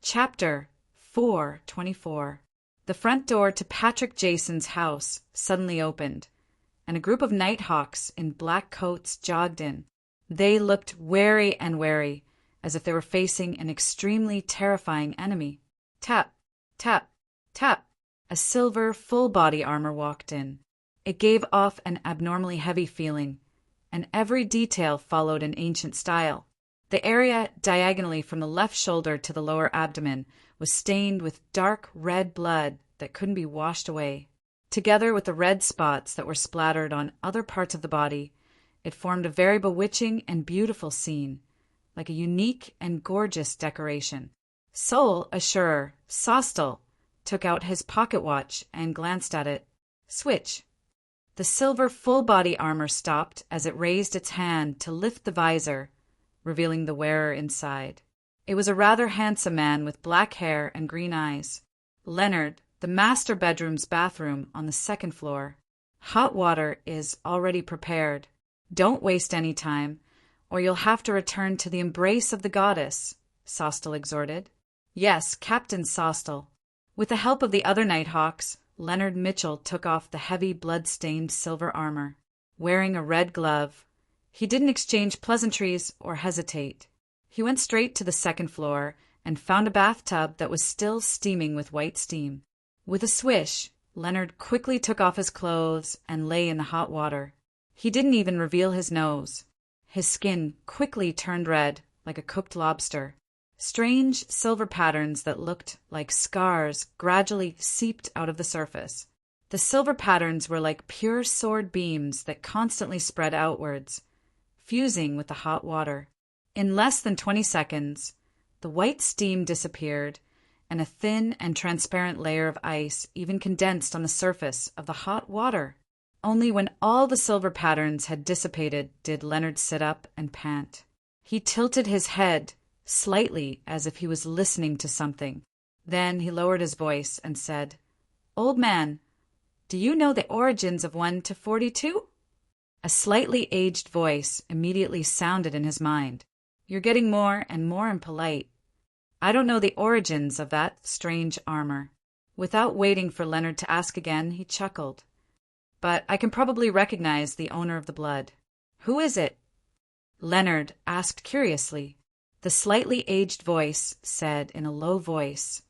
Chapter 4:24. The front door to Patrick Jason's house suddenly opened, and a group of nighthawks in black coats jogged in. They looked wary and wary, as if they were facing an extremely terrifying enemy. Tap, tap, tap. A silver full-body armor walked in. It gave off an abnormally heavy feeling, and every detail followed an ancient style. The area diagonally from the left shoulder to the lower abdomen was stained with dark red blood that couldn't be washed away. Together with the red spots that were splattered on other parts of the body, it formed a very bewitching and beautiful scene, like a unique and gorgeous decoration. Sole Assurer Sostel took out his pocket watch and glanced at it. Switch. The silver full-body armor stopped as it raised its hand to lift the visor, revealing the wearer inside. It was a rather handsome man with black hair and green eyes. Leonard, the master bedroom's bathroom on the second floor. Hot water is already prepared. Don't waste any time, or you'll have to return to the embrace of the goddess, Sostel exhorted. Yes, Captain Sostel. With the help of the other Nighthawks, Leonard Mitchell took off the heavy blood-stained silver armor. Wearing a red glove, he didn't exchange pleasantries or hesitate. He went straight to the second floor and found a bathtub that was still steaming with white steam. With a swish, Leonard quickly took off his clothes and lay in the hot water. He didn't even reveal his nose. His skin quickly turned red, like a cooked lobster. Strange silver patterns that looked like scars gradually seeped out of the surface. The silver patterns were like pure sword beams that constantly spread outwards, fusing with the hot water. In less than 20 seconds, the white steam disappeared, and a thin and transparent layer of ice even condensed on the surface of the hot water. Only when all the silver patterns had dissipated did Leonard sit up and pant. He tilted his head slightly as if he was listening to something. Then he lowered his voice and said, "Old man, do you know the origins of 1 to 42? A slightly aged voice immediately sounded in his mind. "You're getting more and more impolite. I don't know the origins of that strange armor." Without waiting for Leonard to ask again, he chuckled. "But I can probably recognize the owner of the blood. Who is it?" Leonard asked curiously. The slightly aged voice said in a low voice,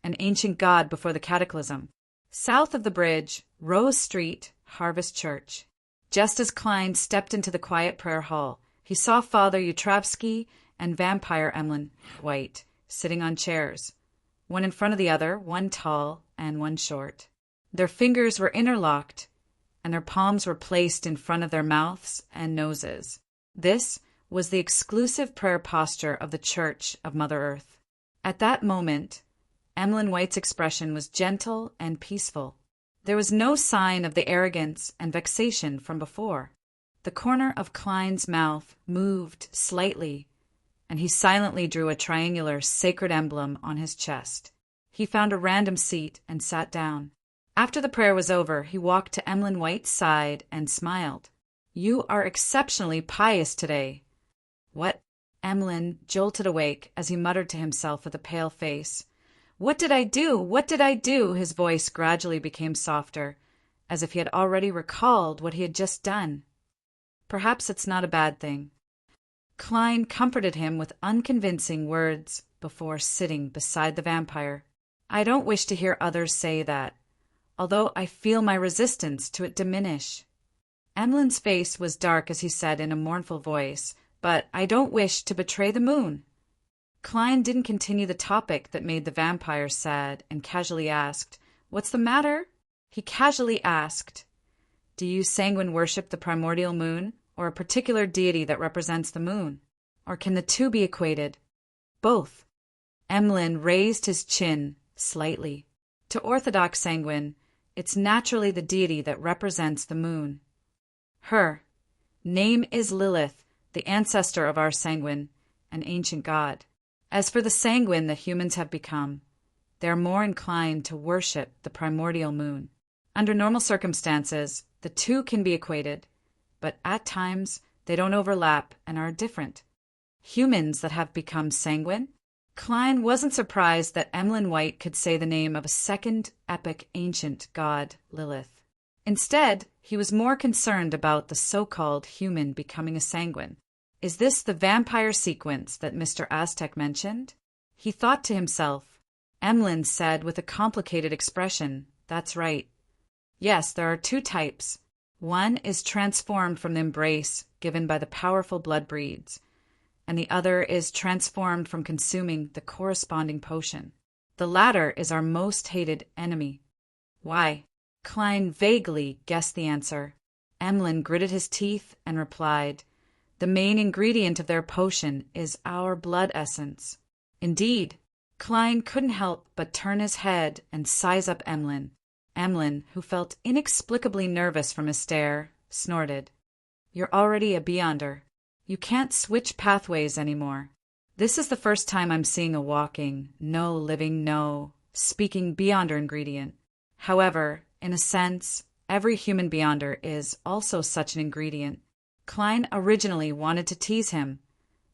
"An ancient god before the cataclysm. South of the bridge, Rose Street, Harvest Church." Just as Klein stepped into the quiet prayer hall, he saw Father Yutravsky and Vampire Emlyn White sitting on chairs, one in front of the other, one tall and one short. Their fingers were interlocked, and their palms were placed in front of their mouths and noses. This was the exclusive prayer posture of the Church of Mother Earth. At that moment, Emlyn White's expression was gentle and peaceful. There was no sign of the arrogance and vexation from before. The corner of Klein's mouth moved slightly, and he silently drew a triangular sacred emblem on his chest. He found a random seat and sat down. After the prayer was over, he walked to Emlyn White's side and smiled. "You are exceptionally pious today." "What?" Emlyn jolted awake as he muttered to himself with a pale face. "What did I do? What did I do?" His voice gradually became softer, as if he had already recalled what he had just done. "Perhaps it's not a bad thing." Klein comforted him with unconvincing words before sitting beside the vampire. "I don't wish to hear others say that, although I feel my resistance to it diminish." Emlyn's face was dark as he said in a mournful voice, "But I don't wish to betray the moon." Klein didn't continue the topic that made the vampire sad and casually asked, "What's the matter?" He casually asked, "Do you sanguine worship the primordial moon, or a particular deity that represents the moon? Or can the two be equated?" "Both." Emlyn raised his chin slightly. "To Orthodox sanguine, it's naturally the deity that represents the moon. Her name is Lilith, the ancestor of our sanguine, an ancient god. As for the sanguine that humans have become, they are more inclined to worship the primordial moon. Under normal circumstances, the two can be equated, but at times they don't overlap and are different. Humans that have become sanguine Klein wasn't surprised that Emlyn White could say the name of a second epic ancient god, Lilith. Instead, he was more concerned about the so-called human becoming a sanguine. Is this the vampire sequence that Mr. Aztec mentioned? He thought to himself. Emlyn said with a complicated expression, "That's right. Yes, there are two types. One is transformed from the embrace given by the powerful blood breeds, and the other is transformed from consuming the corresponding potion. The latter is our most hated enemy." Why? Klein vaguely guessed the answer. Emlyn gritted his teeth and replied, "The main ingredient of their potion is our blood essence." Indeed, Klein couldn't help but turn his head and size up Emlyn. Emlyn, who felt inexplicably nervous from his stare, snorted. "You're already a Beyonder. You can't switch pathways anymore. This is the first time I'm seeing a walking, no living, no speaking Beyonder ingredient. However, in a sense, every human Beyonder is also such an ingredient." Klein originally wanted to tease him,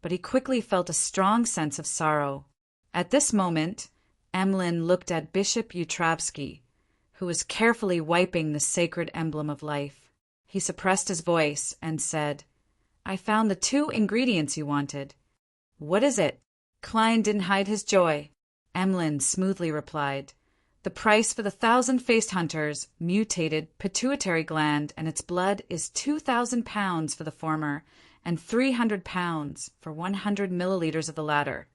but he quickly felt a strong sense of sorrow. At this moment, Emlyn looked at Bishop Utravsky, who was carefully wiping the sacred emblem of life. He suppressed his voice and said, "I found the two ingredients you wanted." "What is it?" Klein didn't hide his joy. Emlyn smoothly replied, "The price for the 1,000-faced hunter's mutated pituitary gland and its blood is 2,000 pounds for the former and 300 pounds for 100 milliliters of the latter,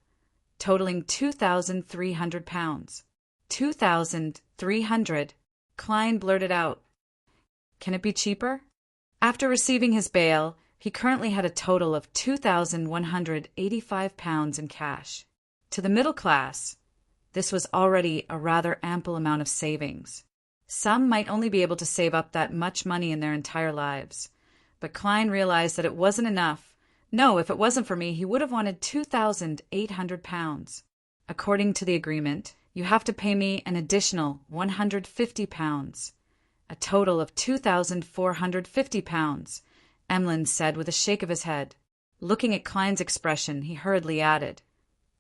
totaling 2,300 pounds. 2,300, Klein blurted out. "Can it be cheaper?" After receiving his bail, he currently had a total of 2,185 pounds in cash. To the middle class, this was already a rather ample amount of savings. Some might only be able to save up that much money in their entire lives. But Klein realized that it wasn't enough. No, if it wasn't for me, he would have wanted 2,800 pounds. "According to the agreement, you have to pay me an additional 150 pounds. A total of 2,450 pounds, Emlyn said with a shake of his head. Looking at Klein's expression, he hurriedly added,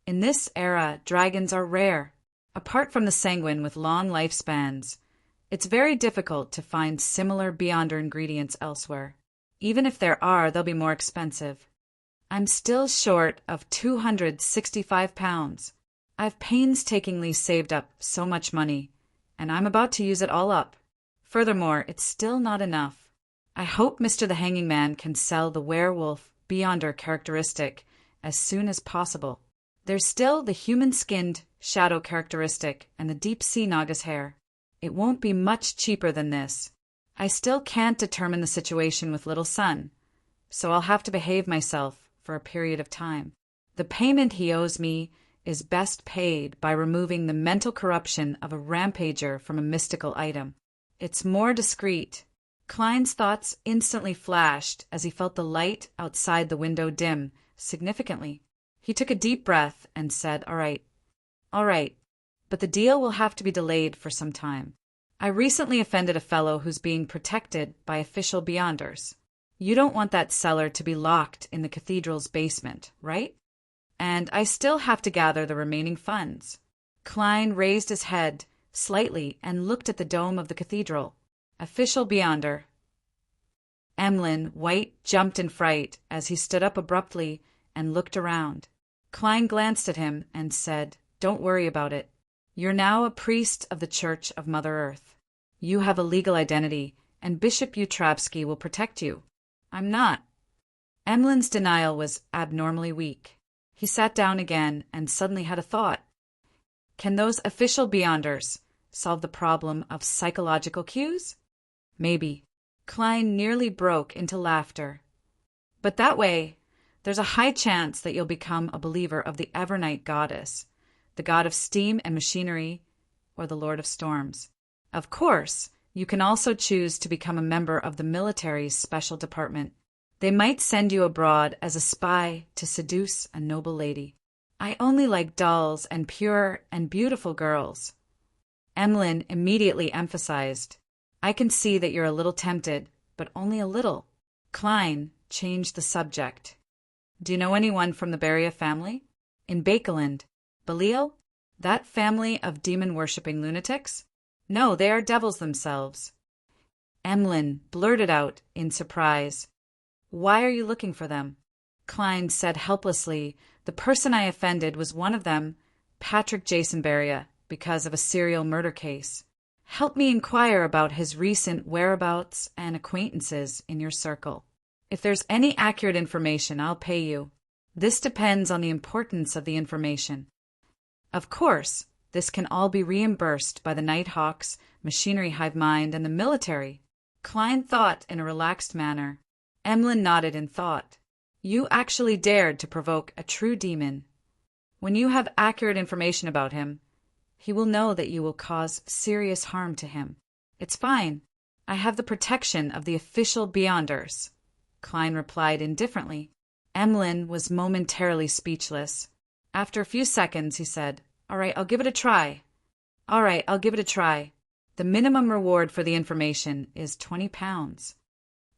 "In this era, dragons are rare. Apart from the sanguine with long lifespans, it's very difficult to find similar Beyonder ingredients elsewhere. Even if there are, they'll be more expensive. I'm still short of 265 pounds. I've painstakingly saved up so much money, and I'm about to use it all up. Furthermore, it's still not enough. I hope Mr. the Hanging Man can sell the werewolf Beyonder characteristic as soon as possible. There's still the human-skinned shadow characteristic and the deep-sea Nagas hair. It won't be much cheaper than this. I still can't determine the situation with Little Sun, so I'll have to behave myself for a period of time. The payment he owes me is best paid by removing the mental corruption of a rampager from a mystical item. It's more discreet." Klein's thoughts instantly flashed as he felt the light outside the window dim significantly. He took a deep breath and said, All right, but the deal will have to be delayed for some time. I recently offended a fellow who's being protected by official Beyonders. You don't want that cellar to be locked in the cathedral's basement, right? And I still have to gather the remaining funds." Klein raised his head slightly and looked at the dome of the cathedral. Official Beyonder. Emlyn White jumped in fright as he stood up abruptly and looked around. Klein glanced at him and said, "Don't worry about it. You're now a priest of the Church of Mother Earth. You have a legal identity, and Bishop Utravsky will protect you. I'm not." Emlyn's denial was abnormally weak. He sat down again and suddenly had a thought. Can those official Beyonders solve the problem of psychological cues? Maybe. Klein nearly broke into laughter. "But that way, there's a high chance that you'll become a believer of the Evernight goddess, the god of steam and machinery, or the Lord of Storms. Of course, you can also choose to become a member of the military's special department. They might send you abroad as a spy to seduce a noble lady. I only like dolls and pure and beautiful girls." Emlyn immediately emphasized, "I can see that you're a little tempted, but only a little." Klein changed the subject. "Do you know anyone from the Beria family?" "In Bakeland, Belial? That family of demon-worshipping lunatics? No, they are devils themselves. Emlyn blurted out in surprise. Why are you looking for them? Klein said helplessly, the person I offended was one of them, Patrick Jason Beria, because of a serial murder case. Help me inquire about his recent whereabouts and acquaintances in your circle. If there's any accurate information, I'll pay you. This depends on the importance of the information. Of course, this can all be reimbursed by the Nighthawks, Machinery Hive Mind, and the military. Klein thought in a relaxed manner. Emlyn nodded in thought. You actually dared to provoke a true demon. When you have accurate information about him, he will know that you will cause serious harm to him. It's fine. I have the protection of the official Beyonders, Klein replied indifferently. Emlyn was momentarily speechless. After a few seconds, he said, All right, I'll give it a try. The minimum reward for the information is 20 pounds.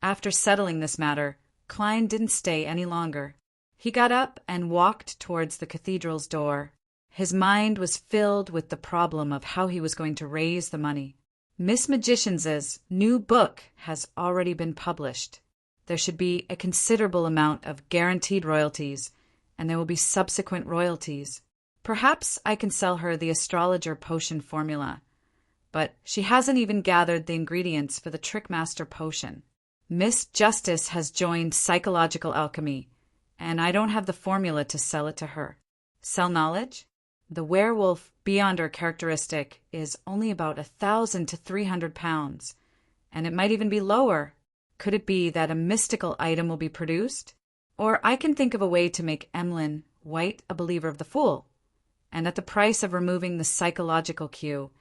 After settling this matter, Klein didn't stay any longer. He got up and walked towards the cathedral's door. His mind was filled with the problem of how he was going to raise the money. Miss Magician's new book has already been published. There should be a considerable amount of guaranteed royalties, and there will be subsequent royalties. Perhaps I can sell her the astrologer potion formula, but she hasn't even gathered the ingredients for the Trickmaster potion. Miss Justice has joined psychological alchemy, and I don't have the formula to sell it to her. Sell knowledge? The werewolf Beyonder characteristic is only about 1,000 to 300 pounds, and it might even be lower. Could it be that a mystical item will be produced? Or I can think of a way to make Emlyn White a believer of the Fool, and at the price of removing the psychological cue,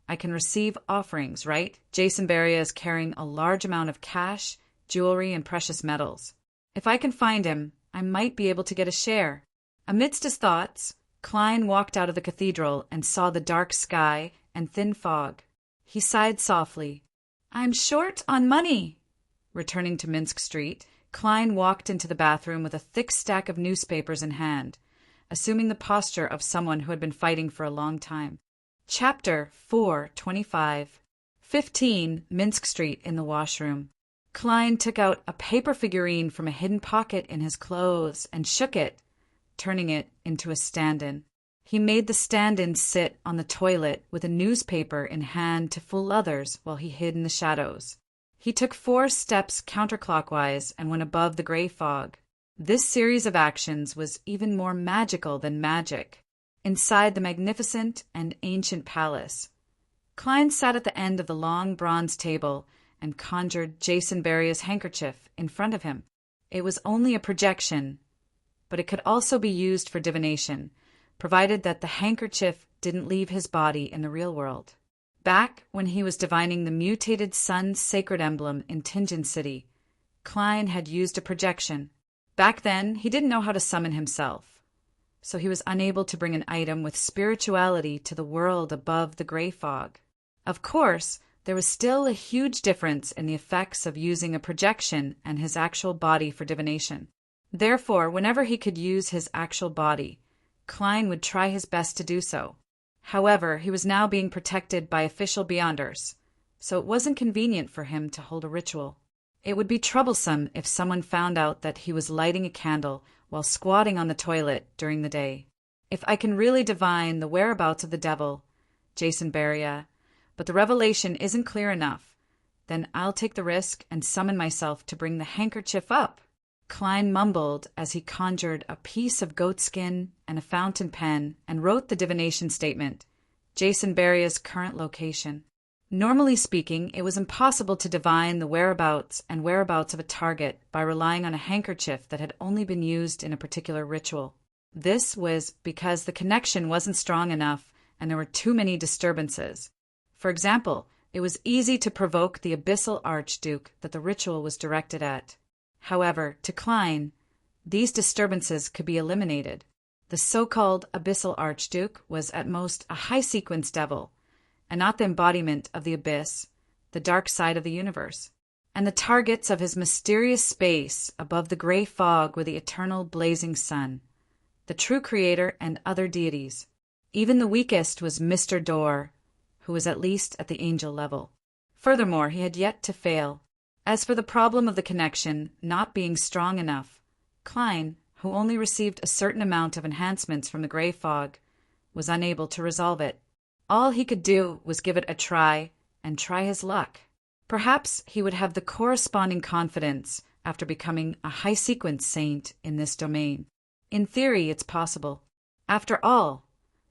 I can receive offerings, right? Jason Beria is carrying a large amount of cash, jewelry, and precious metals. If I can find him, I might be able to get a share. Amidst his thoughts, Klein walked out of the cathedral and saw the dark sky and thin fog. He sighed softly. I'm short on money. Returning to Minsk Street, Klein walked into the bathroom with a thick stack of newspapers in hand, assuming the posture of someone who had been fighting for a long time. Chapter 425. 15 Minsk Street in the washroom. Klein took out a paper figurine from a hidden pocket in his clothes and shook it, turning it into a stand-in. He made the stand-in sit on the toilet with a newspaper in hand to fool others while he hid in the shadows. He took 4 steps counterclockwise and went above the gray fog. This series of actions was even more magical than magic. Inside the magnificent and ancient palace, Klein sat at the end of the long bronze table and conjured Jason Beria's handkerchief in front of him. It was only a projection, but it could also be used for divination, provided that the handkerchief didn't leave his body in the real world. Back when he was divining the mutated sun's sacred emblem in Tingen City, Klein had used a projection. Back then, he didn't know how to summon himself, so he was unable to bring an item with spirituality to the world above the gray fog. Of course, there was still a huge difference in the effects of using a projection and his actual body for divination. Therefore, whenever he could use his actual body, Klein would try his best to do so. However, he was now being protected by official Beyonders, so it wasn't convenient for him to hold a ritual. It would be troublesome if someone found out that he was lighting a candle while squatting on the toilet during the day. If I can really divine the whereabouts of the devil, Jason Beria, but the revelation isn't clear enough, then I'll take the risk and summon myself to bring the handkerchief up. Klein mumbled as he conjured a piece of goatskin and a fountain pen and wrote the divination statement, Jason Beria's current location. Normally speaking, it was impossible to divine the whereabouts of a target by relying on a handkerchief that had only been used in a particular ritual. This was because the connection wasn't strong enough and there were too many disturbances. For example, it was easy to provoke the abyssal archduke that the ritual was directed at. However, to Klein, these disturbances could be eliminated. The so-called abyssal archduke was at most a high-sequence devil, and not the embodiment of the abyss, the dark side of the universe. And the targets of his mysterious space above the gray fog were the eternal blazing sun, the true creator and other deities. Even the weakest was Mr. Dorr, who was at least at the angel level. Furthermore, he had yet to fail. As for the problem of the connection not being strong enough, Klein, who only received a certain amount of enhancements from the gray fog, was unable to resolve it. All he could do was give it a try and try his luck. Perhaps he would have the corresponding confidence after becoming a high-sequence saint in this domain. In theory, it's possible. After all,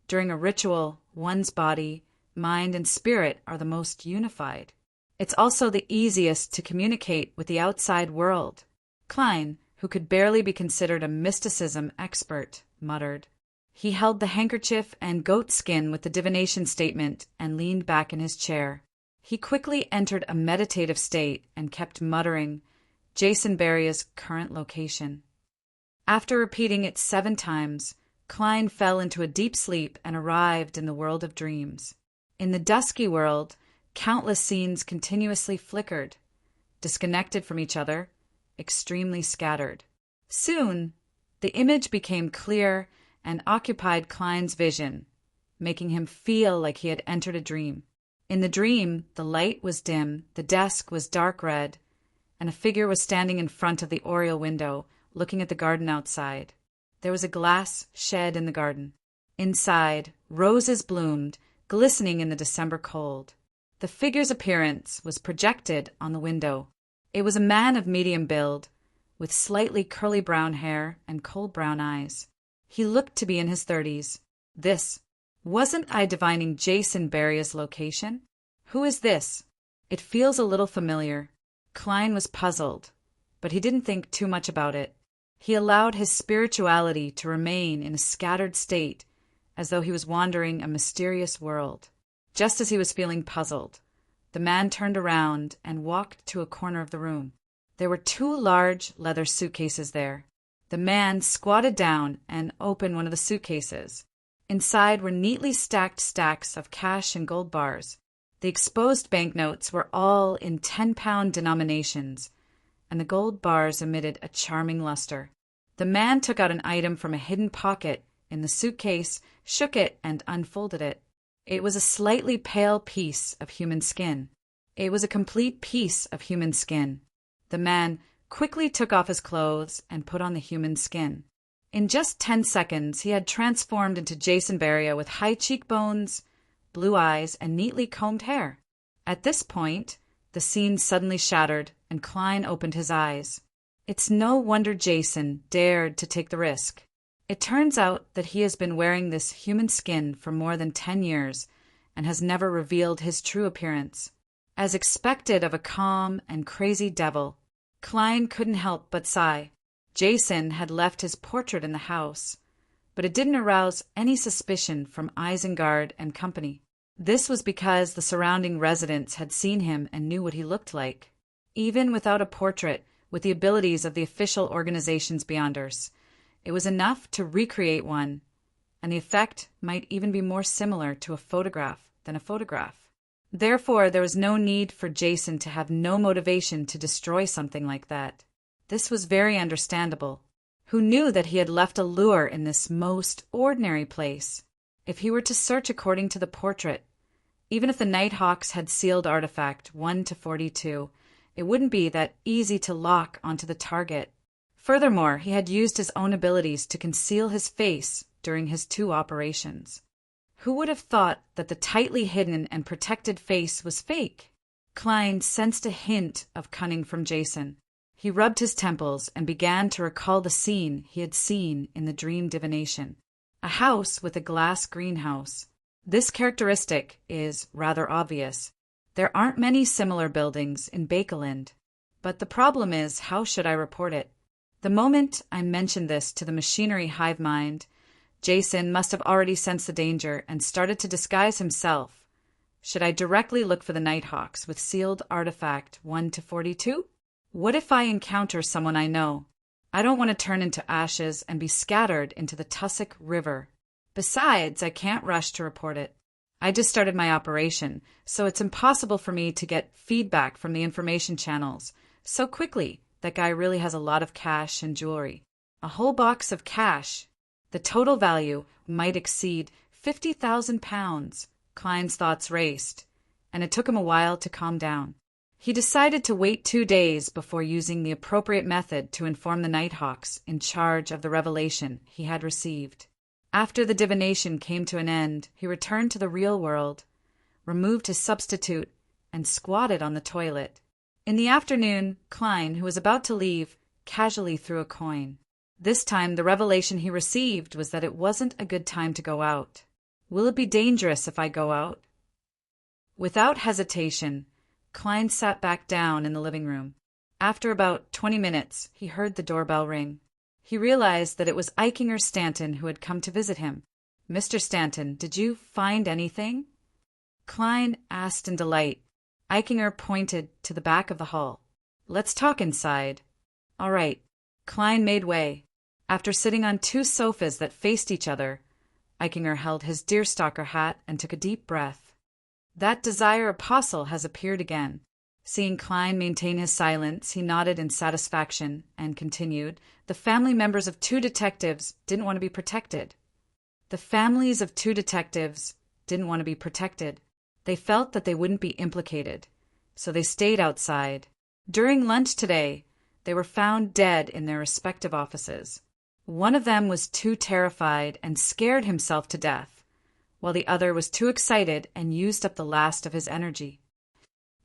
during a ritual, one's body, mind, and spirit are the most unified. It's also the easiest to communicate with the outside world. Klein, who could barely be considered a mysticism expert, muttered. He held the handkerchief and goat skin with the divination statement and leaned back in his chair. He quickly entered a meditative state and kept muttering Jason Beria's current location. After repeating it 7 times, Klein fell into a deep sleep and arrived in the world of dreams. In the dusky world, countless scenes continuously flickered, disconnected from each other, extremely scattered. Soon, the image became clear and occupied Klein's vision, making him feel like he had entered a dream. In the dream, the light was dim, the desk was dark red, and a figure was standing in front of the oriel window, looking at the garden outside. There was a glass shed in the garden. Inside, roses bloomed, glistening in the December cold. The figure's appearance was projected on the window. It was a man of medium build, with slightly curly brown hair and cold brown eyes. He looked to be in his 30s. Wasn't I divining Jason Beria's location? Who is this? It feels a little familiar. Klein was puzzled, but he didn't think too much about it. He allowed his spirituality to remain in a scattered state, as though he was wandering a mysterious world. Just as he was feeling puzzled, the man turned around and walked to a corner of the room. There were 2 large leather suitcases there. The man squatted down and opened one of the suitcases. Inside were neatly stacked stacks of cash and gold bars. The exposed banknotes were all in 10-pound denominations, and the gold bars emitted a charming luster. The man took out an item from a hidden pocket in the suitcase, shook it, and unfolded it. It was a slightly pale piece of human skin. It was a complete piece of human skin. The man quickly took off his clothes and put on the human skin. In just 10 seconds, he had transformed into Jason Beria with high cheekbones, blue eyes, and neatly combed hair. At this point, the scene suddenly shattered, and Klein opened his eyes. It's no wonder Jason dared to take the risk. It turns out that he has been wearing this human skin for more than 10 years and has never revealed his true appearance. As expected of a calm and crazy devil, Klein couldn't help but sigh. Jason had left his portrait in the house, but it didn't arouse any suspicion from Isengard and company. This was because the surrounding residents had seen him and knew what he looked like. Even without a portrait, with the abilities of the official organization's Beyonders, it was enough to recreate one, and the effect might even be more similar to a photograph than a photograph. Therefore, there was no need for Jason to have no motivation to destroy something like that. This was very understandable. Who knew that he had left a lure in this most ordinary place? If he were to search according to the portrait, even if the Nighthawks had sealed artifact 1 to 42, it wouldn't be that easy to lock onto the target. Furthermore, he had used his own abilities to conceal his face during his 2 operations. Who would have thought that the tightly hidden and protected face was fake? Klein sensed a hint of cunning from Jason. He rubbed his temples and began to recall the scene he had seen in the dream divination. A house with a glass greenhouse. This characteristic is rather obvious. There aren't many similar buildings in Bakeland. But the problem is, how should I report it? The moment I mentioned this to the machinery hive mind, Jason must have already sensed the danger and started to disguise himself. Should I directly look for the Nighthawks with sealed artifact 1 to 42? What if I encounter someone I know? I don't want to turn into ashes and be scattered into the Tussock River. Besides, I can't rush to report it. I just started my operation, so it's impossible for me to get feedback from the information channels so quickly. That guy really has a lot of cash and jewelry. A whole box of cash. The total value might exceed £50,000. Klein's thoughts raced, and it took him a while to calm down. He decided to wait 2 days before using the appropriate method to inform the Nighthawks in charge of the revelation he had received. After the divination came to an end, he returned to the real world, removed his substitute, and squatted on the toilet. In the afternoon, Klein, who was about to leave, casually threw a coin. This time, the revelation he received was that it wasn't a good time to go out. "Will it be dangerous if I go out?" Without hesitation, Klein sat back down in the living room. After about 20 minutes, he heard the doorbell ring. He realized that it was Eichinger Stanton who had come to visit him. "Mr. Stanton, did you find anything?" Klein asked in delight. Eichinger pointed to the back of the hall. "Let's talk inside." "All right." Klein made way. After sitting on 2 sofas that faced each other, Eichinger held his deerstalker hat and took a deep breath. "That Desire Apostle has appeared again." Seeing Klein maintain his silence, he nodded in satisfaction and continued, "The family members of 2 detectives didn't want to be protected." The families of 2 detectives didn't want to be protected. They felt that they wouldn't be implicated, so they stayed outside. During lunch today, they were found dead in their respective offices. One of them was too terrified and scared himself to death, while the other was too excited and used up the last of his energy.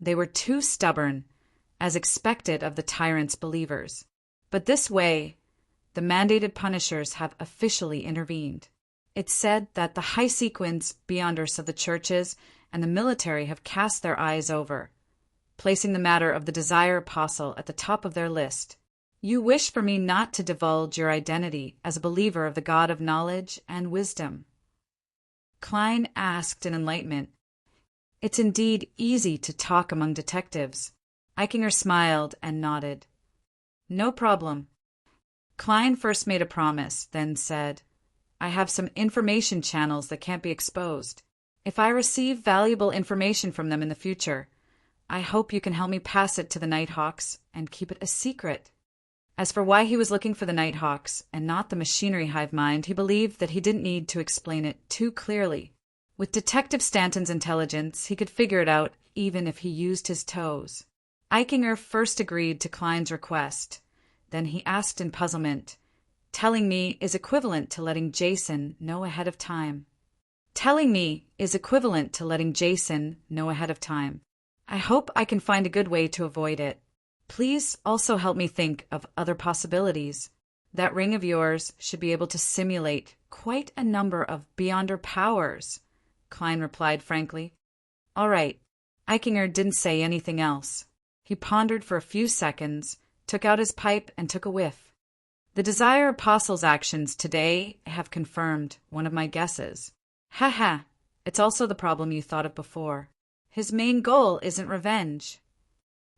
They were too stubborn, as expected of the tyrant's believers. But this way, the mandated punishers have officially intervened. It's said that the high-sequence beyonders of the churches and the military have cast their eyes over, placing the matter of the Desire Apostle at the top of their list. "You wish for me not to divulge your identity as a believer of the God of knowledge and wisdom?" Klein asked in enlightenment. "It's indeed easy to talk among detectives." Eichinger smiled and nodded. "No problem." Klein first made a promise, then said, "I have some information channels that can't be exposed. If I receive valuable information from them in the future, I hope you can help me pass it to the Nighthawks and keep it a secret." As for why he was looking for the Nighthawks and not the machinery hive mind, he believed that he didn't need to explain it too clearly. With Detective Stanton's intelligence, he could figure it out even if he used his toes. Eichinger first agreed to Klein's request. Then he asked in puzzlement, "Telling me is equivalent to letting Jason know ahead of time." "Telling me is equivalent to letting Jason know ahead of time. I hope I can find a good way to avoid it. Please also help me think of other possibilities. That ring of yours should be able to simulate quite a number of beyonder powers," Klein replied frankly. "All right." Eichinger didn't say anything else. He pondered for a few seconds, took out his pipe, and took a whiff. "The Desire Apostle's actions today have confirmed one of my guesses." "Ha ha! It's also the problem you thought of before. His main goal isn't revenge."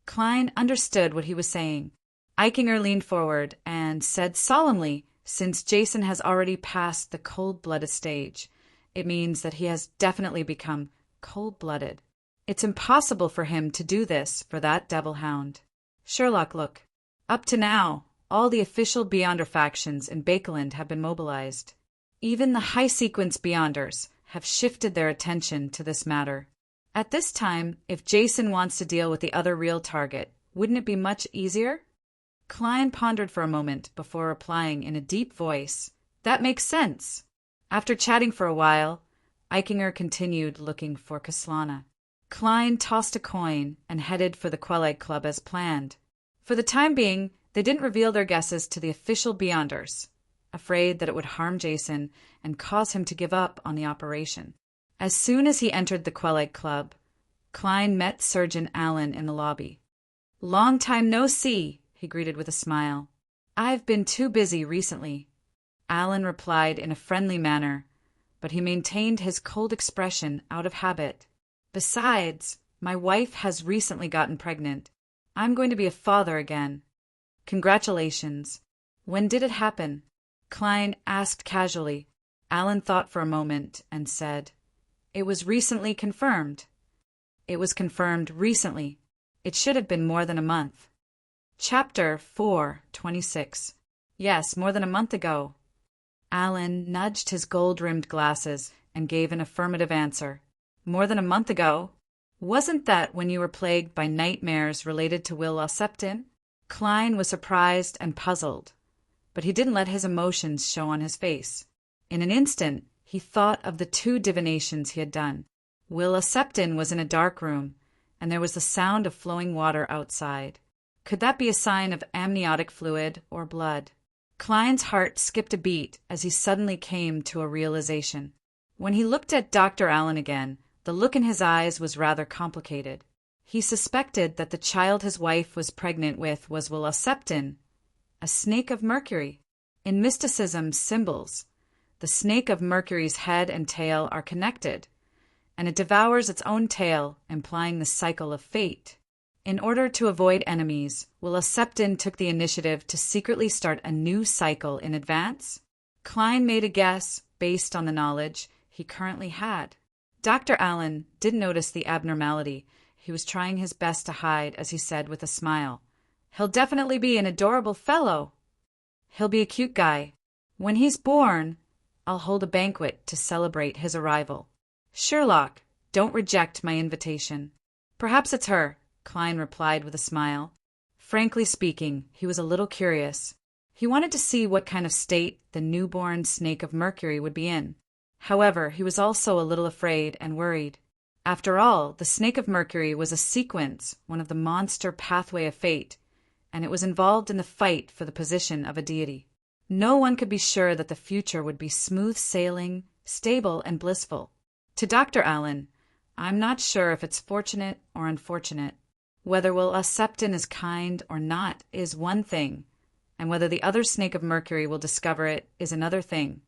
Klein understood what he was saying. Eichinger leaned forward and said solemnly, "Since Jason has already passed the cold-blooded stage, it means that he has definitely become cold-blooded. It's impossible for him to do this for that devil hound. Sherlock, look. Up to now, all the official Beyonder factions in Bakeland have been mobilized. Even the high-sequence Beyonders have shifted their attention to this matter. At this time, if Jason wants to deal with the other real target, wouldn't it be much easier?" Klein pondered for a moment before replying in a deep voice, "That makes sense." After chatting for a while, Eichinger continued looking for Kaslana. Klein tossed a coin and headed for the Quelaag Club as planned. For the time being, they didn't reveal their guesses to the official Beyonders, afraid that it would harm Jason and cause him to give up on the operation. As soon as he entered the Quelaag Club, Klein met Surgeon Allen in the lobby. "Long time no see," he greeted with a smile. "I've been too busy recently." Allen replied in a friendly manner, but he maintained his cold expression out of habit. "Besides, my wife has recently gotten pregnant. I'm going to be a father again." "Congratulations. When did it happen?" Klein asked casually. Allen thought for a moment and said, "It was recently confirmed." "It was confirmed recently. It should have been more than a month." Chapter 4:26. "Yes, more than a month ago." Allen nudged his gold-rimmed glasses and gave an affirmative answer. More than a month ago. Wasn't that when you were plagued by nightmares related to Will Ossepton? Klein was surprised and puzzled, but he didn't let his emotions show on his face. In an instant, he thought of the 2 divinations he had done. Will Ossepton was in a dark room, and there was the sound of flowing water outside. Could that be a sign of amniotic fluid or blood? Klein's heart skipped a beat as he suddenly came to a realization. When he looked at Dr. Allen again, the look in his eyes was rather complicated. He suspected that the child his wife was pregnant with was Will Ossepton, a snake of Mercury. In mysticism symbols, the snake of Mercury's head and tail are connected, and it devours its own tail, implying the cycle of fate. In order to avoid enemies, Will Ossepton took the initiative to secretly start a new cycle in advance? Klein made a guess based on the knowledge he currently had. Dr. Allen didn't notice the abnormality he was trying his best to hide as he said with a smile, "He'll definitely be an adorable fellow. He'll be a cute guy. When he's born, I'll hold a banquet to celebrate his arrival. Sherlock, don't reject my invitation." "Perhaps it's her," Klein replied with a smile. Frankly speaking, he was a little curious. He wanted to see what kind of state the newborn snake of Mercury would be in. However, he was also a little afraid and worried. After all, the snake of Mercury was a sequence, one of the monster pathway of fate, and it was involved in the fight for the position of a deity. No one could be sure that the future would be smooth sailing, stable, and blissful. To Dr. Allen, "I'm not sure if it's fortunate or unfortunate. Whether Will Ossepton is kind or not is one thing, and whether the other snake of Mercury will discover it is another thing.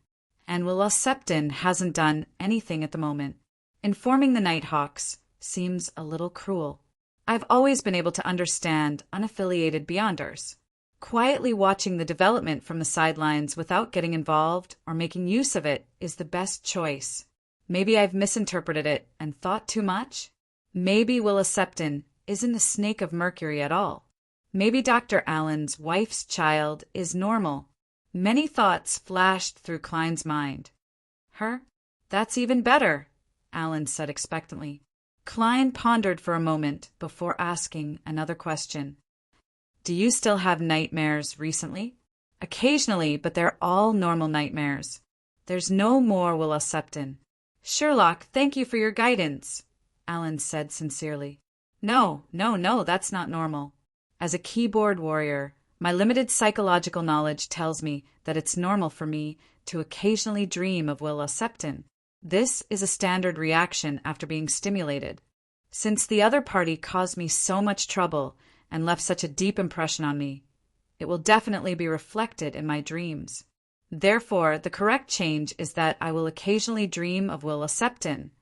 And Will Ossepton hasn't done anything at the moment. Informing the Nighthawks seems a little cruel. I've always been able to understand unaffiliated Beyonders. Quietly watching the development from the sidelines without getting involved or making use of it is the best choice. Maybe I've misinterpreted it and thought too much. Maybe Will Ossepton isn't a snake of Mercury at all. Maybe Dr. Allen's wife's child is normal." Many thoughts flashed through Klein's mind. "Her? That's even better," Allen said expectantly. Klein pondered for a moment before asking another question. "Do you still have nightmares recently?" "Occasionally, but they're all normal nightmares. There's no more Will Ossepton." "Sherlock, thank you for your guidance," Allen said sincerely. No, that's not normal. As a keyboard warrior, my limited psychological knowledge tells me that it's normal for me to occasionally dream of Will Ossepton. This is a standard reaction after being stimulated. Since the other party caused me so much trouble and left such a deep impression on me, it will definitely be reflected in my dreams. Therefore, the correct change is that I will occasionally dream of Will Ossepton,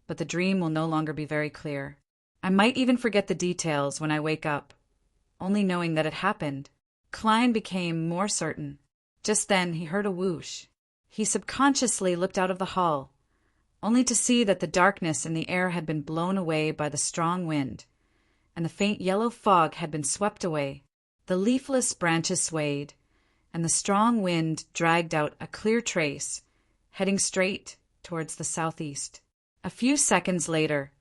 but the dream will no longer be very clear. I might even forget the details when I wake up, only knowing that it happened. Klein became more certain. Just then he heard a whoosh. He subconsciously looked out of the hall, only to see that the darkness in the air had been blown away by the strong wind, and the faint yellow fog had been swept away. The leafless branches swayed, and the strong wind dragged out a clear trace, heading straight towards the southeast. A few seconds later,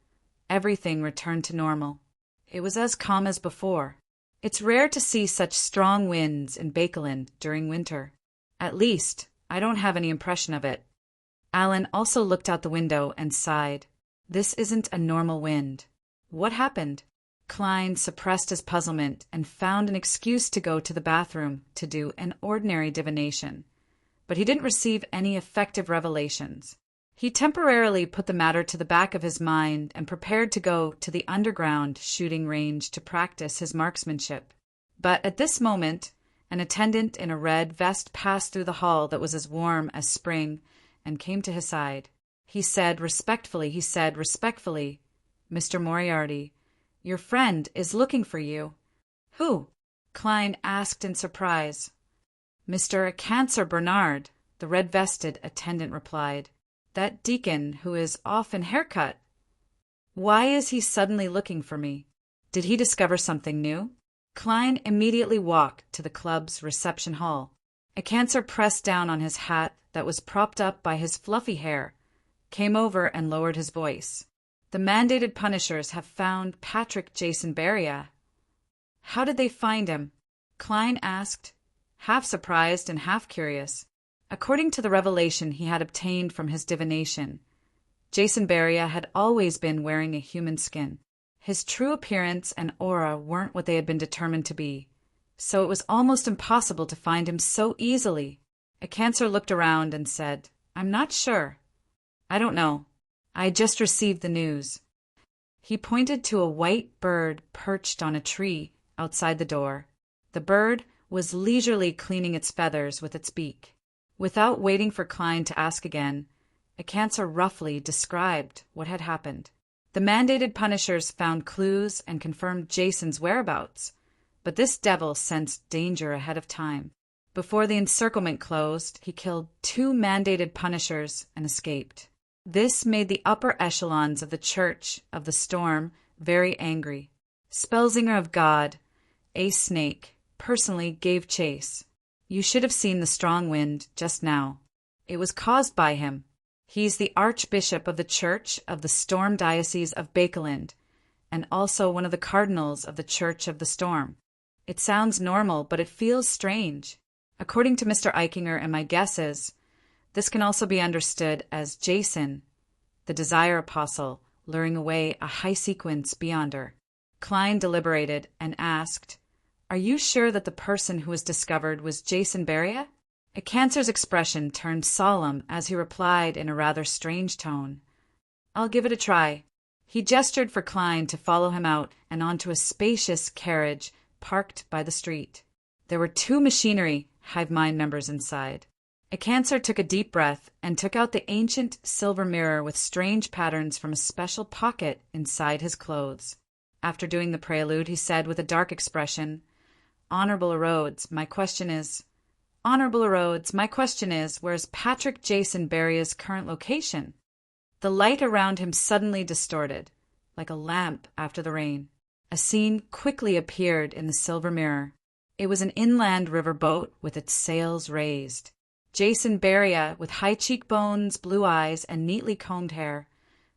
everything returned to normal. It was as calm as before. It's rare to see such strong winds in Bakeland during winter. At least, I don't have any impression of it. Allen also looked out the window and sighed. This isn't a normal wind. What happened? Klein suppressed his puzzlement and found an excuse to go to the bathroom to do an ordinary divination. But he didn't receive any effective revelations. He temporarily put the matter to the back of his mind and prepared to go to the underground shooting range to practice his marksmanship. But at this moment, an attendant in a red vest passed through the hall that was as warm as spring and came to his side. He said respectfully, "Mr. Moriarty, your friend is looking for you." "Who?" Klein asked in surprise. "Mr. Cancer Bernard," the red-vested attendant replied. "That deacon who is off in haircut. Why is he suddenly looking for me? Did he discover something new?" Klein immediately walked to the club's reception hall. A Cancer pressed down on his hat that was propped up by his fluffy hair, came over and lowered his voice. The mandated punishers have found Patrick Jason Beria. How did they find him? Klein asked, half surprised and half curious. According to the revelation he had obtained from his divination, Jason Beria had always been wearing a human skin. His true appearance and aura weren't what they had been determined to be, so it was almost impossible to find him so easily. A cancer looked around and said, "I'm not sure. I don't know. I just received the news." He pointed to a white bird perched on a tree outside the door. The bird was leisurely cleaning its feathers with its beak. Without waiting for Klein to ask again, a cancer roughly described what had happened. The mandated punishers found clues and confirmed Jason's whereabouts, but this devil sensed danger ahead of time. Before the encirclement closed, he killed 2 mandated punishers and escaped. This made the upper echelons of the Church of the Storm very angry. Spellsinger of God, a snake, personally gave chase. You should have seen the strong wind just now. It was caused by him. He's the Archbishop of the Church of the Storm Diocese of Bakeland, and also one of the cardinals of the Church of the Storm. It sounds normal, but it feels strange. According to Mr. Eichinger and my guesses, this can also be understood as Jason, the Desire Apostle, luring away a high sequence beyonder. Klein deliberated and asked, "Are you sure that the person who was discovered was Jason Beria?" A cancer's expression turned solemn as he replied in a rather strange tone, "I'll give it a try." He gestured for Klein to follow him out and onto a spacious carriage parked by the street. There were 2 machinery hive mind members inside. A cancer took a deep breath and took out the ancient silver mirror with strange patterns from a special pocket inside his clothes. After doing the prelude, he said with a dark expression, "Honorable Rhodes, my question is, where's Patrick Jason Beria's current location?" The light around him suddenly distorted, like a lamp after the rain. A scene quickly appeared in the silver mirror. It was an inland river boat with its sails raised. Jason Beria, with high cheekbones, blue eyes, and neatly combed hair,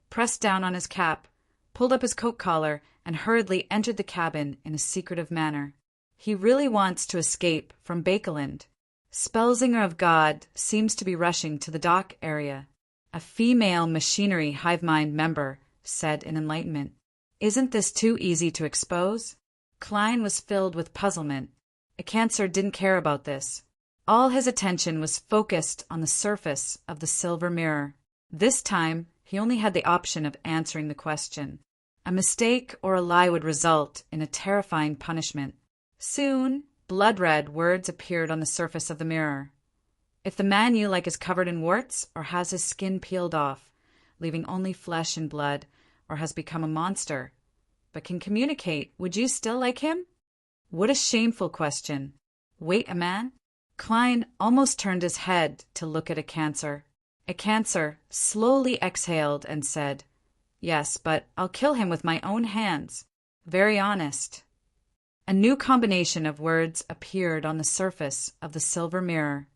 pressed down on his cap, pulled up his coat collar, and hurriedly entered the cabin in a secretive manner. He really wants to escape from Bakeland. Spellsinger of God seems to be rushing to the dock area. A female machinery hive mind member said in enlightenment, "Isn't this too easy to expose?" Klein was filled with puzzlement. A cancer didn't care about this. All his attention was focused on the surface of the silver mirror. This time, he only had the option of answering the question. A mistake or a lie would result in a terrifying punishment. Soon, blood-red words appeared on the surface of the mirror. "If the man you like is covered in warts or has his skin peeled off, leaving only flesh and blood, or has become a monster, but can communicate, would you still like him?" What a shameful question. Wait, a man? Klein almost turned his head to look at a cancer. A cancer slowly exhaled and said, "Yes, but I'll kill him with my own hands." Very honest. A new combination of words appeared on the surface of the silver mirror.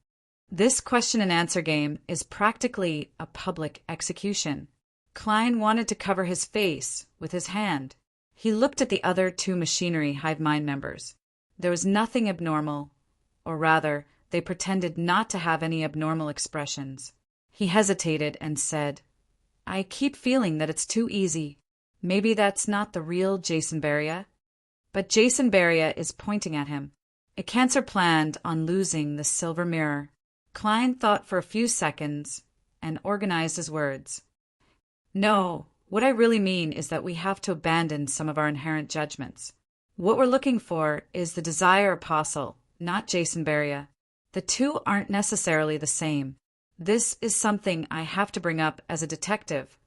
This question and answer game is practically a public execution. Klein wanted to cover his face with his hand. He looked at the other 2 machinery hive mind members. There was nothing abnormal, or rather, they pretended not to have any abnormal expressions. He hesitated and said, "I keep feeling that it's too easy. Maybe that's not the real Jason Beria." But Jason Beria is pointing at him. A cancer planned on losing the silver mirror. Klein thought for a few seconds and organized his words. "No, what I really mean is that we have to abandon some of our inherent judgments. What we're looking for is the Desire Apostle, not Jason Beria. The 2 aren't necessarily the same. This is something I have to bring up as a detective.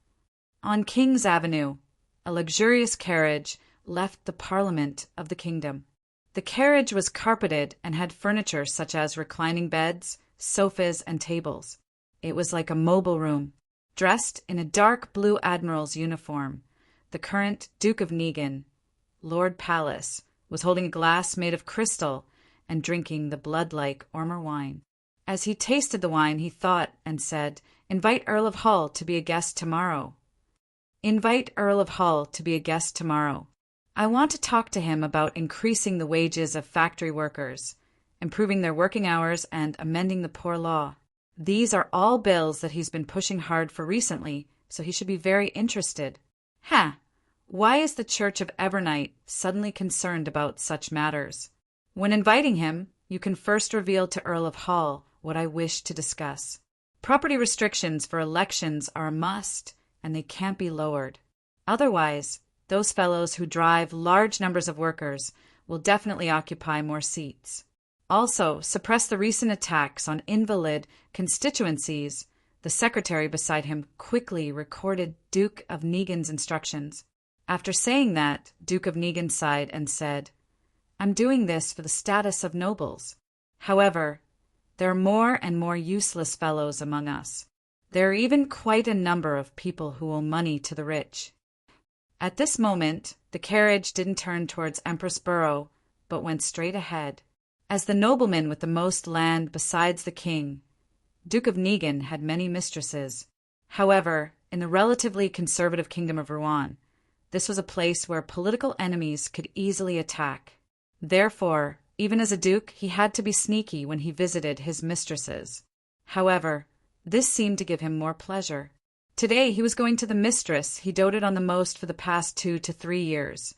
On King's Avenue, a luxurious carriage left the Parliament of the Kingdom. The carriage was carpeted and had furniture such as reclining beds, sofas, and tables. It was like a mobile room. Dressed in a dark blue admiral's uniform, the current Duke of Negan, Lord Palace, was holding a glass made of crystal and drinking the blood-like Ormer wine. As he tasted the wine, he thought and said, "Invite Earl of Hull to be a guest tomorrow. Invite Earl of Hull to be a guest tomorrow. I want to talk to him about increasing the wages of factory workers, improving their working hours, and amending the poor law. These are all bills that he's been pushing hard for recently, so he should be very interested." Why is the Church of Evernight suddenly concerned about such matters? When inviting him, you can first reveal to Earl of Hull what I wish to discuss. Property restrictions for elections are a must, and they can't be lowered. Otherwise, those fellows who drive large numbers of workers will definitely occupy more seats. Also, suppress the recent attacks on invalid constituencies. The secretary beside him quickly recorded Duke of Negan's instructions. After saying that, Duke of Negan sighed and said, "I'm doing this for the status of nobles. However, there are more and more useless fellows among us. There are even quite a number of people who owe money to the rich." At this moment, the carriage didn't turn towards Empress Borough, but went straight ahead. As the nobleman with the most land besides the king, Duke of Negan had many mistresses. However, in the relatively conservative kingdom of Rouen, this was a place where political enemies could easily attack. Therefore, even as a duke, he had to be sneaky when he visited his mistresses. However, this seemed to give him more pleasure. Today he was going to the mistress he doted on the most for the past 2 to 3 years,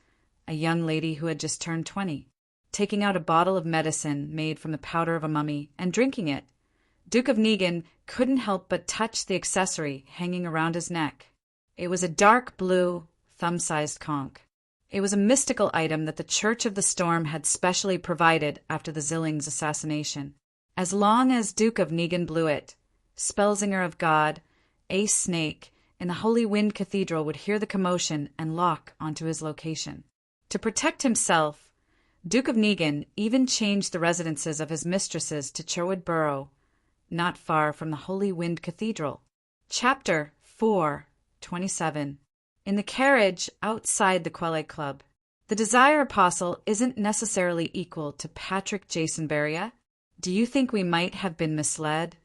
a young lady who had just turned 20. Taking out a bottle of medicine made from the powder of a mummy and drinking it, Duke of Negan couldn't help but touch the accessory hanging around his neck. It was a dark blue, thumb-sized conch. It was a mystical item that the Church of the Storm had specially provided after the Zilling's assassination. As long as Duke of Negan blew it, Spellsinger of God, Ace Snake, in the Holy Wind Cathedral would hear the commotion and lock onto his location. To protect himself, Duke of Negan even changed the residences of his mistresses to Cherwood Borough, not far from the Holy Wind Cathedral. Chapter 4:27. In the carriage outside the Quelle Club, the Desire Apostle isn't necessarily equal to Patrick Jason Beria. Do you think we might have been misled?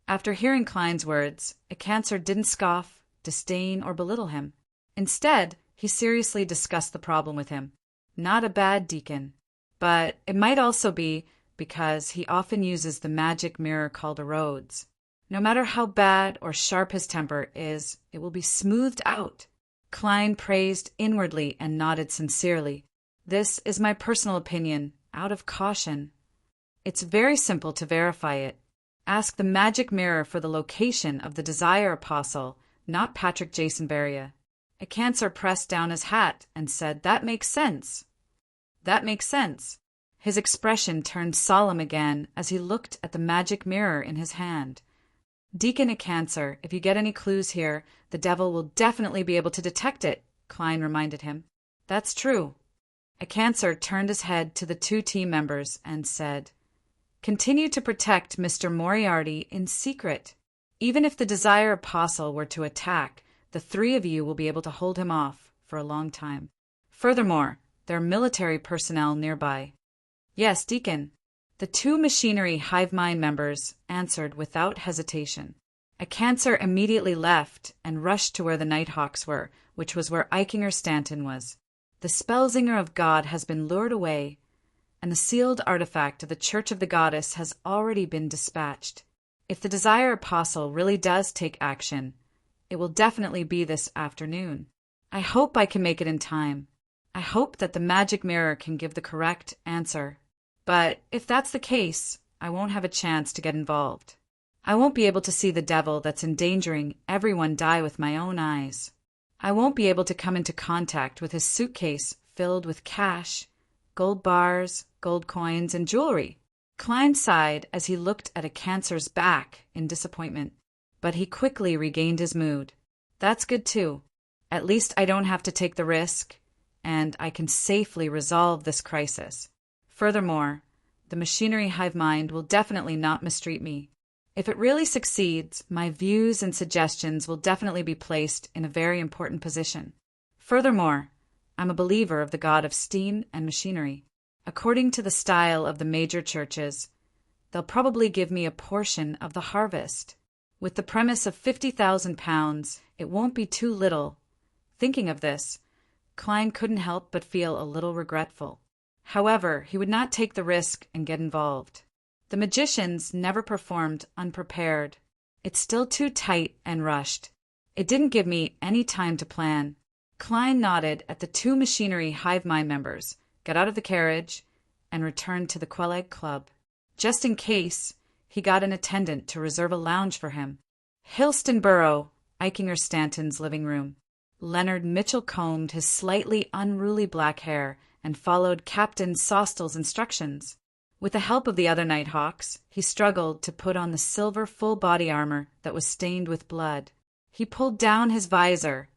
After hearing Klein's words, Acancer didn't scoff, disdain, or belittle him. Instead, he seriously discussed the problem with him. Not a bad deacon, but it might also be because he often uses the magic mirror called a Rhodes. No matter how bad or sharp his temper is, it will be smoothed out. Klein praised inwardly and nodded sincerely. This is my personal opinion, out of caution. It's very simple to verify it. Ask the magic mirror for the location of the Desire Apostle, not Patrick Jason Beria. Acancer pressed down his hat and said, "That makes sense." That makes sense. His expression turned solemn again as he looked at the magic mirror in his hand. "Deacon Acancer, if you get any clues here, the devil will definitely be able to detect it," Klein reminded him. "That's true." Acancer turned his head to the 2 team members and said, "Continue to protect Mr. Moriarty in secret. Even if the Desire Apostle were to attack, the 3 of you will be able to hold him off for a long time. Furthermore, there are military personnel nearby." "Yes, Deacon." The 2 machinery hive mind members answered without hesitation. Acancer immediately left and rushed to where the Nighthawks were, which was where Eichinger Stanton was. The Spellsinger of God has been lured away, and the sealed artifact of the Church of the Goddess has already been dispatched. If the Desire Apostle really does take action, it will definitely be this afternoon. I hope I can make it in time. I hope that the magic mirror can give the correct answer. But if that's the case, I won't have a chance to get involved. I won't be able to see the devil that's endangering everyone die with my own eyes. I won't be able to come into contact with his suitcase filled with cash, gold bars, gold coins, and jewelry. Klein sighed as he looked at Acancer's back in disappointment, but he quickly regained his mood. That's good too. At least I don't have to take the risk, and I can safely resolve this crisis. Furthermore, the machinery hive mind will definitely not mistreat me. If it really succeeds, my views and suggestions will definitely be placed in a very important position. Furthermore, I'm a believer of the god of steam and machinery. According to the style of the major churches, they'll probably give me a portion of the harvest. With the premise of £50,000, it won't be too little. Thinking of this, Klein couldn't help but feel a little regretful. However, he would not take the risk and get involved. The magicians never performed unprepared. It's still too tight and rushed. It didn't give me any time to plan. Klein nodded at the two machinery hive mind members, got out of the carriage, and returned to the Quelleg Club. Just in case, he got an attendant to reserve a lounge for him. Hillstonborough, Eichinger Stanton's living room. Leonard Mitchell combed his slightly unruly black hair and followed Captain Sostel's instructions. With the help of the other Nighthawks, he struggled to put on the silver full-body armor that was stained with blood. He pulled down his visor,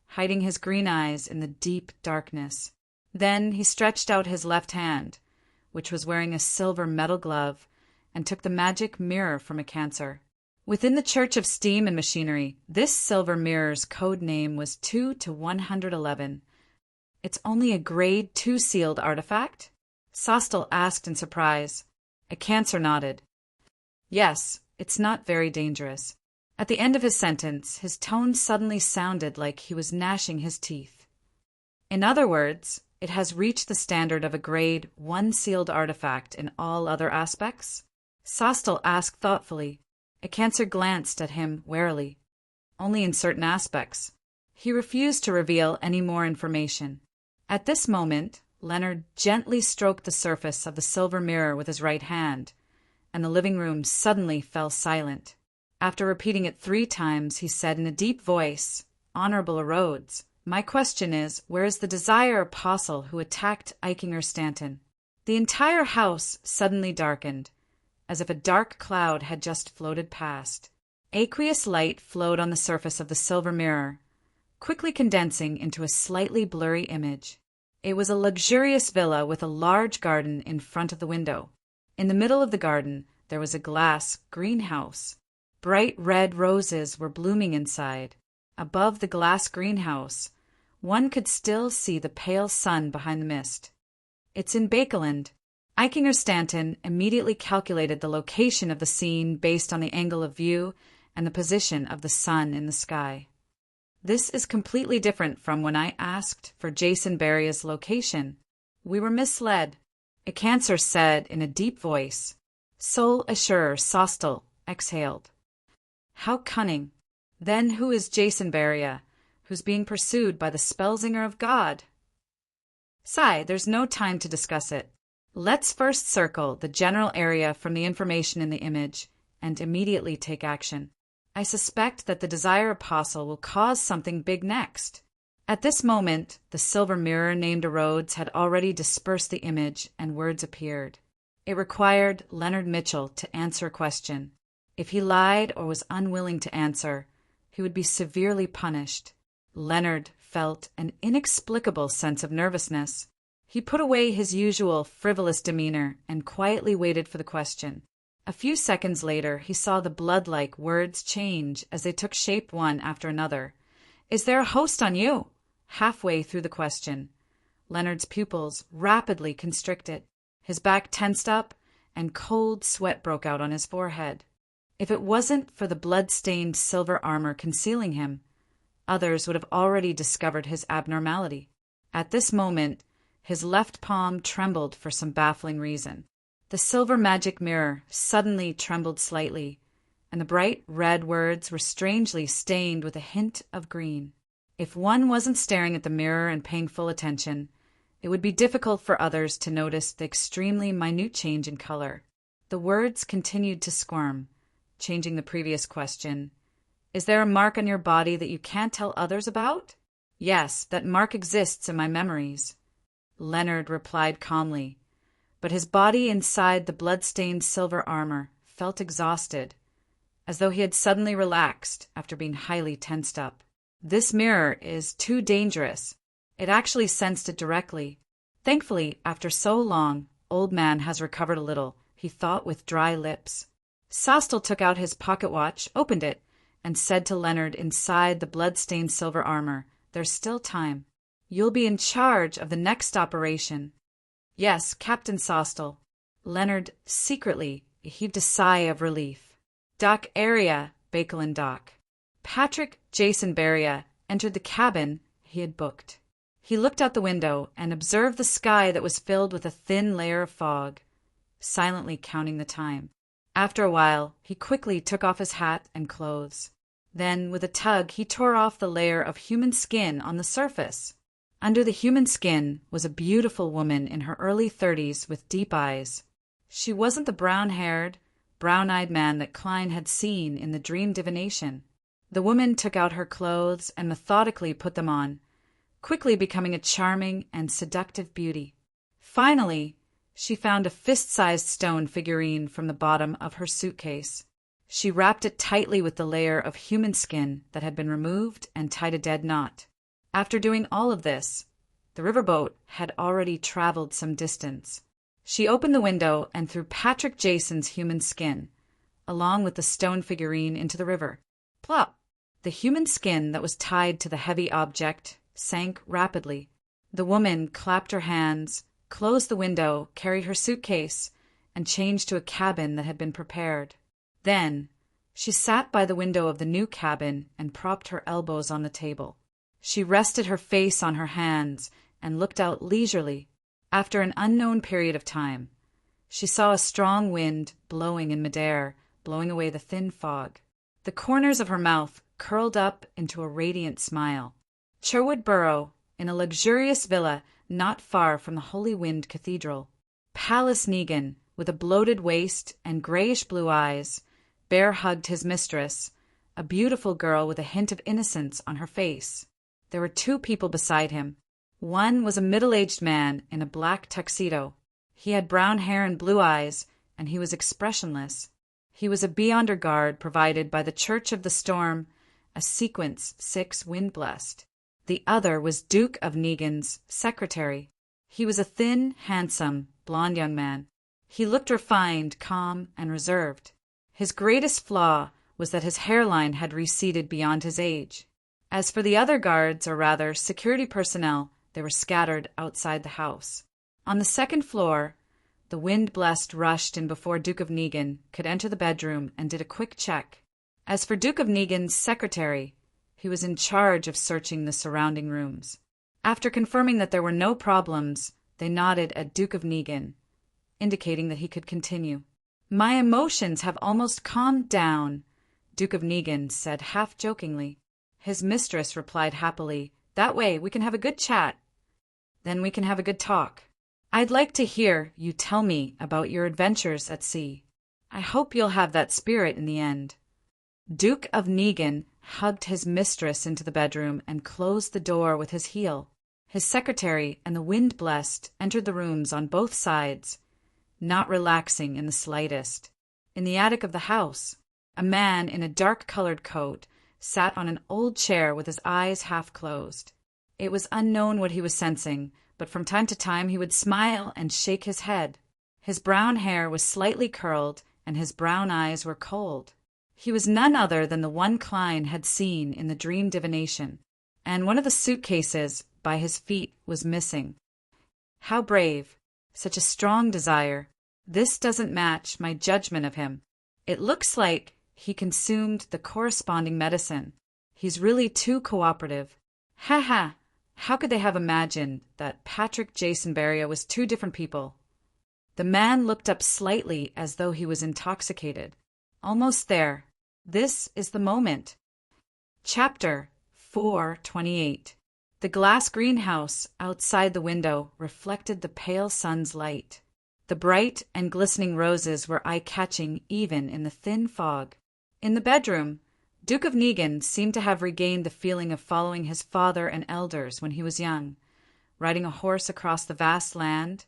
hiding his green eyes in the deep darkness. Then he stretched out his left hand, which was wearing a silver metal glove, and took the magic mirror from a cancer. Within the Church of Steam and Machinery, this silver mirror's code name was 2 to 111. It's only a grade 2 sealed artifact? Sostel asked in surprise. A cancer nodded. Yes, it's not very dangerous. At the end of his sentence, his tone suddenly sounded like he was gnashing his teeth. In other words, it has reached the standard of a grade 1 sealed artifact in all other aspects? Sostel asked thoughtfully. A cancer glanced at him warily. Only in certain aspects. He refused to reveal any more information. At this moment, Leonard gently stroked the surface of the silver mirror with his right hand, and the living room suddenly fell silent. After repeating it 3 times, he said in a deep voice, "Honorable Rhodes, my question is, where is the Desire Apostle who attacked Eichinger Stanton?" The entire house suddenly darkened, as if a dark cloud had just floated past. Aqueous light flowed on the surface of the silver mirror, quickly condensing into a slightly blurry image. It was a luxurious villa with a large garden in front of the window. In the middle of the garden, there was a glass greenhouse. Bright red roses were blooming inside. Above the glass greenhouse, one could still see the pale sun behind the mist. It's in Bakeland. Eichinger Stanton immediately calculated the location of the scene based on the angle of view and the position of the sun in the sky. This is completely different from when I asked for Jason Beria's location. We were misled. A cancer said in a deep voice. Sole assurer Sostel exhaled. How cunning. Then who is Jason Beria, who's being pursued by the Spellsinger of God? Sigh, there's no time to discuss it. Let's first circle the general area from the information in the image and immediately take action. I suspect that the Desire Apostle will cause something big next. At this moment, the silver mirror named a Rhodes had already dispersed the image and words appeared. It required Leonard Mitchell to answer a question. If he lied or was unwilling to answer, he would be severely punished. Leonard felt an inexplicable sense of nervousness. He put away his usual frivolous demeanor and quietly waited for the question. A few seconds later, he saw the blood-like words change as they took shape one after another. Is there a host on you? Halfway through the question, Leonard's pupils rapidly constricted. His back tensed up, and cold sweat broke out on his forehead. If it wasn't for the blood-stained silver armor concealing him, others would have already discovered his abnormality. At this moment, his left palm trembled for some baffling reason. The silver magic mirror suddenly trembled slightly, and the bright red words were strangely stained with a hint of green. If one wasn't staring at the mirror and paying full attention, it would be difficult for others to notice the extremely minute change in color. The words continued to squirm, changing the previous question. Is there a mark on your body that you can't tell others about? Yes, that mark exists in my memories. Leonard replied calmly, but his body inside the blood-stained silver armor felt exhausted, as though he had suddenly relaxed after being highly tensed up. This mirror is too dangerous. It actually sensed it directly. Thankfully, after so long, Old Man has recovered a little, he thought with dry lips. Sostel took out his pocket watch, opened it, and said to Leonard inside the blood-stained silver armor, There's still time. You'll be in charge of the next operation. Yes, Captain Sostel. Leonard secretly he heaved a sigh of relief. Dock area, Bakelin Dock. Patrick Jason Beria entered the cabin he had booked. He looked out the window and observed the sky that was filled with a thin layer of fog, silently counting the time. After a while, he quickly took off his hat and clothes. Then, with a tug, he tore off the layer of human skin on the surface. Under the human skin was a beautiful woman in her early 30s with deep eyes. She wasn't the brown-haired, brown-eyed man that Klein had seen in the dream divination. The woman took out her clothes and methodically put them on, quickly becoming a charming and seductive beauty. Finally, she found a fist-sized stone figurine from the bottom of her suitcase. She wrapped it tightly with the layer of human skin that had been removed and tied a dead knot. After doing all of this, the riverboat had already traveled some distance. She opened the window and threw Patrick Jason's human skin, along with the stone figurine, into the river. Plop! The human skin that was tied to the heavy object sank rapidly. The woman clapped her hands, closed the window, carried her suitcase, and changed to a cabin that had been prepared. Then, she sat by the window of the new cabin and propped her elbows on the table. She rested her face on her hands and looked out leisurely. After an unknown period of time, she saw a strong wind blowing in midair, blowing away the thin fog. The corners of her mouth curled up into a radiant smile. Sherwood Borough, in a luxurious villa not far from the Holy Wind Cathedral. Palace Negan, with a bloated waist and grayish-blue eyes, bear-hugged his mistress, a beautiful girl with a hint of innocence on her face. There were two people beside him. One was a middle-aged man in a black tuxedo. He had brown hair and blue eyes, and he was expressionless. He was a beyonder guard provided by the Church of the Storm, a Sequence 6 wind-blessed. The other was Duke of Negan's secretary. He was a thin, handsome, blond young man. He looked refined, calm, and reserved. His greatest flaw was that his hairline had receded beyond his age. As for the other guards, or rather security personnel, they were scattered outside the house. On the second floor, the wind-blessed rushed in before Duke of Negan could enter the bedroom and did a quick check. As for Duke of Negan's secretary, he was in charge of searching the surrounding rooms. After confirming that there were no problems, they nodded at Duke of Negan, indicating that he could continue. "My emotions have almost calmed down," Duke of Negan said half-jokingly. His mistress replied happily, "That way we can have a good chat. Then we can have a good talk. I'd like to hear you tell me about your adventures at sea. I hope you'll have that spirit in the end." Duke of Negan hugged his mistress into the bedroom and closed the door with his heel. His secretary and the wind-blessed entered the rooms on both sides, not relaxing in the slightest. In the attic of the house, a man in a dark-colored coat sat on an old chair with his eyes half closed. It was unknown what he was sensing, but from time to time he would smile and shake his head. His brown hair was slightly curled, and his brown eyes were cold. He was none other than the one Klein had seen in the dream divination, and one of the suitcases by his feet was missing. How brave! Such a strong desire. This doesn't match my judgment of him. It looks like he consumed the corresponding medicine. He's really too cooperative. Ha ha! How could they have imagined that Patrick Jason Beria was two different people? The man looked up slightly as though he was intoxicated. Almost there. This is the moment. Chapter 4:28. The glass greenhouse outside the window reflected the pale sun's light. The bright and glistening roses were eye-catching even in the thin fog. In the bedroom, Duke of Negan seemed to have regained the feeling of following his father and elders when he was young, riding a horse across the vast land,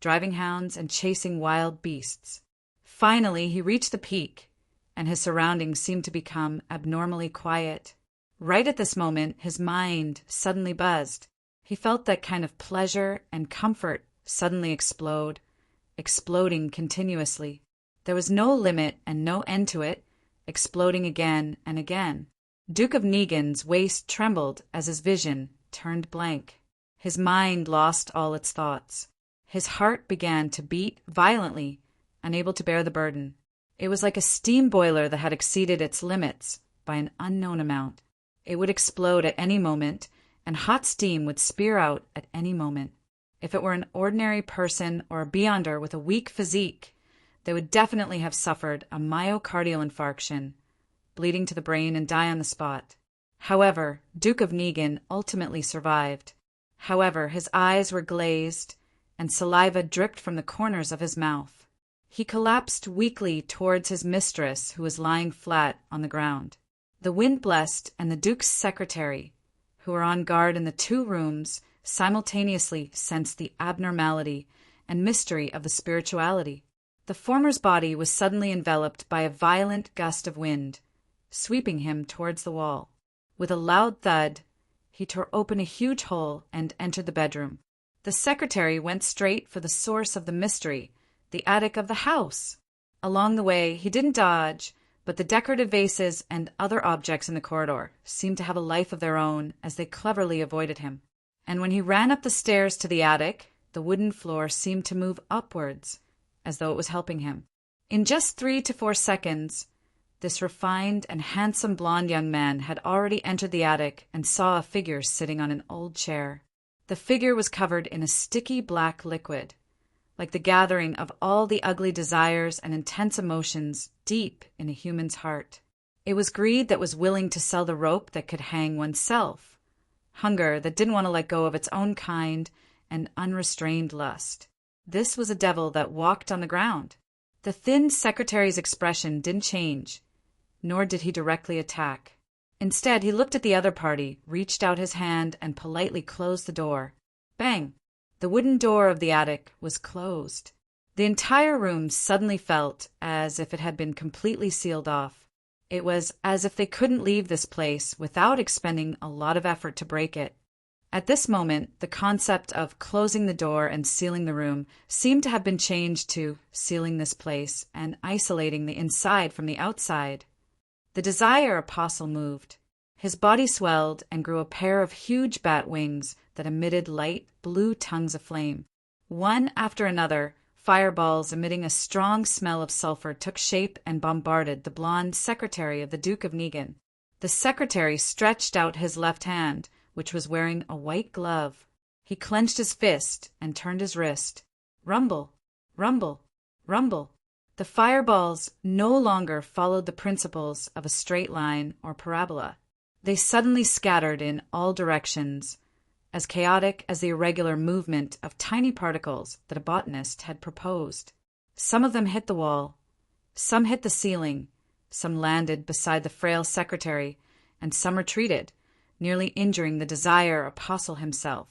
driving hounds and chasing wild beasts. Finally, he reached the peak, and his surroundings seemed to become abnormally quiet. Right at this moment, his mind suddenly buzzed. He felt that kind of pleasure and comfort suddenly exploding continuously. There was no limit and no end to it, exploding again and again. Duke of Negan's waist trembled as his vision turned blank. His mind lost all its thoughts. His heart began to beat violently, unable to bear the burden. It was like a steam boiler that had exceeded its limits by an unknown amount. It would explode at any moment, and hot steam would spew out at any moment. If it were an ordinary person or a beyonder with a weak physique, they would definitely have suffered a myocardial infarction, bleeding to the brain and die on the spot. However, Duke of Negan ultimately survived. However, his eyes were glazed, and saliva dripped from the corners of his mouth. He collapsed weakly towards his mistress, who was lying flat on the ground. The wind blessed and the Duke's secretary, who were on guard in the 2 rooms, simultaneously sensed the abnormality and mystery of the spirituality. The former's body was suddenly enveloped by a violent gust of wind, sweeping him towards the wall. With a loud thud, he tore open a huge hole and entered the bedroom. The secretary went straight for the source of the mystery, the attic of the house. Along the way, he didn't dodge, but the decorative vases and other objects in the corridor seemed to have a life of their own as they cleverly avoided him. And when he ran up the stairs to the attic, the wooden floor seemed to move upwards, as though it was helping him. In just 3 to 4 seconds, this refined and handsome blonde young man had already entered the attic and saw a figure sitting on an old chair. The figure was covered in a sticky black liquid, like the gathering of all the ugly desires and intense emotions deep in a human's heart. It was greed that was willing to sell the rope that could hang oneself, hunger that didn't want to let go of its own kind, and unrestrained lust. This was a devil that walked on the ground. The thin secretary's expression didn't change, nor did he directly attack. Instead, he looked at the other party, reached out his hand, and politely closed the door. Bang! The wooden door of the attic was closed. The entire room suddenly felt as if it had been completely sealed off. It was as if they couldn't leave this place without expending a lot of effort to break it. At this moment, the concept of closing the door and sealing the room seemed to have been changed to sealing this place and isolating the inside from the outside. The Desire Apostle moved. His body swelled and grew a pair of huge bat wings that emitted light blue tongues of flame. One after another, fireballs emitting a strong smell of sulfur took shape and bombarded the blonde secretary of the Duke of Negan. The secretary stretched out his left hand, which was wearing a white glove. He clenched his fist and turned his wrist. Rumble, rumble, rumble. The fireballs no longer followed the principles of a straight line or parabola. They suddenly scattered in all directions, as chaotic as the irregular movement of tiny particles that a botanist had proposed. Some of them hit the wall, some hit the ceiling, some landed beside the frail secretary, and some retreated, nearly injuring the Desire Apostle himself.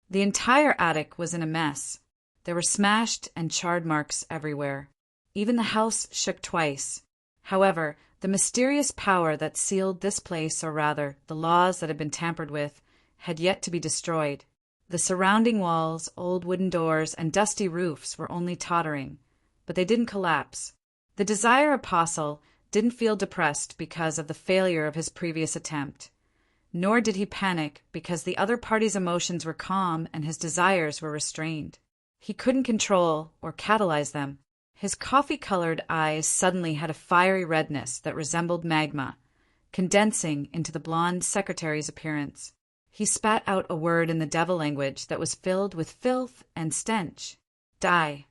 The entire attic was in a mess. There were smashed and charred marks everywhere. Even the house shook twice. However, the mysterious power that sealed this place, or rather, the laws that had been tampered with, had yet to be destroyed. The surrounding walls, old wooden doors, and dusty roofs were only tottering, but they didn't collapse. The Desire Apostle didn't feel depressed because of the failure of his previous attempt, nor did he panic because the other party's emotions were calm and his desires were restrained. He couldn't control or catalyze them. His coffee-colored eyes suddenly had a fiery redness that resembled magma, condensing into the blonde secretary's appearance. He spat out a word in the devil language that was filled with filth and stench. Die.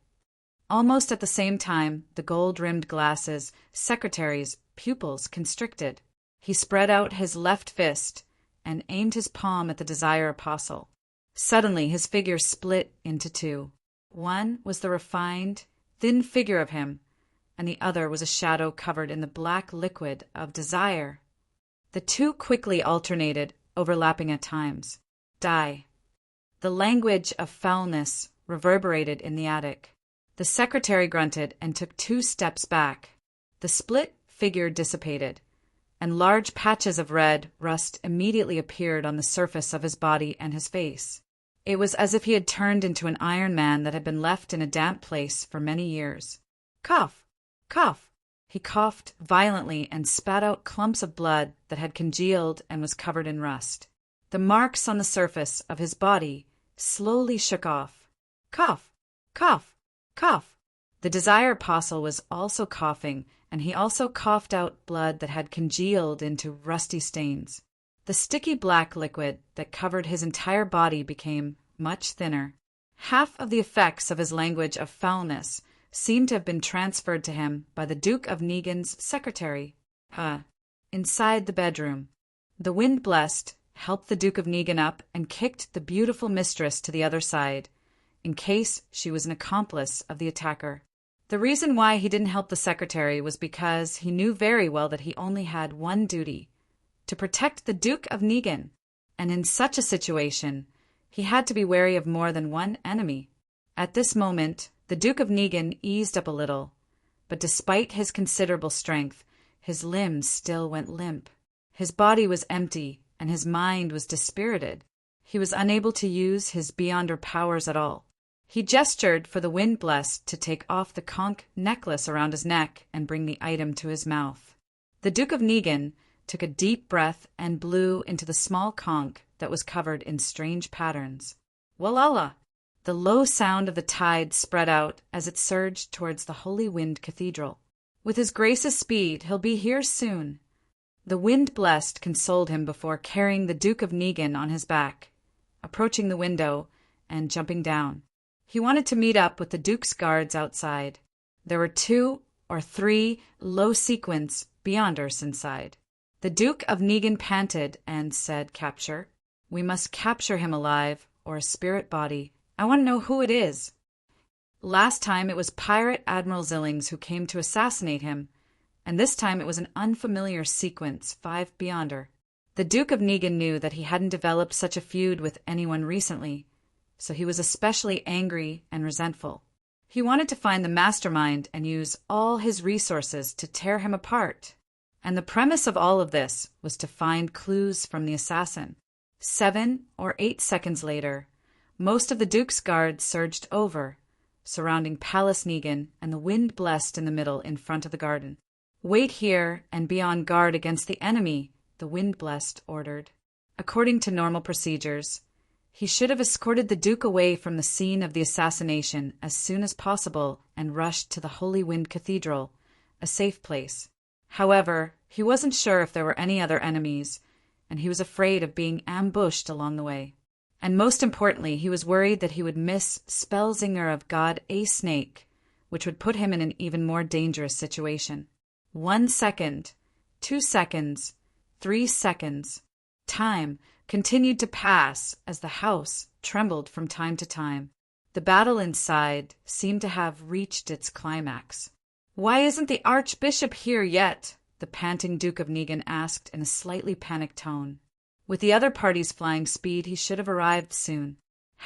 Almost at the same time, the gold-rimmed glasses, secretary's pupils constricted. He spread out his left fist and aimed his palm at the Desire Apostle. Suddenly, his figure split into 2. One was the refined, thin figure of him, and the other was a shadow covered in the black liquid of desire. The 2 quickly alternated, overlapping at times. Die. The language of foulness reverberated in the attic. The secretary grunted and took 2 steps back. The split figure dissipated, and large patches of red rust immediately appeared on the surface of his body and his face. It was as if he had turned into an Iron Man that had been left in a damp place for many years. Cough! Cough! He coughed violently and spat out clumps of blood that had congealed and was covered in rust. The marks on the surface of his body slowly shook off. Cough! Cough! Cough! The Desire Apostle was also coughing, and he also coughed out blood that had congealed into rusty stains. The sticky black liquid that covered his entire body became much thinner. Half of the effects of his language of foulness seemed to have been transferred to him by the Duke of Negan's secretary. Inside the bedroom, the Wind Blessed helped the Duke of Negan up and kicked the beautiful mistress to the other side, in case she was an accomplice of the attacker. The reason why he didn't help the secretary was because he knew very well that he only had one duty: to protect the Duke of Negan, and in such a situation, he had to be wary of more than one enemy. At this moment, the Duke of Negan eased up a little, but despite his considerable strength, his limbs still went limp. His body was empty, and his mind was dispirited. He was unable to use his Beyonder powers at all. He gestured for the Wind Blessed to take off the conch necklace around his neck and bring the item to his mouth. The Duke of Negan took a deep breath and blew into the small conch that was covered in strange patterns. Walala! The low sound of the tide spread out as it surged towards the Holy Wind Cathedral. With his grace's speed, he'll be here soon. The Wind Blessed consoled him before carrying the Duke of Negan on his back, approaching the window and jumping down. He wanted to meet up with the Duke's guards outside. There were 2 or 3 low-sequence Beyonders inside. The Duke of Negan panted and said, "Capture. We must capture him alive, or a spirit body. I want to know who it is." Last time it was Pirate Admiral Zillings who came to assassinate him, and this time it was an unfamiliar sequence 5 Beyonder. The Duke of Negan knew that he hadn't developed such a feud with anyone recently, so he was especially angry and resentful. He wanted to find the mastermind and use all his resources to tear him apart. And the premise of all of this was to find clues from the assassin. 7 or 8 seconds later, most of the Duke's guards surged over, surrounding Palace Negan and the Wind Blessed in the middle in front of the garden. "Wait here and be on guard against the enemy," the Wind Blessed ordered. According to normal procedures, he should have escorted the Duke away from the scene of the assassination as soon as possible and rushed to the Holy Wind Cathedral, a safe place. However, he wasn't sure if there were any other enemies, and he was afraid of being ambushed along the way. And most importantly, he was worried that he would miss Spellzinger of God A Snake, which would put him in an even more dangerous situation. 1 second, 2 seconds, 3 seconds. Time continued to pass as the house trembled from time to time. The battle inside seemed to have reached its climax. "Why isn't the Archbishop here yet?" the panting Duke of Negan asked in a slightly panicked tone. With the other party's flying speed, he should have arrived soon.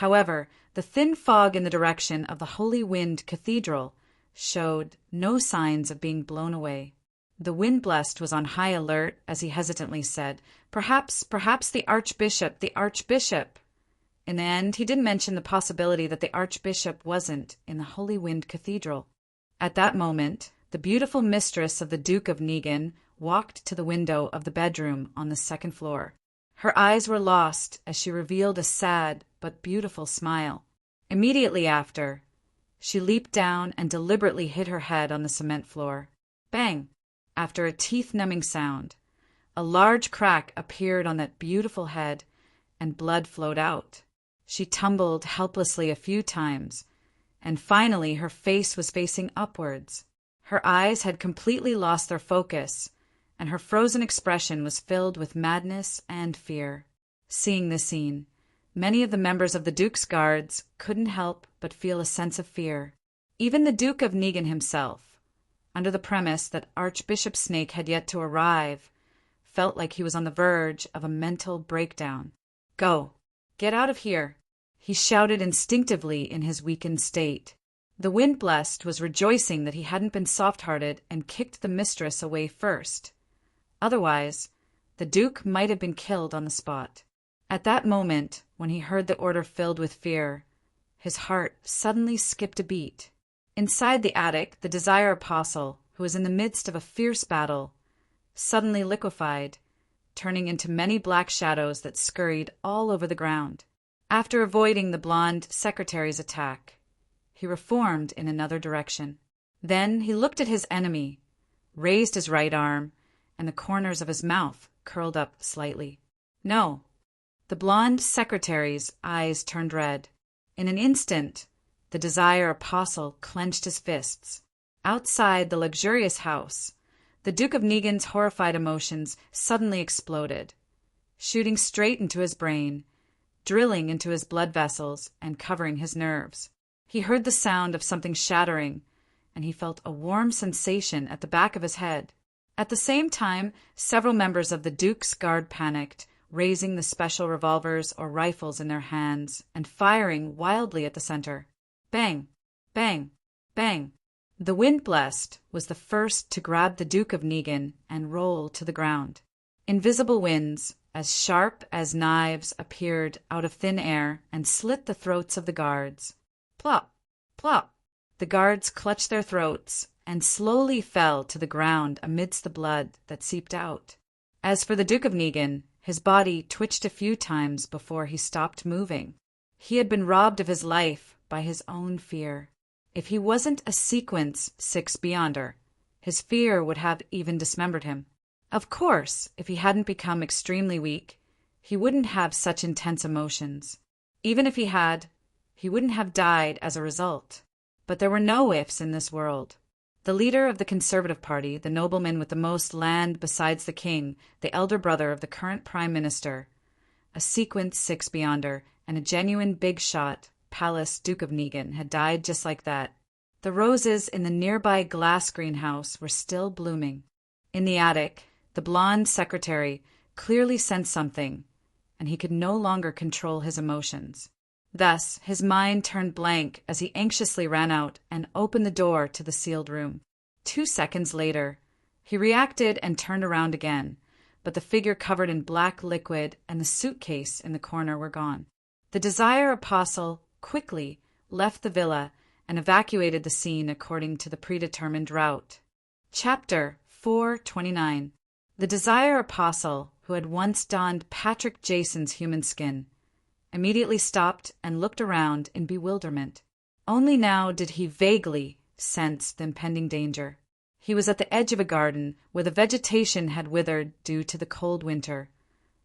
However, the thin fog in the direction of the Holy Wind Cathedral showed no signs of being blown away. The Wind Blessed was on high alert as he hesitantly said, Perhaps the Archbishop, the Archbishop." In the end, he did mention the possibility that the Archbishop wasn't in the Holy Wind Cathedral. At that moment, the beautiful mistress of the Duke of Negan walked to the window of the bedroom on the 2nd floor. Her eyes were lost as she revealed a sad but beautiful smile. Immediately after, she leaped down and deliberately hit her head on the cement floor. Bang! After a teeth-numbing sound, a large crack appeared on that beautiful head, and blood flowed out. She tumbled helplessly a few times, and finally her face was facing upwards. Her eyes had completely lost their focus, and her frozen expression was filled with madness and fear. Seeing this scene, many of the members of the Duke's guards couldn't help but feel a sense of fear. Even the Duke of Negan himself, under the premise that Archbishop Snake had yet to arrive, felt like he was on the verge of a mental breakdown. "Go! Get out of here!" he shouted instinctively in his weakened state. The Wind Blessed was rejoicing that he hadn't been soft-hearted and kicked the mistress away first. Otherwise, the Duke might have been killed on the spot. At that moment, when he heard the order filled with fear, his heart suddenly skipped a beat. Inside the attic, the Desire Apostle, who was in the midst of a fierce battle, suddenly liquefied, turning into many black shadows that scurried all over the ground. After avoiding the blonde secretary's attack, he reformed in another direction. Then he looked at his enemy, raised his right arm, and the corners of his mouth curled up slightly. No. The blonde secretary's eyes turned red. In an instant, the Desire Apostle clenched his fists. Outside the luxurious house, the Duke of Negan's horrified emotions suddenly exploded, shooting straight into his brain, drilling into his blood vessels and covering his nerves. He heard the sound of something shattering, and he felt a warm sensation at the back of his head. At the same time, several members of the Duke's guard panicked, raising the special revolvers or rifles in their hands and firing wildly at the center. Bang! Bang! Bang! The Wind-Blessed was the first to grab the Duke of Negan and roll to the ground. Invisible winds, as sharp as knives, appeared out of thin air and slit the throats of the guards. Plop! Plop! The guards clutched their throats and slowly fell to the ground amidst the blood that seeped out. As for the Duke of Negan, his body twitched a few times before he stopped moving. He had been robbed of his life by his own fear. If he wasn't a Sequence 6 Beyonder, his fear would have even dismembered him. Of course, if he hadn't become extremely weak, he wouldn't have such intense emotions. Even if he had, he wouldn't have died as a result. But there were no ifs in this world. The leader of the Conservative Party, the nobleman with the most land besides the king, the elder brother of the current prime minister, a Sequence 6 Beyonder, and a genuine big shot, Palace Duke of Negan, had died just like that. The roses in the nearby glass greenhouse were still blooming. In the attic, the blonde secretary clearly sensed something, and he could no longer control his emotions. Thus, his mind turned blank as he anxiously ran out and opened the door to the sealed room. 2 seconds later, he reacted and turned around again, but the figure covered in black liquid and the suitcase in the corner were gone. The Desire Apostle quickly left the villa and evacuated the scene according to the predetermined route. Chapter 429. The Desire Apostle, who had once donned Patrick Jason's human skin, immediately stopped and looked around in bewilderment. Only now did he vaguely sense the impending danger. He was at the edge of a garden where the vegetation had withered due to the cold winter,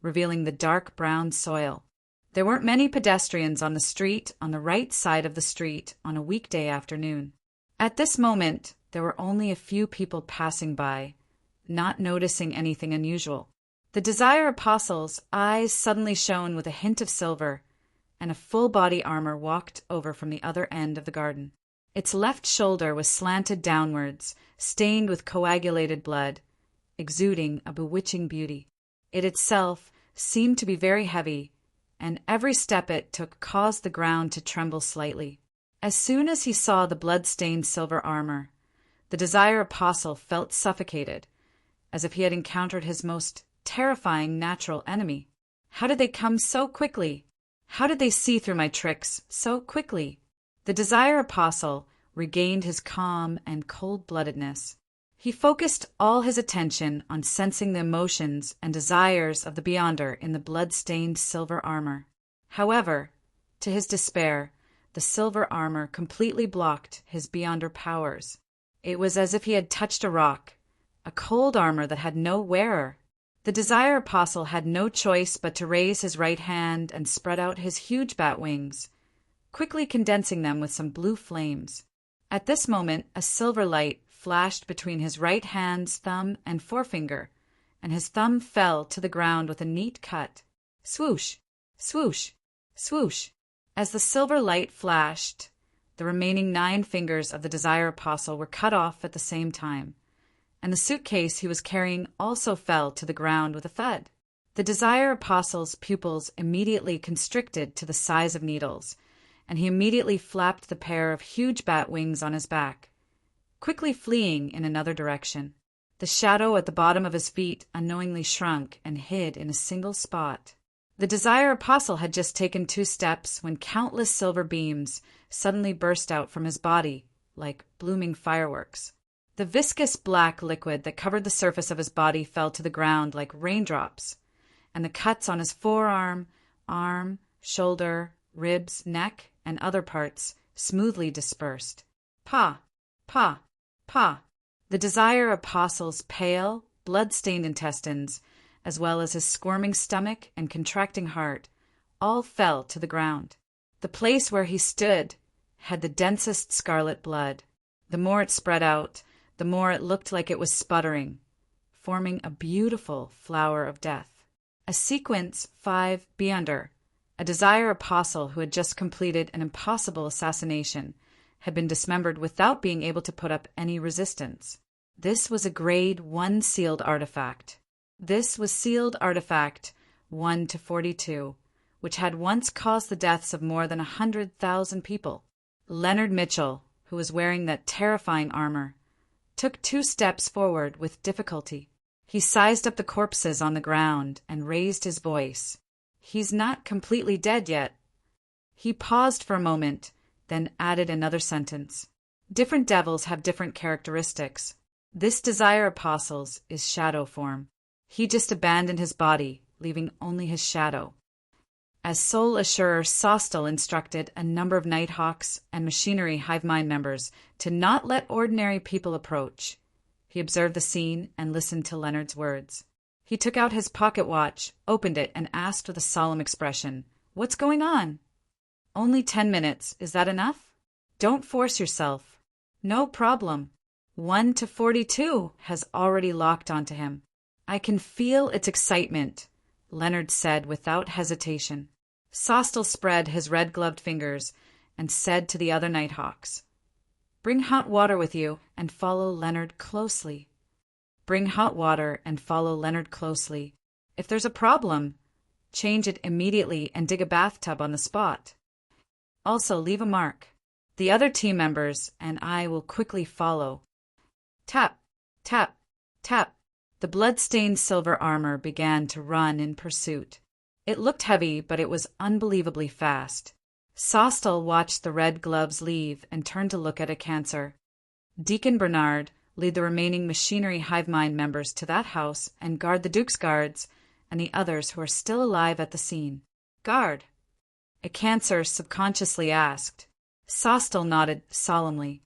revealing the dark brown soil. There weren't many pedestrians on the street on the right side of the street on a weekday afternoon. At this moment, there were only a few people passing by, not noticing anything unusual. The Desire Apostle's eyes suddenly shone with a hint of silver, and a full-body armor walked over from the other end of the garden. Its left shoulder was slanted downwards, stained with coagulated blood, exuding a bewitching beauty. It itself seemed to be very heavy, and every step it took caused the ground to tremble slightly. As soon as he saw the blood-stained silver armor, the Desire Apostle felt suffocated, as if he had encountered his most terrifying natural enemy. How did they come so quickly? How did they see through my tricks so quickly? The Desire Apostle regained his calm and cold-bloodedness. He focused all his attention on sensing the emotions and desires of the Beyonder in the blood-stained silver armor. However, to his despair, the silver armor completely blocked his Beyonder powers. It was as if he had touched a rock, a cold armor that had no wearer. The Desire Apostle had no choice but to raise his right hand and spread out his huge bat wings, quickly condensing them with some blue flames. At this moment, a silver light flashed between his right hand's thumb and forefinger, and his thumb fell to the ground with a neat cut. Swoosh! Swoosh! Swoosh! As the silver light flashed, the remaining 9 fingers of the Desire Apostle were cut off at the same time, and the suitcase he was carrying also fell to the ground with a thud. The Desire Apostle's pupils immediately constricted to the size of needles, and he immediately flapped the pair of huge bat wings on his back, quickly fleeing in another direction. The shadow at the bottom of his feet unknowingly shrunk and hid in a single spot. The Desire Apostle had just taken 2 steps when countless silver beams suddenly burst out from his body like blooming fireworks. The viscous black liquid that covered the surface of his body fell to the ground like raindrops, and the cuts on his forearm, arm, shoulder, ribs, neck, and other parts smoothly dispersed. Pa! Pa! Pa! The Desire Apostle's pale, blood-stained intestines, as well as his squirming stomach and contracting heart, all fell to the ground. The place where he stood had the densest scarlet blood. The more it spread out, the more it looked like it was sputtering, forming a beautiful flower of death. A sequence 5 beyonder, a Desire Apostle who had just completed an impossible assassination, had been dismembered without being able to put up any resistance. This was a Grade 1 sealed artifact. This was sealed artifact 1-42, which had once caused the deaths of more than 100,000 people. Leonard Mitchell, who was wearing that terrifying armor, took 2 steps forward with difficulty. He sized up the corpses on the ground and raised his voice. "He's not completely dead yet." He paused for a moment, then added another sentence. "Different devils have different characteristics. This Desire Apostle's is shadow form. He just abandoned his body, leaving only his shadow." As Soul Assurer, Sostel instructed a number of Nighthawks and Machinery hive mind members to not let ordinary people approach. He observed the scene and listened to Leonard's words. He took out his pocket watch, opened it, and asked with a solemn expression, "What's going on?" "Only 10 minutes. Is that enough?" "Don't force yourself." "No problem. 1-42 has already locked onto him." "I can feel its excitement," Leonard said without hesitation. Sostel spread his red-gloved fingers and said to the other Nighthawks, "Bring hot water with you and follow Leonard closely. Bring hot water and follow Leonard closely. If there's a problem, change it immediately and dig a bathtub on the spot. Also, leave a mark. The other team members and I will quickly follow." Tap, tap, tap. The blood-stained silver armor began to run in pursuit. It looked heavy, but it was unbelievably fast. Sostel watched the red gloves leave and turned to look at a cancer. Deacon Bernard, lead the remaining Machinery hive mind members to that house and guard the Duke's guards and the others who are still alive at the scene. "Guard," a cancer subconsciously asked. Sostel nodded solemnly.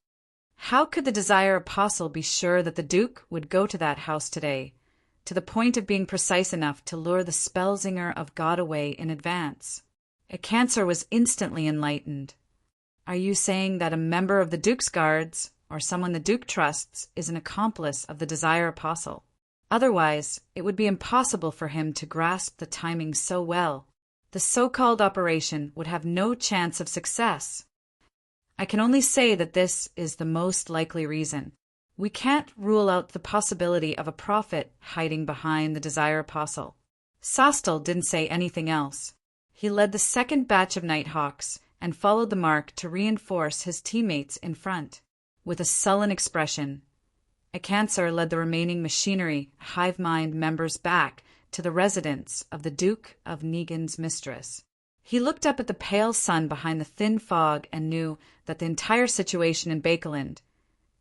How could the Desire Apostle be sure that the Duke would go to that house today, to the point of being precise enough to lure the Spellzinger of God away in advance? A cancer was instantly enlightened. "Are you saying that a member of the Duke's guards, or someone the Duke trusts, is an accomplice of the Desire Apostle? Otherwise, it would be impossible for him to grasp the timing so well. The so-called operation would have no chance of success." "I can only say that this is the most likely reason. We can't rule out the possibility of a prophet hiding behind the Desire Apostle." Sostel didn't say anything else. He led the second batch of Nighthawks and followed the mark to reinforce his teammates in front. With a sullen expression, a cancer led the remaining Machinery hive mind members back to the residence of the Duke of Negan's mistress. He looked up at the pale sun behind the thin fog and knew that the entire situation in Bakeland,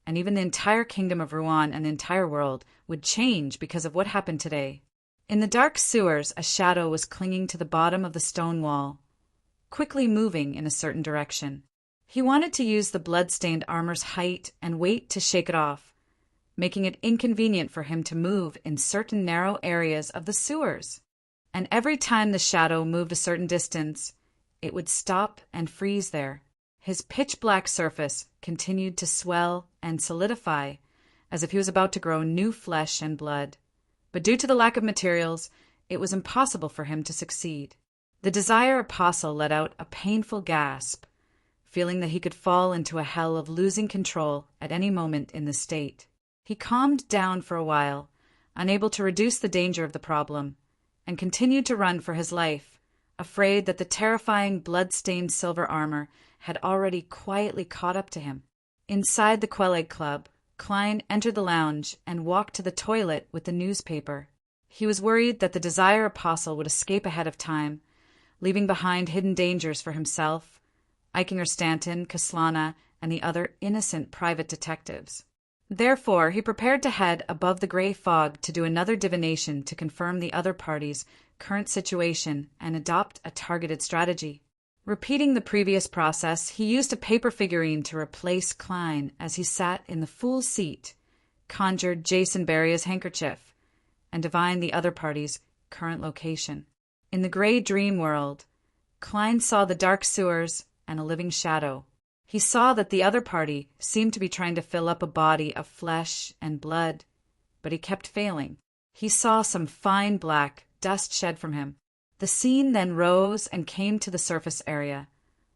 and even the entire kingdom of Rouen and the entire world, would change because of what happened today. In the dark sewers, a shadow was clinging to the bottom of the stone wall, quickly moving in a certain direction. He wanted to use the blood-stained armor's height and weight to shake it off, making it inconvenient for him to move in certain narrow areas of the sewers. And every time the shadow moved a certain distance, it would stop and freeze there. His pitch-black surface continued to swell and solidify, as if he was about to grow new flesh and blood. But due to the lack of materials, it was impossible for him to succeed. The Desire Apostle let out a painful gasp, feeling that he could fall into a hell of losing control at any moment in this state. He calmed down for a while, unable to reduce the danger of the problem, and continued to run for his life, afraid that the terrifying blood-stained silver armor had already quietly caught up to him. Inside the Queleg Club, Klein entered the lounge and walked to the toilet with the newspaper. He was worried that the Desire Apostle would escape ahead of time, leaving behind hidden dangers for himself, Eichinger Stanton, Kaslana, and the other innocent private detectives. Therefore, he prepared to head above the gray fog to do another divination to confirm the other party's current situation and adopt a targeted strategy. Repeating the previous process, he used a paper figurine to replace Klein as he sat in the fool's seat, conjured Jason Beria's handkerchief, and divined the other party's current location. In the gray dream world, Klein saw the dark sewers and a living shadow. He saw that the other party seemed to be trying to fill up a body of flesh and blood, but he kept failing. He saw some fine black dust shed from him. The scene then rose and came to the surface area,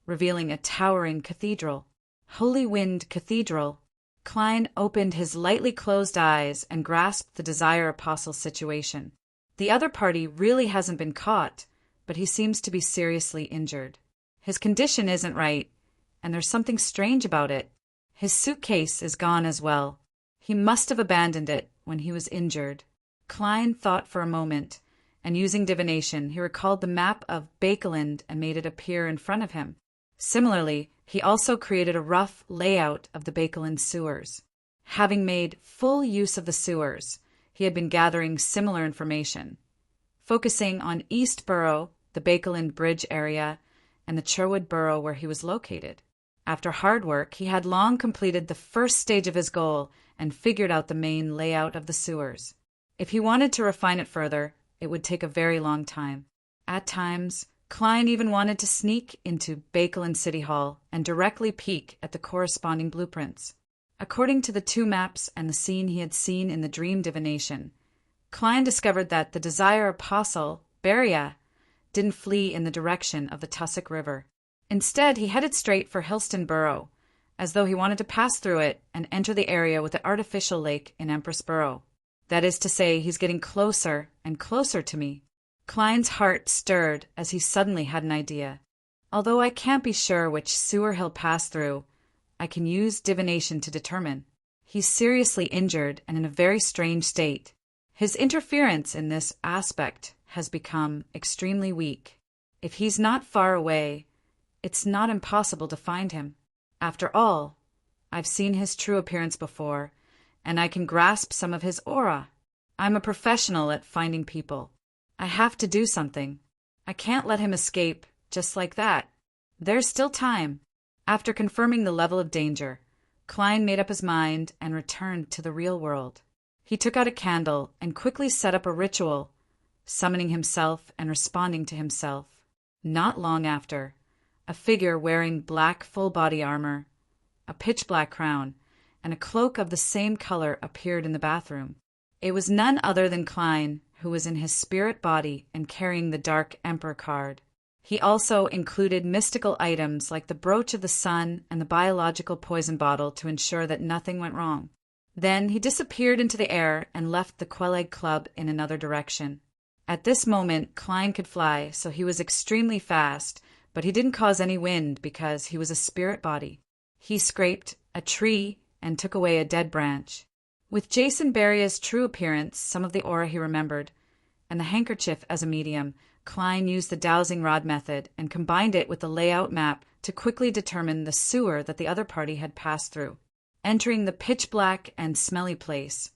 revealing a towering cathedral. Holy Wind Cathedral. Klein opened his lightly closed eyes and grasped the Desire Apostle's situation. The other party really hasn't been caught, but he seems to be seriously injured. His condition isn't right, and there's something strange about it. His suitcase is gone as well. He must have abandoned it when he was injured. Klein thought for a moment, and using divination, he recalled the map of Bakeland and made it appear in front of him. Similarly, he also created a rough layout of the Bakeland sewers. Having made full use of the sewers, he had been gathering similar information, focusing on East Borough, the Bakeland Bridge area, and the Sherwood Borough where he was located. After hard work, he had long completed the first stage of his goal and figured out the main layout of the sewers. If he wanted to refine it further, it would take a very long time. At times, Klein even wanted to sneak into Bakeland City Hall and directly peek at the corresponding blueprints. According to the two maps and the scene he had seen in the dream divination, Klein discovered that the Desire Apostle, Beria, didn't flee in the direction of the Tussock River. Instead, he headed straight for Hillston Borough, as though he wanted to pass through it and enter the area with the artificial lake in Empress Borough. That is to say, he's getting closer and closer to me. Klein's heart stirred as he suddenly had an idea. Although I can't be sure which sewer he'll pass through, I can use divination to determine. He's seriously injured and in a very strange state. His interference in this aspect has become extremely weak. If he's not far away, it's not impossible to find him. After all, I've seen his true appearance before, and I can grasp some of his aura. I'm a professional at finding people. I have to do something. I can't let him escape just like that. There's still time. After confirming the level of danger, Klein made up his mind and returned to the real world. He took out a candle and quickly set up a ritual, summoning himself and responding to himself. Not long after, a figure wearing black full-body armor, a pitch-black crown, and a cloak of the same color appeared in the bathroom. It was none other than Klein, who was in his spirit body and carrying the Dark Emperor card. He also included mystical items like the brooch of the sun and the biological poison bottle to ensure that nothing went wrong. Then he disappeared into the air and left the Quelleg Club in another direction. At this moment, Klein could fly, so he was extremely fast, but he didn't cause any wind because he was a spirit body. He scraped a tree and took away a dead branch. With Jason Beria's true appearance, some of the aura he remembered, and the handkerchief as a medium, Klein used the dowsing rod method and combined it with the layout map to quickly determine the sewer that the other party had passed through. Entering the pitch-black and smelly place,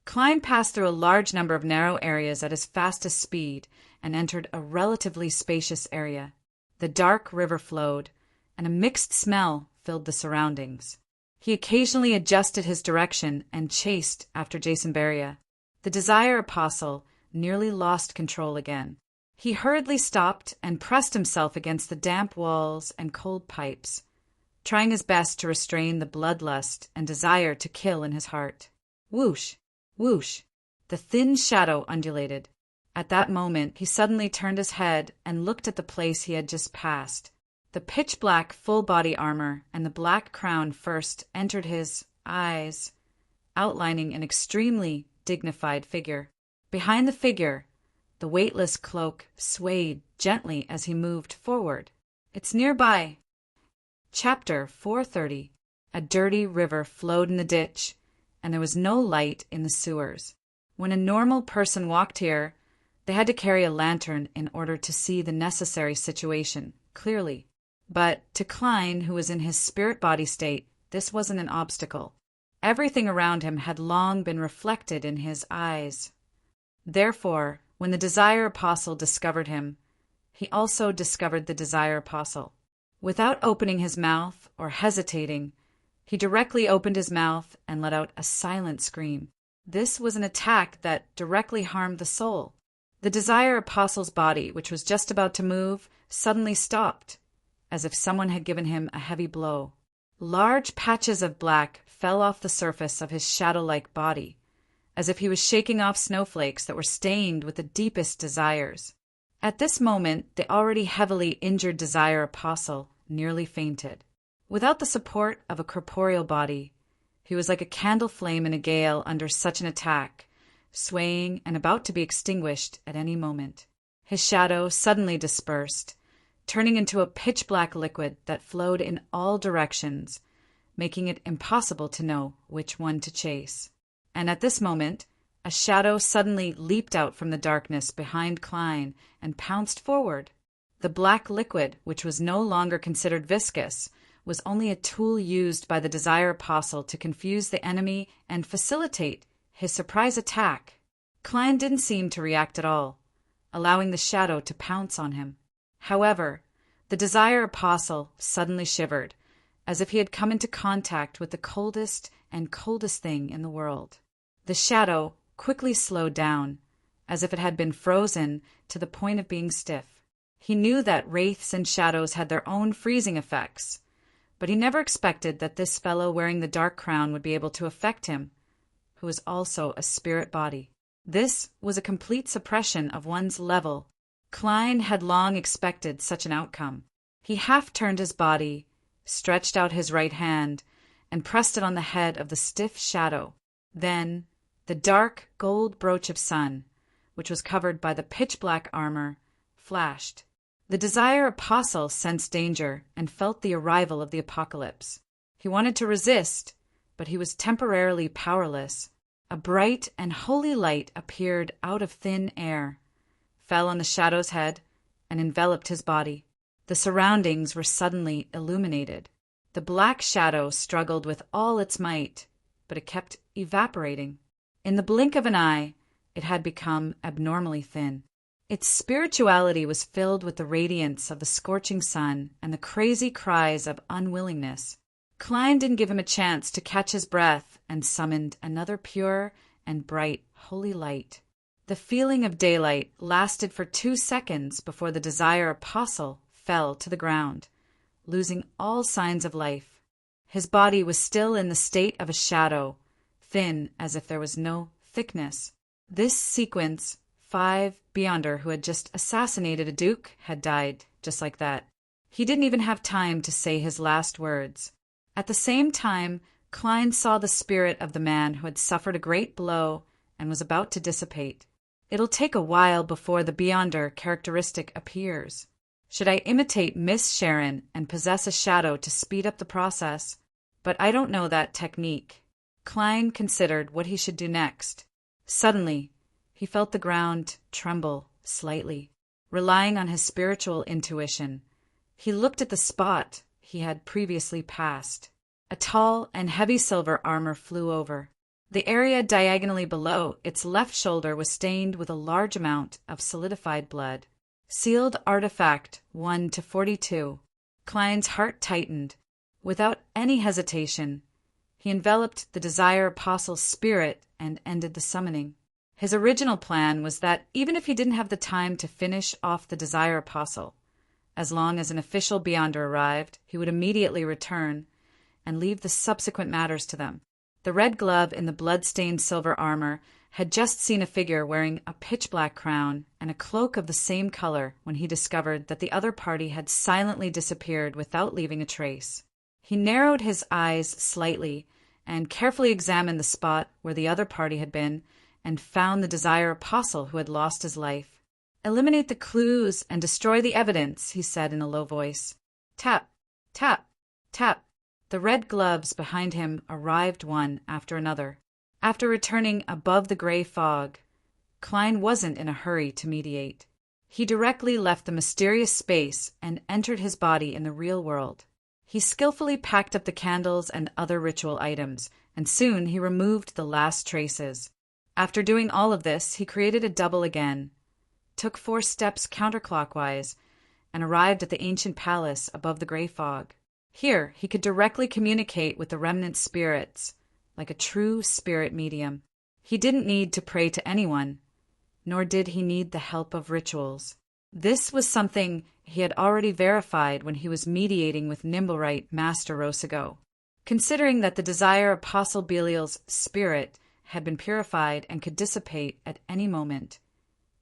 Klein passed through a large number of narrow areas at his fastest speed and entered a relatively spacious area. The dark river flowed, and a mixed smell filled the surroundings. He occasionally adjusted his direction and chased after Jason Beria. The Desire Apostle nearly lost control again. He hurriedly stopped and pressed himself against the damp walls and cold pipes, trying his best to restrain the bloodlust and desire to kill in his heart. Whoosh! Whoosh! The thin shadow undulated. At that moment, he suddenly turned his head and looked at the place he had just passed. The pitch-black full-body armor and the black crown first entered his eyes, outlining an extremely dignified figure. Behind the figure, the weightless cloak swayed gently as he moved forward. It's nearby. Chapter 430. A dirty river flowed in the ditch, and there was no light in the sewers. When a normal person walked here, they had to carry a lantern in order to see the necessary situation clearly. But to Klein, who was in his spirit body state, this wasn't an obstacle. Everything around him had long been reflected in his eyes. Therefore, when the Desire Apostle discovered him, he also discovered the Desire Apostle. Without opening his mouth or hesitating, he directly opened his mouth and let out a silent scream. This was an attack that directly harmed the soul. The Desire Apostle's body, which was just about to move, suddenly stopped, as if someone had given him a heavy blow. Large patches of black fell off the surface of his shadow-like body, as if he was shaking off snowflakes that were stained with the deepest desires. At this moment, the already heavily injured Desire Apostle nearly fainted. Without the support of a corporeal body, he was like a candle flame in a gale under such an attack, swaying and about to be extinguished at any moment. His shadow suddenly dispersed, turning into a pitch-black liquid that flowed in all directions, making it impossible to know which one to chase. And at this moment, a shadow suddenly leaped out from the darkness behind Klein and pounced forward. The black liquid, which was no longer considered viscous, was only a tool used by the Desire Apostle to confuse the enemy and facilitate his surprise attack. Klein didn't seem to react at all, allowing the shadow to pounce on him. However, the Desire Apostle suddenly shivered, as if he had come into contact with the coldest and coldest thing in the world. The shadow quickly slowed down, as if it had been frozen to the point of being stiff. He knew that wraiths and shadows had their own freezing effects, but he never expected that this fellow wearing the dark crown would be able to affect him, who was also a spirit body. This was a complete suppression of one's level. Klein had long expected such an outcome. He half turned his body, stretched out his right hand, and pressed it on the head of the stiff shadow. Then the dark gold brooch of sun, which was covered by the pitch-black armor, flashed. The Desire Apostle sensed danger and felt the arrival of the apocalypse. He wanted to resist, but he was temporarily powerless. A bright and holy light appeared out of thin air, fell on the shadow's head, and enveloped his body. The surroundings were suddenly illuminated. The black shadow struggled with all its might, but it kept evaporating. In the blink of an eye, it had become abnormally thin. Its spirituality was filled with the radiance of the scorching sun and the crazy cries of unwillingness. Klein didn't give him a chance to catch his breath and summoned another pure and bright holy light. The feeling of daylight lasted for 2 seconds before the Desire Apostle fell to the ground, losing all signs of life. His body was still in the state of a shadow, thin as if there was no thickness. This sequence, 5 Beyonder who had just assassinated a duke had died just like that. He didn't even have time to say his last words. At the same time, Klein saw the spirit of the man who had suffered a great blow and was about to dissipate. It'll take a while before the Beyonder characteristic appears. Should I imitate Miss Sharon and possess a shadow to speed up the process? But I don't know that technique. Klein considered what he should do next. Suddenly, he felt the ground tremble slightly. Relying on his spiritual intuition, he looked at the spot he had previously passed. A tall and heavy silver armor flew over. The area diagonally below its left shoulder was stained with a large amount of solidified blood. Sealed Artifact 1 to 42. Klein's heart tightened. Without any hesitation, he enveloped the Desire Apostle's spirit and ended the summoning. His original plan was that even if he didn't have the time to finish off the Desire Apostle, as long as an official Beyonder arrived, he would immediately return and leave the subsequent matters to them. The red glove in the blood-stained silver armor had just seen a figure wearing a pitch-black crown and a cloak of the same color when he discovered that the other party had silently disappeared without leaving a trace. He narrowed his eyes slightly and carefully examined the spot where the other party had been and found the Desire Apostle who had lost his life. "Eliminate the clues and destroy the evidence," he said in a low voice. Tap, tap, tap. The red gloves behind him arrived one after another. After returning above the gray fog, Klein wasn't in a hurry to mediate. He directly left the mysterious space and entered his body in the real world. He skillfully packed up the candles and other ritual items, and soon he removed the last traces. After doing all of this, he created a double again, took 4 steps counterclockwise, and arrived at the ancient palace above the gray fog. Here, he could directly communicate with the remnant spirits, like a true spirit medium. He didn't need to pray to anyone, nor did he need the help of rituals. This was something he had already verified when he was mediating with Nimblewright Master Rosago. Considering that the Desire Apostle Belial's spirit had been purified and could dissipate at any moment,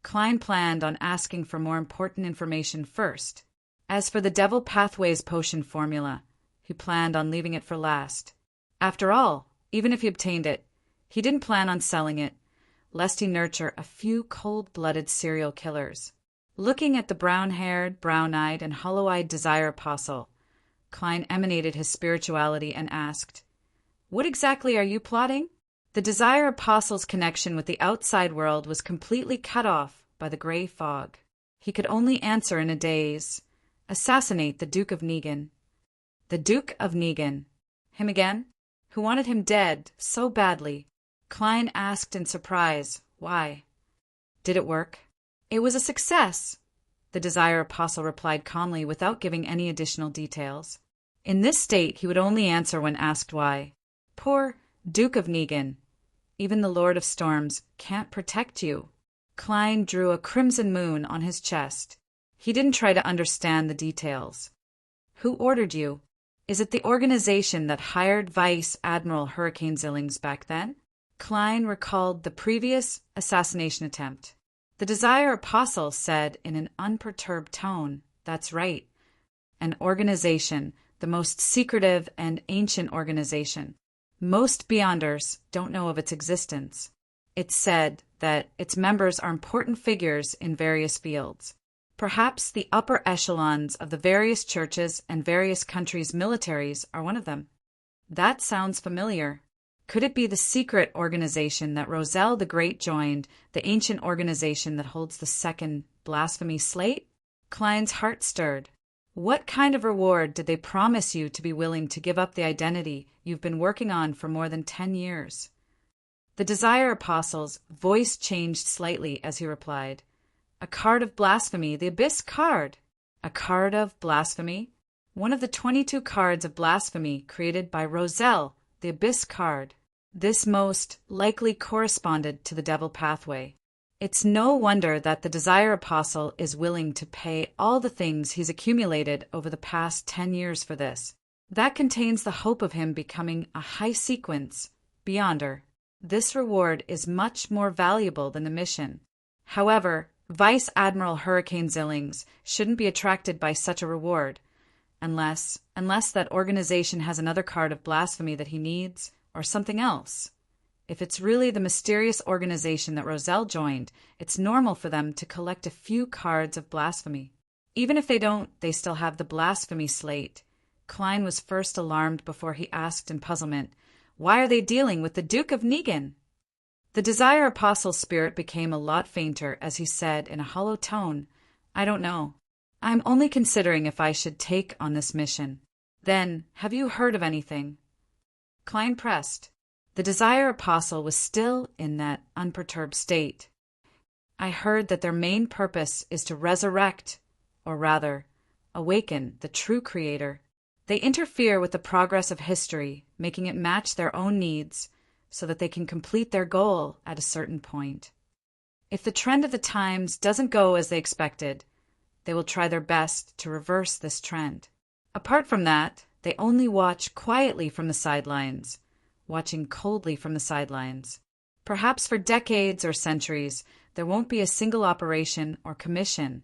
Klein planned on asking for more important information first. As for the Devil Pathways potion formula, he planned on leaving it for last. After all, even if he obtained it, he didn't plan on selling it, lest he nurture a few cold-blooded serial killers. Looking at the brown-haired, brown-eyed, and hollow-eyed Desire Apostle, Klein emanated his spirituality and asked, "What exactly are you plotting?" The Desire Apostle's connection with the outside world was completely cut off by the gray fog. He could only answer in a daze, "Assassinate the Duke of Negan." The Duke of Negan. Him again? Who wanted him dead so badly? Klein asked in surprise, why? Did it work? It was a success, the Desire Apostle replied calmly without giving any additional details. In this state, he would only answer when asked why. Poor Duke of Negan. Even the Lord of Storms can't protect you. Klein drew a crimson moon on his chest. He didn't try to understand the details. Who ordered you? Is it the organization that hired Vice Admiral Hurricane Zillings back then? Klein recalled the previous assassination attempt. The Desire Apostle said in an unperturbed tone, "That's right. An organization, the most secretive and ancient organization. Most Beyonders don't know of its existence. It said that its members are important figures in various fields. Perhaps the upper echelons of the various churches and various countries' militaries are one of them. That sounds familiar. Could it be the secret organization that Roselle the Great joined, the ancient organization that holds the second blasphemy slate?" Klein's heart stirred. What kind of reward did they promise you to be willing to give up the identity you've been working on for more than 10 years? The Desire Apostle's voice changed slightly as he replied, "A card of blasphemy, the Abyss card." A card of blasphemy? One of the 22 cards of blasphemy created by Roselle, the Abyss card. This most likely corresponded to the Devil Pathway. It's no wonder that the Desire Apostle is willing to pay all the things he's accumulated over the past 10 years for this. That contains the hope of him becoming a high-sequence Beyonder. This reward is much more valuable than the mission. However, Vice Admiral Hurricane Zillings shouldn't be attracted by such a reward, unless that organization has another card of blasphemy that he needs, or something else. If it's really the mysterious organization that Roselle joined, it's normal for them to collect a few cards of blasphemy. Even if they don't, they still have the blasphemy slate. Klein was first alarmed before he asked in puzzlement, "Why are they dealing with the Duke of Negan?" The Desire Apostle's spirit became a lot fainter as he said in a hollow tone, "I don't know. I'm only considering if I should take on this mission." "Then, have you heard of anything?" Klein pressed. The Desire Apostle was still in that unperturbed state. "I heard that their main purpose is to resurrect, or rather, awaken the true Creator. They interfere with the progress of history, making it match their own needs, so that they can complete their goal at a certain point. If the trend of the times doesn't go as they expected, they will try their best to reverse this trend. Apart from that, they only watch quietly from the sidelines, watching coldly from the sidelines. Perhaps for decades or centuries, there won't be a single operation or commission.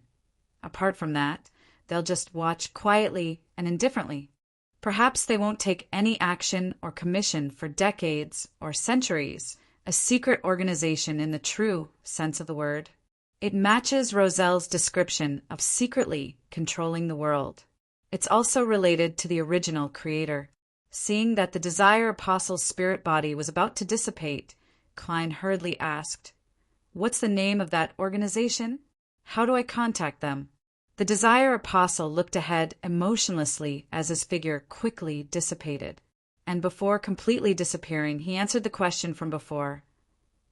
Apart from that, they'll just watch quietly and indifferently. Perhaps they won't take any action or commission for decades or centuries, a secret organization in the true sense of the word. It matches Roselle's description of secretly controlling the world. It's also related to the original creator. Seeing that the Desire Apostle's spirit body was about to dissipate, Klein hurriedly asked, "What's the name of that organization? How do I contact them?" The Desire Apostle looked ahead emotionlessly as his figure quickly dissipated. And before completely disappearing, he answered the question from before.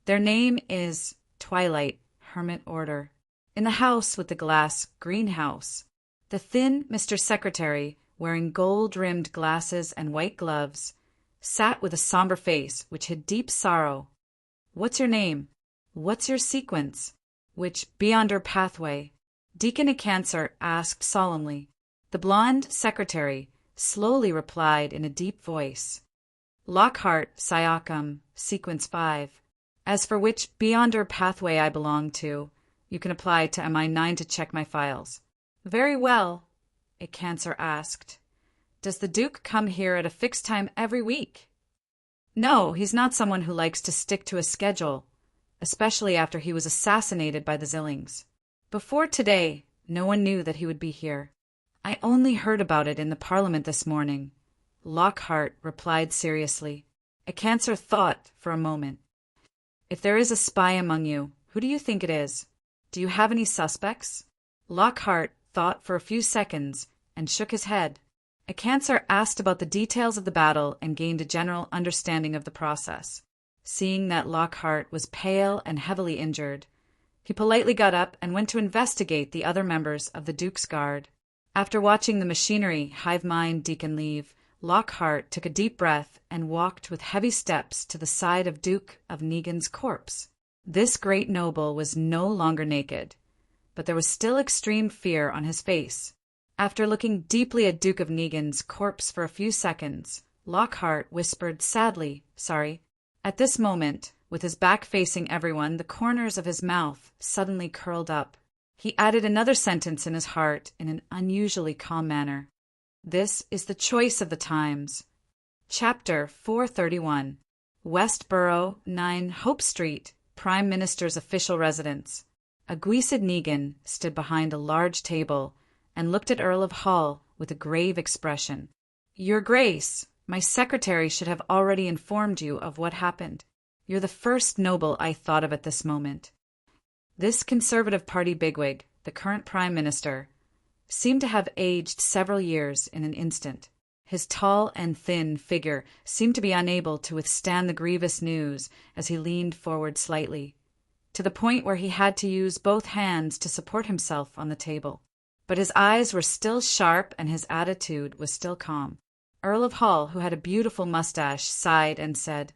"Their name is Twilight Hermit Order. In the house with the glass greenhouse." The thin Mr. Secretary, wearing gold-rimmed glasses and white gloves, sat with a somber face which hid deep sorrow. "What's your name? What's your sequence? Which beyonder pathway?" Deacon Acancer asked solemnly. The blonde secretary slowly replied in a deep voice, "Lockhart, Siakam, sequence 5. As for which beyonder pathway I belong to, you can apply to MI9 to check my files." "Very well," Acancer asked. "Does the Duke come here at a fixed time every week?" "No, he's not someone who likes to stick to a schedule, especially after he was assassinated by the Zillings. Before today, no one knew that he would be here. I only heard about it in the Parliament this morning," Lockhart replied seriously. Acancer thought for a moment. "If there is a spy among you, who do you think it is? Do you have any suspects?" Lockhart thought for a few seconds and shook his head. Acancer asked about the details of the battle and gained a general understanding of the process. Seeing that Lockhart was pale and heavily injured, he politely got up and went to investigate the other members of the Duke's Guard. After watching the machinery hive mind Deacon leave, Lockhart took a deep breath and walked with heavy steps to the side of Duke of Negan's corpse. This great noble was no longer naked, but there was still extreme fear on his face. After looking deeply at Duke of Negan's corpse for a few seconds, Lockhart whispered sadly, "Sorry." At this moment, with his back facing everyone, the corners of his mouth suddenly curled up. He added another sentence in his heart in an unusually calm manner. "This is the choice of the times." Chapter 431. Westboro, 9 Hope Street, Prime Minister's official residence. Aguisid Negan stood behind a large table and looked at Earl of Hull with a grave expression. "Your Grace, my secretary should have already informed you of what happened. You're the first noble I thought of at this moment." This Conservative Party bigwig, the current Prime Minister, seemed to have aged several years in an instant. His tall and thin figure seemed to be unable to withstand the grievous news as he leaned forward slightly, to the point where he had to use both hands to support himself on the table. But his eyes were still sharp and his attitude was still calm. Earl of Hull, who had a beautiful mustache, sighed and said,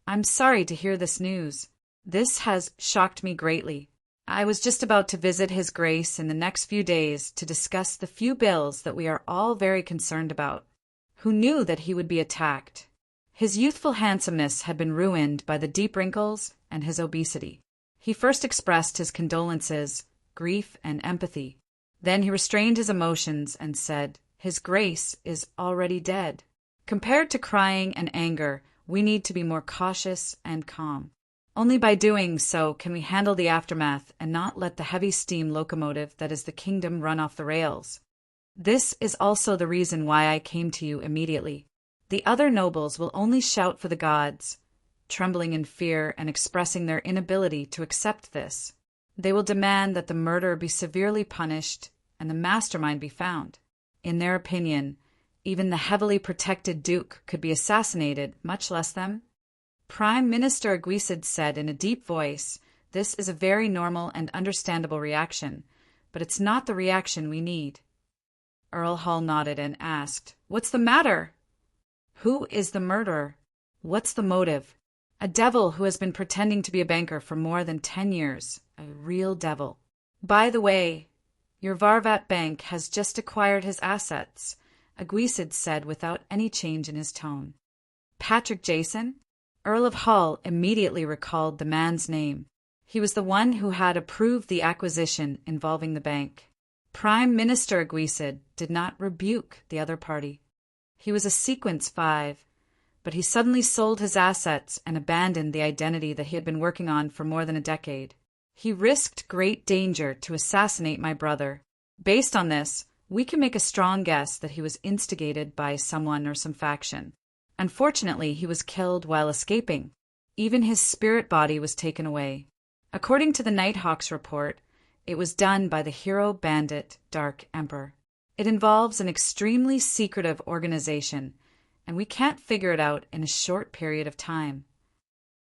"I'm sorry to hear this news. This has shocked me greatly. I was just about to visit His Grace in the next few days to discuss the few bills that we are all very concerned about. Who knew that he would be attacked?" His youthful handsomeness had been ruined by the deep wrinkles and his obesity. He first expressed his condolences, grief, and empathy. Then he restrained his emotions and said, "His Grace is already dead." Compared to crying and anger, we need to be more cautious and calm. Only by doing so can we handle the aftermath and not let the heavy steam locomotive that is the kingdom run off the rails. This is also the reason why I came to you immediately. The other nobles will only shout for the gods, trembling in fear and expressing their inability to accept this. They will demand that the murderer be severely punished and the mastermind be found. In their opinion, even the heavily protected Duke could be assassinated, much less them. Prime Minister Aguisid said in a deep voice, "This is a very normal and understandable reaction, but it's not the reaction we need." Earl Hull nodded and asked, "What's the matter?" "Who is the murderer? What's the motive?" "A devil who has been pretending to be a banker for more than 10 years. A real devil. By the way, your Varvat Bank has just acquired his assets," Aguisid said without any change in his tone. "Patrick Jason?" Earl of Hull immediately recalled the man's name. He was the one who had approved the acquisition involving the bank. Prime Minister Aguisid did not rebuke the other party. He was a sequence 5, but he suddenly sold his assets and abandoned the identity that he had been working on for more than a decade. He risked great danger to assassinate my brother. Based on this, we can make a strong guess that he was instigated by someone or some faction. Unfortunately, he was killed while escaping. Even his spirit body was taken away. According to the Nighthawk's report, it was done by the hero bandit Dark Emperor. It involves an extremely secretive organization, and we can't figure it out in a short period of time.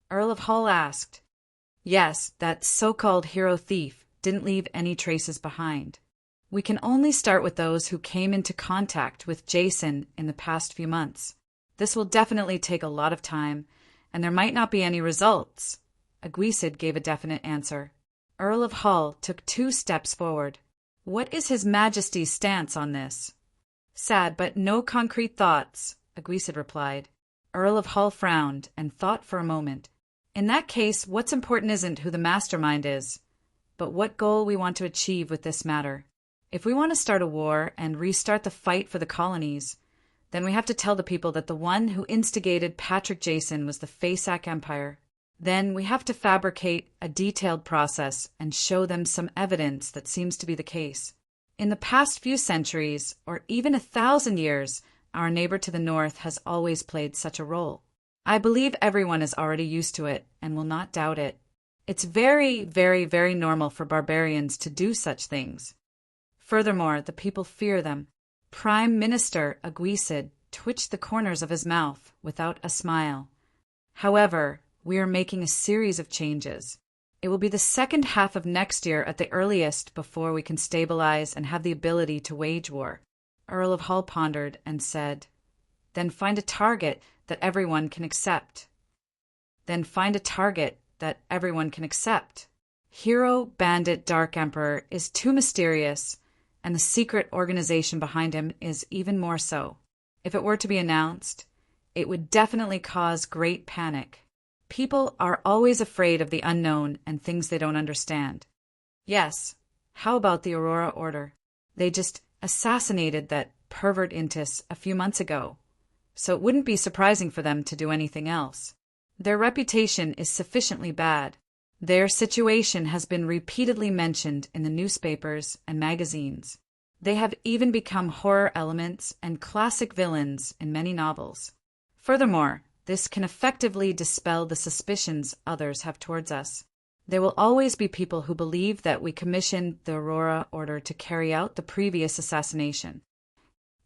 Earl of Hull asked, "Yes, that so-called hero thief didn't leave any traces behind." We can only start with those who came into contact with Jason in the past few months. This will definitely take a lot of time, and there might not be any results. Aguisid gave a definite answer. Earl of Hull took 2 steps forward. What is His Majesty's stance on this? Sad, but no concrete thoughts, Aguisid replied. Earl of Hull frowned and thought for a moment. In that case, what's important isn't who the mastermind is, but what goal we want to achieve with this matter. If we want to start a war and restart the fight for the colonies, then we have to tell the people that the one who instigated Patrick Jason was the Faceac Empire. Then we have to fabricate a detailed process and show them some evidence that seems to be the case. In the past few centuries, or even 1,000 years, our neighbor to the north has always played such a role. I believe everyone is already used to it and will not doubt it. It's very, very, very normal for barbarians to do such things. Furthermore, the people fear them. Prime Minister Aguisid twitched the corners of his mouth without a smile. However, we are making a series of changes. It will be the second half of next year at the earliest before we can stabilize and have the ability to wage war. Earl of Hull pondered and said, Then find a target that everyone can accept. Hero, bandit, Dark Emperor is too mysterious, and the secret organization behind him is even more so. If it were to be announced, it would definitely cause great panic. People are always afraid of the unknown and things they don't understand. Yes, how about the Aurora Order? They just assassinated that pervert Intis a few months ago, so it wouldn't be surprising for them to do anything else. Their reputation is sufficiently bad. Their situation has been repeatedly mentioned in the newspapers and magazines. They have even become horror elements and classic villains in many novels. Furthermore, this can effectively dispel the suspicions others have towards us. There will always be people who believe that we commissioned the Aurora Order to carry out the previous assassination.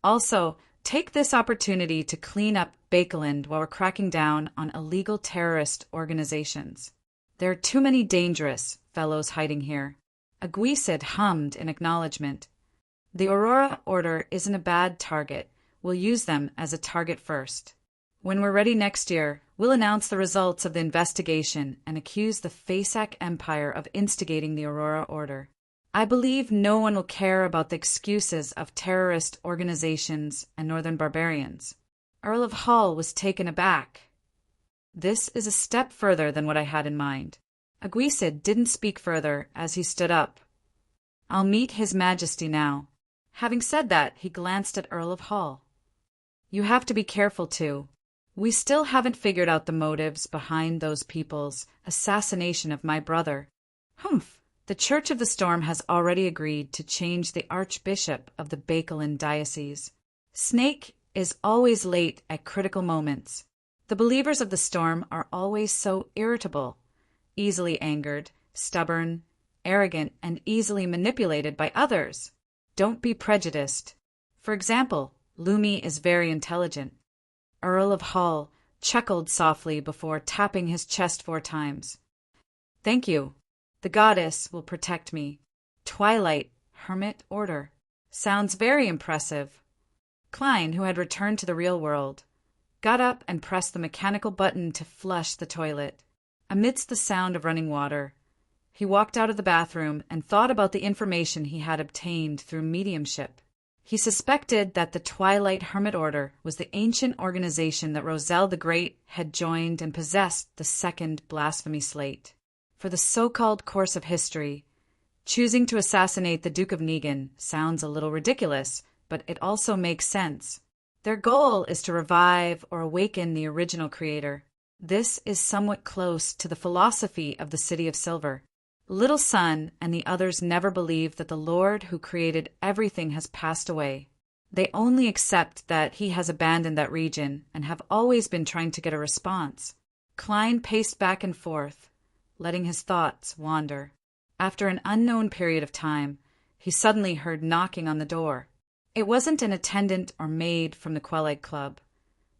Also, take this opportunity to clean up Bakeland while we're cracking down on illegal terrorist organizations. There are too many dangerous fellows hiding here. Aguisid hummed in acknowledgement. The Aurora Order isn't a bad target. We'll use them as a target first. When we're ready next year, we'll announce the results of the investigation and accuse the Faceac Empire of instigating the Aurora Order. I believe no one will care about the excuses of terrorist organizations and northern barbarians. Earl of Hull was taken aback. This is a step further than what I had in mind. Aguisid didn't speak further as he stood up. I'll meet His Majesty now. Having said that, he glanced at Earl of Hull. You have to be careful too. We still haven't figured out the motives behind those people's assassination of my brother. Humph! The Church of the Storm has already agreed to change the Archbishop of the Bakeland Diocese. Snake is always late at critical moments. The believers of the Storm are always so irritable, easily angered, stubborn, arrogant, and easily manipulated by others. Don't be prejudiced. For example, Lumi is very intelligent. Earl of Hull chuckled softly before tapping his chest 4 times. Thank you. The goddess will protect me. Twilight Hermit Order. Sounds very impressive. Klein, who had returned to the real world, got up and pressed the mechanical button to flush the toilet. Amidst the sound of running water, he walked out of the bathroom and thought about the information he had obtained through mediumship. He suspected that the Twilight Hermit Order was the ancient organization that Roselle the Great had joined and possessed the second blasphemy slate. For the so-called course of history, choosing to assassinate the Duke of Negan sounds a little ridiculous, but it also makes sense. Their goal is to revive or awaken the original creator. This is somewhat close to the philosophy of the City of Silver. Little Sun and the others never believe that the Lord who created everything has passed away. They only accept that he has abandoned that region and have always been trying to get a response. Klein paced back and forth, letting his thoughts wander. After an unknown period of time, he suddenly heard knocking on the door. It wasn't an attendant or maid from the Quelite Club,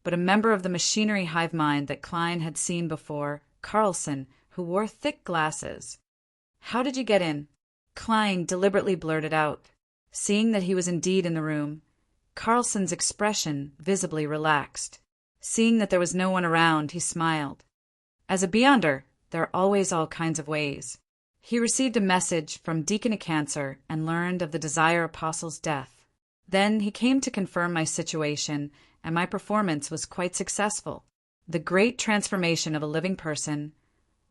but a member of the machinery hive mind that Klein had seen before, Carlson, who wore thick glasses. How did you get in? Klein deliberately blurted out. Seeing that he was indeed in the room, Carlson's expression visibly relaxed. Seeing that there was no one around, he smiled. As a beyonder, there are always all kinds of ways. He received a message from Deacon of Cancer and learned of the Desire Apostle's death. Then he came to confirm my situation, and my performance was quite successful. The great transformation of a living person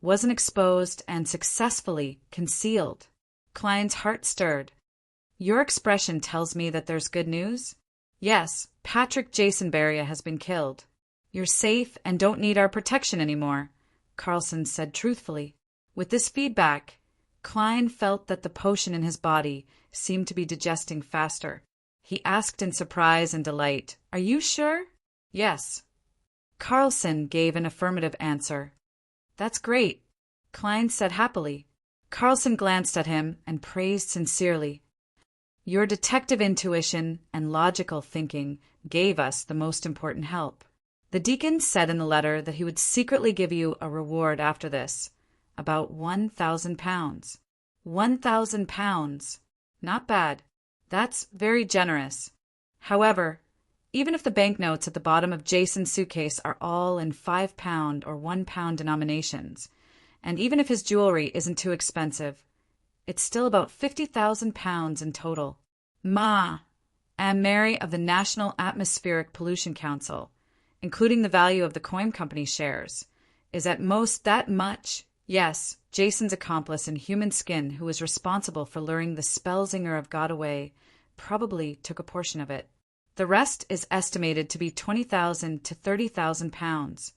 wasn't exposed and successfully concealed. Klein's heart stirred. Your expression tells me that there's good news? Yes, Patrick Jason Beria has been killed. You're safe and don't need our protection anymore, Carlson said truthfully. With this feedback, Klein felt that the potion in his body seemed to be digesting faster. He asked in surprise and delight, "Are you sure?" "Yes." Carlson gave an affirmative answer. "That's great," Klein said happily. Carlson glanced at him and praised sincerely. "Your detective intuition and logical thinking gave us the most important help. The deacon said in the letter that he would secretly give you a reward after this, about £1,000. £1,000. Not bad. That's very generous. However, even if the banknotes at the bottom of Jason's suitcase are all in £5 or £1 denominations, and even if his jewelry isn't too expensive, it's still about £50,000 in total. Ma, am Mary of the National Atmospheric Pollution Council, including the value of the coin company shares, is at most that much. Yes, Jason's accomplice in human skin who was responsible for luring the Spellsinger of God away probably took a portion of it. The rest is estimated to be £20,000 to £30,000,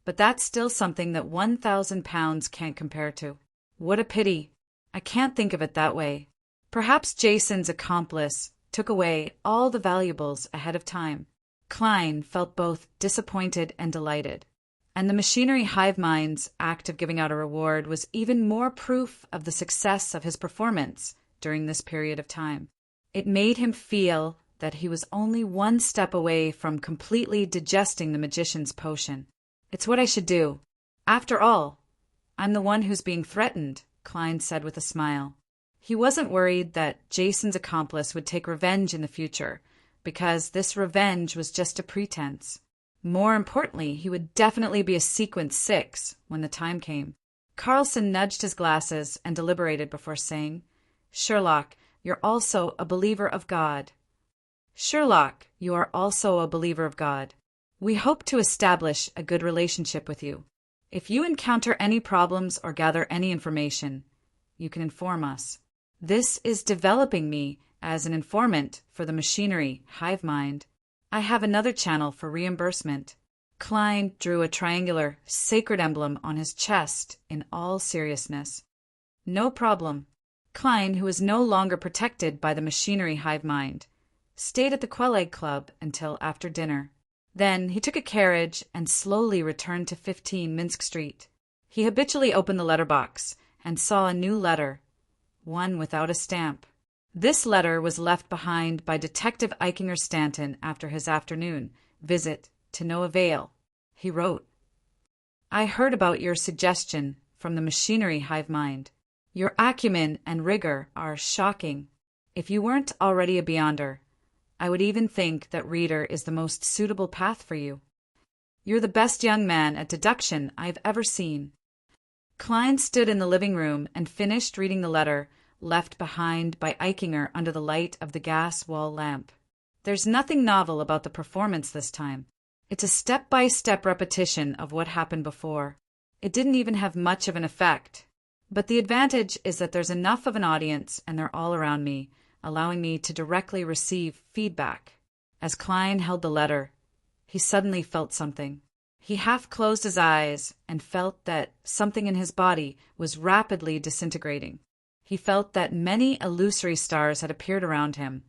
but that's still something that £1,000 can't compare to. What a pity. I can't think of it that way. Perhaps Jason's accomplice took away all the valuables ahead of time. Klein felt both disappointed and delighted. And the machinery hive mind's act of giving out a reward was even more proof of the success of his performance during this period of time. It made him feel that he was only one step away from completely digesting the magician's potion. It's what I should do. After all, I'm the one who's being threatened, Klein said with a smile. He wasn't worried that Jason's accomplice would take revenge in the future, because this revenge was just a pretense. More importantly, he would definitely be a Sequence 6 when the time came. Carlson nudged his glasses and deliberated before saying, "Sherlock, you're also a believer of God." "Sherlock, you are also a believer of God. We hope to establish a good relationship with you. If you encounter any problems or gather any information, you can inform us. This is developing me as an informant for the machinery hive mind. I have another channel for reimbursement." Klein drew a triangular, sacred emblem on his chest in all seriousness. "No problem." Klein, who was no longer protected by the machinery hive mind, stayed at the Quell Club until after dinner. Then he took a carriage and slowly returned to 15 Minsk Street. He habitually opened the letterbox and saw a new letter, one without a stamp. This letter was left behind by Detective Eichinger Stanton after his afternoon visit, to no avail. He wrote, "I heard about your suggestion from the machinery hive mind. Your acumen and rigor are shocking. If you weren't already a beyonder, I would even think that reader is the most suitable path for you. You're the best young man at deduction I've ever seen." Klein stood in the living room and finished reading the letter left behind by Eichinger under the light of the gas wall lamp. There's nothing novel about the performance this time. It's a step-by-step repetition of what happened before. It didn't even have much of an effect. But the advantage is that there's enough of an audience and they're all around me, allowing me to directly receive feedback. As Klein held the letter, he suddenly felt something. He half closed his eyes and felt that something in his body was rapidly disintegrating. He felt that many illusory stars had appeared around him,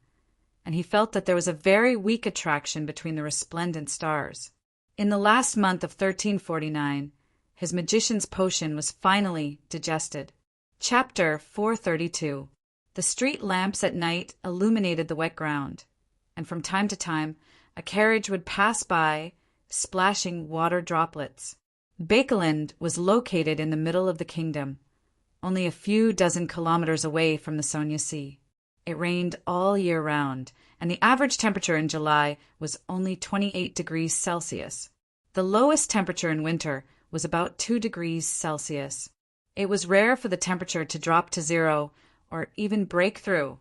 and he felt that there was a very weak attraction between the resplendent stars. In the last month of 1349, his magician's potion was finally digested. Chapter 432. The street lamps at night illuminated the wet ground, and from time to time a carriage would pass by, splashing water droplets. Bakeland was located in the middle of the kingdom, only a few dozen kilometers away from the Sonia Sea. It rained all year round, and the average temperature in July was only 28 degrees Celsius. The lowest temperature in winter was about 2 degrees Celsius. It was rare for the temperature to drop to zero or even break through,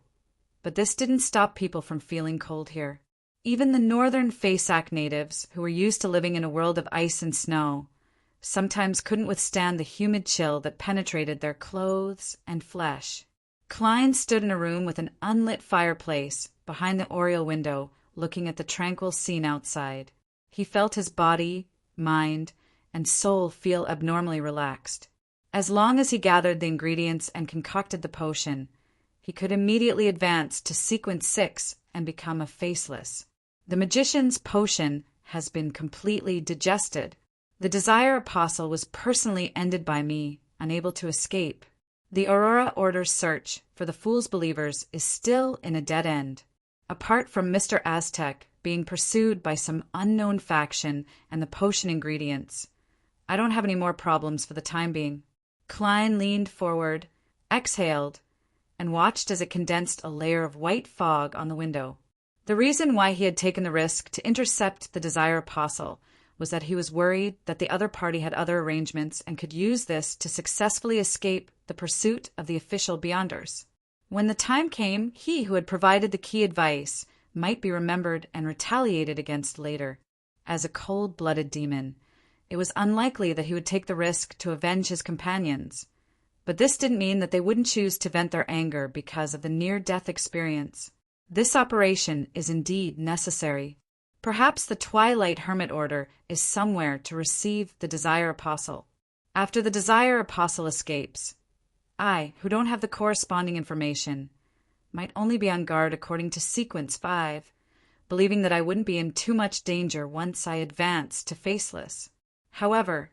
but this didn't stop people from feeling cold here. Even the northern Fasak natives, who were used to living in a world of ice and snow, sometimes couldn't withstand the humid chill that penetrated their clothes and flesh. Klein stood in a room with an unlit fireplace behind the oriel window, looking at the tranquil scene outside. He felt his body, mind, and soul feel abnormally relaxed. As long as he gathered the ingredients and concocted the potion, he could immediately advance to sequence 6 and become a faceless. The magician's potion has been completely digested. The Desire Apostle was personally ended by me, unable to escape. The Aurora Order's search for the Fool's Believers is still in a dead end. Apart from Mr. Aztec being pursued by some unknown faction and the potion ingredients, I don't have any more problems for the time being. Klein leaned forward, exhaled, and watched as it condensed a layer of white fog on the window. The reason why he had taken the risk to intercept the Desire Apostle was that he was worried that the other party had other arrangements and could use this to successfully escape the pursuit of the official Beyonders. When the time came, he who had provided the key advice might be remembered and retaliated against later. As a cold-blooded demon, it was unlikely that he would take the risk to avenge his companions, but this didn't mean that they wouldn't choose to vent their anger because of the near-death experience. This operation is indeed necessary. Perhaps the Twilight Hermit Order is somewhere to receive the Desire Apostle. After the Desire Apostle escapes, I, who don't have the corresponding information, might only be on guard according to Sequence 5, believing that I wouldn't be in too much danger once I advanced to Faceless. However,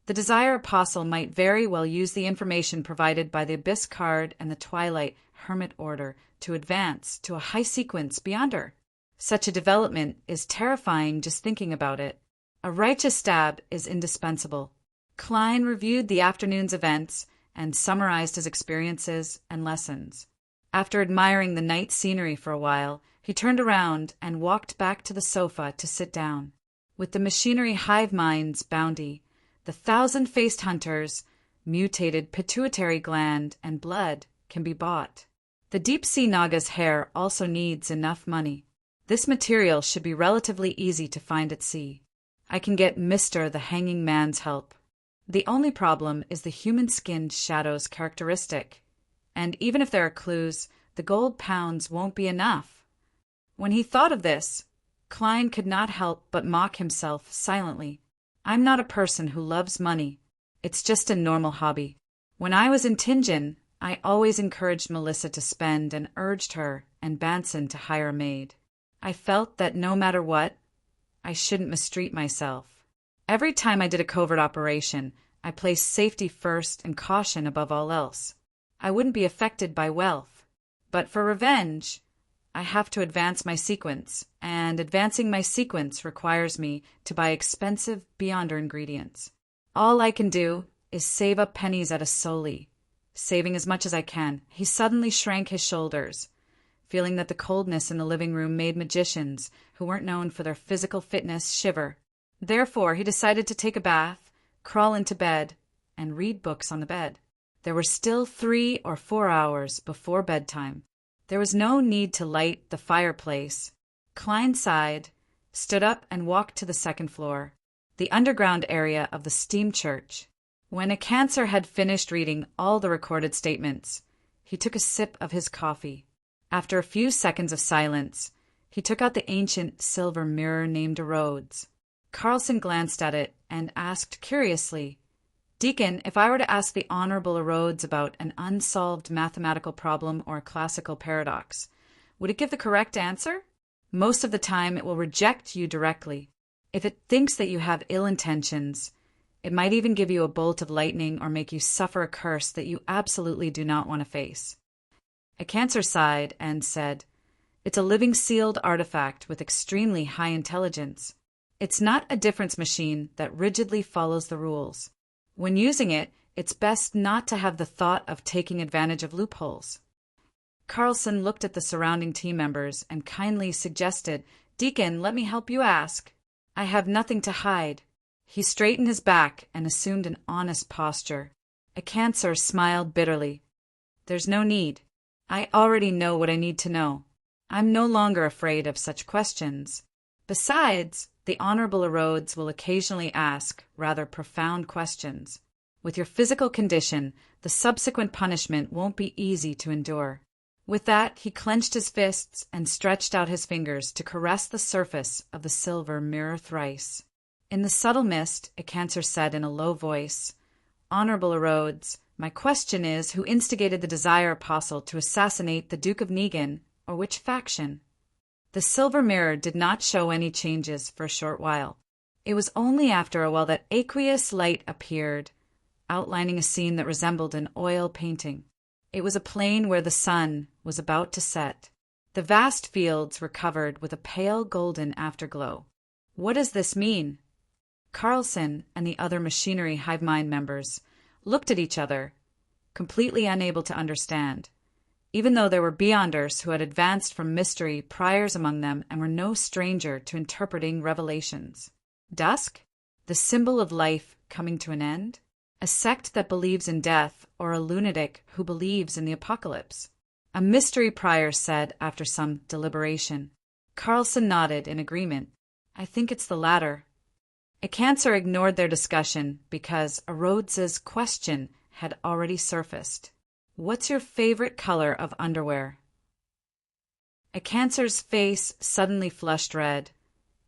the Desire Apostle might very well use the information provided by the Abyss card and the Twilight Hermit Order to advance to a high sequence Beyonder. Such a development is terrifying just thinking about it. A righteous stab is indispensable. Klein reviewed the afternoon's events and summarized his experiences and lessons. After admiring the night scenery for a while, he turned around and walked back to the sofa to sit down. With the machinery hive mind's bounty, the 1,000-faced hunter's mutated pituitary gland and blood can be bought. The deep-sea Naga's hair also needs enough money. This material should be relatively easy to find at sea. I can get Mr. the Hanging Man's help. The only problem is the human-skinned shadow's characteristic, and even if there are clues, the gold pounds won't be enough. When he thought of this, Klein could not help but mock himself silently. I'm not a person who loves money. It's just a normal hobby. When I was in Tingen, I always encouraged Melissa to spend and urged her and Banson to hire a maid. I felt that no matter what, I shouldn't mistreat myself. Every time I did a covert operation, I placed safety first and caution above all else. I wouldn't be affected by wealth. But for revenge, I have to advance my sequence, and advancing my sequence requires me to buy expensive Beyonder ingredients. All I can do is save up pennies at a soli. Saving as much as I can, he suddenly shrank his shoulders, feeling that the coldness in the living room made magicians who weren't known for their physical fitness shiver. Therefore, he decided to take a bath, crawl into bed, and read books on the bed. There were still 3 or 4 hours before bedtime. There was no need to light the fireplace. Klein sighed, stood up, and walked to the second floor, the underground area of the steam church. When a cancer had finished reading all the recorded statements, he took a sip of his coffee. After a few seconds of silence, he took out the ancient silver mirror named a Rhodes. Carlson glanced at it and asked curiously, "Deacon, if I were to ask the Honorable Rhodes about an unsolved mathematical problem or a classical paradox, would it give the correct answer? Most of the time it will reject you directly. If it thinks that you have ill intentions, it might even give you a bolt of lightning or make you suffer a curse that you absolutely do not want to face." A cancer sighed and said, "It's a living sealed artifact with extremely high intelligence. It's not a difference machine that rigidly follows the rules. When using it, it's best not to have the thought of taking advantage of loopholes." Carlson looked at the surrounding team members and kindly suggested, "Deacon, let me help you ask. I have nothing to hide." He straightened his back and assumed an honest posture. A cancer smiled bitterly. "There's no need. I already know what I need to know. I'm no longer afraid of such questions. Besides, the Honorable Rhodes will occasionally ask rather profound questions. With your physical condition, the subsequent punishment won't be easy to endure." With that, he clenched his fists and stretched out his fingers to caress the surface of the silver mirror thrice. In the subtle mist, a cancer said in a low voice, "Honorable Rhodes, my question is, who instigated the Desire Apostle to assassinate the Duke of Negan, or which faction?" The silver mirror did not show any changes for a short while. It was only after a while that aqueous light appeared, outlining a scene that resembled an oil painting. It was a plain where the sun was about to set. The vast fields were covered with a pale golden afterglow. "What does this mean?" Carlson and the other machinery hive mind members looked at each other, completely unable to understand, even though there were Beyonders who had advanced from mystery priors among them and were no stranger to interpreting revelations. Dusk? The symbol of life coming to an end? A sect that believes in death, or a lunatic who believes in the apocalypse? A mystery prior said after some deliberation. Carlson nodded in agreement. "I think it's the latter." A cancer ignored their discussion because a Rhodes's question had already surfaced. "What's your favorite color of underwear?" A cancer's face suddenly flushed red,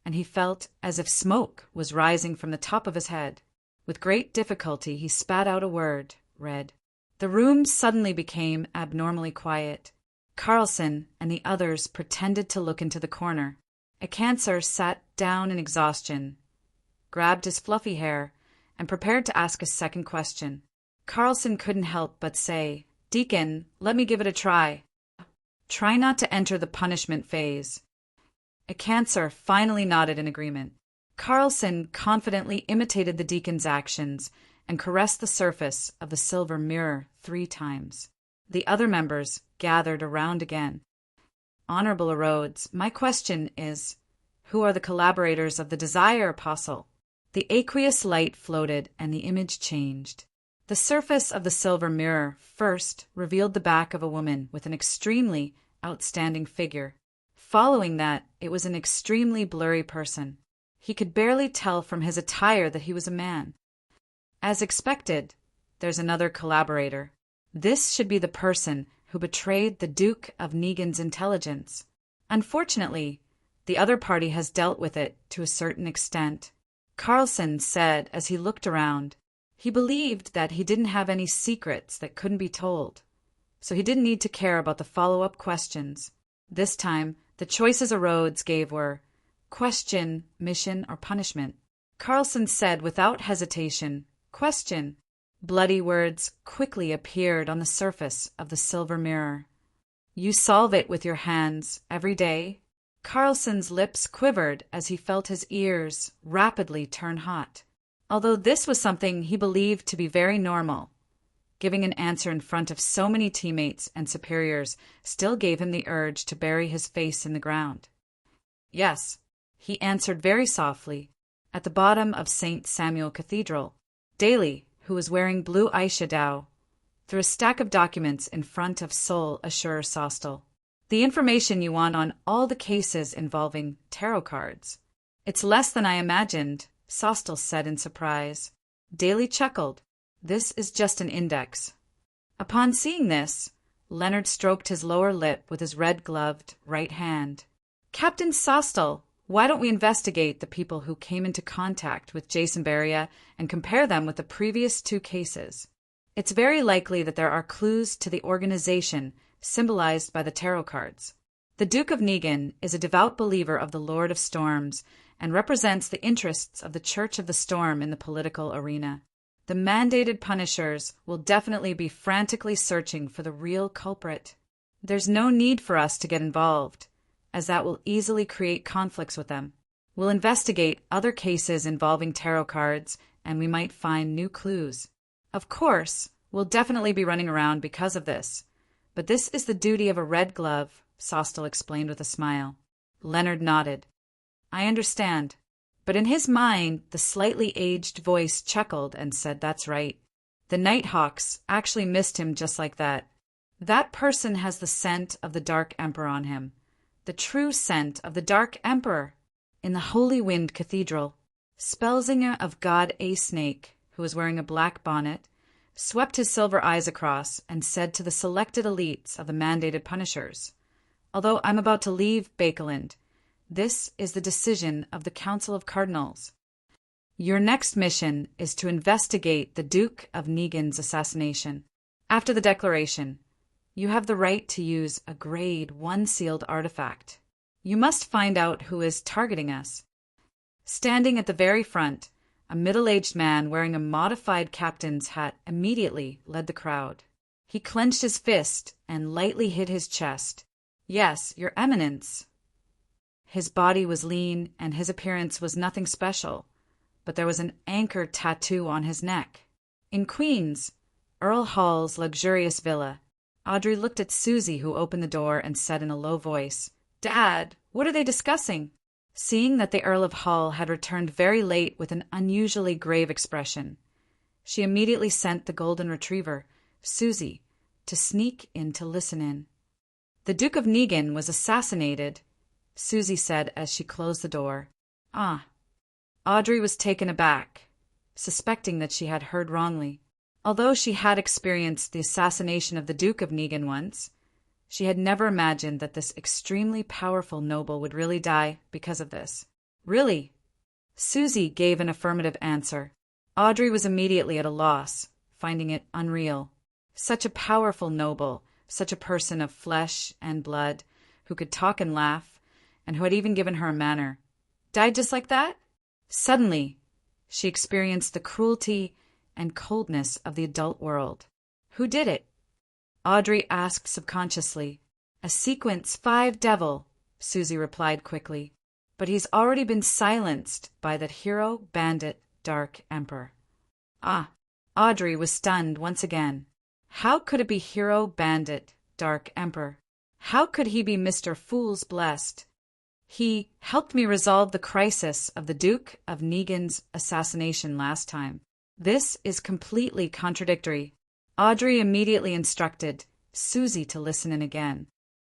and he felt as if smoke was rising from the top of his head. With great difficulty he spat out a word, "red." The room suddenly became abnormally quiet. Carlson and the others pretended to look into the corner. A cancer sat down in exhaustion, grabbed his fluffy hair, and prepared to ask a second question. Carlson couldn't help but say, "Deacon, let me give it a try. Try not to enter the punishment phase." A cancer finally nodded in agreement. Carlson confidently imitated the deacon's actions and caressed the surface of the silver mirror 3 times. The other members gathered around again. "Honorable Rhodes, my question is, who are the collaborators of the Desire Apostle?" The aqueous light floated and the image changed. The surface of the silver mirror first revealed the back of a woman with an extremely outstanding figure. Following that, it was an extremely blurry person. He could barely tell from his attire that he was a man. As expected, there's another collaborator. This should be the person who betrayed the Duke of Negan's intelligence. Unfortunately, the other party has dealt with it to a certain extent. Carlson said as he looked around. He believed that he didn't have any secrets that couldn't be told, so he didn't need to care about the follow-up questions. This time, the choices Rhodes gave were question, mission, or punishment. Carlson said without hesitation, "Question." Bloody words quickly appeared on the surface of the silver mirror. "You solve it with your hands every day?" Carlson's lips quivered as he felt his ears rapidly turn hot. Although this was something he believed to be very normal, giving an answer in front of so many teammates and superiors still gave him the urge to bury his face in the ground. "Yes," he answered very softly, at the bottom of St. Samuel Cathedral. Daly, who was wearing blue eyeshadow, threw a stack of documents in front of Sol Ashur Sostel. "The information you want on all the cases involving tarot cards." "It's less than I imagined," Sostel said in surprise. Daly chuckled. "This is just an index." Upon seeing this, Leonard stroked his lower lip with his red-gloved right hand. "Captain Sostel, why don't we investigate the people who came into contact with Jason Beria and compare them with the previous 2 cases? It's very likely that there are clues to the organization symbolized by the tarot cards. The Duke of Negan is a devout believer of the Lord of Storms and represents the interests of the Church of the Storm in the political arena. The mandated punishers will definitely be frantically searching for the real culprit. There's no need for us to get involved, as that will easily create conflicts with them. We'll investigate other cases involving tarot cards, and we might find new clues. Of course, we'll definitely be running around because of this, But this is the duty of a red glove, Sostel explained with a smile. Leonard nodded. I understand. But in his mind, the slightly aged voice chuckled and said, That's right. The Nighthawks actually missed him just like that. That person has the scent of the Dark Emperor on him. The true scent of the Dark Emperor. In the Holy Wind Cathedral, Spellsinger of God A Snake, who was wearing a black bonnet, swept his silver eyes across and said to the selected elites of the mandated punishers, Although I'm about to leave Bakeland, this is the decision of the Council of Cardinals. Your next mission is to investigate the Duke of Negan's assassination. After the declaration, you have the right to use a Grade 1 sealed artifact. You must find out who is targeting us. Standing at the very front, a middle-aged man wearing a modified captain's hat immediately led the crowd. He clenched his fist and lightly hit his chest. Yes, Your Eminence. His body was lean and his appearance was nothing special, but there was an anchor tattoo on his neck. In Queens, Earl Hall's luxurious villa, Audrey looked at Susie, who opened the door and said in a low voice, Dad, what are they discussing? Seeing that the Earl of Hall had returned very late with an unusually grave expression, she immediately sent the golden retriever, Susie, to sneak in to listen in. The Duke of Negan was assassinated, Susie said as she closed the door. Ah. Audrey was taken aback, suspecting that she had heard wrongly. Although she had experienced the assassination of the Duke of Negan once, she had never imagined that this extremely powerful noble would really die because of this. Really? Susie gave an affirmative answer. Audrey was immediately at a loss, finding it unreal. Such a powerful noble, such a person of flesh and blood, who could talk and laugh, and who had even given her a manor, died just like that? Suddenly, she experienced the cruelty and coldness of the adult world. Who did it? Audrey asked subconsciously. A Sequence 5 devil, Susie replied quickly. But he's already been silenced by that hero, bandit, Dark Emperor. Ah, Audrey was stunned once again. How could it be hero, bandit, Dark Emperor? How could he be Mr. Fool's blessed? He helped me resolve the crisis of the Duke of Negan's assassination last time. This is completely contradictory. Audrey immediately instructed Susie to listen in again.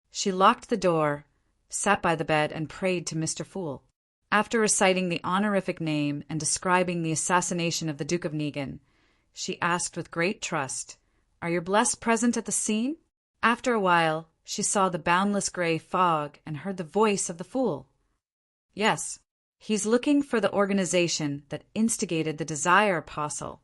She locked the door, sat by the bed, and prayed to Mr. Fool. After reciting the honorific name and describing the assassination of the Duke of Negan, she asked with great trust, Are your blessed present at the scene? After a while, she saw the boundless gray fog and heard the voice of the Fool. Yes, he's looking for the organization that instigated the Desire Apostle.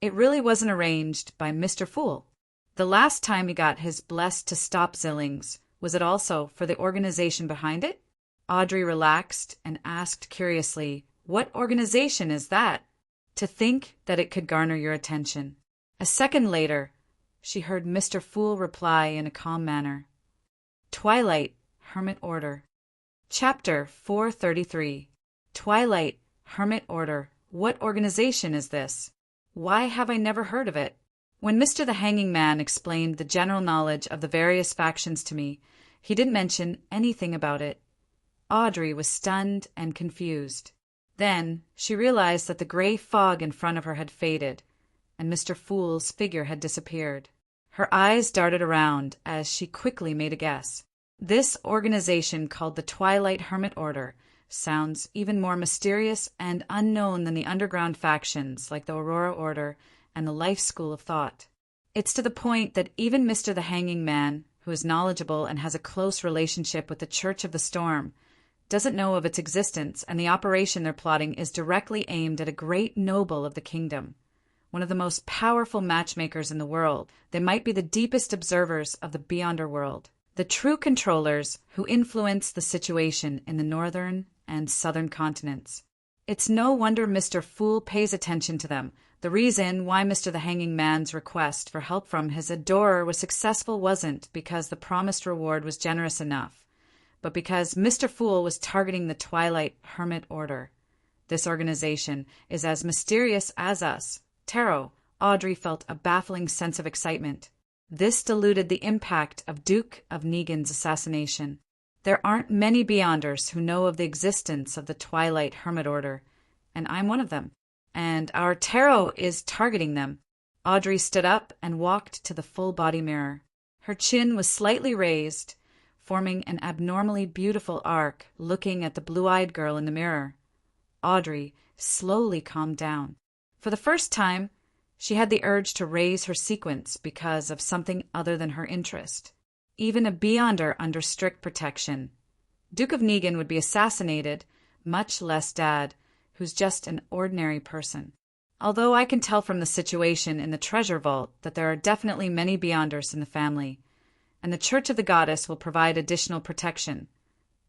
It really wasn't arranged by Mr. Fool. The last time he got his blessed to stop Zillings, was it also for the organization behind it? Audrey relaxed and asked curiously, What organization is that? To think that it could garner your attention. A second later, she heard Mr. Fool reply in a calm manner. Twilight Hermit Order. Chapter 433. Twilight Hermit Order. What organization is this? Why have I never heard of it? When Mr. the Hanging Man explained the general knowledge of the various factions to me, he didn't mention anything about it. Audrey was stunned and confused. Then she realized that the gray fog in front of her had faded, and Mr. Fool's figure had disappeared. Her eyes darted around as she quickly made a guess. This organization, called the Twilight Hermit Order, sounds even more mysterious and unknown than the underground factions like the Aurora Order and the Life School of Thought. It's to the point that even Mr. the Hanging Man, who is knowledgeable and has a close relationship with the Church of the Storm, doesn't know of its existence, and the operation they're plotting is directly aimed at a great noble of the kingdom. One of the most powerful matchmakers in the world. They might be the deepest observers of the Beyonder world. The true controllers who influence the situation in the northern and southern continents. It's no wonder Mr. Fool pays attention to them. The reason why Mr. the Hanging Man's request for help from his adorer was successful wasn't because the promised reward was generous enough, but because Mr. Fool was targeting the Twilight Hermit Order. This organization is as mysterious as us. Tarot. Audrey felt a baffling sense of excitement. This diluted the impact of Duke of Negan's assassination. There aren't many Beyonders who know of the existence of the Twilight Hermit Order, and I'm one of them. And our tarot is targeting them. Audrey stood up and walked to the full-body mirror. Her chin was slightly raised, forming an abnormally beautiful arc, looking at the blue-eyed girl in the mirror. Audrey slowly calmed down. For the first time, she had the urge to raise her sequence because of something other than her interest. Even a Beyonder under strict protection. Duke of Negan would be assassinated, much less Dad, who's just an ordinary person. Although I can tell from the situation in the treasure vault that there are definitely many Beyonders in the family, and the Church of the Goddess will provide additional protection.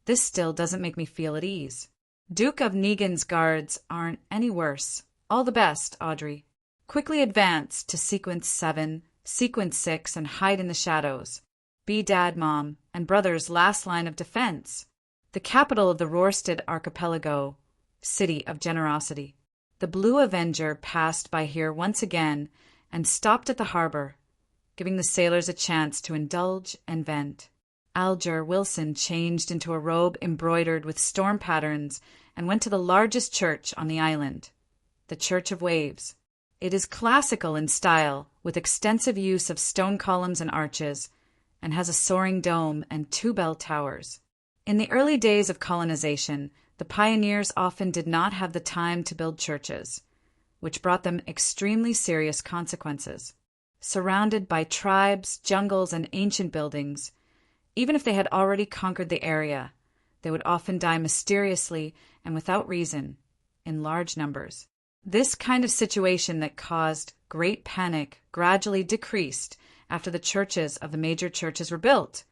This still doesn't make me feel at ease. Duke of Negan's guards aren't any worse. All the best, Audrey. Quickly advance to Sequence 7, Sequence 6, and hide in the shadows. Be Dad, Mom, and Brother's last line of defense. The capital of the Rorstad Archipelago, City of Generosity. The Blue Avenger passed by here once again and stopped at the harbor, giving the sailors a chance to indulge and vent. Alger Wilson changed into a robe embroidered with storm patterns and went to the largest church on the island, the Church of Waves. It is classical in style, with extensive use of stone columns and arches, and has a soaring dome and 2 bell towers. In the early days of colonization, the pioneers often did not have the time to build churches, which brought them extremely serious consequences. Surrounded by tribes, jungles, and ancient buildings, even if they had already conquered the area, they would often die mysteriously and without reason, in large numbers. This kind of situation that caused great panic gradually decreased after the churches of the major churches were built,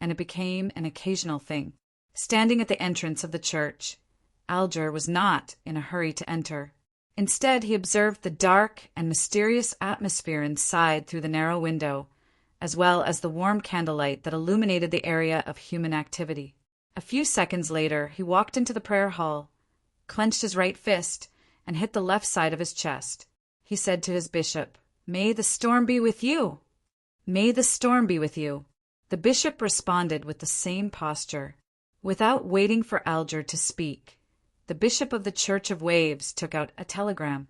and it became an occasional thing. Standing at the entrance of the church, Alger was not in a hurry to enter. Instead, he observed the dark and mysterious atmosphere inside through the narrow window, as well as the warm candlelight that illuminated the area of human activity. A few seconds later, he walked into the prayer hall, clenched his right fist, and hit the left side of his chest. He said to his bishop, "May the storm be with you! May the storm be with you!" The bishop responded with the same posture. Without waiting for Alger to speak, the bishop of the Church of Waves took out a telegram.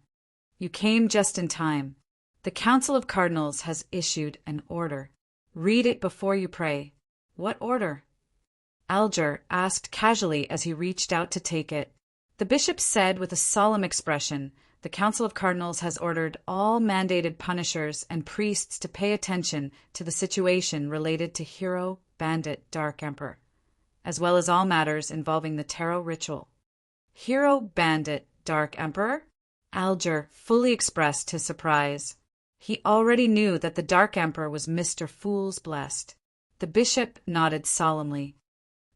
"You came just in time. The Council of Cardinals has issued an order. Read it before you pray." "What order?" Alger asked casually as he reached out to take it. The bishop said with a solemn expression, "The Council of Cardinals has ordered all mandated punishers and priests to pay attention to the situation related to Hero, Bandit, Dark Emperor, as well as all matters involving the tarot ritual." Hero, Bandit, Dark Emperor? Alger fully expressed his surprise. He already knew that the Dark Emperor was Mr. Fool's Blessed. The bishop nodded solemnly.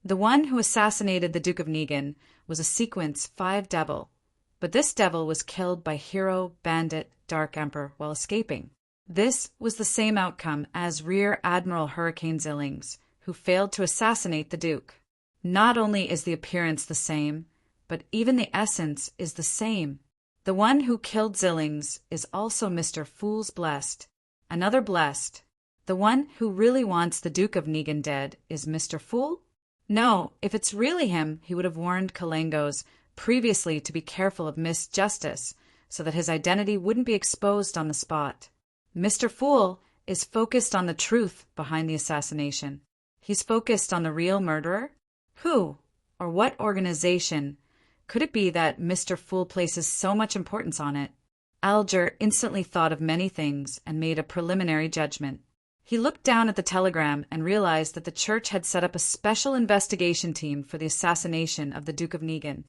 The one who assassinated the Duke of Negan was a Sequence 5 devil, but this devil was killed by Hero, Bandit, Dark Emperor while escaping. This was the same outcome as Rear Admiral Hurricane Zillings, who failed to assassinate the Duke. Not only is the appearance the same, but even the essence is the same. The one who killed Zillings is also Mr. Fool's Blessed, another blessed. The one who really wants the Duke of Negan dead is Mr. Fool? No, if it's really him, he would have warned Kalengos previously to be careful of Miss Justice, so that his identity wouldn't be exposed on the spot. Mr. Fool is focused on the truth behind the assassination. He's focused on the real murderer. Who, or what organization, could it be that Mr. Fool places so much importance on it? Alger instantly thought of many things and made a preliminary judgment. He looked down at the telegram and realized that the church had set up a special investigation team for the assassination of the Duke of Negan.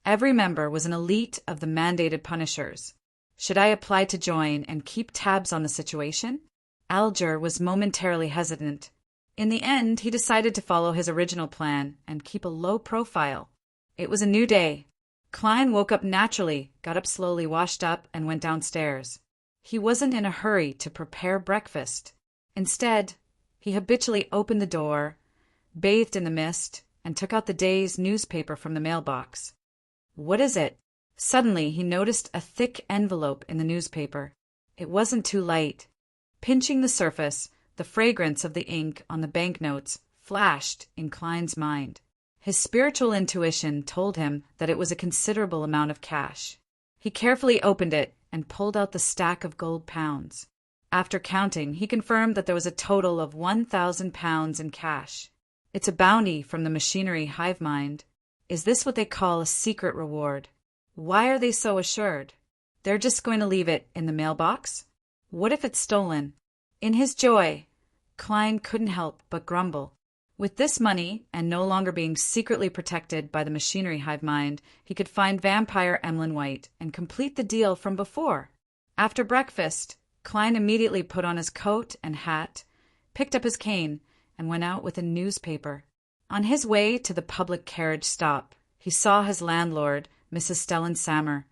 Every member was an elite of the mandated punishers. Should I apply to join and keep tabs on the situation? Alger was momentarily hesitant. In the end, he decided to follow his original plan and keep a low profile. It was a new day. Klein woke up naturally, got up slowly, washed up, and went downstairs. He wasn't in a hurry to prepare breakfast. Instead, he habitually opened the door, bathed in the mist, and took out the day's newspaper from the mailbox. What is it? Suddenly, he noticed a thick envelope in the newspaper. It wasn't too light. Pinching the surface, The fragrance of the ink on the banknotes flashed in Klein's mind. His spiritual intuition told him that it was a considerable amount of cash. He carefully opened it and pulled out the stack of gold pounds. After counting, he confirmed that there was a total of 1,000 pounds in cash. It's a bounty from the machinery hive mind. Is this what they call a secret reward? Why are they so assured? They're just going to leave it in the mailbox? What if it's stolen? In his joy, Klein couldn't help but grumble. With this money, and no longer being secretly protected by the machinery hive mind, he could find vampire Emlyn White and complete the deal from before. After breakfast, Klein immediately put on his coat and hat, picked up his cane, and went out with a newspaper. On his way to the public carriage stop, he saw his landlord, Mrs. Stellan Sammer,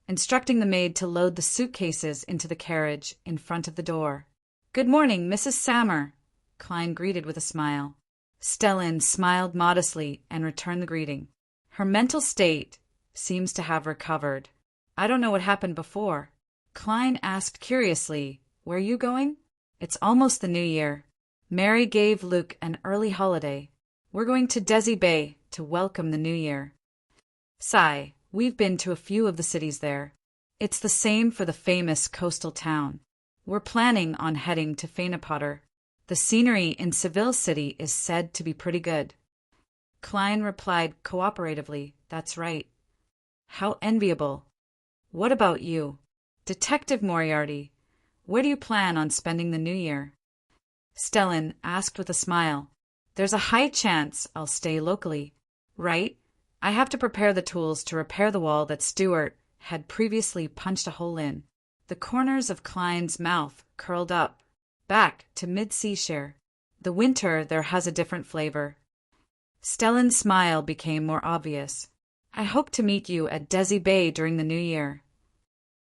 instructing the maid to load the suitcases into the carriage in front of the door. "Good morning, Mrs. Sammer," Klein greeted with a smile. Stellan smiled modestly and returned the greeting. Her mental state seems to have recovered. "I don't know what happened before." Klein asked curiously, "Where are you going?" "It's almost the New Year. Mary gave Luke an early holiday. We're going to Desi Bay to welcome the New Year." Sigh, we've been to a few of the cities there. It's the same for the famous coastal town. We're planning on heading to Fainapotter. The scenery in Seville City is said to be pretty good. Klein replied cooperatively, "That's right." "How enviable. What about you? Detective Moriarty, where do you plan on spending the New Year?" Stellan asked with a smile. "There's a high chance I'll stay locally." "Right. I have to prepare the tools to repair the wall that Stewart had previously punched a hole in." The corners of Klein's mouth curled up, back to mid-seashare. The winter there has a different flavor. Stellan's smile became more obvious. "I hope to meet you at Desi Bay during the New Year."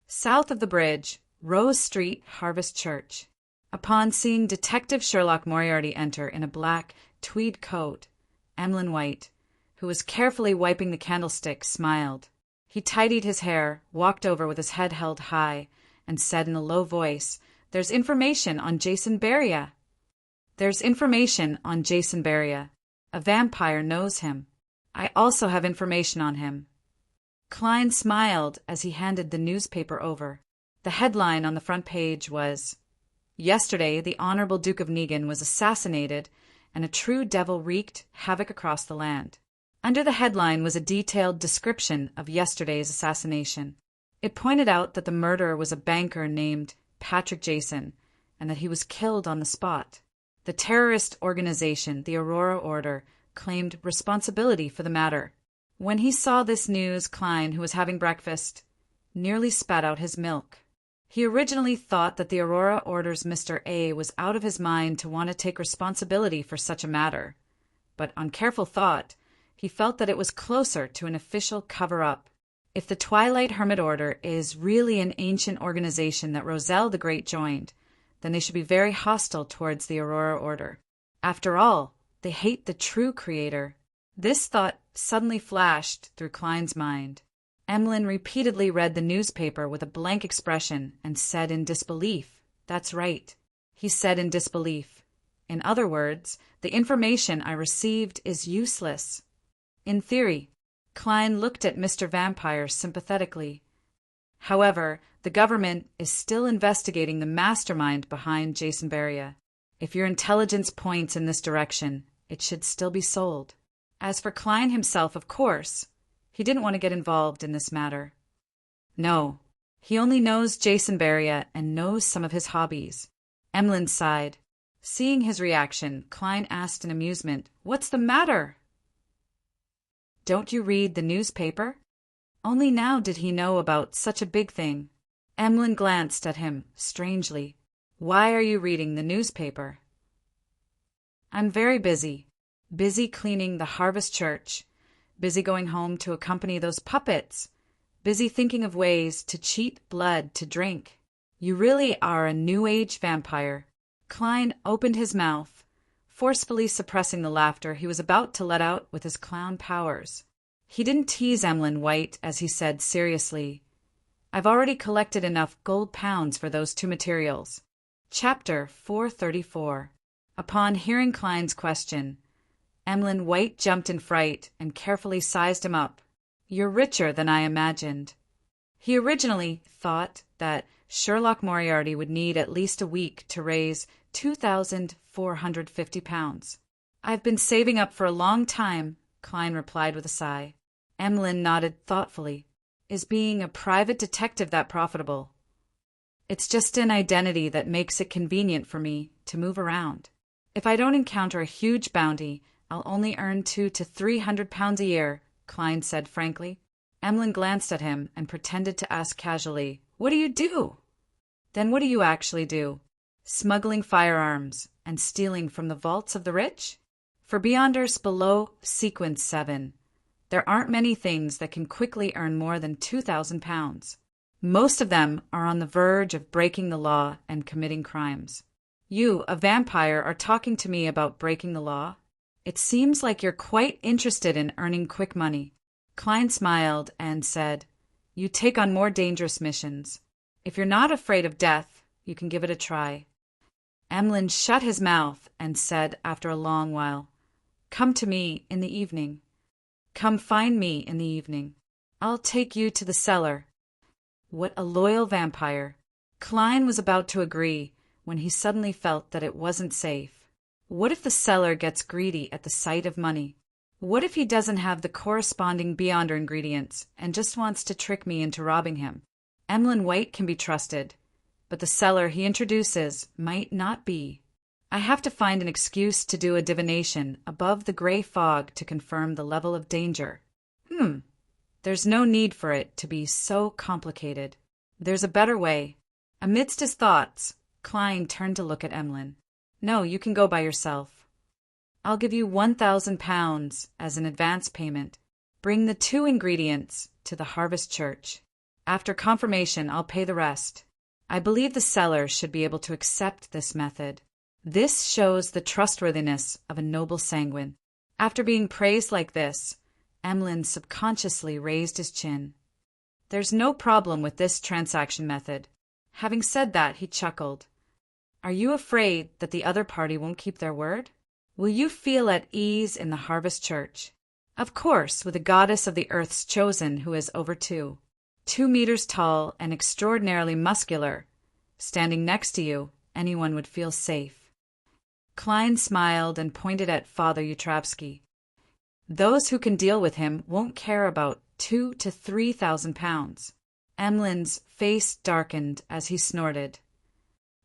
South of the bridge, Rose Street Harvest Church. Upon seeing Detective Sherlock Moriarty enter in a black tweed coat, Emlyn White, who was carefully wiping the candlestick, smiled. He tidied his hair, walked over with his head held high, and said in a low voice, "There's information on Jason Beria." "There's information on Jason Beria. A vampire knows him. I also have information on him." Klein smiled as he handed the newspaper over. The headline on the front page was, "Yesterday, the Honorable Duke of Negan was assassinated, and a true devil wreaked havoc across the land." Under the headline was a detailed description of yesterday's assassination. It pointed out that the murderer was a banker named Patrick Jason, and that he was killed on the spot. The terrorist organization, the Aurora Order, claimed responsibility for the matter. When he saw this news, Klein, who was having breakfast, nearly spat out his milk. He originally thought that the Aurora Order's Mr. A was out of his mind to want to take responsibility for such a matter. But on careful thought, he felt that it was closer to an official cover-up. If the Twilight Hermit Order is really an ancient organization that Roselle the Great joined, then they should be very hostile towards the Aurora Order. After all, they hate the true creator. This thought suddenly flashed through Klein's mind. Emlyn repeatedly read the newspaper with a blank expression and said in disbelief, "That's right." He said in disbelief. In other words, the information I received is useless. In theory. Klein looked at Mr. Vampire sympathetically. However, the government is still investigating the mastermind behind Jason Beria. If your intelligence points in this direction, it should still be sold. As for Klein himself, of course, he didn't want to get involved in this matter. No, he only knows Jason Beria and knows some of his hobbies. Emlyn sighed. Seeing his reaction, Klein asked in amusement, "What's the matter?" "Don't you read the newspaper?" Only now did he know about such a big thing. Emlyn glanced at him strangely. "Why are you reading the newspaper?" "I'm very busy. Busy cleaning the Harvest Church. Busy going home to accompany those puppets. Busy thinking of ways to cheat blood to drink." "You really are a New Age vampire." Klein opened his mouth, forcefully suppressing the laughter he was about to let out with his clown powers. He didn't tease Emlyn White as he said seriously, "I've already collected enough gold pounds for those two materials." Chapter 434. Upon hearing Klein's question, Emlyn White jumped in fright and carefully sized him up. "You're richer than I imagined." He originally thought that Sherlock Moriarty would need at least a week to raise £2,450. "I've been saving up for a long time," Klein replied with a sigh. Emlyn nodded thoughtfully. "Is being a private detective that profitable?" "It's just an identity that makes it convenient for me to move around. If I don't encounter a huge bounty, I'll only earn £200 to £300 a year," Klein said frankly. Emlyn glanced at him and pretended to ask casually, "What do you do?" "Then what do you actually do? Smuggling firearms and stealing from the vaults of the rich? For Beyonders below Sequence 7, there aren't many things that can quickly earn more than £2,000. Most of them are on the verge of breaking the law and committing crimes. You, a vampire, are talking to me about breaking the law? It seems like you're quite interested in earning quick money." Klein smiled and said, "You take on more dangerous missions. If you're not afraid of death, you can give it a try." Emlyn shut his mouth and said after a long while, "Come to me in the evening. Come find me in the evening. I'll take you to the cellar." What a loyal vampire. Klein was about to agree when he suddenly felt that it wasn't safe. What if the cellar gets greedy at the sight of money? What if he doesn't have the corresponding Beyonder ingredients and just wants to trick me into robbing him? Emlyn White can be trusted, but the cellar he introduces might not be. I have to find an excuse to do a divination above the gray fog to confirm the level of danger. There's no need for it to be so complicated. There's a better way. Amidst his thoughts, Klein turned to look at Emlyn. "No, you can go by yourself. I'll give you £1,000 as an advance payment. Bring the 2 ingredients to the Harvest Church. After confirmation, I'll pay the rest." I believe the seller should be able to accept this method. This shows the trustworthiness of a noble sanguine. After being praised like this, Emlyn subconsciously raised his chin. "There's no problem with this transaction method." Having said that, he chuckled. "Are you afraid that the other party won't keep their word? Will you feel at ease in the Harvest Church? Of course, with a goddess of the earth's chosen who is over 2 meters tall and extraordinarily muscular, standing next to you, anyone would feel safe." Klein smiled and pointed at Father Yutravsky. "Those who can deal with him won't care about £2,000 to £3,000. Emlyn's face darkened as he snorted.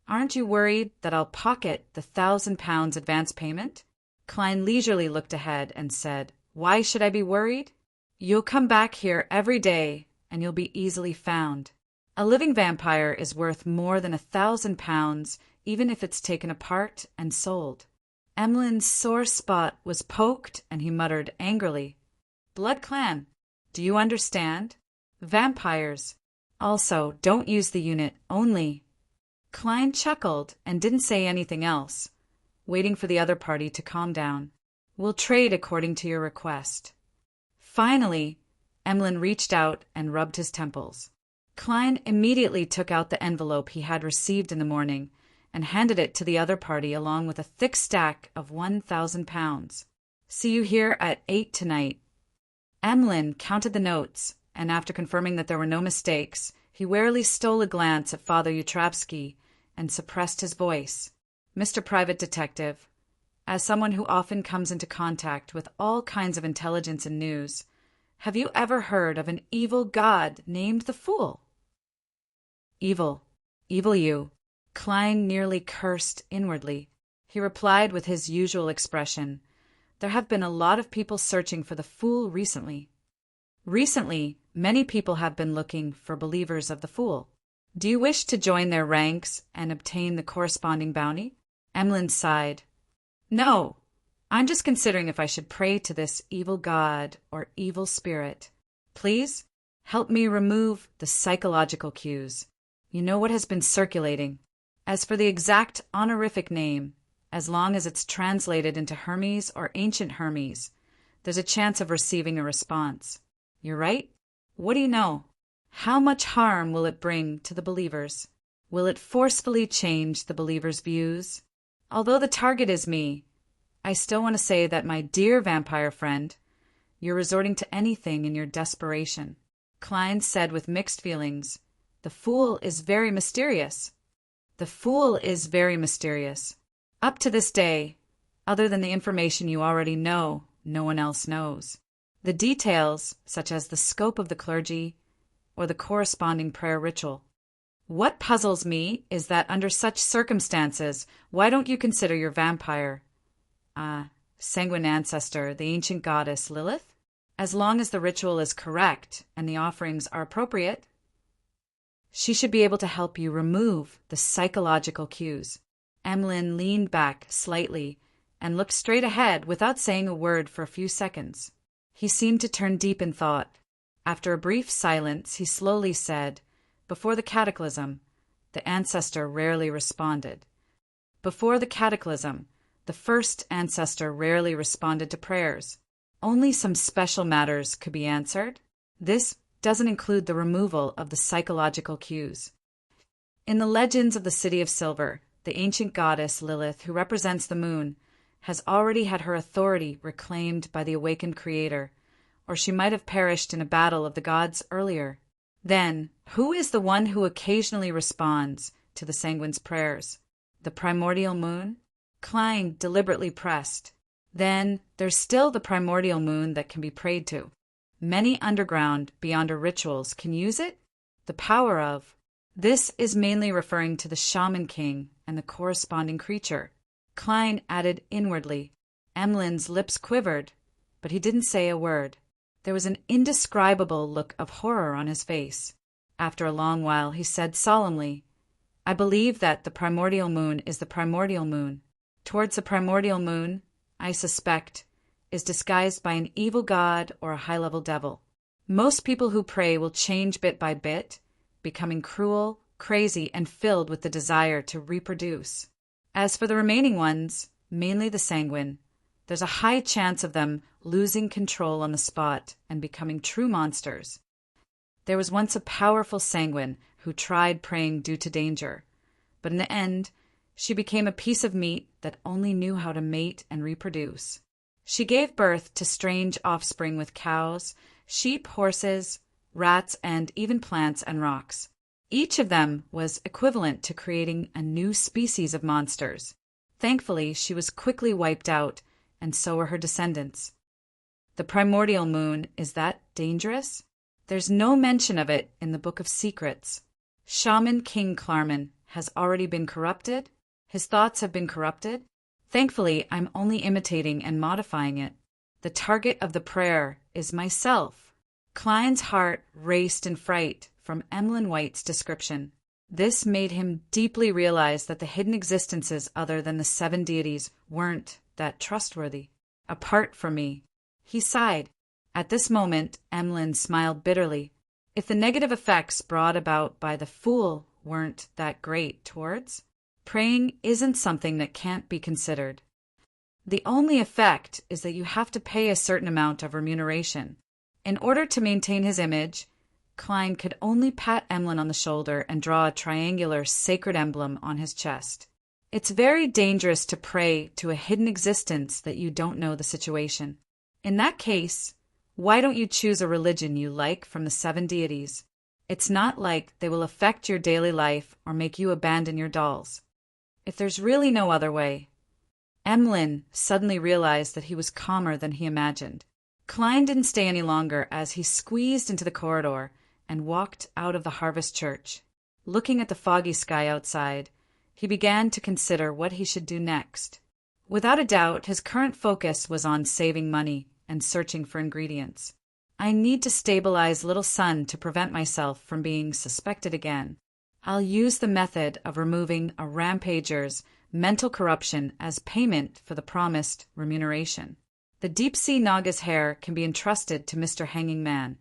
"Aren't you worried that I'll pocket the £1,000 advance payment?" Klein leisurely looked ahead and said, "Why should I be worried? You'll come back here every day, and you'll be easily found. A living vampire is worth more than £1,000, even if it's taken apart and sold." Emlyn's sore spot was poked, and he muttered angrily, "Blood Clan, do you understand? Vampires. Also, don't use the unit only." Klein chuckled and didn't say anything else, waiting for the other party to calm down. "We'll trade according to your request." Finally, Emlyn reached out and rubbed his temples. Klein immediately took out the envelope he had received in the morning and handed it to the other party along with a thick stack of £1,000. "See you here at 8 tonight." Emlyn counted the notes, and after confirming that there were no mistakes, he warily stole a glance at Father Yutravsky and suppressed his voice. "Mr. Private Detective, as someone who often comes into contact with all kinds of intelligence and news, have you ever heard of an evil god named the Fool?" "Evil. Evil you." Klein nearly cursed inwardly. He replied with his usual expression, "There have been a lot of people searching for the Fool recently." "Recently, many people have been looking for believers of the Fool. Do you wish to join their ranks and obtain the corresponding bounty?" Emlyn sighed. "No, I'm just considering if I should pray to this evil god or evil spirit. Please, help me remove the psychological cues. You know what has been circulating. As for the exact honorific name, as long as it's translated into Hermes or Ancient Hermes, there's a chance of receiving a response. You're right? What do you know? How much harm will it bring to the believers? Will it forcefully change the believers' views? Although the target is me, I still want to say that, my dear vampire friend, you're resorting to anything in your desperation. Klein said with mixed feelings, The Fool is very mysterious. The Fool is very mysterious. Up to this day, other than the information you already know, no one else knows. The details, such as the scope of the clergy or the corresponding prayer ritual. What puzzles me is that under such circumstances, why don't you consider your vampire, sanguine ancestor, the ancient goddess Lilith? As long as the ritual is correct and the offerings are appropriate, she should be able to help you remove the psychological cues. Emlyn leaned back slightly and looked straight ahead without saying a word for a few seconds. He seemed to turn deep in thought. After a brief silence, he slowly said, Before the cataclysm, the ancestor rarely responded. Before the cataclysm, the first ancestor rarely responded to prayers. Only some special matters could be answered. This doesn't include the removal of the psychological cues. In the legends of the City of Silver, the ancient goddess Lilith, who represents the moon, has already had her authority reclaimed by the awakened creator, or she might have perished in a battle of the gods earlier. Then, who is the one who occasionally responds to the sanguine's prayers? The primordial moon? Klein deliberately pressed. Then, there's still the primordial moon that can be prayed to. Many underground, beyonder rituals can use it. The power of. This is mainly referring to the shaman king and the corresponding creature. Klein added inwardly. Emlyn's lips quivered, but he didn't say a word. There was an indescribable look of horror on his face. After a long while, he said solemnly, I believe that the primordial moon is the primordial moon. Towards the primordial moon, I suspect, is disguised by an evil god or a high-level devil. Most people who pray will change bit by bit, becoming cruel, crazy, and filled with the desire to reproduce. As for the remaining ones, mainly the sanguine, there's a high chance of them losing control on the spot and becoming true monsters. There was once a powerful sanguine who tried praying due to danger, but in the end, she became a piece of meat that only knew how to mate and reproduce. She gave birth to strange offspring with cows, sheep, horses, rats, and even plants and rocks. Each of them was equivalent to creating a new species of monsters. Thankfully, she was quickly wiped out, and so were her descendants. The primordial moon, is that dangerous? There's no mention of it in the Book of Secrets. Shaman King Klarman has already been corrupted. His thoughts have been corrupted. Thankfully, I'm only imitating and modifying it. The target of the prayer is myself. Klein's heart raced in fright from Emlyn White's description. This made him deeply realize that the hidden existences other than the 7 deities weren't that trustworthy. Apart from me. He sighed. At this moment, Emlyn smiled bitterly. If the negative effects brought about by the Fool weren't that great towards, praying isn't something that can't be considered. The only effect is that you have to pay a certain amount of remuneration. In order to maintain his image, Klein could only pat Emlyn on the shoulder and draw a triangular sacred emblem on his chest. It's very dangerous to pray to a hidden existence that you don't know the situation. In that case, why don't you choose a religion you like from the 7 deities? It's not like they will affect your daily life or make you abandon your dolls. If there's really no other way. Emlyn suddenly realized that he was calmer than he imagined. Klein didn't stay any longer as he squeezed into the corridor and walked out of the Harvest Church. Looking at the foggy sky outside, he began to consider what he should do next. Without a doubt, his current focus was on saving money and searching for ingredients. I need to stabilize Little Sun to prevent myself from being suspected again. I'll use the method of removing a rampager's mental corruption as payment for the promised remuneration. The deep-sea Naga's hair can be entrusted to Mr. Hanging Man,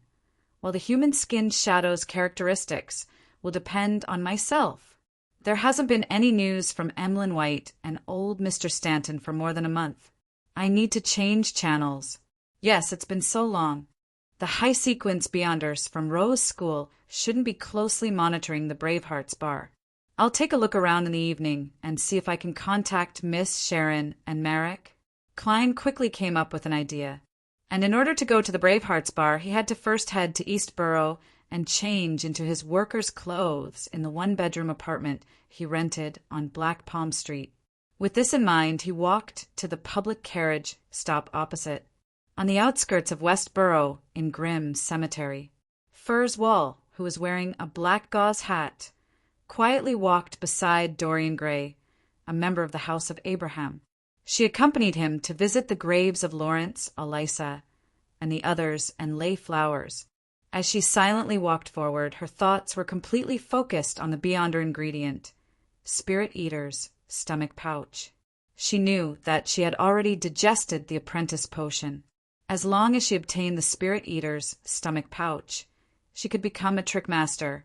while the human skin shadow's characteristics will depend on myself. There hasn't been any news from Emlyn White and old Mr. Stanton for more than a month. I need to change channels. Yes, it's been so long. The high-sequence Beyonders from Rose School shouldn't be closely monitoring the Bravehearts bar. I'll take a look around in the evening and see if I can contact Miss Sharon and Marek. Klein quickly came up with an idea. And in order to go to the Bravehearts bar, he had to first head to Eastborough and change into his worker's clothes in the one-bedroom apartment he rented on Black Palm Street. With this in mind, he walked to the public carriage stop opposite, on the outskirts of Westborough in Grim Cemetery. Furs Wall, who was wearing a black gauze hat, quietly walked beside Dorian Gray, a member of the House of Abraham. She accompanied him to visit the graves of Lawrence, Eliza, and the others and lay flowers. As she silently walked forward, her thoughts were completely focused on the Beyonder ingredient, Spirit Eater's stomach pouch. She knew that she had already digested the apprentice potion. As long as she obtained the Spirit Eater's stomach pouch, she could become a trick master,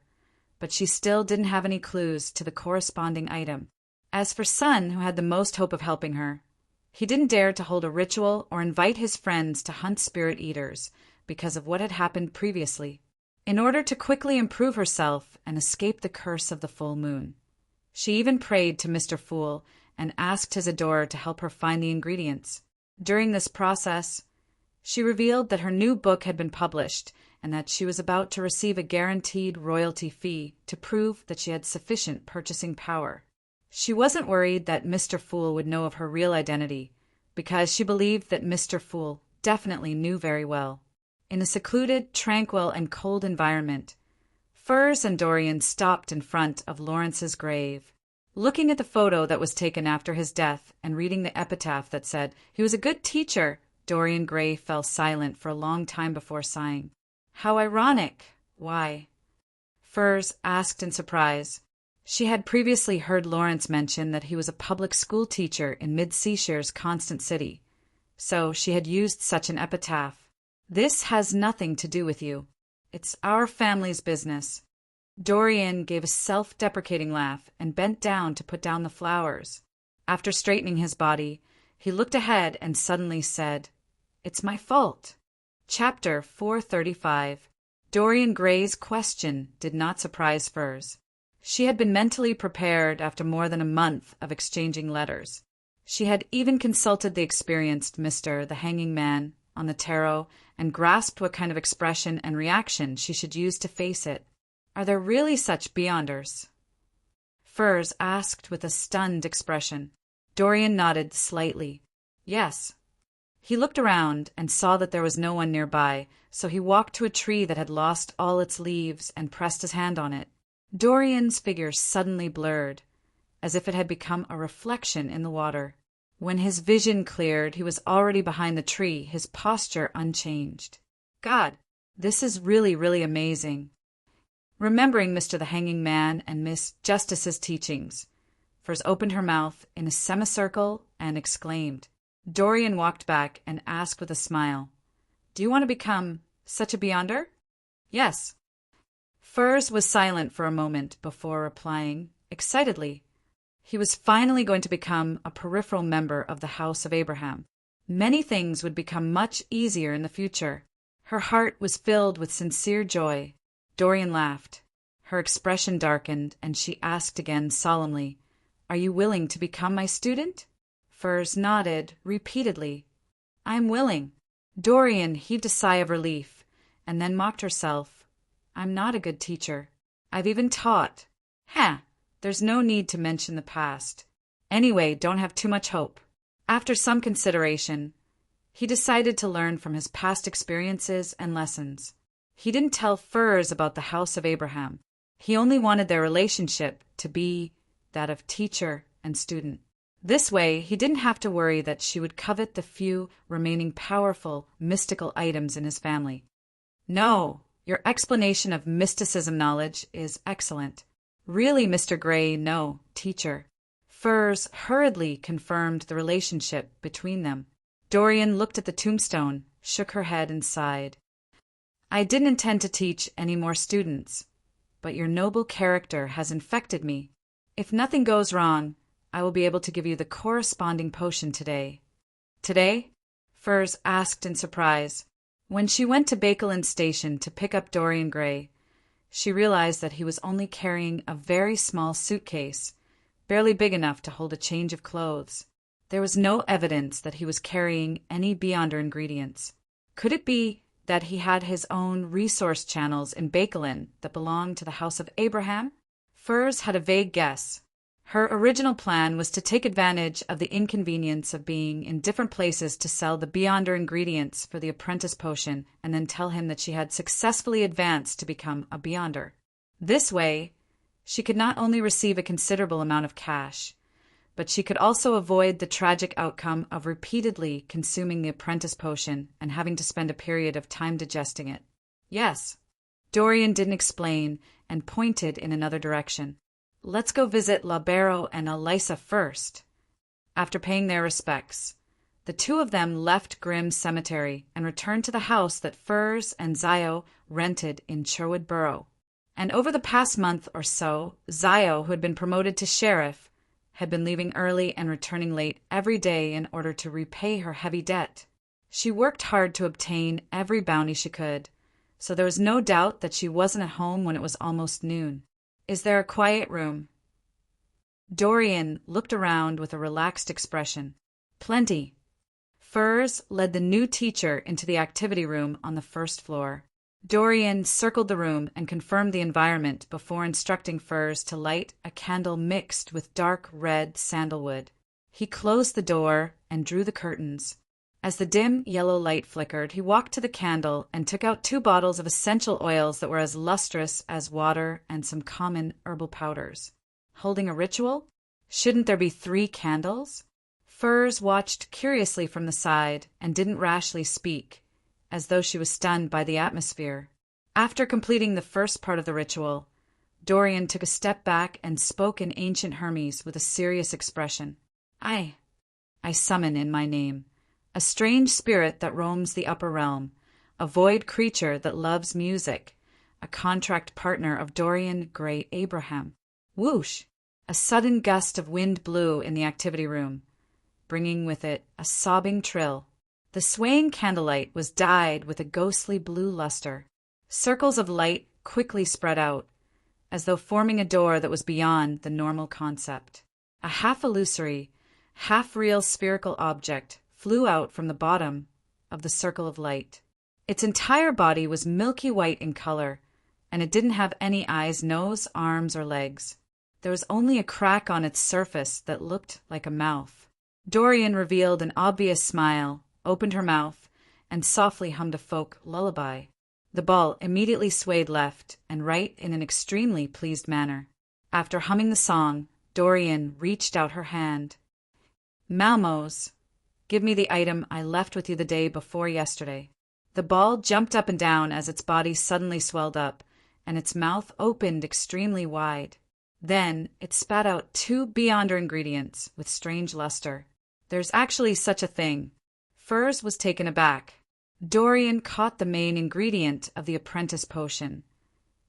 but she still didn't have any clues to the corresponding item. As for Sun, who had the most hope of helping her, he didn't dare to hold a ritual or invite his friends to hunt Spirit Eaters because of what had happened previously. In order to quickly improve herself and escape the curse of the full moon, she even prayed to Mr. Fool and asked his adorer to help her find the ingredients. During this process, she revealed that her new book had been published and that she was about to receive a guaranteed royalty fee to prove that she had sufficient purchasing power. She wasn't worried that Mr. Fool would know of her real identity, because she believed that Mr. Fool definitely knew very well. In a secluded, tranquil, and cold environment, Furs and Dorian stopped in front of Lawrence's grave. Looking at the photo that was taken after his death and reading the epitaph that said, "He was a good teacher," Dorian Gray fell silent for a long time before sighing. "How ironic! Why?" Furs asked in surprise. She had previously heard Lawrence mention that he was a public school teacher in Mid-Seashire's Constant City, so she had used such an epitaph. "This has nothing to do with you. It's our family's business." Dorian gave a self-deprecating laugh and bent down to put down the flowers. After straightening his body, he looked ahead and suddenly said, "It's my fault." Chapter 435. Dorian Gray's question did not surprise Furs. She had been mentally prepared after more than a month of exchanging letters. She had even consulted the experienced Mr. the Hanging Man on the tarot and grasped what kind of expression and reaction she should use to face it. "Are there really such Beyonders?" Furs asked with a stunned expression. Dorian nodded slightly. "Yes." He looked around and saw that there was no one nearby, so he walked to a tree that had lost all its leaves and pressed his hand on it. Dorian's figure suddenly blurred, as if it had become a reflection in the water. When his vision cleared, he was already behind the tree, his posture unchanged. "God, this is really, really amazing." Remembering Mr. the Hanging Man and Miss Justice's teachings, Furs opened her mouth in a semicircle and exclaimed. Dorian walked back and asked with a smile, "Do you want to become such a Beyonder?" "Yes." Furs was silent for a moment before replying, excitedly. He was finally going to become a peripheral member of the House of Abraham. Many things would become much easier in the future. Her heart was filled with sincere joy. Dorian laughed. Her expression darkened, and she asked again solemnly, "Are you willing to become my student?" Furs nodded repeatedly. "I'm willing." Dorian heaved a sigh of relief, and then mocked herself. "I'm not a good teacher. I've even taught. There's no need to mention the past. Anyway, don't have too much hope." After some consideration, he decided to learn from his past experiences and lessons. He didn't tell Furs about the House of Abraham. He only wanted their relationship to be that of teacher and student. This way, he didn't have to worry that she would covet the few remaining powerful, mystical items in his family. "No, your explanation of mysticism knowledge is excellent. Really, Mr. Gray, no, teacher." Furs hurriedly confirmed the relationship between them. Dorian looked at the tombstone, shook her head, and sighed. "I didn't intend to teach any more students, but your noble character has infected me. If nothing goes wrong, I will be able to give you the corresponding potion today." "Today?" Furs asked in surprise. When she went to Bakelin Station to pick up Dorian Gray, She realized that he was only carrying a very small suitcase, barely big enough to hold a change of clothes. There was no evidence that he was carrying any Beyonder ingredients. Could it be that he had his own resource channels in Bakelin that belonged to the House of Abraham? Furs had a vague guess. Her original plan was to take advantage of the inconvenience of being in different places to sell the Beyonder ingredients for the apprentice potion and then tell him that she had successfully advanced to become a Beyonder. This way, she could not only receive a considerable amount of cash, but she could also avoid the tragic outcome of repeatedly consuming the apprentice potion and having to spend a period of time digesting it. Yes. Dorian didn't explain and pointed in another direction. Let's go visit Labero and Elisa first. After paying their respects, the two of them left Grimm's cemetery and returned to the house that Furs and Zio rented in Sherwood Borough. And over the past month or so, Zio, who had been promoted to sheriff, had been leaving early and returning late every day in order to repay her heavy debt. She worked hard to obtain every bounty she could, so there was no doubt that she wasn't at home when it was almost noon. Is there a quiet room? Dorian looked around with a relaxed expression. Plenty. Furs led the new teacher into the activity room on the first floor. Dorian circled the room and confirmed the environment before instructing Furs to light a candle mixed with dark red sandalwood. He closed the door and drew the curtains. As the dim yellow light flickered, he walked to the candle and took out 2 bottles of essential oils that were as lustrous as water and some common herbal powders. Holding a ritual? Shouldn't there be 3 candles? Furs watched curiously from the side and didn't rashly speak, as though she was stunned by the atmosphere. After completing the first part of the ritual, Dorian took a step back and spoke in ancient Hermes with a serious expression. I summon in my name a strange spirit that roams the upper realm, a void creature that loves music, a contract partner of Dorian Gray Abraham. Whoosh! A sudden gust of wind blew in the activity room, bringing with it a sobbing trill. The swaying candlelight was dyed with a ghostly blue luster. Circles of light quickly spread out, as though forming a door that was beyond the normal concept. A half-illusory, half-real spherical object flew out from the bottom of the circle of light. Its entire body was milky white in color, and it didn't have any eyes, nose, arms, or legs. There was only a crack on its surface that looked like a mouth. Dorian revealed an obvious smile, opened her mouth, and softly hummed a folk lullaby. The ball immediately swayed left and right in an extremely pleased manner. After humming the song, Dorian reached out her hand. Malmos, give me the item I left with you the day before yesterday. The ball jumped up and down as its body suddenly swelled up, and its mouth opened extremely wide. Then it spat out 2 Beyonder ingredients with strange luster. There's actually such a thing. Furs was taken aback. Dorian caught the main ingredient of the apprentice potion,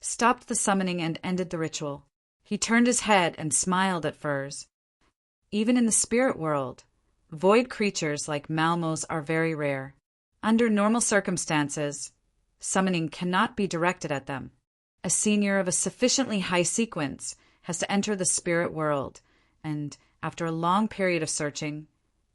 stopped the summoning and ended the ritual. He turned his head and smiled at Furs. Even in the spirit world, void creatures like Malmos are very rare. Under normal circumstances, summoning cannot be directed at them. A senior of a sufficiently high sequence has to enter the spirit world and, after a long period of searching,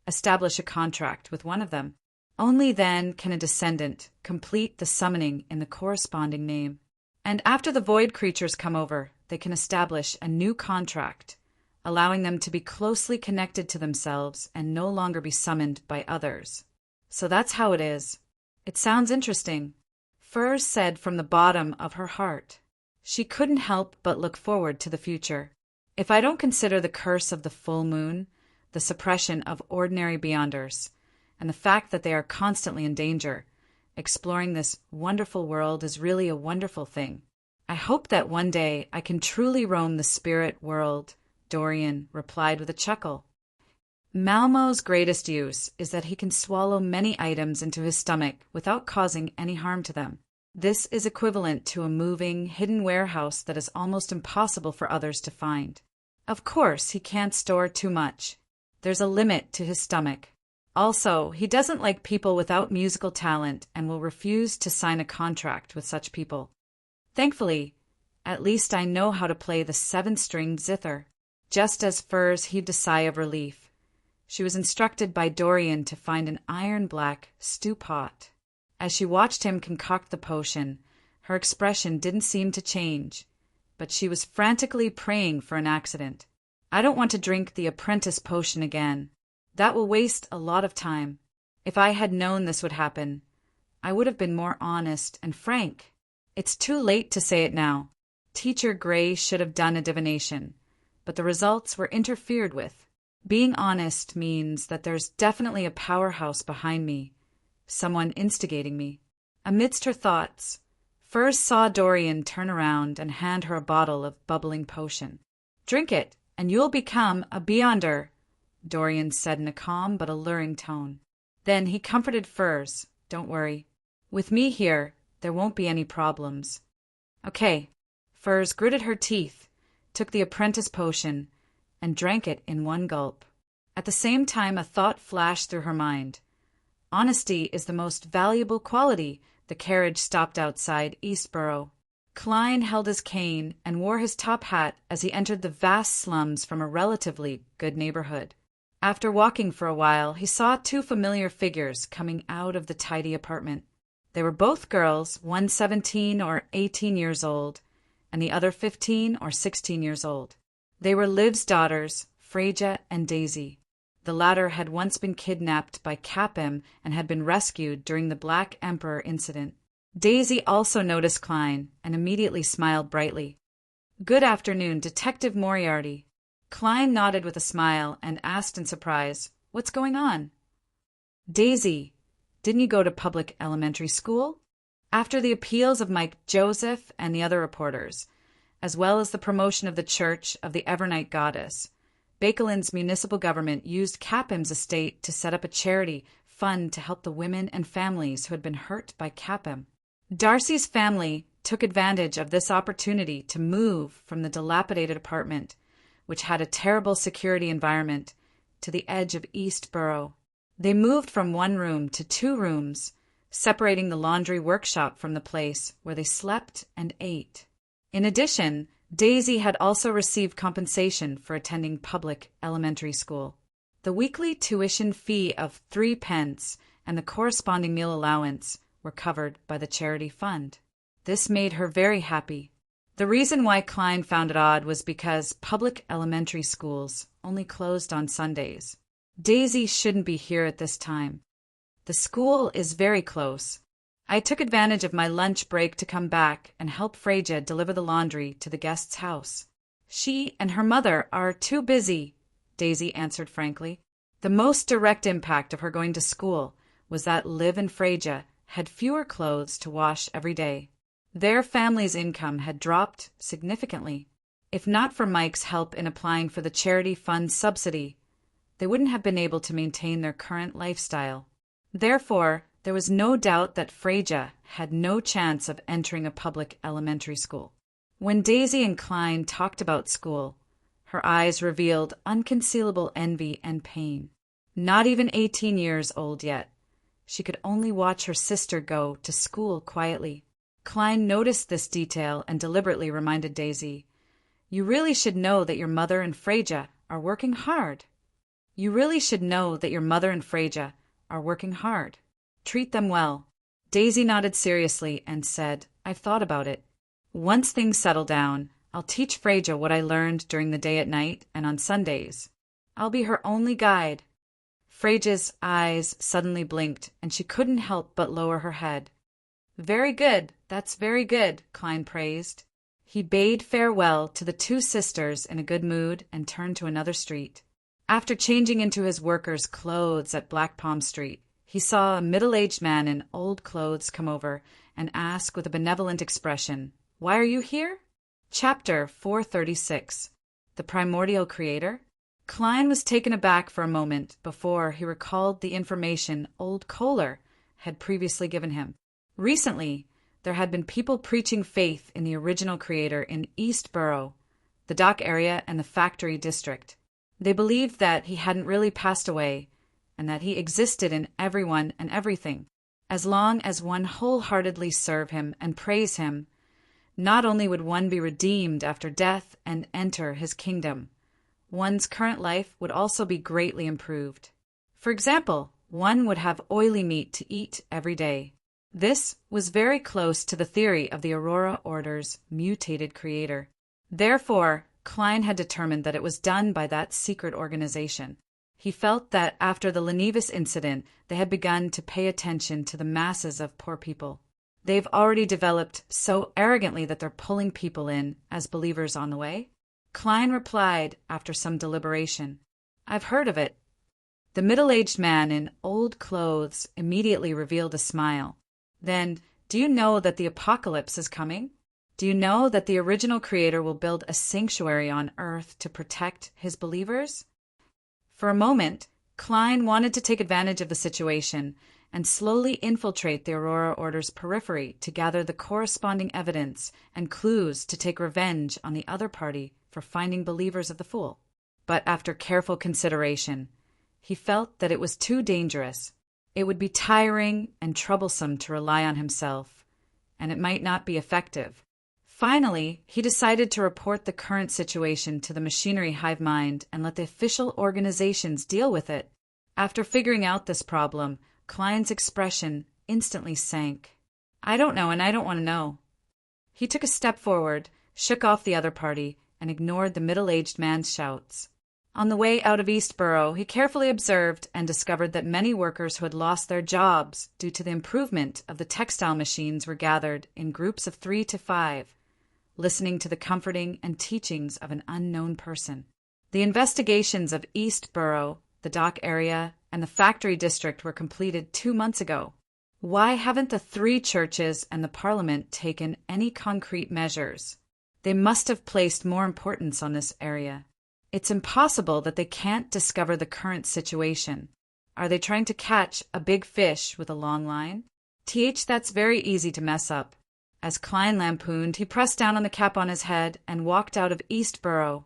establish a contract with one of them. Only then can a descendant complete the summoning in the corresponding name. And after the void creatures come over, they can establish a new contract, allowing them to be closely connected to themselves and no longer be summoned by others. So that's how it is. It sounds interesting, Furs said from the bottom of her heart. She couldn't help but look forward to the future. If I don't consider the curse of the full moon, the suppression of ordinary Beyonders, and the fact that they are constantly in danger, exploring this wonderful world is really a wonderful thing. I hope that one day I can truly roam the spirit world, Dorian replied with a chuckle. Malmo's greatest use is that he can swallow many items into his stomach without causing any harm to them. This is equivalent to a moving, hidden warehouse that is almost impossible for others to find. Of course, he can't store too much. There's a limit to his stomach. Also, he doesn't like people without musical talent and will refuse to sign a contract with such people. Thankfully, At least I know how to play the 7-stringed zither." Just as Furs heaved a sigh of relief, she was instructed by Dorian to find an iron-black stew pot. As she watched him concoct the potion, her expression didn't seem to change, but she was frantically praying for an accident. "I don't want to drink the apprentice potion again. That will waste a lot of time. If I had known this would happen, I would have been more honest and frank. It's too late to say it now. Teacher Gray should have done a divination, but the results were interfered with. Being honest means that there's definitely a powerhouse behind me, someone instigating me." Amidst her thoughts, Furs saw Dorian turn around and hand her a bottle of bubbling potion. "Drink it, and you'll become a Beyonder," Dorian said in a calm but alluring tone. Then he comforted Furs. "Don't worry. With me here, there won't be any problems." "Okay." Furs gritted her teeth, took the apprentice potion, and drank it in one gulp. At the same time, a thought flashed through her mind. Honesty is the most valuable quality. The carriage stopped outside Eastborough. Klein held his cane and wore his top hat as he entered the vast slums from a relatively good neighborhood. After walking for a while, he saw 2 familiar figures coming out of the tidy apartment. They were both girls, one 17 or 18 years old, and the other 15 or 16 years old. They were Liv's daughters, Freja and Daisy. The latter had once been kidnapped by Capim and had been rescued during the Black Emperor incident. Daisy also noticed Klein and immediately smiled brightly. "Good afternoon, Detective Moriarty." Klein nodded with a smile and asked in surprise, "What's going on?" "Daisy, didn't you go to public elementary school?" After the appeals of Mike Joseph and the other reporters, as well as the promotion of the Church of the Evernight Goddess, Bakelin's municipal government used Capim's estate to set up a charity fund to help the women and families who had been hurt by Capim. Darcy's family took advantage of this opportunity to move from the dilapidated apartment, which had a terrible security environment, to the edge of Eastborough. They moved from 1 room to 2 rooms, separating the laundry workshop from the place where they slept and ate. In addition, Daisy had also received compensation for attending public elementary school. The weekly tuition fee of 3 pence and the corresponding meal allowance were covered by the charity fund. This made her very happy. The reason why Klein found it odd was because public elementary schools only closed on Sundays. Daisy shouldn't be here at this time. The school is very close. I took advantage of my lunch break to come back and help Freja deliver the laundry to the guest's house. She and her mother are too busy, Daisy answered frankly. The most direct impact of her going to school was that Liv and Freja had fewer clothes to wash every day. Their family's income had dropped significantly. If not for Mike's help in applying for the charity fund subsidy, they wouldn't have been able to maintain their current lifestyle. Therefore, there was no doubt that Freja had no chance of entering a public elementary school. When Daisy and Klein talked about school, her eyes revealed unconcealable envy and pain. Not even 18 years old yet, she could only watch her sister go to school quietly. Klein noticed this detail and deliberately reminded Daisy, "You really should know that your mother and Freja are working hard. You really should know that your mother and Freja are working hard. Treat them well." Daisy nodded seriously and said, "I've thought about it. Once things settle down, I'll teach Freja what I learned during the day at night and on Sundays. I'll be her only guide." Freja's eyes suddenly blinked, and she couldn't help but lower her head. "Very good, that's very good," Klein praised. He bade farewell to the 2 sisters in a good mood and turned to another street. After changing into his worker's clothes at Black Palm Street, he saw a middle-aged man in old clothes come over and ask with a benevolent expression, "Why are you here?" Chapter 436. The Primordial Creator. Klein was taken aback for a moment before he recalled the information old Kohler had previously given him. Recently, there had been people preaching faith in the original creator in Eastborough, the dock area and the factory district. They believed that he hadn't really passed away, and that he existed in everyone and everything. As long as one wholeheartedly serve him and praise him, Not only would one be redeemed after death and enter his kingdom, one's current life would also be greatly improved. For example, one would have oily meat to eat every day. This was very close to the theory of the Aurora Order's mutated creator. Therefore, Klein had determined that it was done by that secret organization. He felt that after the Lenivus incident, they had begun to pay attention to the masses of poor people. They've already developed so arrogantly that they're pulling people in as believers on the way. Klein replied after some deliberation, "I've heard of it." The middle-aged man in old clothes immediately revealed a smile. "Then, do you know that the apocalypse is coming? Do you know that the original creator will build a sanctuary on earth to protect his believers?" For a moment, Klein wanted to take advantage of the situation and slowly infiltrate the Aurora Order's periphery to gather the corresponding evidence and clues to take revenge on the other party for finding believers of the fool. But after careful consideration, he felt that it was too dangerous. It would be tiring and troublesome to rely on himself, and it might not be effective. Finally, he decided to report the current situation to the machinery hive mind and let the official organizations deal with it. After figuring out this problem, Klein's expression instantly sank. "I don't know, and I don't want to know." He took a step forward, shook off the other party, and ignored the middle-aged man's shouts. On the way out of Eastborough, he carefully observed and discovered that many workers who had lost their jobs due to the improvement of the textile machines were gathered in groups of 3 to 5, listening to the comforting and teachings of an unknown person. The investigations of Eastborough, the dock area, and the factory district were completed 2 months ago. Why haven't the 3 churches and the Parliament taken any concrete measures? They must have placed more importance on this area. It's impossible that they can't discover the current situation. Are they trying to catch a big fish with a long line? That's very easy to mess up. As Klein lampooned, he pressed down on the cap on his head and walked out of Eastborough,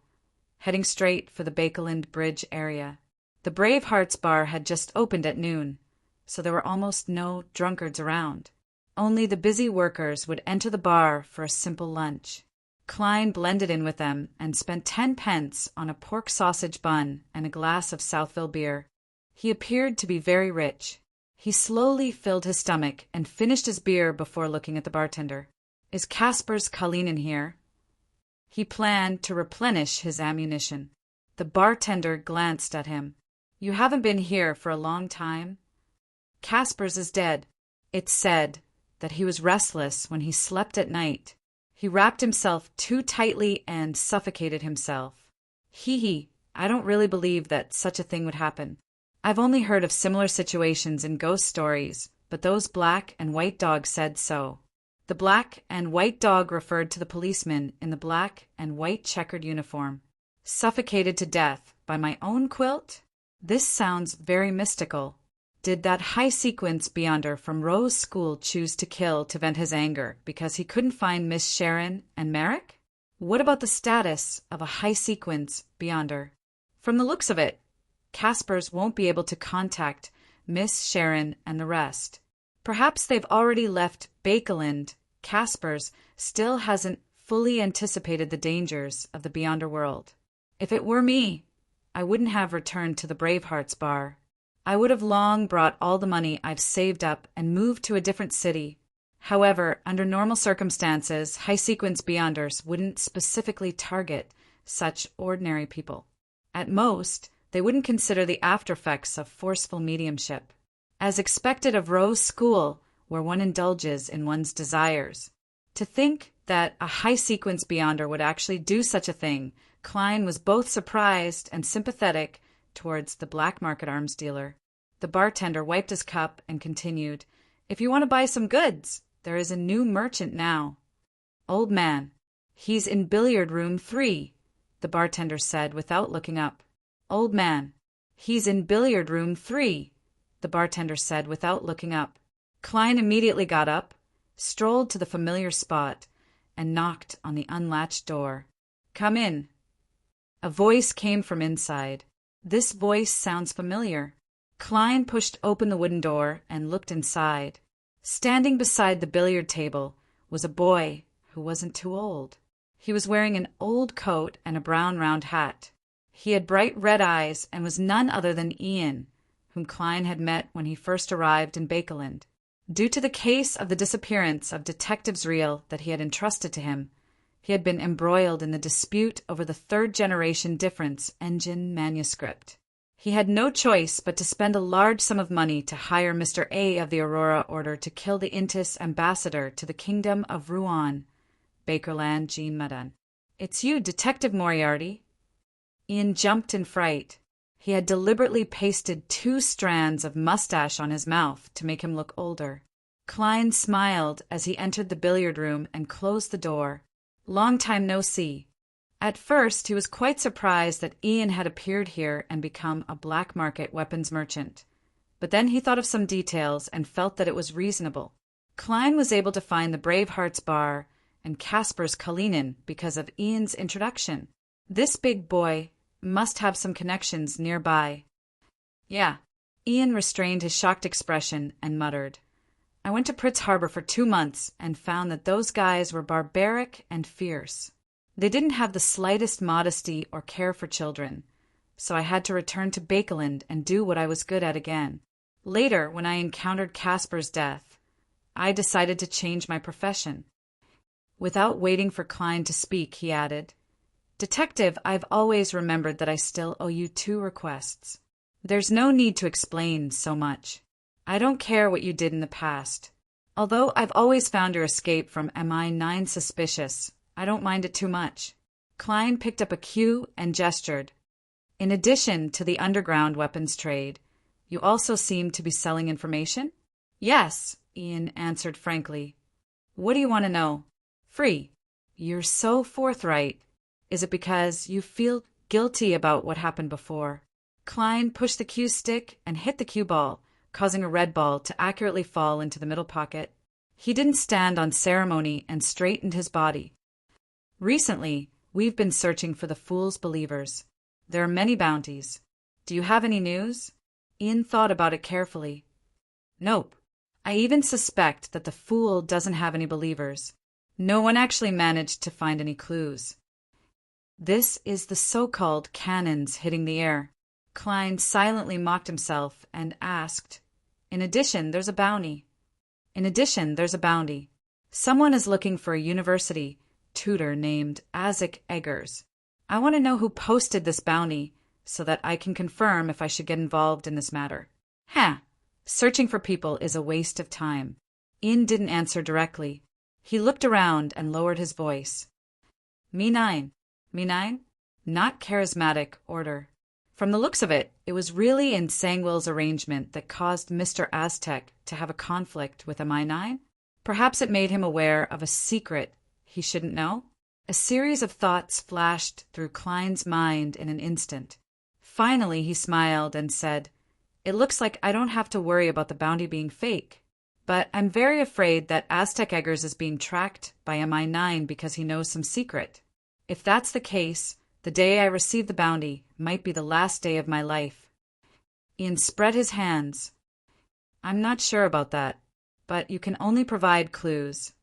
heading straight for the Bakeland Bridge area. The Bravehearts bar had just opened at noon, so there were almost no drunkards around. Only the busy workers would enter the bar for a simple lunch. Klein blended in with them and spent 10 pence on a pork sausage bun and a glass of Southville beer. He appeared to be very rich. He slowly filled his stomach and finished his beer before looking at the bartender. "Is Casper's Kalinin here?" He planned to replenish his ammunition. The bartender glanced at him. "You haven't been here for a long time?" "Casper's is dead." It's said that he was restless when he slept at night. He wrapped himself too tightly and suffocated himself. I don't really believe that such a thing would happen. I've only heard of similar situations in ghost stories, but those black and white dogs said so. The black and white dog referred to the policeman in the black and white checkered uniform. Suffocated to death by my own quilt? This sounds very mystical. Did that high-sequence beyonder from Rose School choose to kill to vent his anger because he couldn't find Miss Sharon and Merrick? What about the status of a high-sequence beyonder? From the looks of it, Casper's won't be able to contact Miss Sharon and the rest. Perhaps they've already left Bakeland. Casper's still hasn't fully anticipated the dangers of the Beyonder world. If it were me, I wouldn't have returned to the Bravehearts bar. I would have long brought all the money I've saved up and moved to a different city. However, under normal circumstances, high-sequence Beyonders wouldn't specifically target such ordinary people. At most, they wouldn't consider the after-effects of forceful mediumship. As expected of Rose School, where one indulges in one's desires. To think that a high-sequence Beyonder would actually do such a thing, Klein was both surprised and sympathetic towards the black market arms dealer. The bartender wiped his cup and continued, "If you want to buy some goods, there is a new merchant now." "Old man, he's in billiard room 3, the bartender said without looking up. "Old man, he's in billiard room 3, the bartender said without looking up. Klein immediately got up, strolled to the familiar spot, and knocked on the unlatched door. "Come in." A voice came from inside. This voice sounds familiar. Klein pushed open the wooden door and looked inside. Standing beside the billiard table was a boy who wasn't too old. He was wearing an old coat and a brown round hat. He had bright red eyes and was none other than Ian, whom Klein had met when he first arrived in Bakeland. Due to the case of the disappearance of Detective's reel that he had entrusted to him, he had been embroiled in the dispute over the third-generation difference engine manuscript. He had no choice but to spend a large sum of money to hire Mr. A of the Aurora Order to kill the Intis ambassador to the kingdom of Rouen, Bakerland, Jean Madden. "It's you, Detective Moriarty." Ian jumped in fright. He had deliberately pasted 2 strands of mustache on his mouth to make him look older. Klein smiled as he entered the billiard room and closed the door. "Long time no see." At first, he was quite surprised that Ian had appeared here and become a black market weapons merchant. But then he thought of some details and felt that it was reasonable. Klein was able to find the Bravehearts Bar and Casper's Kalinin because of Ian's introduction. This big boy must have some connections nearby. "Yeah." Ian restrained his shocked expression and muttered, "I went to Pritz Harbor for 2 months and found that those guys were barbaric and fierce. They didn't have the slightest modesty or care for children, so I had to return to Bakeland and do what I was good at again. Later, when I encountered Casper's death, I decided to change my profession." Without waiting for Klein to speak, he added, "Detective, I've always remembered that I still owe you 2 requests. There's no need to explain so much. I don't care what you did in the past. Although I've always found your escape from MI9 suspicious, I don't mind it too much." Klein picked up a cue and gestured. "In addition to the underground weapons trade, you also seem to be selling information?" "Yes," Ian answered frankly. "What do you want to know?" "Free." "You're so forthright. Is it because you feel guilty about what happened before?" Klein pushed the cue stick and hit the cue ball, causing a red ball to accurately fall into the middle pocket. He didn't stand on ceremony and straightened his body. "Recently, we've been searching for the Fool's Believers. There are many bounties. Do you have any news?" Ian thought about it carefully. "Nope. I even suspect that the Fool doesn't have any believers. No one actually managed to find any clues." "This is the so-called cannons hitting the air." Klein silently mocked himself and asked, "In addition, there's a bounty." "In addition, there's a bounty. Someone is looking for a university tutor named Isaac Eggers. I want to know who posted this bounty so that I can confirm if I should get involved in this matter." Searching for people is a waste of time." Ian didn't answer directly. He looked around and lowered his voice. "Me nine. Not charismatic order." From the looks of it, it was really in Sangwell's arrangement that caused Mr. Aztec to have a conflict with MI9. Perhaps it made him aware of a secret he shouldn't know. A series of thoughts flashed through Klein's mind in an instant. Finally, he smiled and said, "It looks like I don't have to worry about the bounty being fake. But I'm very afraid that Aztec Eggers is being tracked by MI9 because he knows some secret. If that's the case, the day I receive the bounty might be the last day of my life." Ian spread his hands. "I'm not sure about that, but you can only provide clues."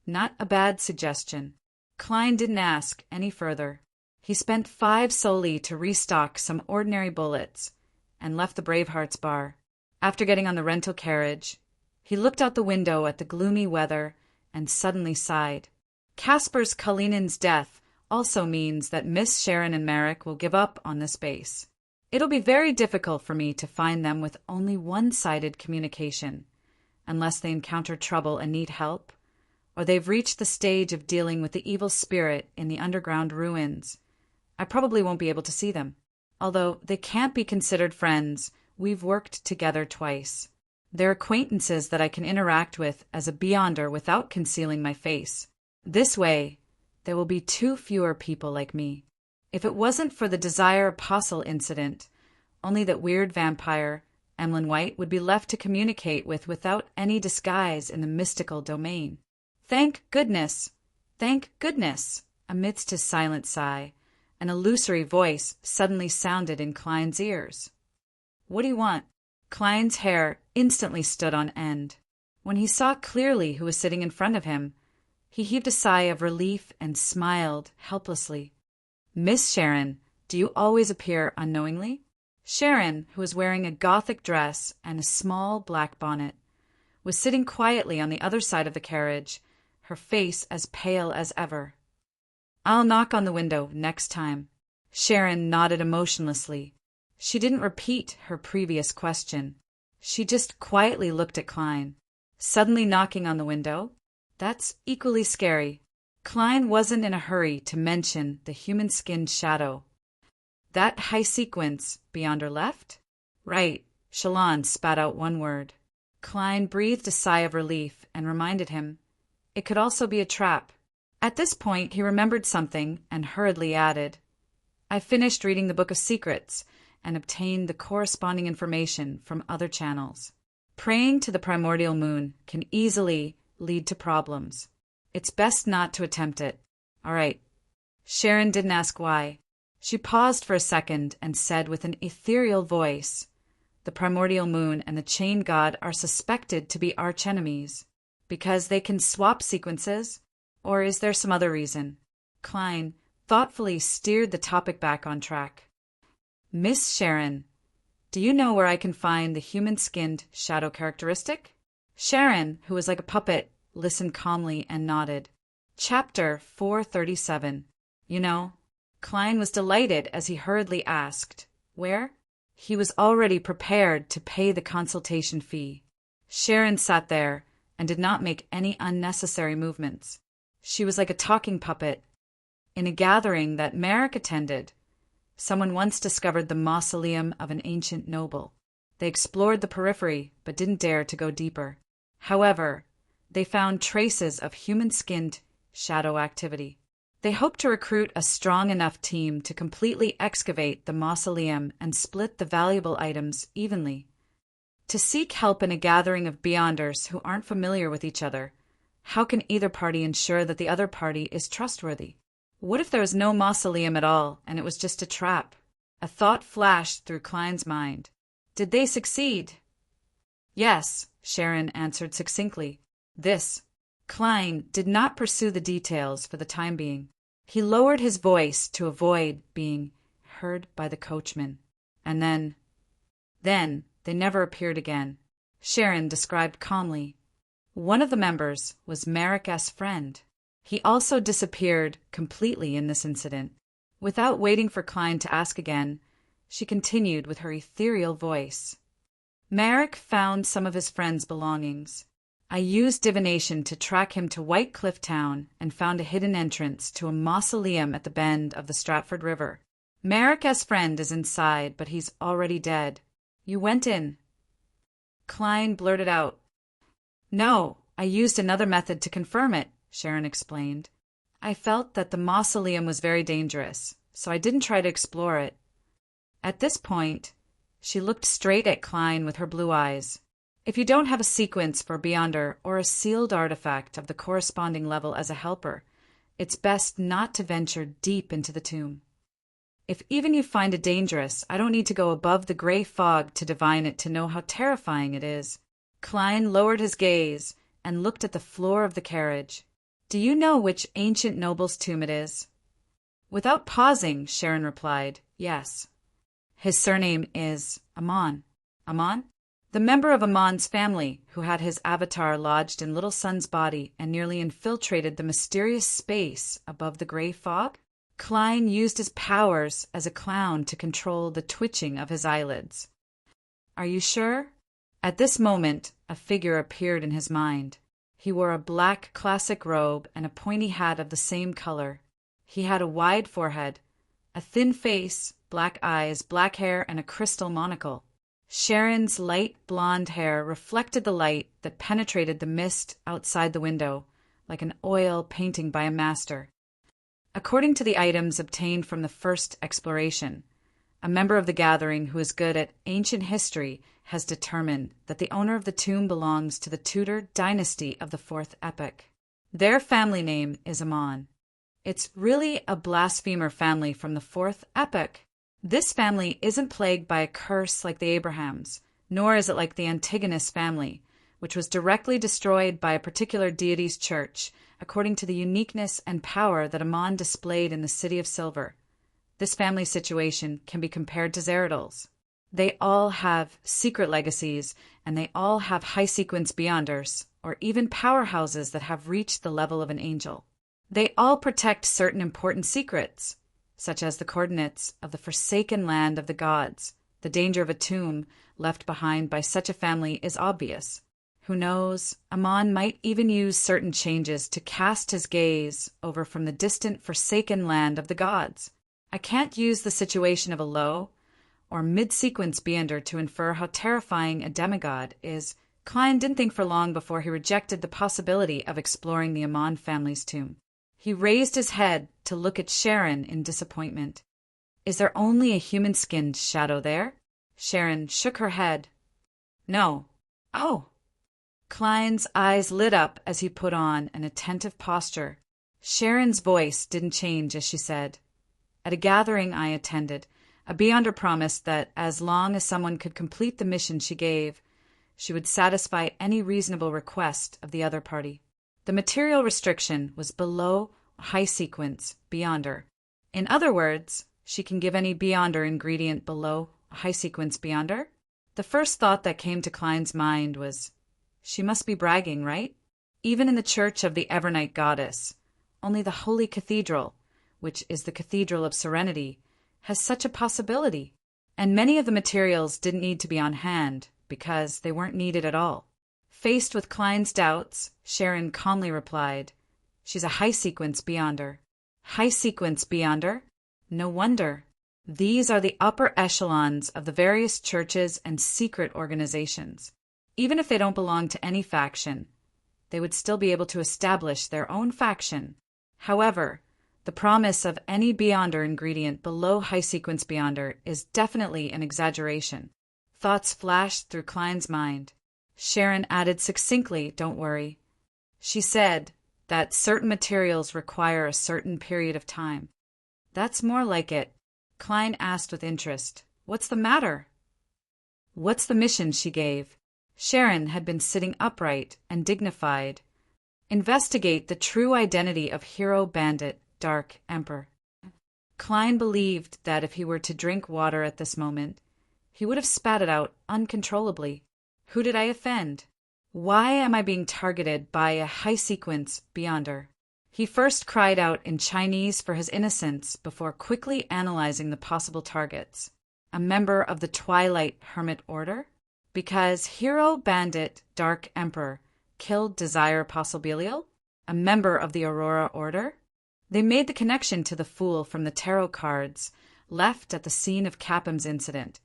Not a bad suggestion. Klein didn't ask any further. He spent 5 soldi to restock some ordinary bullets and left the Bravehearts Bar. After getting on the rental carriage, he looked out the window at the gloomy weather and suddenly sighed. Casper's Kalinin's death also means that Miss Sharon and Merrick will give up on this base. It'll be very difficult for me to find them with only one-sided communication, unless they encounter trouble and need help, or they've reached the stage of dealing with the evil spirit in the underground ruins. I probably won't be able to see them. Although they can't be considered friends, we've worked together twice. They're acquaintances that I can interact with as a beyonder without concealing my face. This way, there will be 2 fewer people like me. If it wasn't for the Desire Apostle incident, only that weird vampire, Emlyn White, would be left to communicate with without any disguise in the mystical domain. Thank goodness! Thank goodness! Amidst his silent sigh, an illusory voice suddenly sounded in Klein's ears. "What do you want?" Klein's hair instantly stood on end. When he saw clearly who was sitting in front of him, He heaved a sigh of relief and smiled helplessly. "Miss Sharon, do you always appear unknowingly?" Sharon, who was wearing a Gothic dress and a small black bonnet, was sitting quietly on the other side of the carriage, her face as pale as ever. "I'll knock on the window next time." Sharon nodded emotionlessly. She didn't repeat her previous question. She just quietly looked at Klein. Suddenly knocking on the window? That's equally scary. Klein wasn't in a hurry to mention the human-skinned shadow. "That high sequence beyond her left?" "Right." Shalon spat out one word. Klein breathed a sigh of relief and reminded him, "It could also be a trap." At this point he remembered something and hurriedly added, "I finished reading the Book of Secrets and obtained the corresponding information from other channels. Praying to the primordial moon can easily lead to problems. It's best not to attempt it. All right." Sharon didn't ask why. She paused for a second and said with an ethereal voice, "The primordial moon and the chain god are suspected to be archenemies. Because they can swap sequences? Or is there some other reason?" Klein thoughtfully steered the topic back on track. "Miss Sharon, do you know where I can find the human-skinned shadow characteristic?" Sharon, who was like a puppet, listened calmly and nodded. Chapter 437. You know, Klein was delighted as he hurriedly asked, "Where?" He was already prepared to pay the consultation fee. Sharon sat there and did not make any unnecessary movements. She was like a talking puppet. In a gathering that Merrick attended, someone once discovered the mausoleum of an ancient noble. They explored the periphery, but didn't dare to go deeper. However, they found traces of human-skinned shadow activity. They hoped to recruit a strong enough team to completely excavate the mausoleum and split the valuable items evenly. To seek help in a gathering of Beyonders who aren't familiar with each other, how can either party ensure that the other party is trustworthy? What if there was no mausoleum at all and it was just a trap? A thought flashed through Klein's mind. Did they succeed? "Yes," Sharon answered succinctly. "This." Klein did not pursue the details for the time being. He lowered his voice to avoid being heard by the coachman. And then they never appeared again. Sharon described calmly. One of the members was Merrick's friend. He also disappeared completely in this incident. Without waiting for Klein to ask again, she continued with her ethereal voice. "Merrick found some of his friend's belongings. I used divination to track him to White Cliff Town and found a hidden entrance to a mausoleum at the bend of the Stratford River. Merrick's friend is inside, but he's already dead. You went in." Klein blurted out. "No, I used another method to confirm it," Sharon explained. "I felt that the mausoleum was very dangerous, so I didn't try to explore it." At this point, she looked straight at Klein with her blue eyes. "If you don't have a sequence for Beyonder or a sealed artifact of the corresponding level as a helper, it's best not to venture deep into the tomb. If even you find it dangerous, I don't need to go above the gray fog to divine it to know how terrifying it is." Klein lowered his gaze and looked at the floor of the carriage. "Do you know which ancient noble's tomb it is?" Without pausing, Sharon replied, "Yes." "His surname is Amon." "Amon?" "The member of Amon's family who had his avatar lodged in Little Sun's body and nearly infiltrated the mysterious space above the gray fog?" Klein used his powers as a clown to control the twitching of his eyelids. "Are you sure?" At this moment, a figure appeared in his mind. He wore a black classic robe and a pointy hat of the same color. He had a wide forehead, a thin face, black eyes, black hair, and a crystal monocle. Sharon's light blonde hair reflected the light that penetrated the mist outside the window, like an oil painting by a master. According to the items obtained from the first exploration, a member of the gathering who is good at ancient history has determined that the owner of the tomb belongs to the Tudor dynasty of the Fourth Epoch. Their family name is Amon. It's really a blasphemer family from the Fourth Epoch. This family isn't plagued by a curse like the Abrahams, nor is it like the Antigonus family, which was directly destroyed by a particular deity's church, according to the uniqueness and power that Amon displayed in the City of Silver. This family situation can be compared to Zeradol's. They all have secret legacies, and they all have high-sequence beyonders, or even powerhouses that have reached the level of an angel. They all protect certain important secrets, such as the coordinates of the forsaken land of the gods. The danger of a tomb left behind by such a family is obvious. Who knows, Amon might even use certain changes to cast his gaze over from the distant forsaken land of the gods. I can't use the situation of a low or mid-sequence beyonder to infer how terrifying a demigod is. Klein didn't think for long before he rejected the possibility of exploring the Amon family's tomb. He raised his head to look at Sharon in disappointment. Is there only a human-skinned shadow there? Sharon shook her head. No. Oh. Klein's eyes lit up as he put on an attentive posture. Sharon's voice didn't change as she said, "At a gathering I attended, a beyonder promised that as long as someone could complete the mission she gave, she would satisfy any reasonable request of the other party. The material restriction was below high sequence beyonder. In other words, she can give any beyonder ingredient below high sequence beyonder." The first thought that came to Klein's mind was, she must be bragging, right? Even in the church of the Evernight goddess, only the Holy Cathedral, which is the Cathedral of Serenity, has such a possibility. And many of the materials didn't need to be on hand, because they weren't needed at all. Faced with Klein's doubts, Sharon calmly replied, "She's a high-sequence beyonder." High-sequence beyonder? No wonder. These are the upper echelons of the various churches and secret organizations. Even if they don't belong to any faction, they would still be able to establish their own faction. However, the promise of any beyonder ingredient below high-sequence beyonder is definitely an exaggeration. Thoughts flashed through Klein's mind. Sharon added succinctly, "Don't worry." She said that certain materials require a certain period of time. That's more like it. Klein asked with interest, "What's the matter?" "What's the mission she gave?" Sharon had been sitting upright and dignified. "Investigate the true identity of Hero Bandit, Dark Emperor." Klein believed that if he were to drink water at this moment, he would have spat it out uncontrollably. Who did I offend? Why am I being targeted by a high-sequence beyonder? He first cried out in Chinese for his innocence before quickly analyzing the possible targets. A member of the Twilight Hermit Order? Because Hero Bandit Dark Emperor killed Desire Possibilial? A member of the Aurora Order? They made the connection to the Fool from the tarot cards left at the scene of Capham's incident,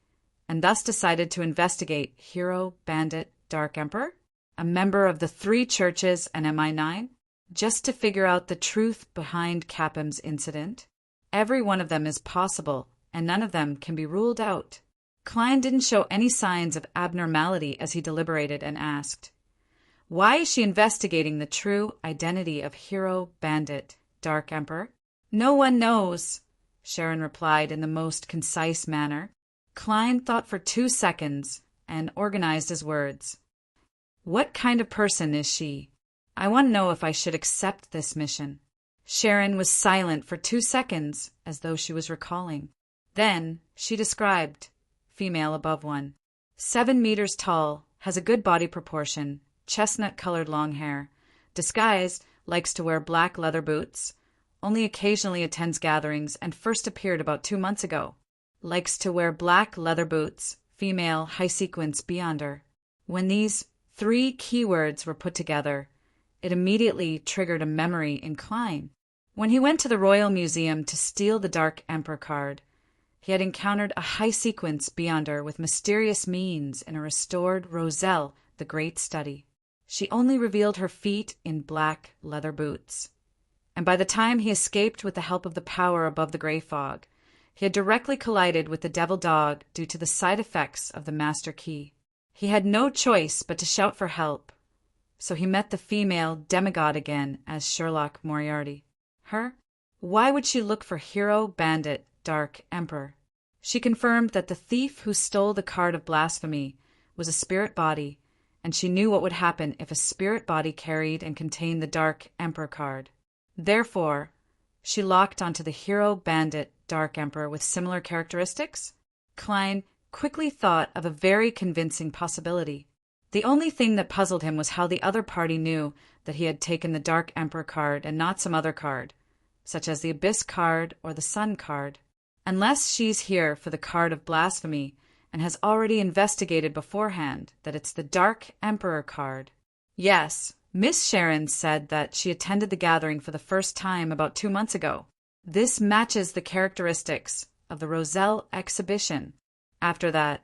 and thus decided to investigate Hero Bandit Dark Emperor? A member of the 3 churches and MI9? Just to figure out the truth behind Capham's incident? Every one of them is possible, and none of them can be ruled out. Klein didn't show any signs of abnormality as he deliberated and asked, "Why is she investigating the true identity of Hero Bandit Dark Emperor?" "No one knows," Sharon replied in the most concise manner. Klein thought for 2 seconds and organized his words. "What kind of person is she? I want to know if I should accept this mission." Sharon was silent for 2 seconds, as though she was recalling. Then she described, female above 1, 7 meters tall, has a good body proportion, chestnut-colored long hair, disguised, likes to wear black leather boots, only occasionally attends gatherings and first appeared about 2 months ago. Likes to wear black leather boots, female, high-sequence beyonder. When these 3 keywords were put together, it immediately triggered a memory in Klein. When he went to the Royal Museum to steal the Dark Emperor card, he had encountered a high-sequence beyonder with mysterious means in a restored Roselle, the Great Study. She only revealed her feet in black leather boots. And by the time he escaped with the help of the power above the gray fog, he had directly collided with the Devil Dog due to the side effects of the Master Key. He had no choice but to shout for help, so he met the female demigod again as Sherlock Moriarty. Her? Why would she look for Hero Bandit Dark Emperor? She confirmed that the thief who stole the card of blasphemy was a spirit body, and she knew what would happen if a spirit body carried and contained the Dark Emperor card. Therefore, she locked onto the hero bandit Dark Emperor with similar characteristics. Klein quickly thought of a very convincing possibility. The only thing that puzzled him was how the other party knew that he had taken the Dark Emperor card and not some other card, such as the Abyss card or the Sun card. Unless she's here for the card of blasphemy and has already investigated beforehand that it's the Dark Emperor card. Yes, Miss Sharon said that she attended the gathering for the first time about 2 months ago. This matches the characteristics of the Roselle exhibition. After that,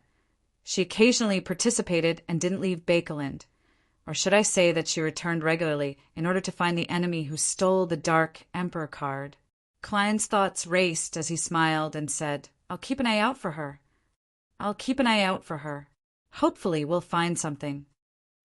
she occasionally participated and didn't leave Bakeland. Or should I say that she returned regularly in order to find the enemy who stole the Dark Emperor card? Klein's thoughts raced as he smiled and said, I'll keep an eye out for her. I'll keep an eye out for her. Hopefully we'll find something.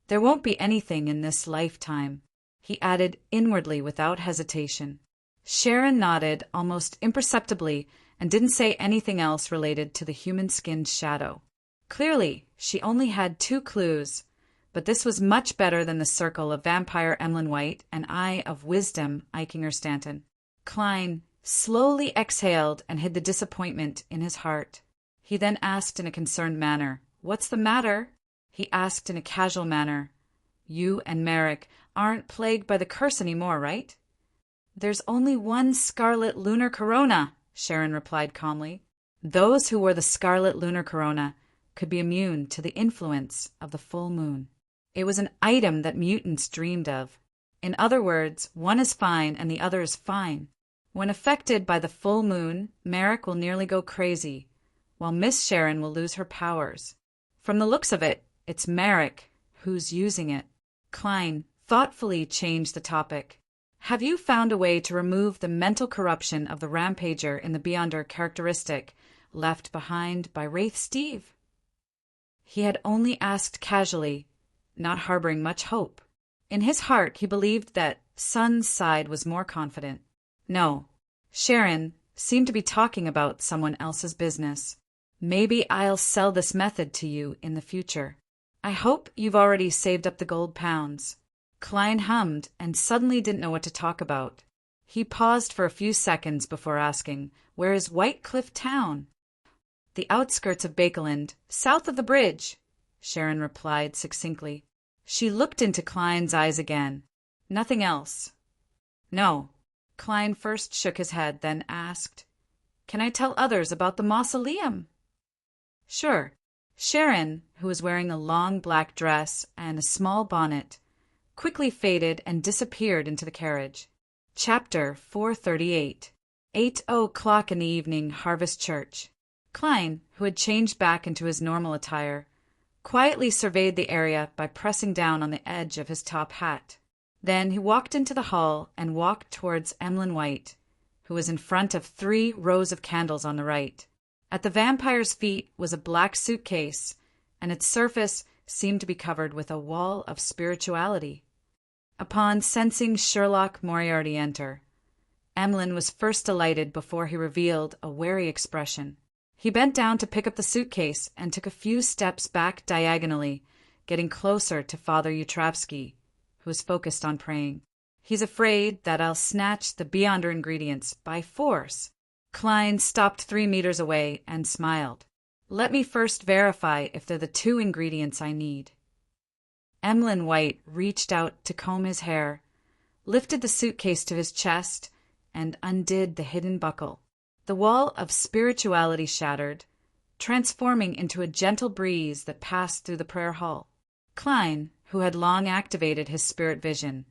There won't be anything in this lifetime, he added inwardly without hesitation. Sharon nodded almost imperceptibly and didn't say anything else related to the human-skinned shadow. Clearly, she only had 2 clues, but this was much better than the circle of vampire Emlyn White and Eye of Wisdom Eichinger Stanton. Klein slowly exhaled and hid the disappointment in his heart. He then asked in a concerned manner, What's the matter? He asked in a casual manner, You and Merrick aren't plagued by the curse anymore, right? There's only one scarlet lunar corona, Sharon replied calmly. Those who wore the scarlet lunar corona could be immune to the influence of the full moon. It was an item that mutants dreamed of. In other words, one is fine and the other is fine. When affected by the full moon, Merrick will nearly go crazy, while Miss Sharon will lose her powers. From the looks of it, it's Merrick who's using it. Klein thoughtfully changed the topic. Have you found a way to remove the mental corruption of the Rampager in the Beyonder characteristic left behind by Wraith Steve? He had only asked casually, not harboring much hope. In his heart, he believed that Sun's side was more confident. No, Sharon seemed to be talking about someone else's business. Maybe I'll sell this method to you in the future. I hope you've already saved up the gold pounds. Klein hummed and suddenly didn't know what to talk about. He paused for a few seconds before asking, Where is White Cliff Town? The outskirts of Bakeland, south of the bridge, Sharon replied succinctly. She looked into Klein's eyes again. Nothing else. No. Klein first shook his head, then asked, Can I tell others about the mausoleum? Sure. Sharon, who was wearing a long black dress and a small bonnet, quickly faded and disappeared into the carriage. Chapter 438. 8:00 in the evening, Harvest Church. Klein, who had changed back into his normal attire, quietly surveyed the area by pressing down on the edge of his top hat. Then he walked into the hall and walked towards Emlyn White, who was in front of 3 rows of candles on the right. At the vampire's feet was a black suitcase, and its surface seemed to be covered with a wall of spirituality. Upon sensing Sherlock Moriarty enter, Emlyn was first delighted before he revealed a wary expression. He bent down to pick up the suitcase and took a few steps back diagonally, getting closer to Father Yutravsky, who was focused on praying. He's afraid that I'll snatch the Beyonder ingredients by force. Klein stopped 3 meters away and smiled. Let me first verify if they're the 2 ingredients I need. Emlyn White reached out to comb his hair, lifted the suitcase to his chest, and undid the hidden buckle. The wall of spirituality shattered, transforming into a gentle breeze that passed through the prayer hall. Klein, who had long activated his spirit vision,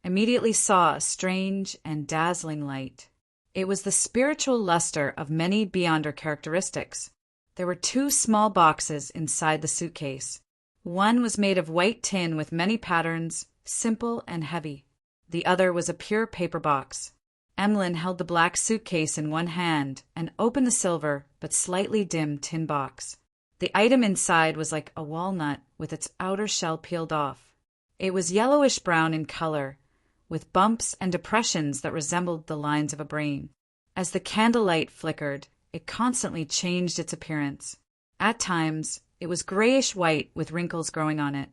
immediately saw a strange and dazzling light. It was the spiritual luster of many Beyonder characteristics. There were 2 small boxes inside the suitcase. One was made of white tin with many patterns, simple and heavy. The other was a pure paper box. Emlyn held the black suitcase in one hand and opened the silver but slightly dim tin box. The item inside was like a walnut with its outer shell peeled off. It was yellowish-brown in color, with bumps and depressions that resembled the lines of a brain. As the candlelight flickered, it constantly changed its appearance. At times, it was grayish-white with wrinkles growing on it.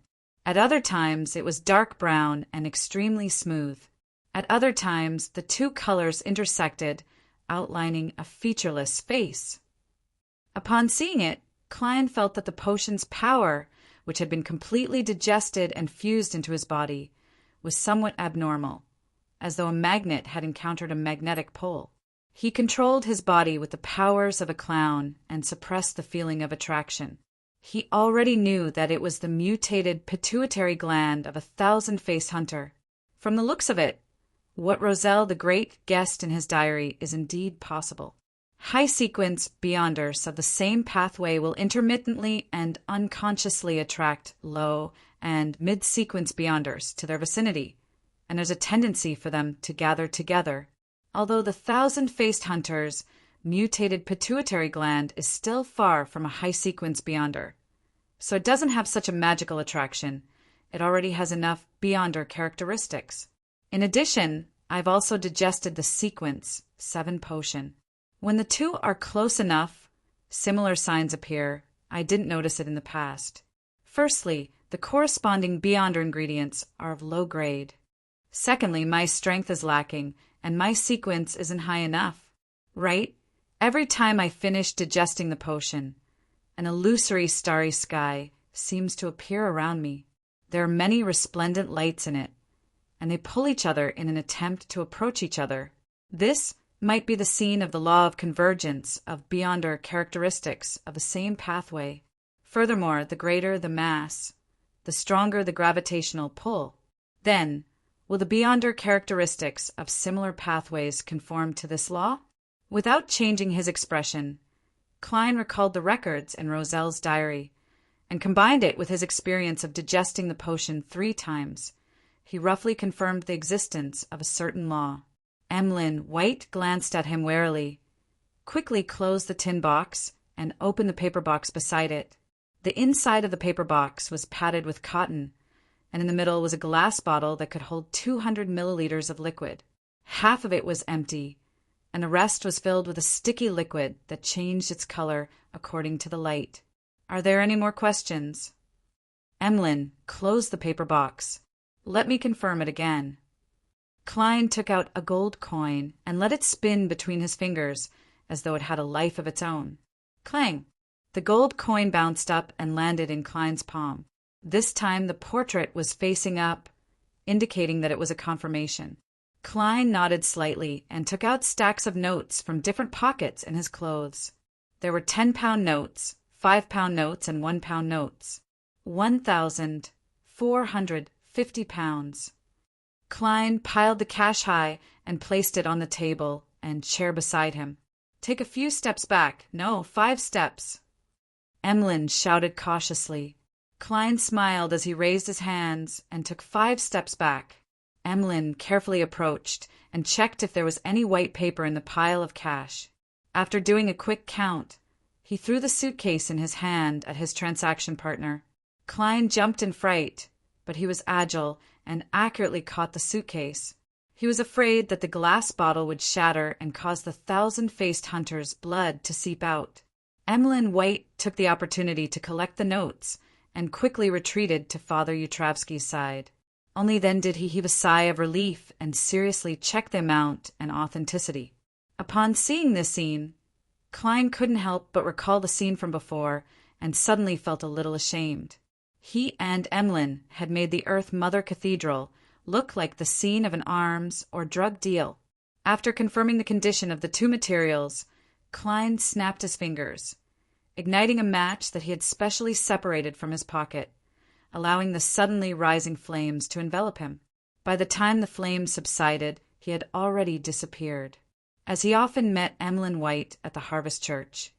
At other times, it was dark brown and extremely smooth. At other times, the two colors intersected, outlining a featureless face. Upon seeing it, Klein felt that the potion's power, which had been completely digested and fused into his body, was somewhat abnormal, as though a magnet had encountered a magnetic pole. He controlled his body with the powers of a clown and suppressed the feeling of attraction. He already knew that it was the mutated pituitary gland of a thousand-faced hunter. From the looks of it, what Roselle the Great guessed in his diary is indeed possible. High-sequence beyonders of the same pathway will intermittently and unconsciously attract low- and mid-sequence beyonders to their vicinity, and there's a tendency for them to gather together. Although the thousand-faced hunter's mutated pituitary gland is still far from a high-sequence beyonder, so it doesn't have such a magical attraction. It already has enough beyonder characteristics. In addition, I've also digested the sequence 7 potion. When the two are close enough, similar signs appear. I didn't notice it in the past. Firstly, the corresponding beyonder ingredients are of low grade. Secondly, my strength is lacking, and my sequence isn't high enough. Right? Every time I finish digesting the potion, an illusory starry sky seems to appear around me. There are many resplendent lights in it, and they pull each other in an attempt to approach each other. This might be the scene of the law of convergence of beyonder characteristics of the same pathway. Furthermore, the greater the mass, the stronger the gravitational pull. Then, will the beyonder characteristics of similar pathways conform to this law? Without changing his expression, Klein recalled the records in Roselle's diary and combined it with his experience of digesting the potion 3 times. He roughly confirmed the existence of a certain law. Emlyn White glanced at him warily, quickly closed the tin box, and opened the paper box beside it. The inside of the paper box was padded with cotton, and in the middle was a glass bottle that could hold 200 milliliters of liquid. Half of it was empty, and the rest was filled with a sticky liquid that changed its color according to the light. Are there any more questions? Emlyn closed the paper box. Let me confirm it again. Klein took out a gold coin and let it spin between his fingers as though it had a life of its own. Clang! The gold coin bounced up and landed in Klein's palm. This time the portrait was facing up, indicating that it was a confirmation. Klein nodded slightly and took out stacks of notes from different pockets in his clothes. There were 10-pound notes, 5-pound notes, and 1-pound notes. 1,450 pounds. Klein piled the cash high and placed it on the table and chair beside him. Take a few steps back. No, 5 steps. Emlyn shouted cautiously. Klein smiled as he raised his hands and took 5 steps back. Emlyn carefully approached and checked if there was any white paper in the pile of cash. After doing a quick count, he threw the suitcase in his hand at his transaction partner. Klein jumped in fright, but he was agile and accurately caught the suitcase. He was afraid that the glass bottle would shatter and cause the thousand-faced hunter's blood to seep out. Emlyn White took the opportunity to collect the notes and quickly retreated to Father Yutravsky's side. Only then did he heave a sigh of relief and seriously check the amount and authenticity. Upon seeing this scene, Klein couldn't help but recall the scene from before and suddenly felt a little ashamed. He and Emlyn had made the Earth Mother Cathedral look like the scene of an arms or drug deal. After confirming the condition of the 2 materials, Klein snapped his fingers, igniting a match that he had specially separated from his pocket, allowing the suddenly rising flames to envelop him. By the time the flames subsided, he had already disappeared. As he often met Emlyn White at the Harvest Church,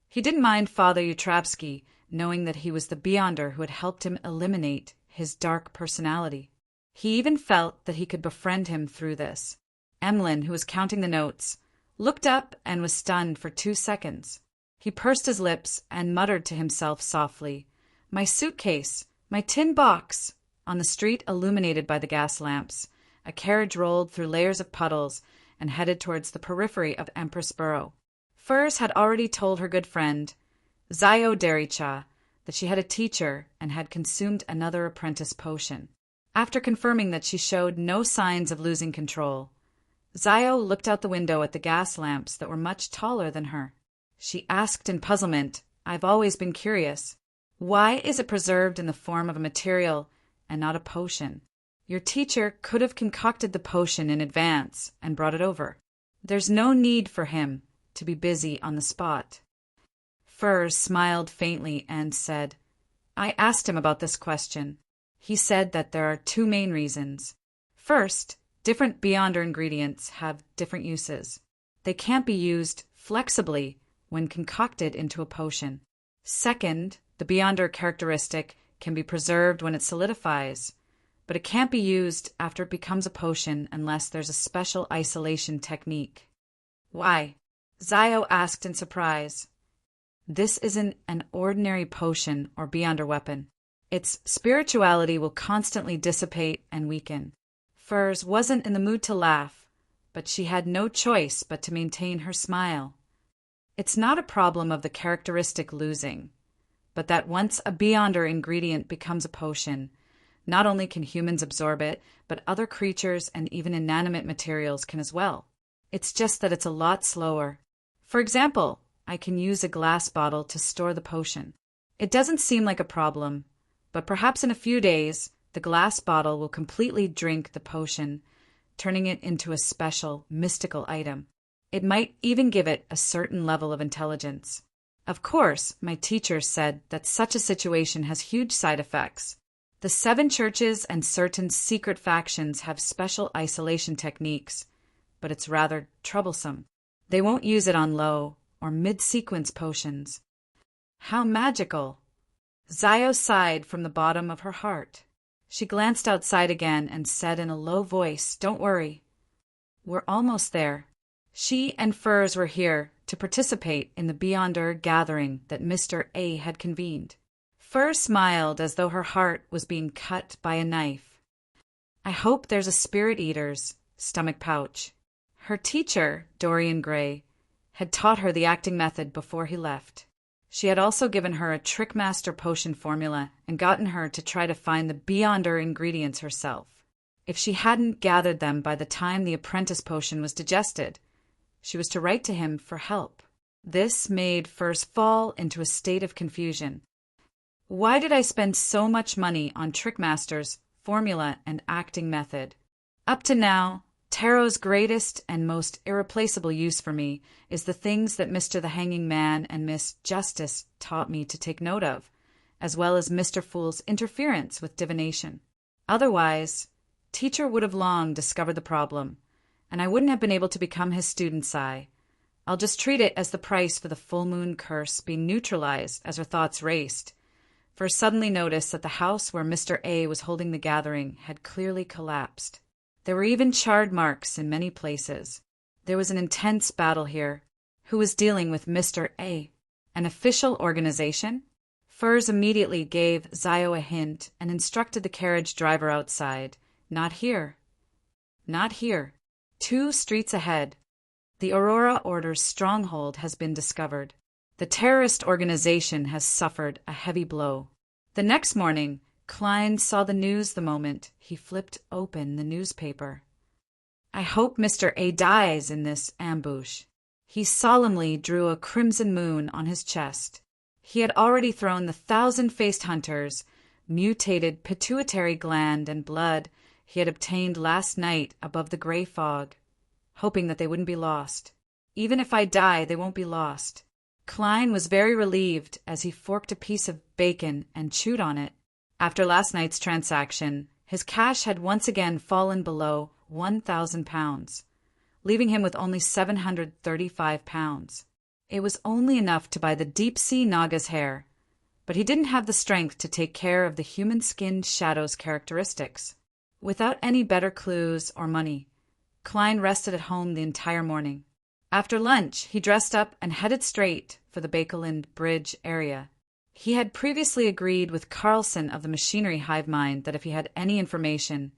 he didn't mind Father Yutravsky knowing that he was the beyonder who had helped him eliminate his dark personality. He even felt that he could befriend him through this. Emlyn, who was counting the notes, looked up and was stunned for 2 seconds. He pursed his lips and muttered to himself softly, "My suitcase! My tin box!" On the street illuminated by the gas lamps, a carriage rolled through layers of puddles and headed towards the periphery of Empress Borough. Furs had already told her good friend, Zayo Dericha, that she had a teacher and had consumed another apprentice potion. After confirming that she showed no signs of losing control, Zio looked out the window at the gas lamps that were much taller than her. She asked in puzzlement, "I've always been curious. Why is it preserved in the form of a material and not a potion? Your teacher could have concocted the potion in advance and brought it over. There's no need for him to be busy on the spot." Furs smiled faintly and said, "I asked him about this question. He said that there are two main reasons. First, different Beyonder ingredients have different uses. They can't be used flexibly when concocted into a potion. Second, the Beyonder characteristic can be preserved when it solidifies, but it can't be used after it becomes a potion unless there's a special isolation technique." "Why?" Zio asked in surprise. "This isn't an ordinary potion or Beyonder weapon. Its spirituality will constantly dissipate and weaken." Furs wasn't in the mood to laugh, but she had no choice but to maintain her smile. "It's not a problem of the characteristic losing, but that once a Beyonder ingredient becomes a potion, not only can humans absorb it, but other creatures and even inanimate materials can as well. It's just that it's a lot slower. For example, I can use a glass bottle to store the potion. It doesn't seem like a problem, but perhaps in a few days, the glass bottle will completely drink the potion, turning it into a special, mystical item. It might even give it a certain level of intelligence. Of course, my teacher said that such a situation has huge side effects. The 7 churches and certain secret factions have special isolation techniques, but it's rather troublesome. They won't use it on low or mid-sequence potions." "How magical!" Zio sighed from the bottom of her heart. She glanced outside again and said in a low voice, "Don't worry. We're almost there." She and Furs were here to participate in the Beyonder gathering that Mr. A had convened. Furs smiled as though her heart was being cut by a knife. "I hope there's a Spirit Eater's stomach pouch." Her teacher, Dorian Gray, had taught her the acting method before he left. She had also given her a Trickmaster potion formula and gotten her to try to find the Beyonder ingredients herself. If she hadn't gathered them by the time the apprentice potion was digested, she was to write to him for help. This made Furs fall into a state of confusion. Why did I spend so much money on Trickmaster's formula and acting method? Up to now, Tarot's greatest and most irreplaceable use for me is the things that Mr. the Hanging Man and Miss Justice taught me to take note of, as well as Mr. Fool's interference with divination. Otherwise, Teacher would have long discovered the problem, and I wouldn't have been able to become his student. I'll just treat it as the price for the full moon curse being neutralized as her thoughts raced, for suddenly noticed that the house where Mr. A was holding the gathering had clearly collapsed. There were even charred marks in many places. There was an intense battle here. Who was dealing with Mr. A? An official organization? Furs immediately gave Zio a hint and instructed the carriage driver outside. "Not here. Not here. 2 streets ahead. The Aurora Order's stronghold has been discovered. The terrorist organization has suffered a heavy blow." The next morning, Klein saw the news the moment he flipped open the newspaper. "I hope Mr. A dies in this ambush." He solemnly drew a crimson moon on his chest. He had already thrown the 1,000-faced hunter's mutated pituitary gland and blood he had obtained last night above the gray fog, hoping that they wouldn't be lost. "Even if I die, they won't be lost." Klein was very relieved as he forked a piece of bacon and chewed on it. After last night's transaction, his cash had once again fallen below £1,000, leaving him with only £735. It was only enough to buy the deep-sea Naga's hair, but he didn't have the strength to take care of the human-skinned shadow's characteristics. Without any better clues or money, Klein rested at home the entire morning. After lunch, he dressed up and headed straight for the Bakeland Bridge area. He had previously agreed with Carlson of the machinery hive mind that if he had any information,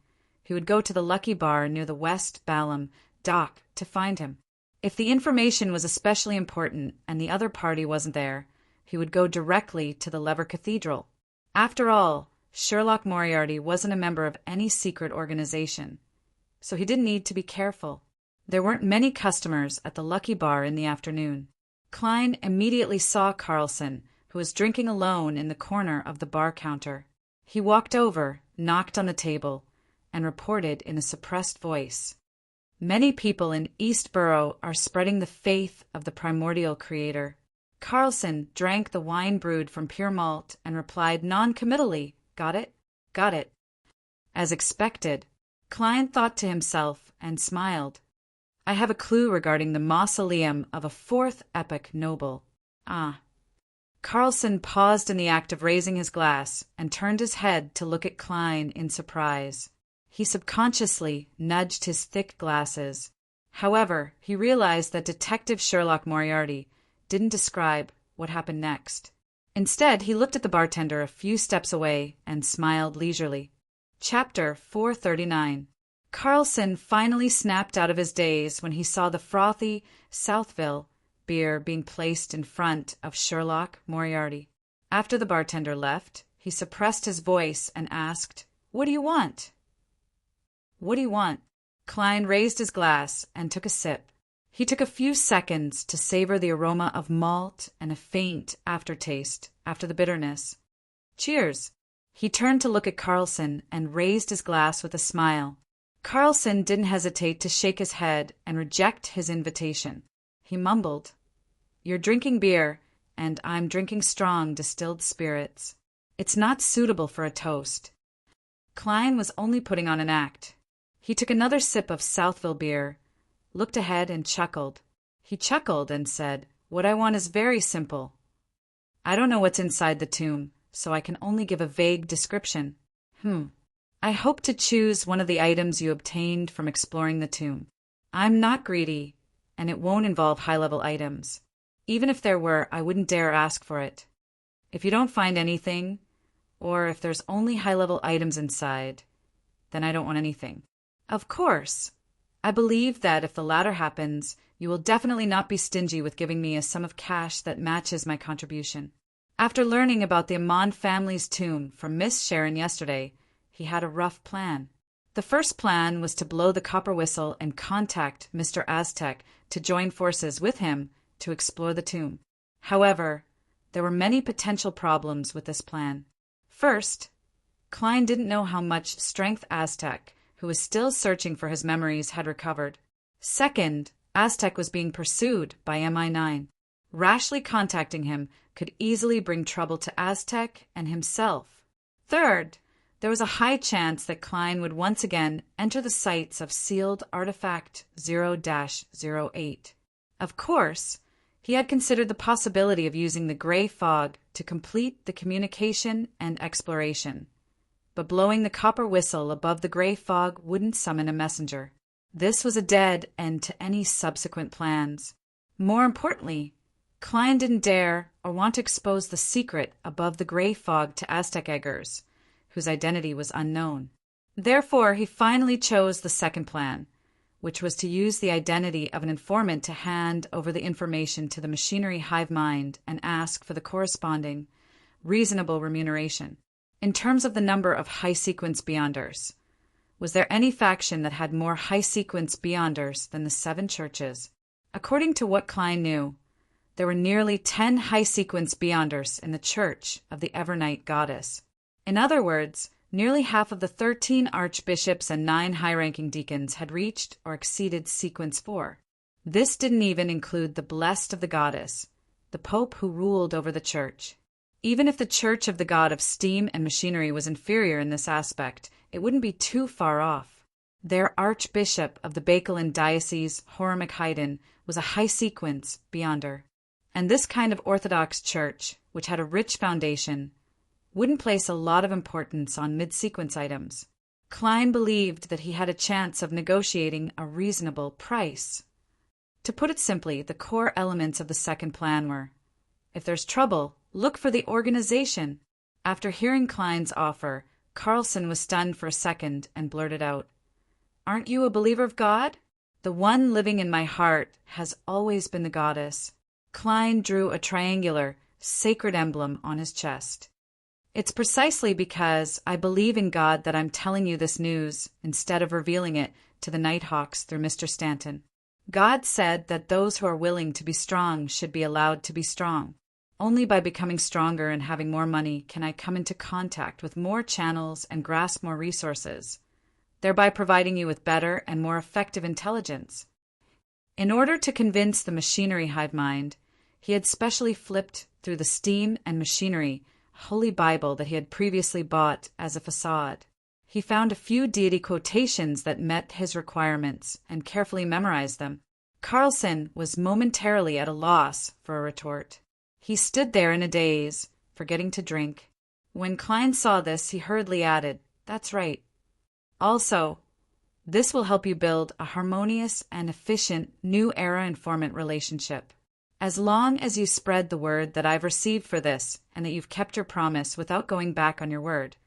he would go to the Lucky Bar near the West Balham dock to find him. If the information was especially important and the other party wasn't there, he would go directly to the Lever Cathedral. After all, Sherlock Moriarty wasn't a member of any secret organization, so he didn't need to be careful. There weren't many customers at the Lucky Bar in the afternoon. Klein immediately saw Carlson, who was drinking alone in the corner of the bar counter. He walked over, knocked on the table, and reported in a suppressed voice, "Many people in Eastborough are spreading the faith of the primordial creator." Carlson drank the wine brewed from pure malt and replied non-committally, "Got it? Got it." As expected, Klein thought to himself and smiled. "I have a clue regarding the mausoleum of a fourth epoch noble." Ah. Carlson paused in the act of raising his glass and turned his head to look at Klein in surprise. He subconsciously nudged his thick glasses. However, he realized that Detective Sherlock Moriarty didn't describe what happened next. Instead, he looked at the bartender a few steps away and smiled leisurely. Chapter 439. Carlson finally snapped out of his daze when he saw the frothy Southville beer being placed in front of Sherlock Moriarty. After the bartender left, he suppressed his voice and asked, "What do you want?" "What do you want?" Klein raised his glass and took a sip. He took a few seconds to savor the aroma of malt and a faint aftertaste after the bitterness. "Cheers." He turned to look at Carlson and raised his glass with a smile. Carlson didn't hesitate to shake his head and reject his invitation. He mumbled, "You're drinking beer, and I'm drinking strong distilled spirits. It's not suitable for a toast." Klein was only putting on an act. He took another sip of Southville beer, looked ahead and chuckled. He chuckled and said, "What I want is very simple. I don't know what's inside the tomb, so I can only give a vague description. I hope to choose one of the items you obtained from exploring the tomb. I'm not greedy, and it won't involve high-level items. Even if there were, I wouldn't dare ask for it. If you don't find anything, or if there's only high-level items inside, then I don't want anything. Of course, I believe that if the latter happens, you will definitely not be stingy with giving me a sum of cash that matches my contribution." After learning about the Amand family's tomb from Miss Sharon yesterday, he had a rough plan. The first plan was to blow the copper whistle and contact Mr. Aztec to join forces with him to explore the tomb. However, there were many potential problems with this plan. First, Klein didn't know how much strength Aztec, who was still searching for his memories, had recovered. Second, Aztec was being pursued by MI9. Rashly contacting him could easily bring trouble to Aztec and himself. Third, there was a high chance that Klein would once again enter the sights of sealed artifact 0-08. Of course, he had considered the possibility of using the gray fog to complete the communication and exploration. But blowing the copper whistle above the gray fog wouldn't summon a messenger. This was a dead end to any subsequent plans. More importantly, Klein didn't dare or want to expose the secret above the gray fog to Aztec eggers, whose identity was unknown. Therefore, he finally chose the second plan, which was to use the identity of an informant to hand over the information to the machinery hive mind and ask for the corresponding reasonable remuneration. In terms of the number of high-sequence Beyonders, was there any faction that had more high-sequence Beyonders than the 7 churches? According to what Klein knew, there were nearly 10 high-sequence Beyonders in the Church of the Evernight Goddess. In other words, nearly half of the 13 archbishops and 9 high-ranking deacons had reached or exceeded sequence 4. This didn't even include the blessed of the goddess, the Pope who ruled over the Church. Even if the Church of the God of Steam and Machinery was inferior in this aspect, it wouldn't be too far off. Their Archbishop of the Bakelin Diocese, Horam McHayden, was a high-sequence Beyonder. And this kind of Orthodox Church, which had a rich foundation, wouldn't place a lot of importance on mid-sequence items. Klein believed that he had a chance of negotiating a reasonable price. To put it simply, the core elements of the second plan were, if there's trouble, look for the organization. After hearing Klein's offer, Carlson was stunned for a second and blurted out, "Aren't you a believer of God?" "The one living in my heart has always been the goddess." Klein drew a triangular, sacred emblem on his chest. It's precisely because I believe in God that I'm telling you this news instead of revealing it to the Nighthawks through Mr. Stanton. God said that those who are willing to be strong should be allowed to be strong. Only by becoming stronger and having more money can I come into contact with more channels and grasp more resources, thereby providing you with better and more effective intelligence. In order to convince the machinery hive mind, he had specially flipped through the steam and machinery Holy Bible that he had previously bought as a facade. He found a few deity quotations that met his requirements and carefully memorized them. Carlson was momentarily at a loss for a retort. He stood there in a daze, forgetting to drink. When Klein saw this, he hurriedly added, "That's right. Also, this will help you build a harmonious and efficient new era informant relationship. As long as you spread the word that I've received for this and that you've kept your promise without going back on your word,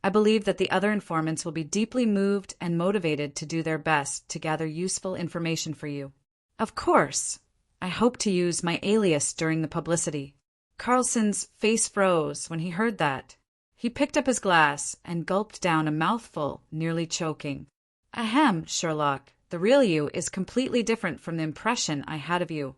I believe that the other informants will be deeply moved and motivated to do their best to gather useful information for you. Of course, I hope to use my alias during the publicity." Carlson's face froze when he heard that. He picked up his glass and gulped down a mouthful, nearly choking. "Ahem, Sherlock, the real you is completely different from the impression I had of you."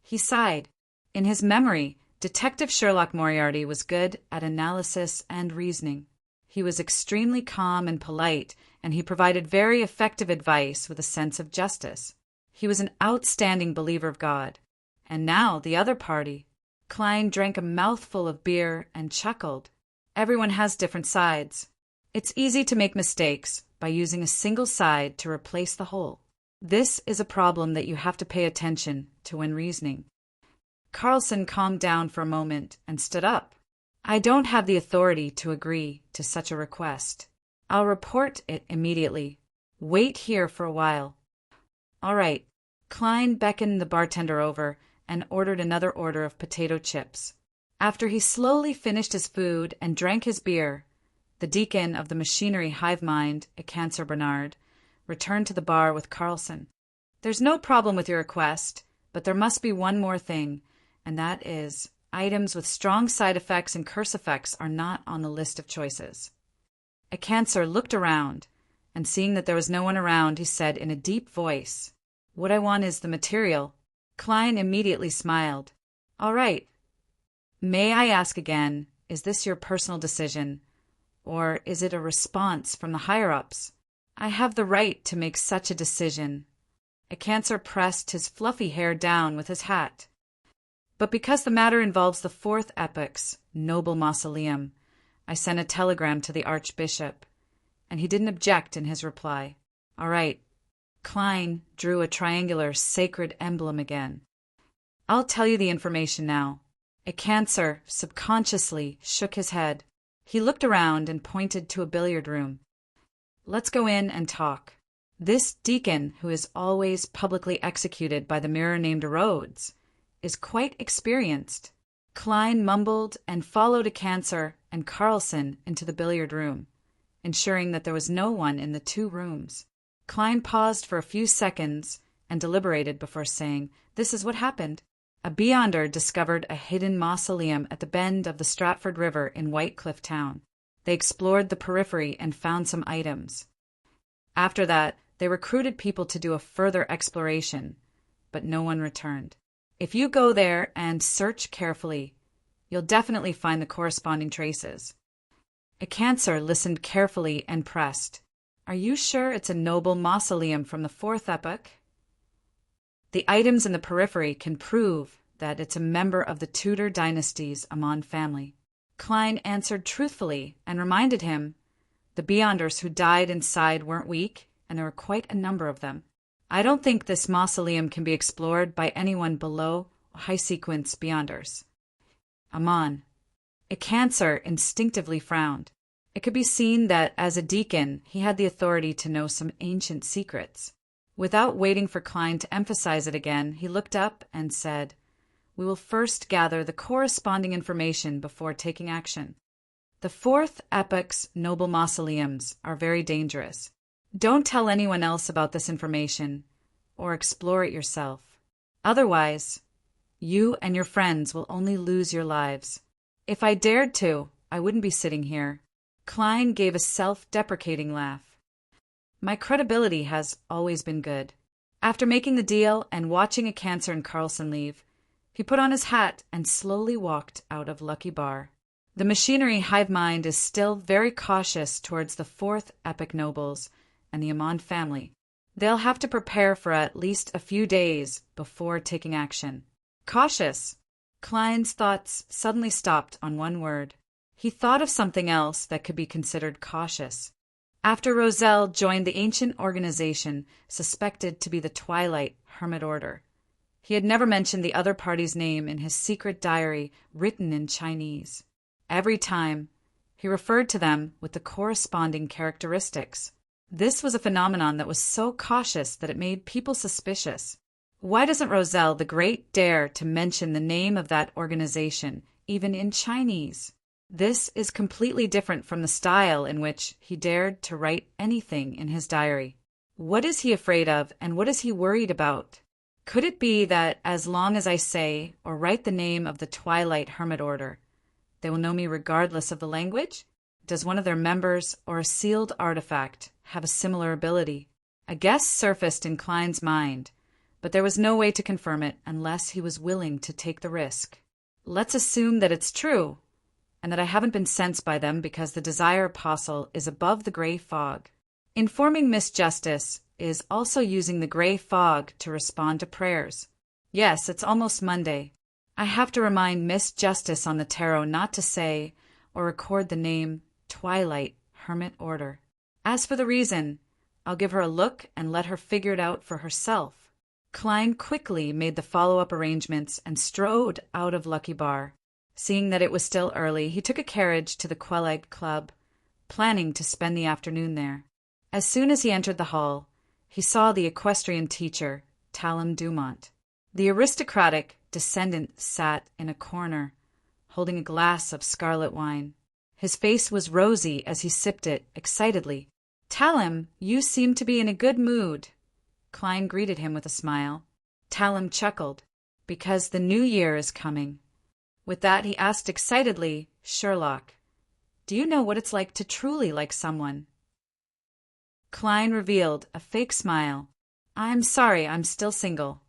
He sighed. In his memory, Detective Sherlock Moriarty was good at analysis and reasoning. He was extremely calm and polite, and he provided very effective advice with a sense of justice. He was an outstanding believer of God. And now the other party. Klein drank a mouthful of beer and chuckled. Everyone has different sides. It's easy to make mistakes by using a single side to replace the whole. This is a problem that you have to pay attention to when reasoning. Carlson calmed down for a moment and stood up. "I don't have the authority to agree to such a request. I'll report it immediately. Wait here for a while." "All right." Klein beckoned the bartender over and ordered another order of potato chips. After he slowly finished his food and drank his beer, the deacon of the machinery hive mind, a Cancer Bernard, returned to the bar with Carlson. "There's no problem with your request, but there must be one more thing, and that is, items with strong side effects and curse effects are not on the list of choices." A Cancer looked around, and seeing that there was no one around, he said in a deep voice, "What I want is the material." Klein immediately smiled. "All right. May I ask again, is this your personal decision, or is it a response from the higher-ups?" "I have the right to make such a decision." A Cancer pressed his fluffy hair down with his hat. "But because the matter involves the fourth epoch's noble mausoleum, I sent a telegram to the Archbishop, and he didn't object in his reply." "All right." Klein drew a triangular sacred emblem again. "I'll tell you the information now." A Cancer subconsciously shook his head. He looked around and pointed to a billiard room. "Let's go in and talk. This deacon, who is always publicly executed by the mirror named Rhodes, is quite experienced." Klein mumbled and followed a Cancer and Carlson into the billiard room, ensuring that there was no one in the two rooms. Klein paused for a few seconds and deliberated before saying, "This is what happened. A Beyonder discovered a hidden mausoleum at the bend of the Stratford River in White Cliff Town. They explored the periphery and found some items. After that, they recruited people to do a further exploration, but no one returned. If you go there and search carefully, you'll definitely find the corresponding traces." A Cancer listened carefully and pressed, "Are you sure it's a noble mausoleum from the fourth epoch?" "The items in the periphery can prove that it's a member of the Tudor dynasty's Amon family." Klein answered truthfully and reminded him the Beyonders who died inside weren't weak, and there were quite a number of them. "I don't think this mausoleum can be explored by anyone below high-sequence Beyonders." Amon. A Cancer instinctively frowned. It could be seen that, as a deacon, he had the authority to know some ancient secrets. Without waiting for Klein to emphasize it again, he looked up and said, "We will first gather the corresponding information before taking action. The fourth epoch's noble mausoleums are very dangerous. Don't tell anyone else about this information, or explore it yourself. Otherwise, You and your friends will only lose your lives. If I dared to, I wouldn't be sitting here. Klein gave a self-deprecating laugh. My credibility has always been good. After making the deal and watching a cancer in Carlson leave, he put on his hat and slowly walked out of Lucky Bar. The machinery hive mind is still very cautious towards the fourth epic nobles and the Amon family. They'll have to prepare for at least a few days before taking action. Cautious. Klein's thoughts suddenly stopped on one word. He thought of something else that could be considered cautious. After Roselle joined the ancient organization suspected to be the Twilight Hermit Order, he had never mentioned the other party's name in his secret diary written in Chinese. Every time, he referred to them with the corresponding characteristics. This was a phenomenon that was so cautious that it made people suspicious. Why doesn't Roselle the Great dare to mention the name of that organization, even in Chinese? This is completely different from the style in which he dared to write anything in his diary. What is he afraid of, and what is he worried about? Could it be that as long as I say or write the name of the Twilight Hermit Order, they will know me regardless of the language? Does one of their members or a sealed artifact have a similar ability? A guess surfaced in Klein's mind, but there was no way to confirm it unless he was willing to take the risk. Let's assume that it's true, and that I haven't been sensed by them because the Desire Apostle is above the gray fog. Informing Miss Justice is also using the gray fog to respond to prayers. Yes, it's almost Monday. I have to remind Miss Justice on the tarot not to say or record the name Twilight Hermit Order. As for the reason, I'll give her a look and let her figure it out for herself. Klein quickly made the follow-up arrangements and strode out of Lucky Bar. Seeing that it was still early, he took a carriage to the Quelegg Club, planning to spend the afternoon there. As soon as he entered the hall, he saw the equestrian teacher, Talem Dumont. The aristocratic descendant sat in a corner, holding a glass of scarlet wine. His face was rosy as he sipped it excitedly. "Talem, you seem to be in a good mood." Klein greeted him with a smile. Talem chuckled. "Because the new year is coming." With that he asked excitedly, "Sherlock, do you know what it's like to truly like someone?" Klein revealed a fake smile. "I'm sorry, I'm still single."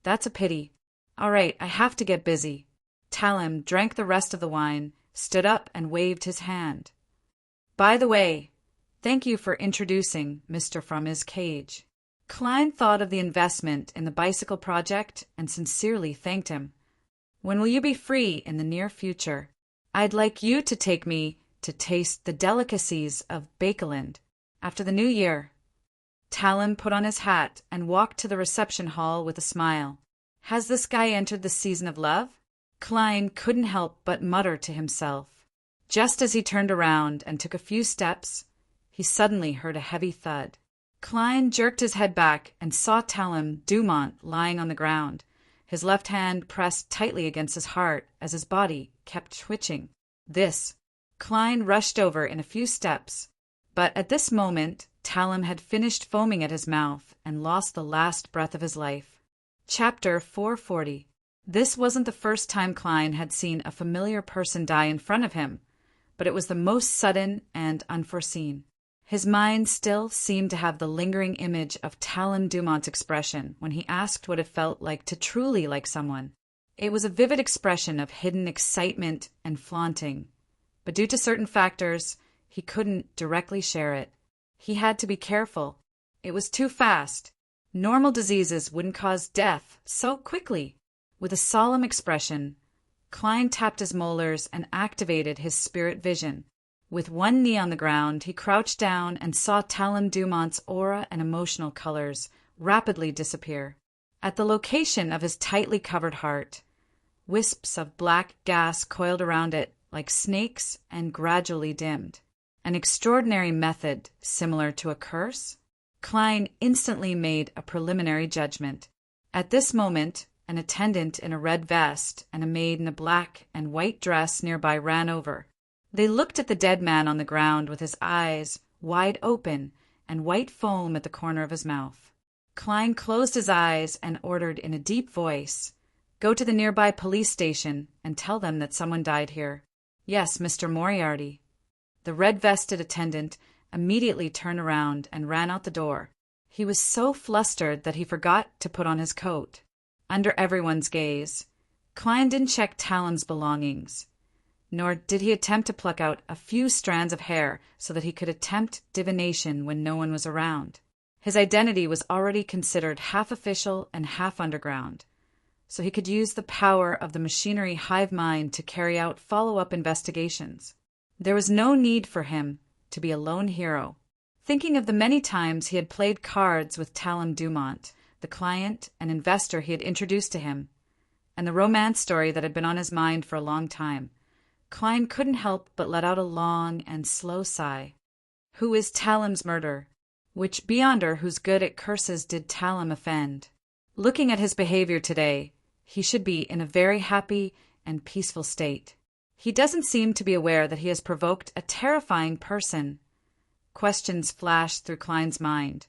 "That's a pity. All right, I have to get busy." Talem drank the rest of the wine, stood up and waved his hand. "By the way, thank you for introducing Mr. from his cage." Klein thought of the investment in the bicycle project and sincerely thanked him. "When will you be free in the near future? I'd like you to take me to taste the delicacies of Bakeland after the new year." Talem put on his hat and walked to the reception hall with a smile. Has this guy entered the season of love? Klein couldn't help but mutter to himself. Just as he turned around and took a few steps, he suddenly heard a heavy thud. Klein jerked his head back and saw Talem Dumont lying on the ground, his left hand pressed tightly against his heart as his body kept twitching. Klein rushed over in a few steps, but at this moment Talem had finished foaming at his mouth and lost the last breath of his life. Chapter 440. This wasn't the first time Klein had seen a familiar person die in front of him, but it was the most sudden and unforeseen. His mind still seemed to have the lingering image of Talem Dumont's expression when he asked what it felt like to truly like someone. It was a vivid expression of hidden excitement and flaunting, but due to certain factors, he couldn't directly share it. He had to be careful. It was too fast. Normal diseases wouldn't cause death so quickly. With a solemn expression, Klein tapped his molars and activated his spirit vision. With one knee on the ground, he crouched down and saw Talem Dumont's aura and emotional colors rapidly disappear. At the location of his tightly covered heart, wisps of black gas coiled around it like snakes and gradually dimmed. An extraordinary method, similar to a curse? Klein instantly made a preliminary judgment. At this moment, an attendant in a red vest and a maid in a black and white dress nearby ran over. They looked at the dead man on the ground with his eyes wide open and white foam at the corner of his mouth. Klein closed his eyes and ordered in a deep voice, Go to the nearby police station and tell them that someone died here. Yes, Mr. Moriarty. The red-vested attendant immediately turned around and ran out the door. He was so flustered that he forgot to put on his coat. Under everyone's gaze, Klein didn't check Talon's belongings, nor did he attempt to pluck out a few strands of hair so that he could attempt divination when no one was around. His identity was already considered half official and half underground, so he could use the power of the machinery hive mind to carry out follow-up investigations. There was no need for him to be a lone hero. Thinking of the many times he had played cards with Talon Dumont, the client and investor he had introduced to him, and the romance story that had been on his mind for a long time, Klein couldn't help but let out a long and slow sigh. Who is Talon's murderer? Which beyonder whose good at curses did Talon offend? Looking at his behavior today, he should be in a very happy and peaceful state. He doesn't seem to be aware that he has provoked a terrifying person. Questions flashed through Klein's mind,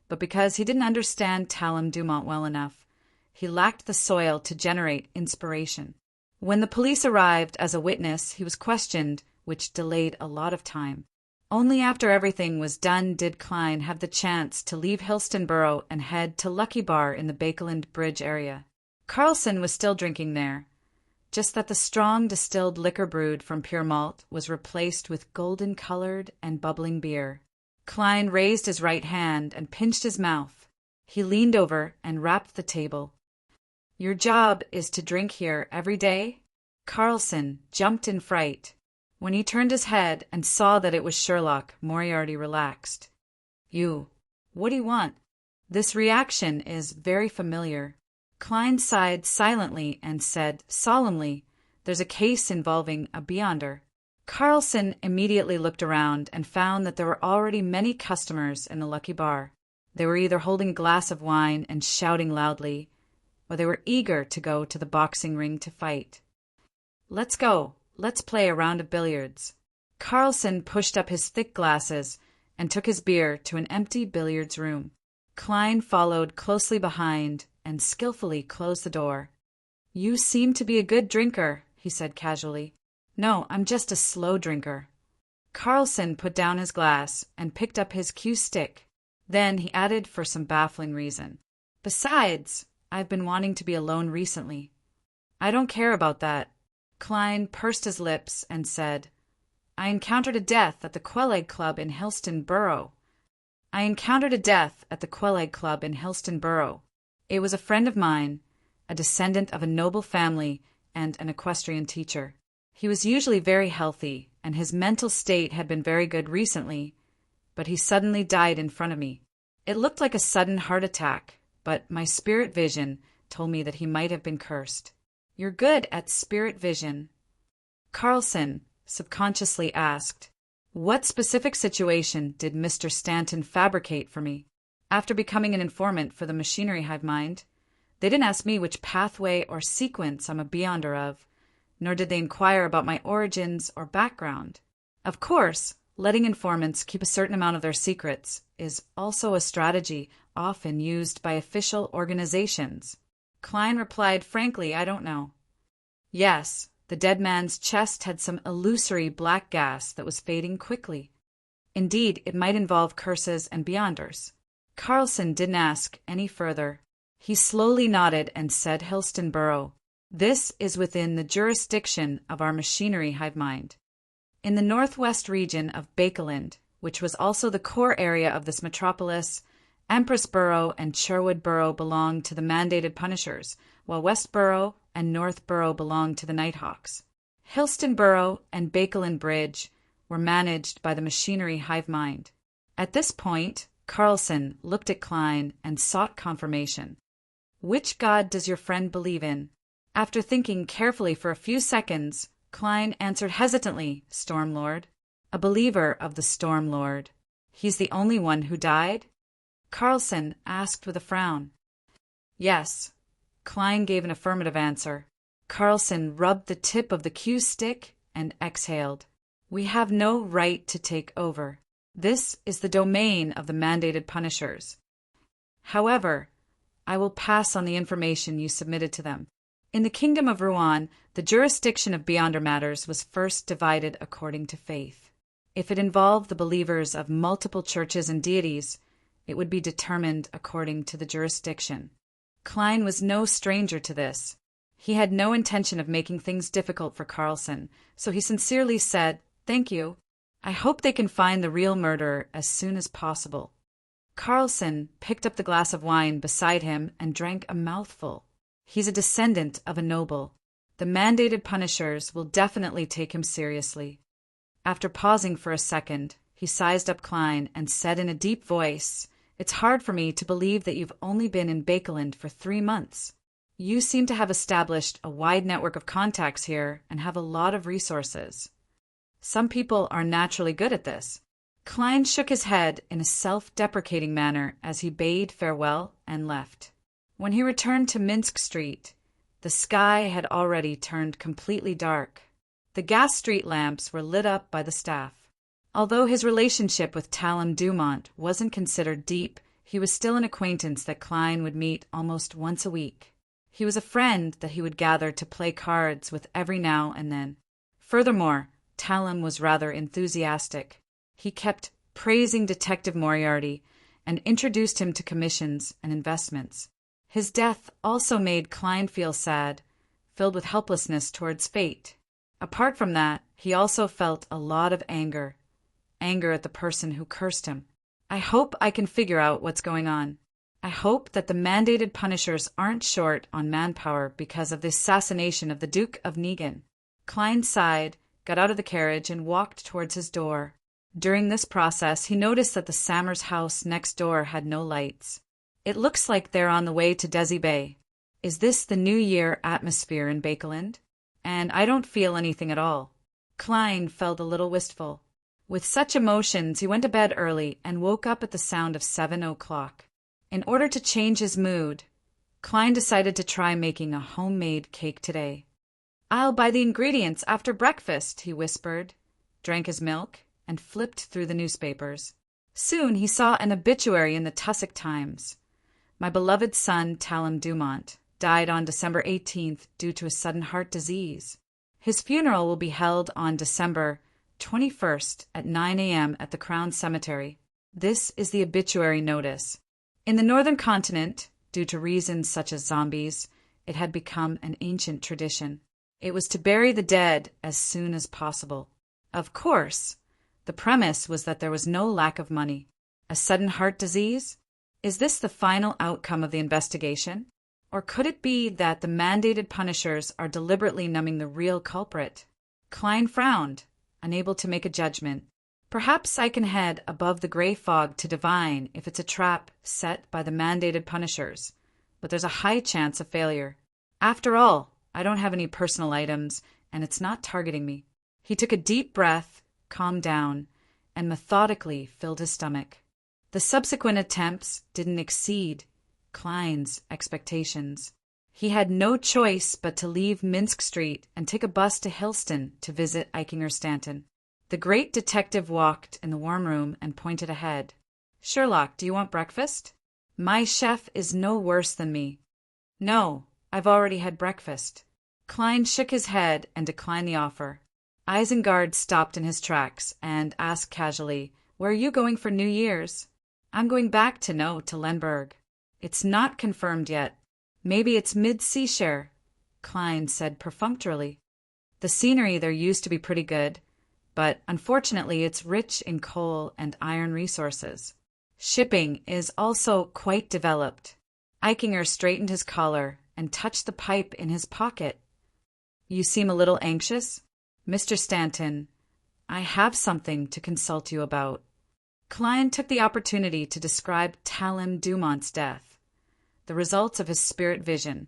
but because he didn't understand Talon Dumont well enough, he lacked the soil to generate inspiration. When the police arrived as a witness, he was questioned, which delayed a lot of time. Only after everything was done did Klein have the chance to leave Helstonborough and head to Lucky Bar in the Bakeland Bridge area. Carlson was still drinking there, just that the strong distilled liquor brewed from pure malt was replaced with golden-colored and bubbling beer. Klein raised his right hand and pinched his mouth. He leaned over and rapped the table. "Your job is to drink here every day?" Carlson jumped in fright. When he turned his head and saw that it was Sherlock, Moriarty relaxed. What do you want?" This reaction is very familiar. Klein sighed silently and said solemnly, "There's a case involving a beyonder." Carlson immediately looked around and found that there were already many customers in the Lucky Bar. They were either holding a glass of wine and shouting loudly, or they were eager to go to the boxing ring to fight. "Let's go. Let's play a round of billiards." Carlson pushed up his thick glasses and took his beer to an empty billiards room. Klein followed closely behind and skillfully closed the door. "You seem to be a good drinker," he said casually. "No, I'm just a slow drinker." Carlson put down his glass and picked up his cue stick. Then he added for some baffling reason, "Besides, I've been wanting to be alone recently." "I don't care about that." Klein pursed his lips and said, "I encountered a death at the Quelleg Club in Helstonborough. It was a friend of mine, a descendant of a noble family and an equestrian teacher. He was usually very healthy, and his mental state had been very good recently, but he suddenly died in front of me. It looked like a sudden heart attack, but my spirit vision told me that he might have been cursed." "You're good at spirit vision." Carlson subconsciously asked, "What specific situation did Mr. Stanton fabricate for me? After becoming an informant for the machinery hive mind, they didn't ask me which pathway or sequence I'm a beyonder of, nor did they inquire about my origins or background. Of course, letting informants keep a certain amount of their secrets is also a strategy often used by official organizations." Klein replied frankly, "I don't know." Yes, the dead man's chest had some illusory black gas that was fading quickly. Indeed, it might involve curses and beyonders. Carlson didn't ask any further. He slowly nodded and said Helstonborough. "This is within the jurisdiction of our machinery hive mind. In the northwest region of Bakeland, which was also the core area of this metropolis, Empressborough and Sherwoodborough belonged to the mandated punishers, while Westborough and Northborough belonged to the Nighthawks. Helstonborough and Bakeland Bridge were managed by the machinery hive mind." At this point, Carlson looked at Klein and sought confirmation. "Which god does your friend believe in?" After thinking carefully for a few seconds, Klein answered hesitantly, "Stormlord." "A believer of the Stormlord. He's the only one who died?" Carlson asked with a frown. "Yes." Klein gave an affirmative answer. Carlson rubbed the tip of the cue stick and exhaled. "We have no right to take over. This is the domain of the mandated punishers. However, I will pass on the information you submitted to them. In the kingdom of Rouen, the jurisdiction of Beyonder matters was first divided according to faith. If it involved the believers of multiple churches and deities, it would be determined according to the jurisdiction. Klein was no stranger to this. He had no intention of making things difficult for Carlson, so he sincerely said, "Thank you. I hope they can find the real murderer as soon as possible." Carlson picked up the glass of wine beside him and drank a mouthful. He's a descendant of a noble. The mandated punishers will definitely take him seriously. After pausing for a second, he sized up Klein and said in a deep voice, "It's hard for me to believe that you've only been in Bakeland for 3 months. You seem to have established a wide network of contacts here and have a lot of resources. Some people are naturally good at this." Klein shook his head in a self-deprecating manner as he bade farewell and left. When he returned to Minsk Street, the sky had already turned completely dark. The gas street lamps were lit up by the staff. Although his relationship with Talon Dumont wasn't considered deep, he was still an acquaintance that Klein would meet almost once a week. He was a friend that he would gather to play cards with every now and then. Furthermore, Talon was rather enthusiastic. He kept praising Detective Moriarty and introduced him to commissions and investments. His death also made Klein feel sad, filled with helplessness towards fate. Apart from that, he also felt a lot of anger at the person who cursed him. "I hope I can figure out what's going on. I hope that the mandated punishers aren't short on manpower because of the assassination of the Duke of Negan." Klein sighed, got out of the carriage, and walked towards his door. During this process, he noticed that the Sammers house next door had no lights. "It looks like they're on the way to Desi Bay. Is this the New Year atmosphere in Bakeland? And I don't feel anything at all." Klein felt a little wistful. With such emotions, he went to bed early and woke up at the sound of 7 o'clock. In order to change his mood, Klein decided to try making a homemade cake today. "I'll buy the ingredients after breakfast," he whispered, drank his milk, and flipped through the newspapers. Soon he saw an obituary in the Tussock Times. "My beloved son, Talon Dumont, died on December 18th due to a sudden heart disease. His funeral will be held on December 21st at 9 a.m. at the Crown Cemetery." This is the obituary notice. In the northern continent, due to reasons such as zombies, it had become an ancient tradition. It was to bury the dead as soon as possible. Of course, the premise was that there was no lack of money. A sudden heart disease? Is this the final outcome of the investigation? Or could it be that the mandated punishers are deliberately numbing the real culprit? Klein frowned, unable to make a judgment. Perhaps I can head above the gray fog to divine if it's a trap set by the mandated punishers, but there's a high chance of failure. After all, I don't have any personal items, and it's not targeting me. He took a deep breath, calmed down, and methodically filled his stomach. The subsequent attempts didn't exceed Klein's expectations. He had no choice but to leave Minsk Street and take a bus to Hillston to visit Eichinger Stanton. The great detective walked in the warm room and pointed ahead. "Sherlock, do you want breakfast?" "My chef is no worse than me." "No, I've already had breakfast." Klein shook his head and declined the offer. Isengard stopped in his tracks and asked casually, "Where are you going for New Year's?" "I'm going back to Lemberg." "It's not confirmed yet. Maybe it's mid-seashare," Klein said perfunctorily. "The scenery there used to be pretty good, but unfortunately it's rich in coal and iron resources. Shipping is also quite developed." Eichinger straightened his collar and touched the pipe in his pocket. "You seem a little anxious?" "Mr. Stanton, I have something to consult you about." Klein took the opportunity to describe Talon Dumont's death, the results of his spirit vision,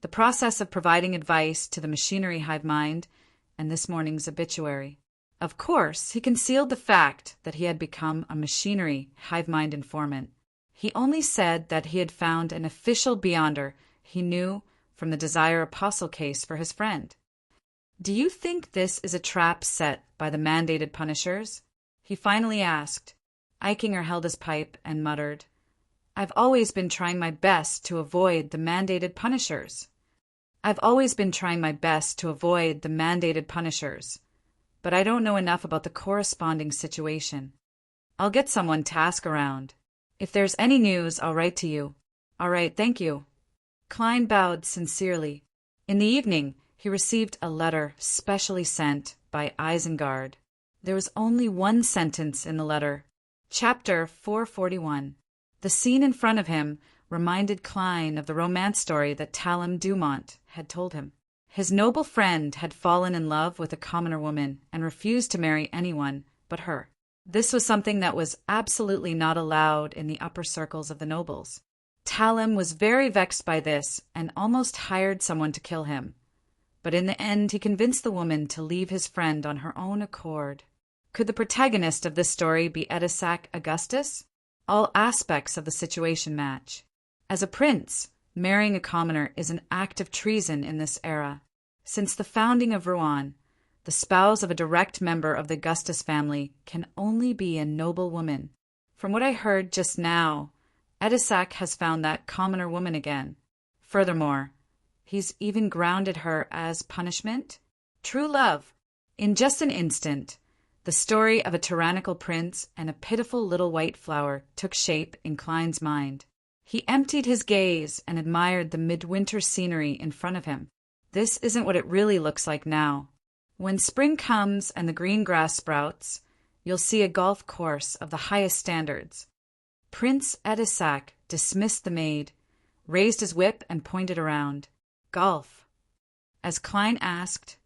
the process of providing advice to the machinery hive mind, and this morning's obituary. Of course, he concealed the fact that he had become a machinery hive mind informant. He only said that he had found an official Beyonder he knew from the Desire Apostle case for his friend. "Do you think this is a trap set by the mandated punishers?" he finally asked. Eichinger held his pipe and muttered, "I've always been trying my best to avoid the mandated punishers." I've always been trying my best to avoid the mandated punishers, but I don't know enough about the corresponding situation. I'll get someone to ask around. If there's any news, I'll write to you. All right, thank you. Klein bowed sincerely. In the evening, he received a letter specially sent by Isengard. There was only one sentence in the letter. Chapter 441. The scene in front of him reminded Klein of the romance story that Talem Dumont had told him. His noble friend had fallen in love with a commoner woman and refused to marry anyone but her. This was something that was absolutely not allowed in the upper circles of the nobles. Talem was very vexed by this and almost hired someone to kill him. But in the end, he convinced the woman to leave his friend on her own accord. Could the protagonist of this story be Edisac Augustus? All aspects of the situation match. As a prince, marrying a commoner is an act of treason in this era. Since the founding of Rouen, the spouse of a direct member of the Augustus family can only be a noble woman. From what I heard just now, Edisac has found that commoner woman again. Furthermore, he's even grounded her as punishment. True love. In just an instant, the story of a tyrannical prince and a pitiful little white flower took shape in Klein's mind. He emptied his gaze and admired the midwinter scenery in front of him. This isn't what it really looks like now. When spring comes and the green grass sprouts, you'll see a golf course of the highest standards. Prince Edisac dismissed the maid, raised his whip and pointed around. Golf. As Klein asked,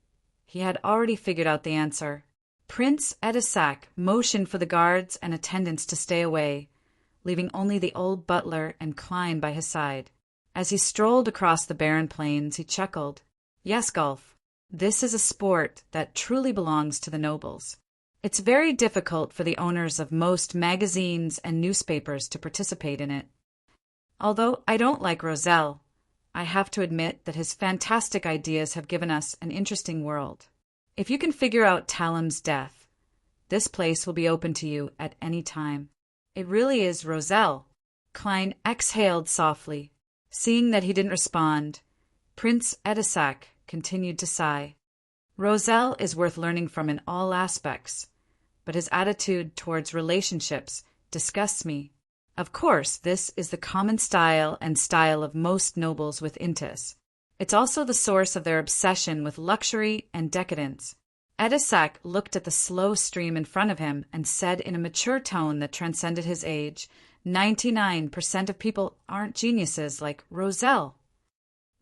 he had already figured out the answer. Prince Edisac motioned for the guards and attendants to stay away, leaving only the old butler and Klein by his side. As he strolled across the barren plains, he chuckled. Yes, golf. This is a sport that truly belongs to the nobles. It's very difficult for the owners of most magazines and newspapers to participate in it. Although I don't like Roselle, I have to admit that his fantastic ideas have given us an interesting world. If you can figure out Talem's death, this place will be open to you at any time. It really is Roselle. Klein exhaled softly. Seeing that he didn't respond, Prince Edisac continued to sigh. Roselle is worth learning from in all aspects, but his attitude towards relationships disgusts me. Of course, this is the common style and style of most nobles with Intis. It's also the source of their obsession with luxury and decadence. Edisac looked at the slow stream in front of him and said in a mature tone that transcended his age, 99% of people aren't geniuses like Roselle.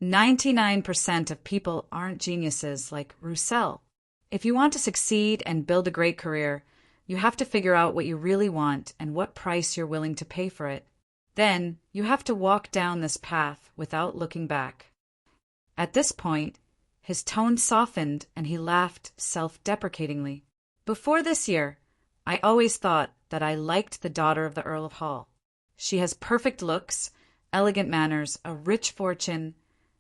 99% of people aren't geniuses like Roussel. If you want to succeed and build a great career, you have to figure out what you really want and what price you're willing to pay for it. Then, you have to walk down this path without looking back. At this point, his tone softened and he laughed self-deprecatingly. Before this year, I always thought that I liked the daughter of the Earl of Hall. She has perfect looks, elegant manners, a rich fortune,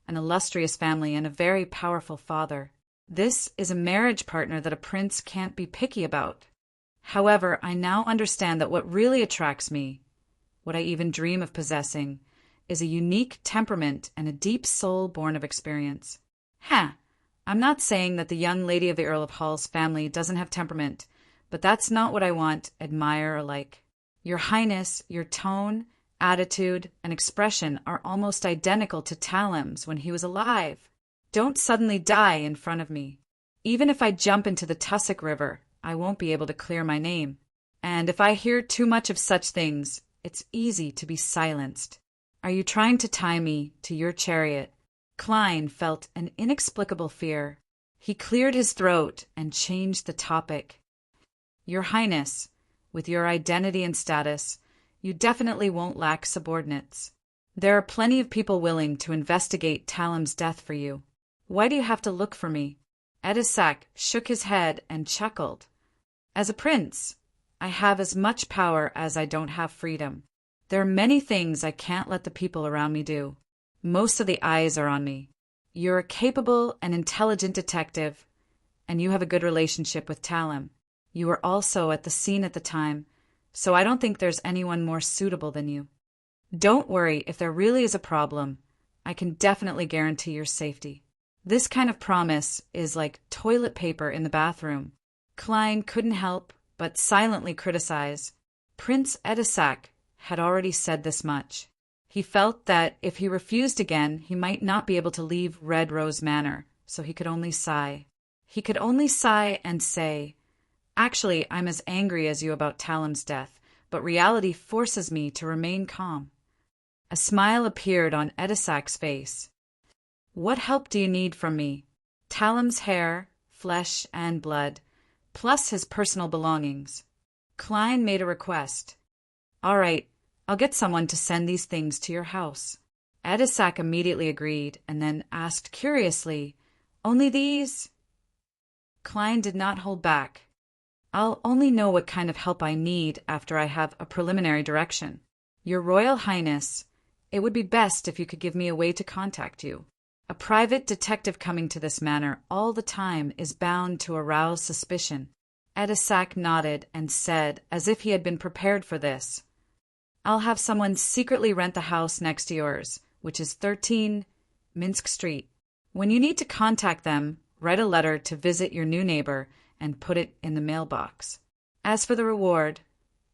an illustrious family, and a very powerful father. This is a marriage partner that a prince can't be picky about. However, I now understand that what really attracts me, what I even dream of possessing, is a unique temperament and a deep soul born of experience. I'm not saying that the young lady of the Earl of Hall's family doesn't have temperament, but that's not what I want, admire, or like. Your Highness, your tone, attitude, and expression are almost identical to Talem's when he was alive. Don't suddenly die in front of me. Even if I jump into the Tussock River, I won't be able to clear my name. And if I hear too much of such things, it's easy to be silenced. Are you trying to tie me to your chariot? Klein felt an inexplicable fear. He cleared his throat and changed the topic. Your Highness, with your identity and status, you definitely won't lack subordinates. There are plenty of people willing to investigate Talem's death for you. Why do you have to look for me? Edisac shook his head and chuckled. As a prince, I have as much power as I don't have freedom. There are many things I can't let the people around me do. Most of the eyes are on me. You're a capable and intelligent detective, and you have a good relationship with Talem. You were also at the scene at the time, so I don't think there's anyone more suitable than you. Don't worry if there really is a problem. I can definitely guarantee your safety. This kind of promise is like toilet paper in the bathroom. Klein couldn't help but silently criticize. Prince Edisac had already said this much. He felt that if he refused again, he might not be able to leave Red Rose Manor, so he could only sigh. He could only sigh and say, "Actually, I'm as angry as you about Talem's death, but reality forces me to remain calm." A smile appeared on Edisac's face. "What help do you need from me?" "Talem's hair, flesh, and blood, plus his personal belongings." Klein made a request. "All right, I'll get someone to send these things to your house." Edisac immediately agreed and then asked curiously, "Only these?" Klein did not hold back. "I'll only know what kind of help I need after I have a preliminary direction. Your Royal Highness, it would be best if you could give me a way to contact you. A private detective coming to this manor all the time is bound to arouse suspicion." Edisac nodded and said, as if he had been prepared for this, "I'll have someone secretly rent the house next to yours, which is 13 Minsk Street. When you need to contact them, write a letter to visit your new neighbor and put it in the mailbox. As for the reward,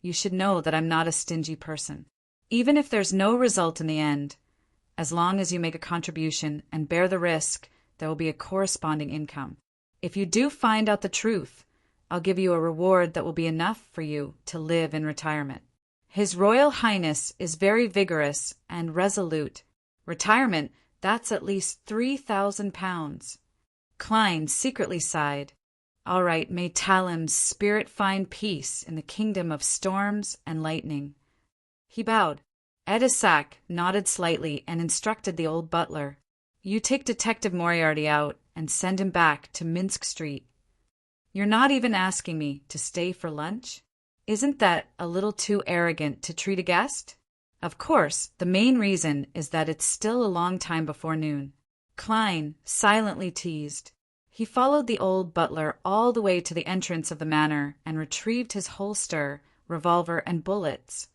you should know that I'm not a stingy person. Even if there's no result in the end, as long as you make a contribution and bear the risk, there will be a corresponding income. If you do find out the truth, I'll give you a reward that will be enough for you to live in retirement. His Royal Highness is very vigorous and resolute. Retirement, that's at least 3,000 pounds. Klein secretly sighed. All right, may Talem's spirit find peace in the kingdom of storms and lightning. He bowed. Edisac nodded slightly and instructed the old butler. You take Detective Moriarty out and send him back to Minsk Street. You're not even asking me to stay for lunch? Isn't that a little too arrogant to treat a guest? Of course, the main reason is that it's still a long time before noon. Klein silently teased. He followed the old butler all the way to the entrance of the manor and retrieved his holster, revolver, and bullets.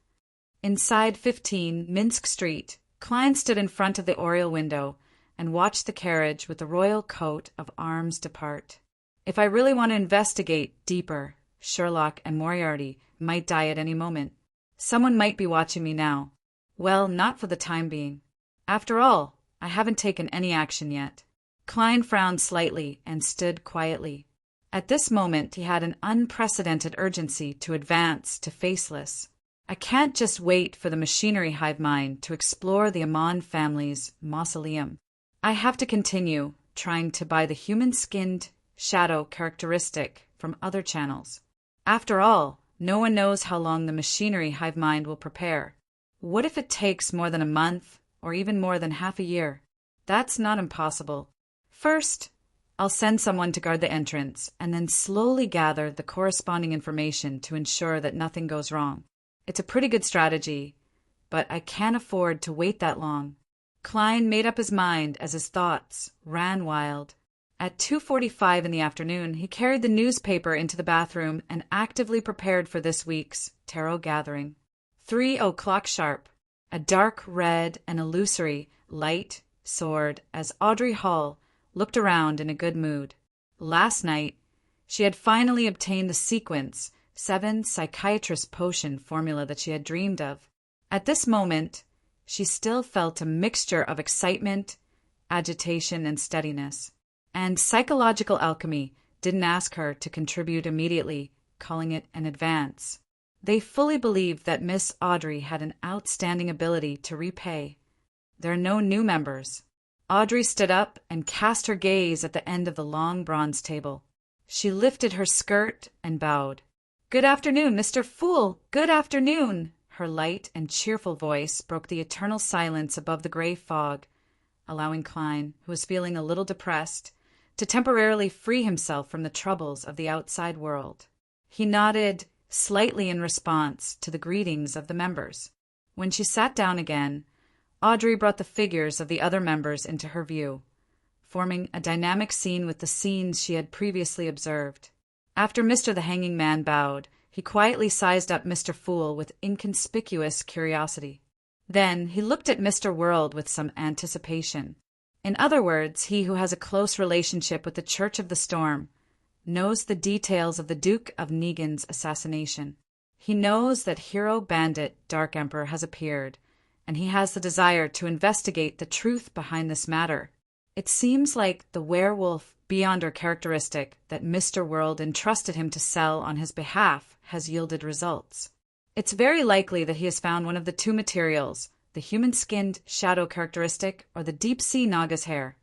Inside 15 Minsk Street, Klein stood in front of the oriel window and watched the carriage with the royal coat of arms depart. If I really want to investigate deeper, Sherlock and Moriarty might die at any moment. Someone might be watching me now. Well, not for the time being. After all, I haven't taken any action yet. Klein frowned slightly and stood quietly. At this moment, he had an unprecedented urgency to advance to Faceless. I can't just wait for the machinery hive mind to explore the Amon family's mausoleum. I have to continue trying to buy the human-skinned shadow characteristic from other channels. After all, no one knows how long the machinery hive mind will prepare. What if it takes more than a month, or even more than half a year? That's not impossible. First, I'll send someone to guard the entrance, and then slowly gather the corresponding information to ensure that nothing goes wrong. It's a pretty good strategy, but I can't afford to wait that long. Klein made up his mind as his thoughts ran wild. At 2:45 in the afternoon, he carried the newspaper into the bathroom and actively prepared for this week's tarot gathering. 3:00 sharp. A dark red and illusory light soared as Audrey Hall looked around in a good mood. Last night, she had finally obtained the sequence 7 psychiatrist potion formula that she had dreamed of. At this moment, she still felt a mixture of excitement, agitation, and steadiness. And psychological alchemy didn't ask her to contribute immediately, calling it an advance. They fully believed that Miss Audrey had an outstanding ability to repay. There are no new members. Audrey stood up and cast her gaze at the end of the long bronze table. She lifted her skirt and bowed. "Good afternoon, Mr. Fool! Good afternoon!" Her light and cheerful voice broke the eternal silence above the gray fog, allowing Klein, who was feeling a little depressed, to temporarily free himself from the troubles of the outside world. He nodded slightly in response to the greetings of the members. When she sat down again, Audrey brought the figures of the other members into her view, forming a dynamic scene with the scenes she had previously observed. After Mr. the Hanging Man bowed, he quietly sized up Mr. Fool with inconspicuous curiosity. Then he looked at Mr. World with some anticipation. In other words, he who has a close relationship with the Church of the Storm knows the details of the Duke of Negan's assassination. He knows that hero bandit Dark Emperor has appeared, and he has the desire to investigate the truth behind this matter. It seems like the werewolf beyonder characteristic that Mr. World entrusted him to sell on his behalf has yielded results. It's very likely that he has found one of the two materials, the human-skinned shadow characteristic or the deep-sea Naga's hair.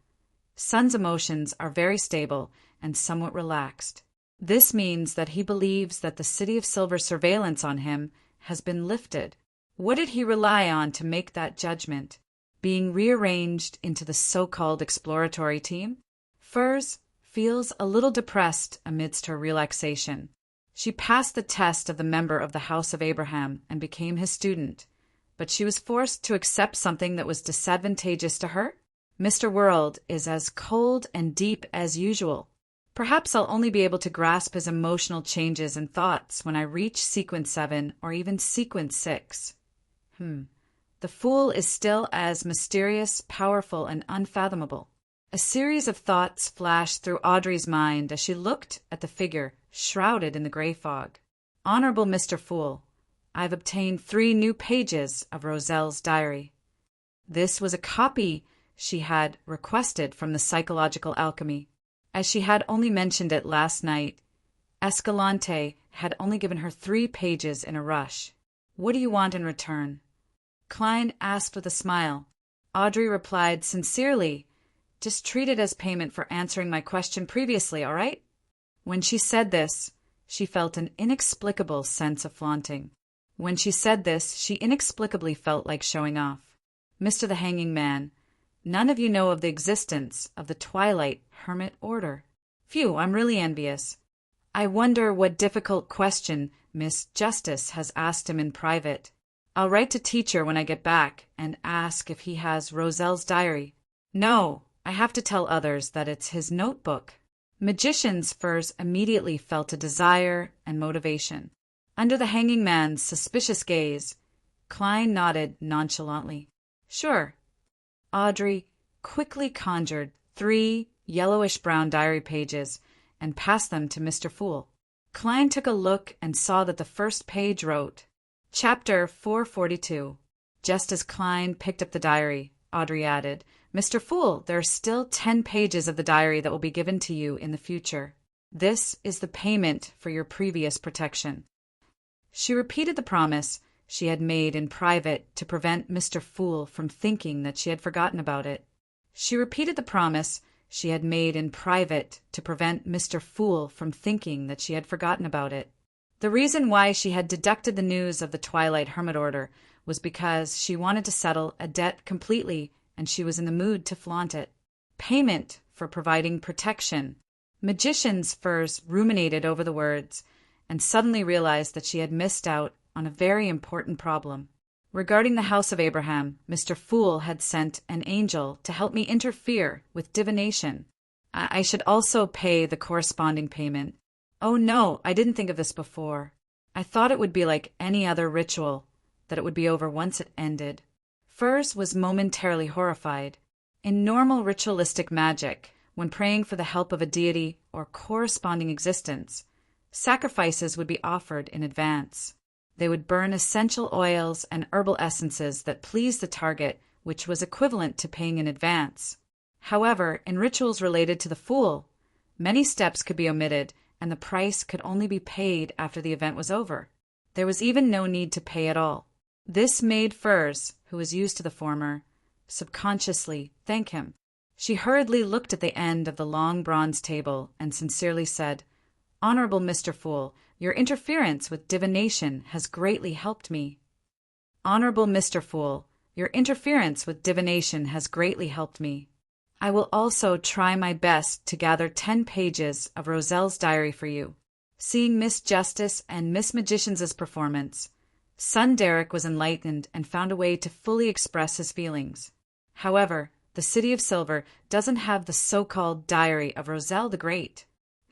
Sun's emotions are very stable and somewhat relaxed. This means that he believes that the City of Silver surveillance on him has been lifted. What did he rely on to make that judgment? Being rearranged into the so-called exploratory team? Furs feels a little depressed amidst her relaxation. She passed the test of the member of the House of Abraham and became his student, but she was forced to accept something that was disadvantageous to her. Mr. World is as cold and deep as usual. Perhaps I'll only be able to grasp his emotional changes and thoughts when I reach Sequence 7 or even Sequence 6. The Fool is still as mysterious, powerful, and unfathomable. A series of thoughts flashed through Audrey's mind as she looked at the figure shrouded in the gray fog. Honorable Mr. Fool, I've obtained 3 new pages of Roselle's diary. This was a copy she had requested from the psychological alchemy. As she had only mentioned it last night, Escalante had only given her 3 pages in a rush. What do you want in return? Klein asked with a smile. Audrey replied sincerely, just treat it as payment for answering my question previously, all right? When she said this, she felt an inexplicable sense of flaunting. When she said this, she inexplicably felt like showing off. Mr. the Hanging Man, none of you know of the existence of the Twilight Hermit Order. Phew, I'm really envious. I wonder what difficult question Miss Justice has asked him in private. I'll write to teacher when I get back and ask if he has Roselle's diary. No, I have to tell others that it's his notebook. Magician's Furs immediately felt a desire and motivation. Under the Hanging Man's suspicious gaze, Klein nodded nonchalantly. Sure. Audrey quickly conjured 3 yellowish-brown diary pages and passed them to Mr. Fool. Klein took a look and saw that the first page wrote, Chapter 442. Just as Klein picked up the diary, Audrey added, Mr. Fool, there are still 10 pages of the diary that will be given to you in the future. This is the payment for your previous protection. She repeated the promise she had made in private to prevent Mr. Fool from thinking that she had forgotten about it. She repeated the promise she had made in private to prevent Mr. Fool from thinking that she had forgotten about it. The reason why she had deducted the news of the Twilight Hermit Order was because she wanted to settle a debt completely and she was in the mood to flaunt it. Payment for providing protection. Magician's Furs ruminated over the words and suddenly realized that she had missed out on a very important problem. Regarding the House of Abraham, Mr. Fool had sent an angel to help me interfere with divination. I should also pay the corresponding payment. Oh no, I didn't think of this before. I thought it would be like any other ritual, that it would be over once it ended. Furs was momentarily horrified. In normal ritualistic magic, when praying for the help of a deity or corresponding existence, sacrifices would be offered in advance. They would burn essential oils and herbal essences that pleased the target, which was equivalent to paying in advance. However, in rituals related to the Fool, many steps could be omitted and the price could only be paid after the event was over. There was even no need to pay at all. This made Furs, who was used to the former, subconsciously thank him. She hurriedly looked at the end of the long bronze table and sincerely said, Honorable Mr. Fool, your interference with divination has greatly helped me. Honorable Mr. Fool, your interference with divination has greatly helped me. I will also try my best to gather 10 pages of Roselle's diary for you. Seeing Miss Justice and Miss Magician's performance, son Derek was enlightened and found a way to fully express his feelings. However, the City of Silver doesn't have the so-called diary of Roselle the Great.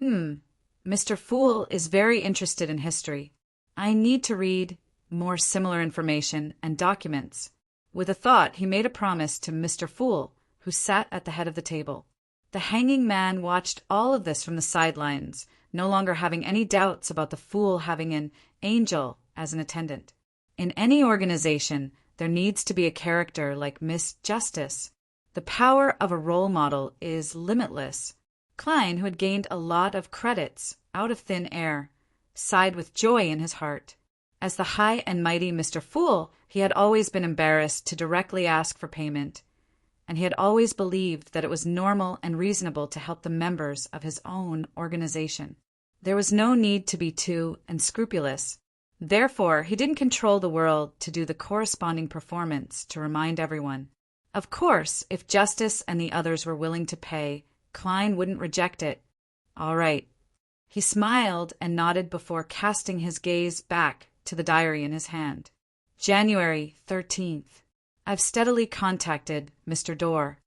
Mr. Fool is very interested in history. I need to read more similar information and documents. With a thought, he made a promise to Mr. Fool, who sat at the head of the table. The hanging man watched all of this from the sidelines, no longer having any doubts about the fool having an angel as an attendant. In any organization, there needs to be a character like Miss Justice. The power of a role model is limitless. Klein, who had gained a lot of credits out of thin air, sighed with joy in his heart. As the high and mighty Mr. Fool, he had always been embarrassed to directly ask for payment, and he had always believed that it was normal and reasonable to help the members of his own organization. There was no need to be too unscrupulous. Therefore, he didn't control the world to do the corresponding performance to remind everyone. Of course, if Justice and the others were willing to pay, Klein wouldn't reject it. All right. He smiled and nodded before casting his gaze back to the diary in his hand. January 13th. I've steadily contacted Mr. Dorr.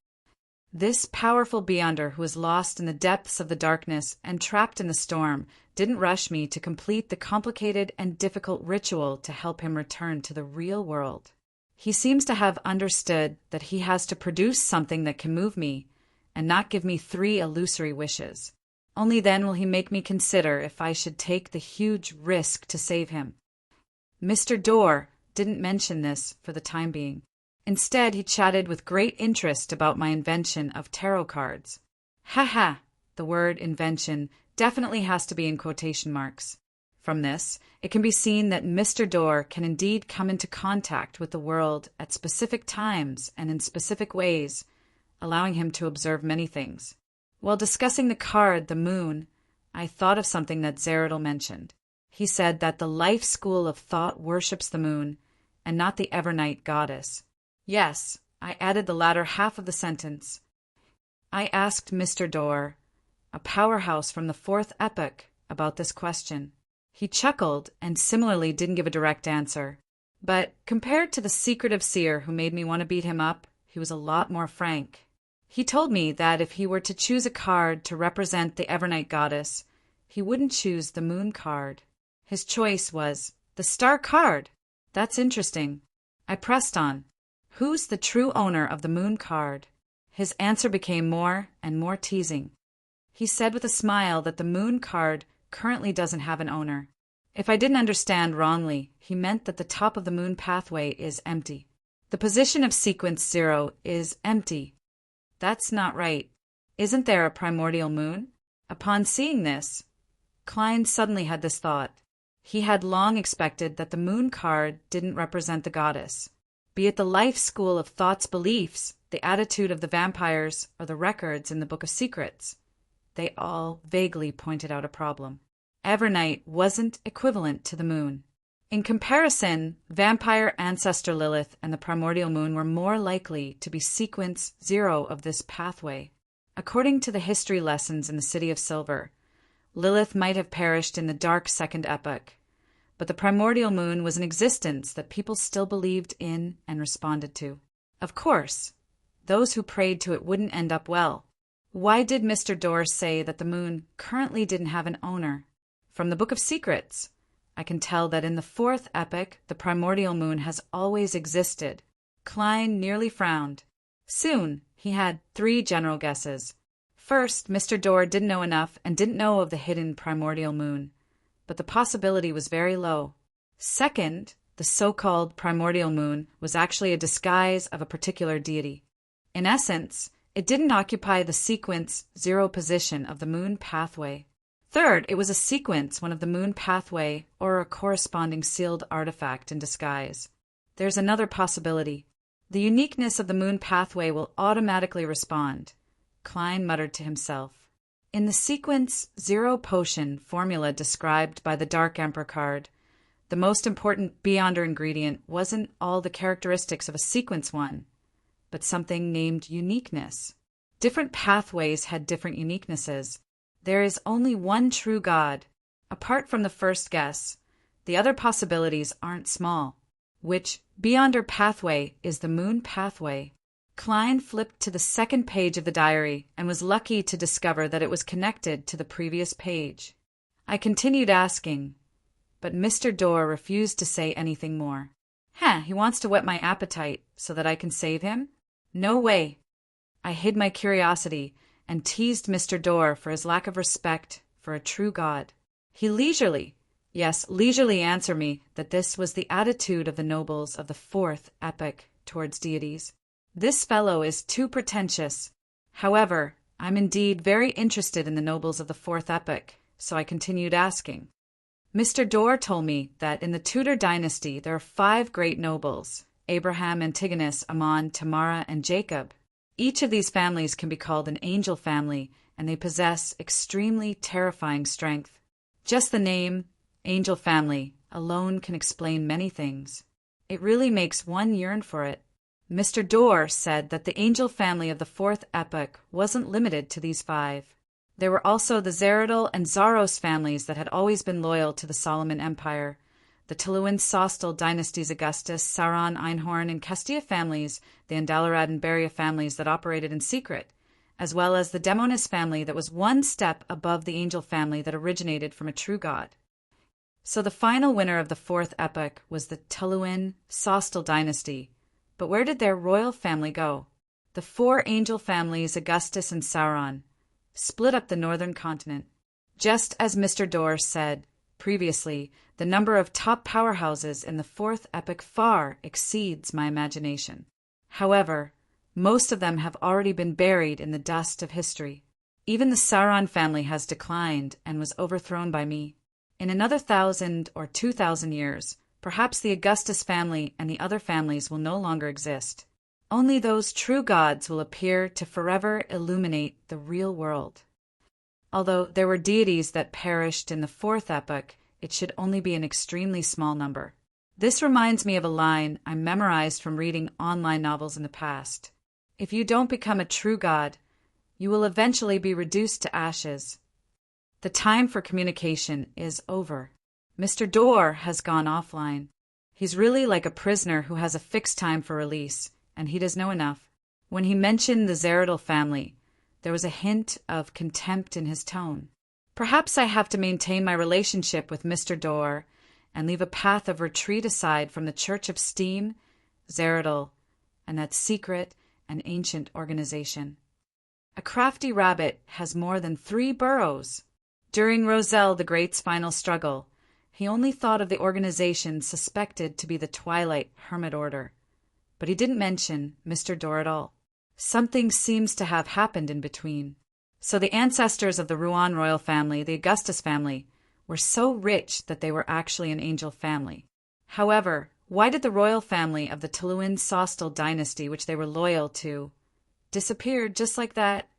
This powerful beyonder who was lost in the depths of the darkness and trapped in the storm didn't rush me to complete the complicated and difficult ritual to help him return to the real world. He seems to have understood that he has to produce something that can move me and not give me 3 illusory wishes. Only then will he make me consider if I should take the huge risk to save him. Mr. Dorr didn't mention this for the time being. Instead, he chatted with great interest about my invention of tarot cards. Ha! The word invention definitely has to be in quotation marks. From this, it can be seen that Mr. Dorr can indeed come into contact with the world at specific times and in specific ways, allowing him to observe many things. While discussing the card, the moon, I thought of something that Zeradal mentioned. He said that the life school of thought worships the moon and not the Evernight goddess. Yes, I added the latter half of the sentence. I asked Mr. Dorr, a powerhouse from the 4th epoch, about this question. He chuckled and similarly didn't give a direct answer. But compared to the secretive seer who made me want to beat him up, he was a lot more frank. He told me that if he were to choose a card to represent the Evernight goddess, he wouldn't choose the moon card. His choice was the star card. That's interesting. I pressed on. Who's the true owner of the moon card? His answer became more and more teasing. He said with a smile that the moon card currently doesn't have an owner. If I didn't understand wrongly, he meant that the top of the moon pathway is empty. The position of sequence 0 is empty. That's not right. Isn't there a primordial moon? Upon seeing this, Klein suddenly had this thought. He had long expected that the moon card didn't represent the goddess. Be it the life school of thought's beliefs, the attitude of the vampires, or the records in the Book of Secrets, they all vaguely pointed out a problem. Evernight wasn't equivalent to the moon. In comparison, vampire ancestor Lilith and the primordial moon were more likely to be sequence 0 of this pathway. According to the history lessons in the City of Silver, Lilith might have perished in the dark 2nd epoch, but the primordial moon was an existence that people still believed in and responded to. Of course, those who prayed to it wouldn't end up well. Why did Mr. Dorr say that the moon currently didn't have an owner? From the Book of Secrets, I can tell that in the 4th epoch, the primordial moon has always existed. Klein nearly frowned. Soon, he had 3 general guesses. First, Mr. Dorr didn't know enough and didn't know of the hidden primordial moon, but the possibility was very low. Second, the so-called primordial moon was actually a disguise of a particular deity. In essence, it didn't occupy the sequence 0 position of the moon pathway. Third, it was a sequence, one of the moon pathway, or a corresponding sealed artifact in disguise. There's another possibility. The uniqueness of the moon pathway will automatically respond, Klein muttered to himself. In the sequence 0 potion formula described by the Dark Emperor card, the most important beyonder ingredient wasn't all the characteristics of a sequence 1, but something named uniqueness. Different pathways had different uniquenesses. There is only one true God. Apart from the first guess, the other possibilities aren't small. Which beyonder pathway is the moon pathway? Klein flipped to the 2nd page of the diary and was lucky to discover that it was connected to the previous page. I continued asking, but Mr. Dorr refused to say anything more. He wants to whet my appetite so that I can save him? No way. I hid my curiosity and teased Mr. Dorr for his lack of respect for a true god. He leisurely answered me that this was the attitude of the nobles of the fourth epoch towards deities. This fellow is too pretentious. However, I'm indeed very interested in the nobles of the fourth epoch, so I continued asking. Mr. Dorr told me that in the Tudor dynasty there are 5 great nobles: Abraham, Antigonus, Ammon, Tamara, and Jacob. Each of these families can be called an angel family, and they possess extremely terrifying strength. Just the name, angel family, alone can explain many things. It really makes one yearn for it. Mr. Dorr said that the angel family of the fourth epoch wasn't limited to these 5. There were also the Zeridal and Zaros families that had always been loyal to the Solomon Empire, the Tluin-Sostal dynasties Augustus, Sauron, Einhorn, and Castilla families, the Andalurad and Beria families that operated in secret, as well as the Demonis family that was one step above the angel family that originated from a true god. So the final winner of the fourth epoch was the Tluin-Sostal dynasty. But where did their royal family go? The 4 angel families, Augustus and Sauron, split up the northern continent. Just as Mr. Dorr said previously, the number of top powerhouses in the fourth epoch far exceeds my imagination. However, most of them have already been buried in the dust of history. Even the Sauron family has declined and was overthrown by me. In another 1,000 or 2,000 years, perhaps the Augustus family and the other families will no longer exist. Only those true gods will appear to forever illuminate the real world. Although there were deities that perished in the fourth epoch, it should only be an extremely small number. This reminds me of a line I memorized from reading online novels in the past. If you don't become a true god, you will eventually be reduced to ashes. The time for communication is over. Mr. Dorr has gone offline. He's really like a prisoner who has a fixed time for release, and he does know enough. When he mentioned the Zeridal family, there was a hint of contempt in his tone. Perhaps I have to maintain my relationship with Mr. Dorr and leave a path of retreat aside from the Church of Steam, Zeridal, and that secret and ancient organization. A crafty rabbit has more than 3 burrows. During Roselle the Great's final struggle, he only thought of the organization suspected to be the Twilight Hermit Order. But he didn't mention Mr. Dorr at all. Something seems to have happened in between. So the ancestors of the Rouen royal family, the Augustus family, were so rich that they were actually an angel family. However, why did the royal family of the Tluin-Sostal dynasty, which they were loyal to, disappear just like that?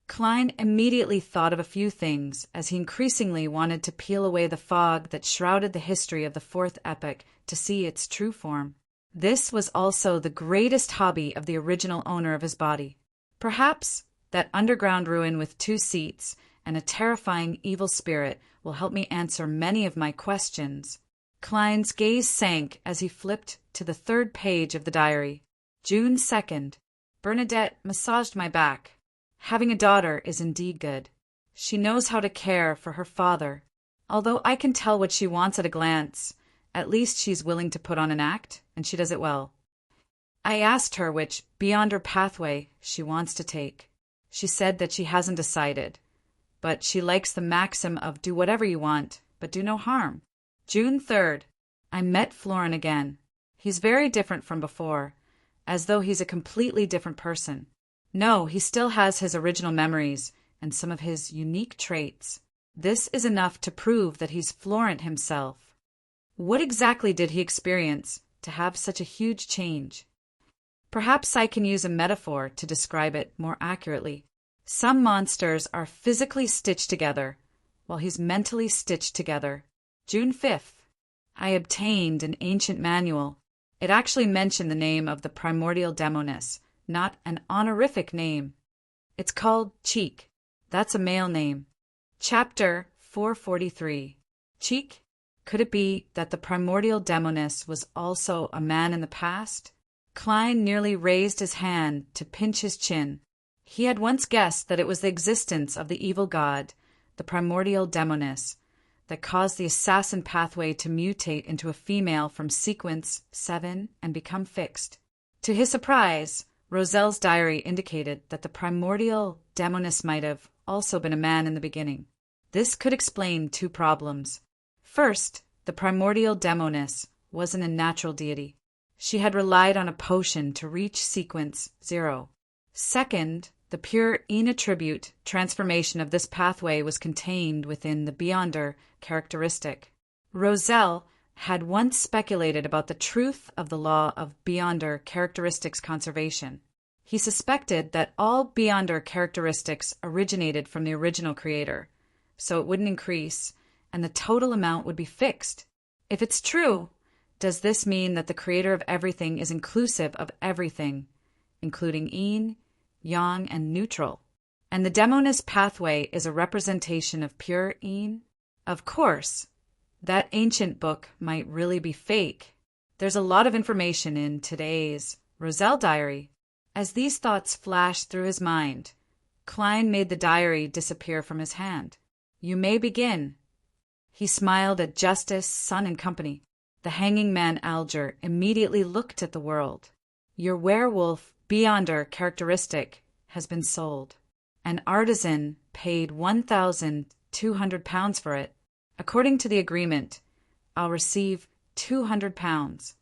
Klein immediately thought of a few things as he increasingly wanted to peel away the fog that shrouded the history of the fourth epoch to see its true form. This was also the greatest hobby of the original owner of his body. Perhaps that underground ruin with 2 seats and a terrifying evil spirit will help me answer many of my questions. Klein's gaze sank as he flipped to the 3rd page of the diary. June 2nd. Bernadette massaged my back. Having a daughter is indeed good. She knows how to care for her father. Although I can tell what she wants at a glance, at least she's willing to put on an act, and she does it well. I asked her which beyond her pathway she wants to take. She said that she hasn't decided, but she likes the maxim of do whatever you want, but do no harm. June 3rd. I met Florin again. He's very different from before, as though he's a completely different person. No, he still has his original memories and some of his unique traits. This is enough to prove that he's Florent himself. What exactly did he experience to have such a huge change? Perhaps I can use a metaphor to describe it more accurately. Some monsters are physically stitched together, while he's mentally stitched together. June 5th. I obtained an ancient manual. It actually mentioned the name of the primordial demoness, not an honorific name. It's called Cheek. That's a male name. Chapter 443. Cheek? Could it be that the primordial demoness was also a man in the past? Klein nearly raised his hand to pinch his chin. He had once guessed that it was the existence of the evil god, the primordial demoness, that caused the assassin pathway to mutate into a female from sequence 7 and become fixed. To his surprise, Rozelle's diary indicated that the primordial demoness might have also been a man in the beginning. This could explain two problems. First, the primordial demoness wasn't a natural deity. She had relied on a potion to reach sequence 0. Second, the pure inattribute transformation of this pathway was contained within the Beyonder characteristic. Rozelle had once speculated about the truth of the law of Beyonder characteristics conservation. He suspected that all Beyonder characteristics originated from the original creator, so it wouldn't increase, and the total amount would be fixed. If it's true, does this mean that the creator of everything is inclusive of everything, including yin, yang, and neutral? And the demoness pathway is a representation of pure yin? Of course, that ancient book might really be fake. There's a lot of information in today's Rozelle diary. As these thoughts flashed through his mind, Klein made the diary disappear from his hand. You may begin. He smiled at Justice, Son, and Company. The hanging man Alger immediately looked at the world. Your werewolf Beyonder characteristic has been sold. An artisan paid £1,200 for it. According to the agreement, I'll receive £200.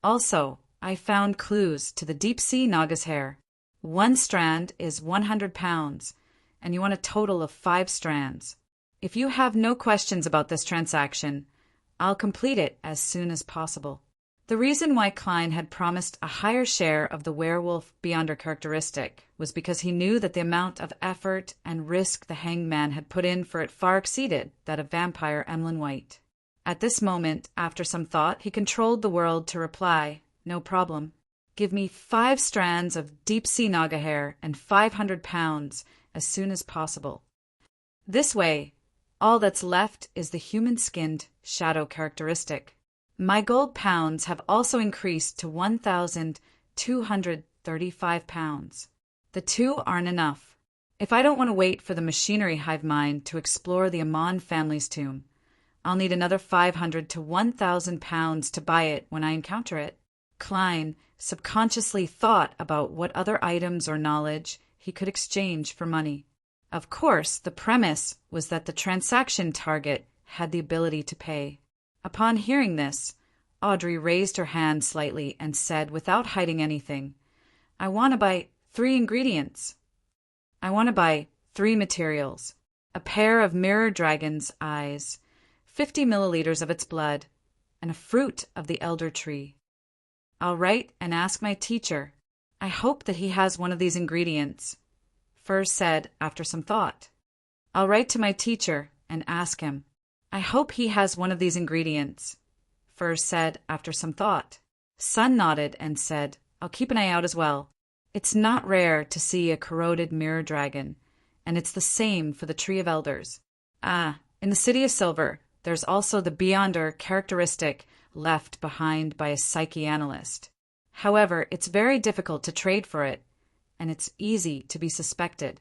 Also, I found clues to the deep-sea Naga's hair. 1 strand is £100, and you want a total of 5 strands. If you have no questions about this transaction, I'll complete it as soon as possible. The reason why Klein had promised a higher share of the werewolf Beyonder characteristic was because he knew that the amount of effort and risk the hanged man had put in for it far exceeded that of vampire Emlyn White. At this moment, after some thought, he controlled the world to reply, "No problem. Give me 5 strands of deep-sea Naga hair and £500 as soon as possible. This way, all that's left is the human-skinned shadow characteristic. My gold pounds have also increased to £1,235. The 2 aren't enough. If I don't want to wait for the machinery hive mind to explore the Amon family's tomb, I'll need another £500 to £1,000 to buy it when I encounter it." Klein subconsciously thought about what other items or knowledge he could exchange for money. Of course, the premise was that the transaction target had the ability to pay. Upon hearing this, Audrey raised her hand slightly and said without hiding anything, "I want to buy 3 ingredients. I want to buy 3 materials. A pair of mirror dragon's eyes, 50 milliliters of its blood, and a fruit of the elder tree. I'll write and ask my teacher. I hope that he has one of these ingredients," Furs said after some thought. "I'll write to my teacher and ask him. I hope he has one of these ingredients," Furs said after some thought. Sun nodded and said, "I'll keep an eye out as well. It's not rare to see a corroded mirror dragon, and it's the same for the Tree of Elders. In the City of Silver, there's also the Beyonder characteristic left behind by a psychoanalyst. However, it's very difficult to trade for it, and it's easy to be suspected."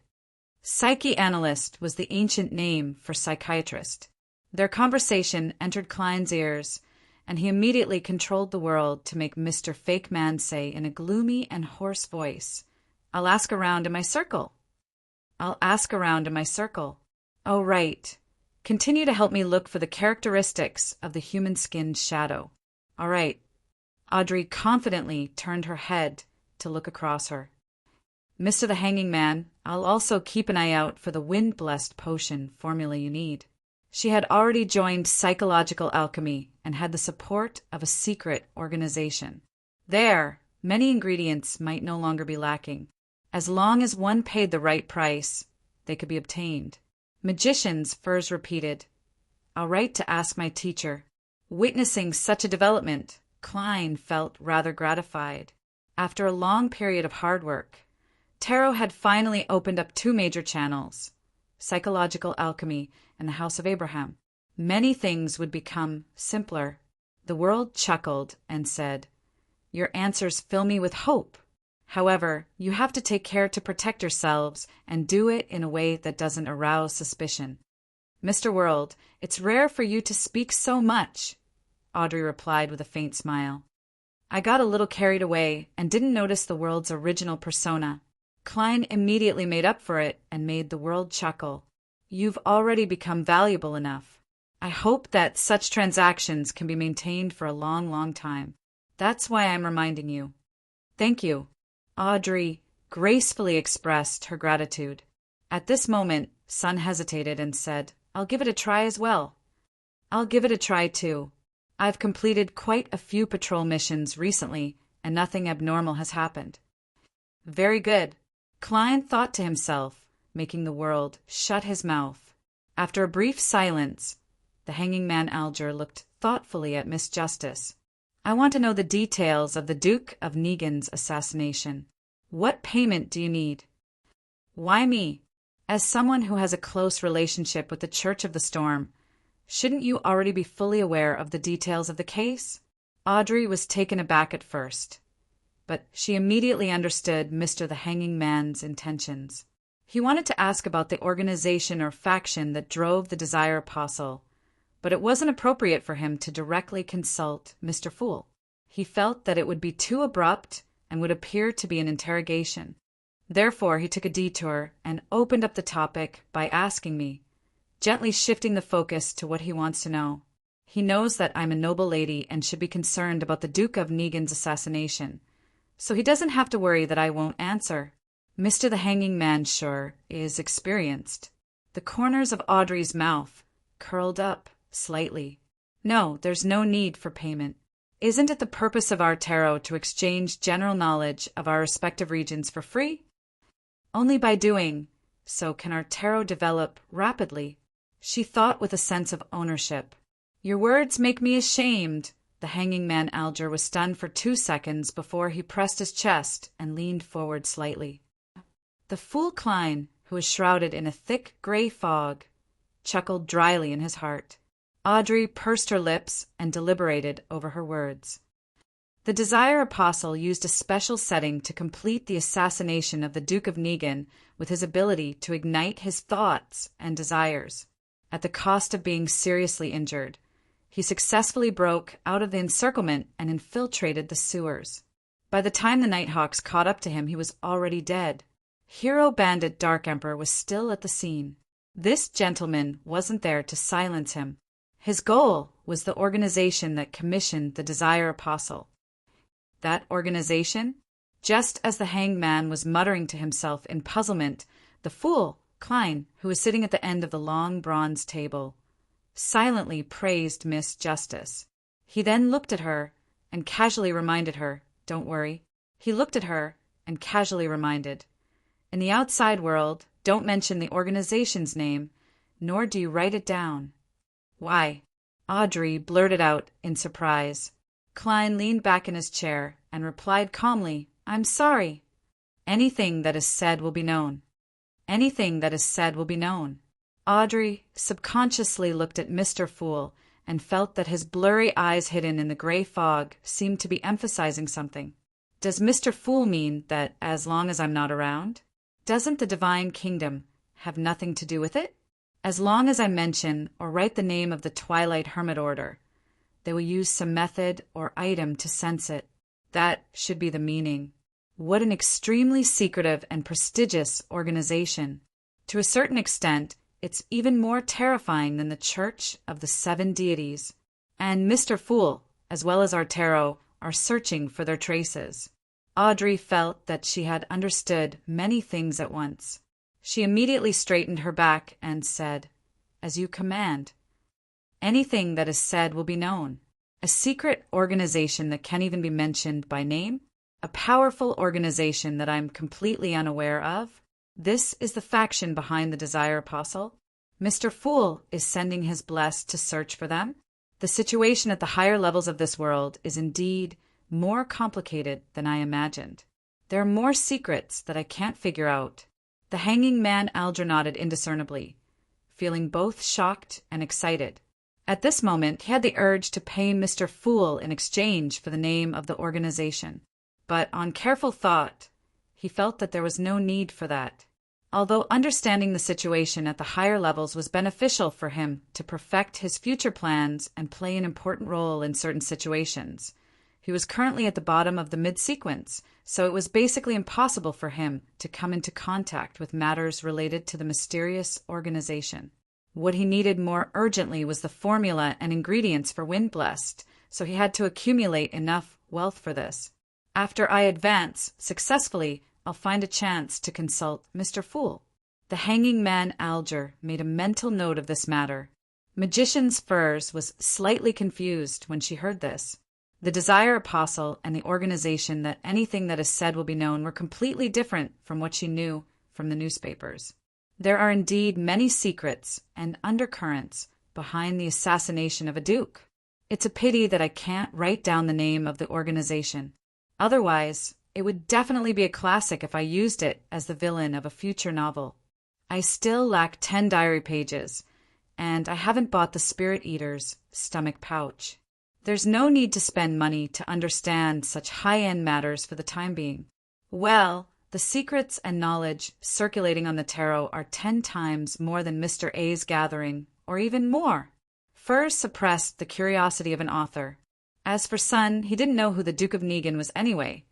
Psychoanalyst was the ancient name for psychiatrist. Their conversation entered Klein's ears, and he immediately controlled the world to make Mr. Fake Man say in a gloomy and hoarse voice, "I'll ask around in my circle. I'll ask around in my circle. Oh, right. Continue to help me look for the characteristics of the human-skinned shadow. All right." Audrey confidently turned her head to look across her. "Mr. the Hanging Man, I'll also keep an eye out for the wind-blessed potion formula you need." She had already joined psychological alchemy and had the support of a secret organization. There, many ingredients might no longer be lacking. As long as one paid the right price, they could be obtained. "Magicians," Furs repeated. "I'll write to ask my teacher." Witnessing such a development, Klein felt rather gratified. After a long period of hard work, Tarot had finally opened up 2 major channels, psychological alchemy and the House of Abraham. Many things would become simpler. The world chuckled and said, "Your answers fill me with hope. However, you have to take care to protect yourselves and do it in a way that doesn't arouse suspicion." Mr. World, it's rare for you to speak so much, Audrey replied with a faint smile. I got a little carried away and didn't notice the world's original persona. Klein immediately made up for it and made the world chuckle. You've already become valuable enough. I hope that such transactions can be maintained for a long, long time. That's why I'm reminding you. Thank you. Audrey gracefully expressed her gratitude. At this moment, Sun hesitated and said, I'll give it a try as well. I'll give it a try too. I've completed quite a few patrol missions recently, and nothing abnormal has happened. Very good. Klein thought to himself, making the world shut his mouth. After a brief silence, the hanging man Alger looked thoughtfully at Miss Justice. I want to know the details of the Duke of Negan's assassination. What payment do you need? Why me? As someone who has a close relationship with the Church of the Storm, shouldn't you already be fully aware of the details of the case? Audrey was taken aback at first, but she immediately understood Mr. the Hanging Man's intentions. He wanted to ask about the organization or faction that drove the Desire Apostle, but it wasn't appropriate for him to directly consult Mr. Fool. He felt that it would be too abrupt and would appear to be an interrogation. Therefore, he took a detour and opened up the topic by asking me, gently shifting the focus to what he wants to know. He knows that I'm a noble lady and should be concerned about the Duke of Negan's assassination, so he doesn't have to worry that I won't answer. Mr. the Hanging Man, sure, is experienced. The corners of Audrey's mouth curled up slightly. No, there's no need for payment. Isn't it the purpose of our tarot to exchange general knowledge of our respective regions for free? Only by doing so can our tarot develop rapidly. She thought with a sense of ownership. Your words make me ashamed. The hanging man Alger was stunned for 2 seconds before he pressed his chest and leaned forward slightly. The fool Klein, who was shrouded in a thick gray fog, chuckled dryly in his heart. Audrey pursed her lips and deliberated over her words. The Desire Apostle used a special setting to complete the assassination of the Duke of Negan with his ability to ignite his thoughts and desires. At the cost of being seriously injured, he successfully broke out of the encirclement and infiltrated the sewers. By the time the Nighthawks caught up to him, he was already dead. Hero Bandit Dark Emperor was still at the scene. This gentleman wasn't there to silence him. His goal was the organization that commissioned the Desire Apostle. That organization? Just as the hanged man was muttering to himself in puzzlement, the fool, Klein, who was sitting at the end of the long bronze table, silently praised Miss Justice. He then looked at her and casually reminded her, don't worry. He looked at her and casually reminded, in the outside world, don't mention the organization's name, nor do you write it down. Why? Audrey blurted out in surprise. Klein leaned back in his chair and replied calmly, I'm sorry. Anything that is said will be known. Anything that is said will be known. Audrey subconsciously looked at Mr. Fool and felt that his blurry eyes hidden in the gray fog seemed to be emphasizing something. Does Mr. Fool mean that as long as I'm not around? Doesn't the divine kingdom have nothing to do with it? As long as I mention or write the name of the Twilight Hermit Order, they will use some method or item to sense it. That should be the meaning. What an extremely secretive and prestigious organization. To a certain extent, it's even more terrifying than the Church of the Seven Deities. And Mr. Fool, as well as our tarot, are searching for their traces. Audrey felt that she had understood many things at once. She immediately straightened her back and said, As you command. Anything that is said will be known. A secret organization that can't even be mentioned by name? A powerful organization that I'm completely unaware of? This is the faction behind the Desire Apostle. Mr. Fool is sending his blessed to search for them. The situation at the higher levels of this world is indeed more complicated than I imagined. There are more secrets that I can't figure out. The hanging man Alger nodded indiscernibly, feeling both shocked and excited. At this moment, he had the urge to pay Mr. Fool in exchange for the name of the organization. But on careful thought, he felt that there was no need for that. although understanding the situation at the higher levels was beneficial for him to perfect his future plans and play an important role in certain situations. He was currently at the bottom of the mid-sequence, so it was basically impossible for him to come into contact with matters related to the mysterious organization. What he needed more urgently was the formula and ingredients for Windblessed, so he had to accumulate enough wealth for this. After I advance successfully, I'll find a chance to consult Mr. Fool. The hanging man Alger made a mental note of this matter. Magician's Furs was slightly confused when she heard this. The Desire Apostle and the organization that anything that is said will be known were completely different from what she knew from the newspapers. There are indeed many secrets and undercurrents behind the assassination of a duke. It's a pity that I can't write down the name of the organization. Otherwise, it would definitely be a classic if I used it as the villain of a future novel. I still lack 10 diary pages, and I haven't bought the Spirit Eater's stomach pouch. There's no need to spend money to understand such high-end matters for the time being. Well, the secrets and knowledge circulating on the tarot are 10 times more than Mr. A's gathering, or even more. Furs suppressed the curiosity of an author. As for Sun, he didn't know who the Duke of Negan was anyway,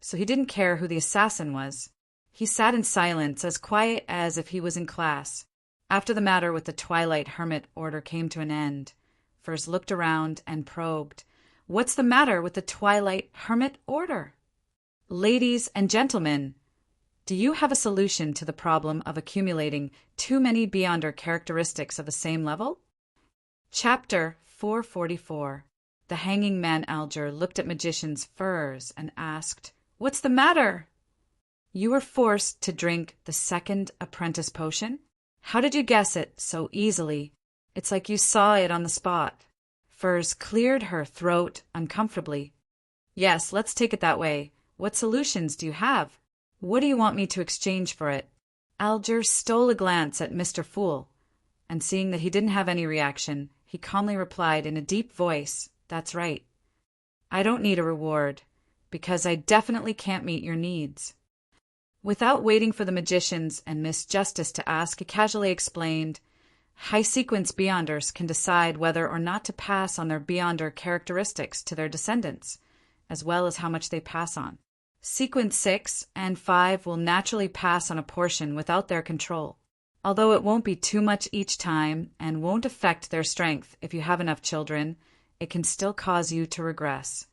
so he didn't care who the assassin was. He sat in silence, as quiet as if he was in class. After the matter with the Twilight Hermit Order came to an end, Furs looked around and probed. What's the matter with the Twilight Hermit Order? Ladies and gentlemen, do you have a solution to the problem of accumulating too many Beyonder characteristics of the same level? Chapter 444. The hanging man Alger looked at Magician's Furs and asked, "What's the matter?" "You were forced to drink the second apprentice potion? How did you guess it so easily? It's like you saw it on the spot." Furs cleared her throat uncomfortably. "Yes, let's take it that way. What solutions do you have? What do you want me to exchange for it?" Alger stole a glance at Mr. Fool, and seeing that he didn't have any reaction, he calmly replied in a deep voice, "That's right. I don't need a reward, because I definitely can't meet your needs." Without waiting for the magicians and Miss Justice to ask, he casually explained, "High-sequence Beyonders can decide whether or not to pass on their Beyonder characteristics to their descendants, as well as how much they pass on. Sequence 6 and 5 will naturally pass on a portion without their control, although it won't be too much each time and won't affect their strength if you have enough children. It can still cause you to regress.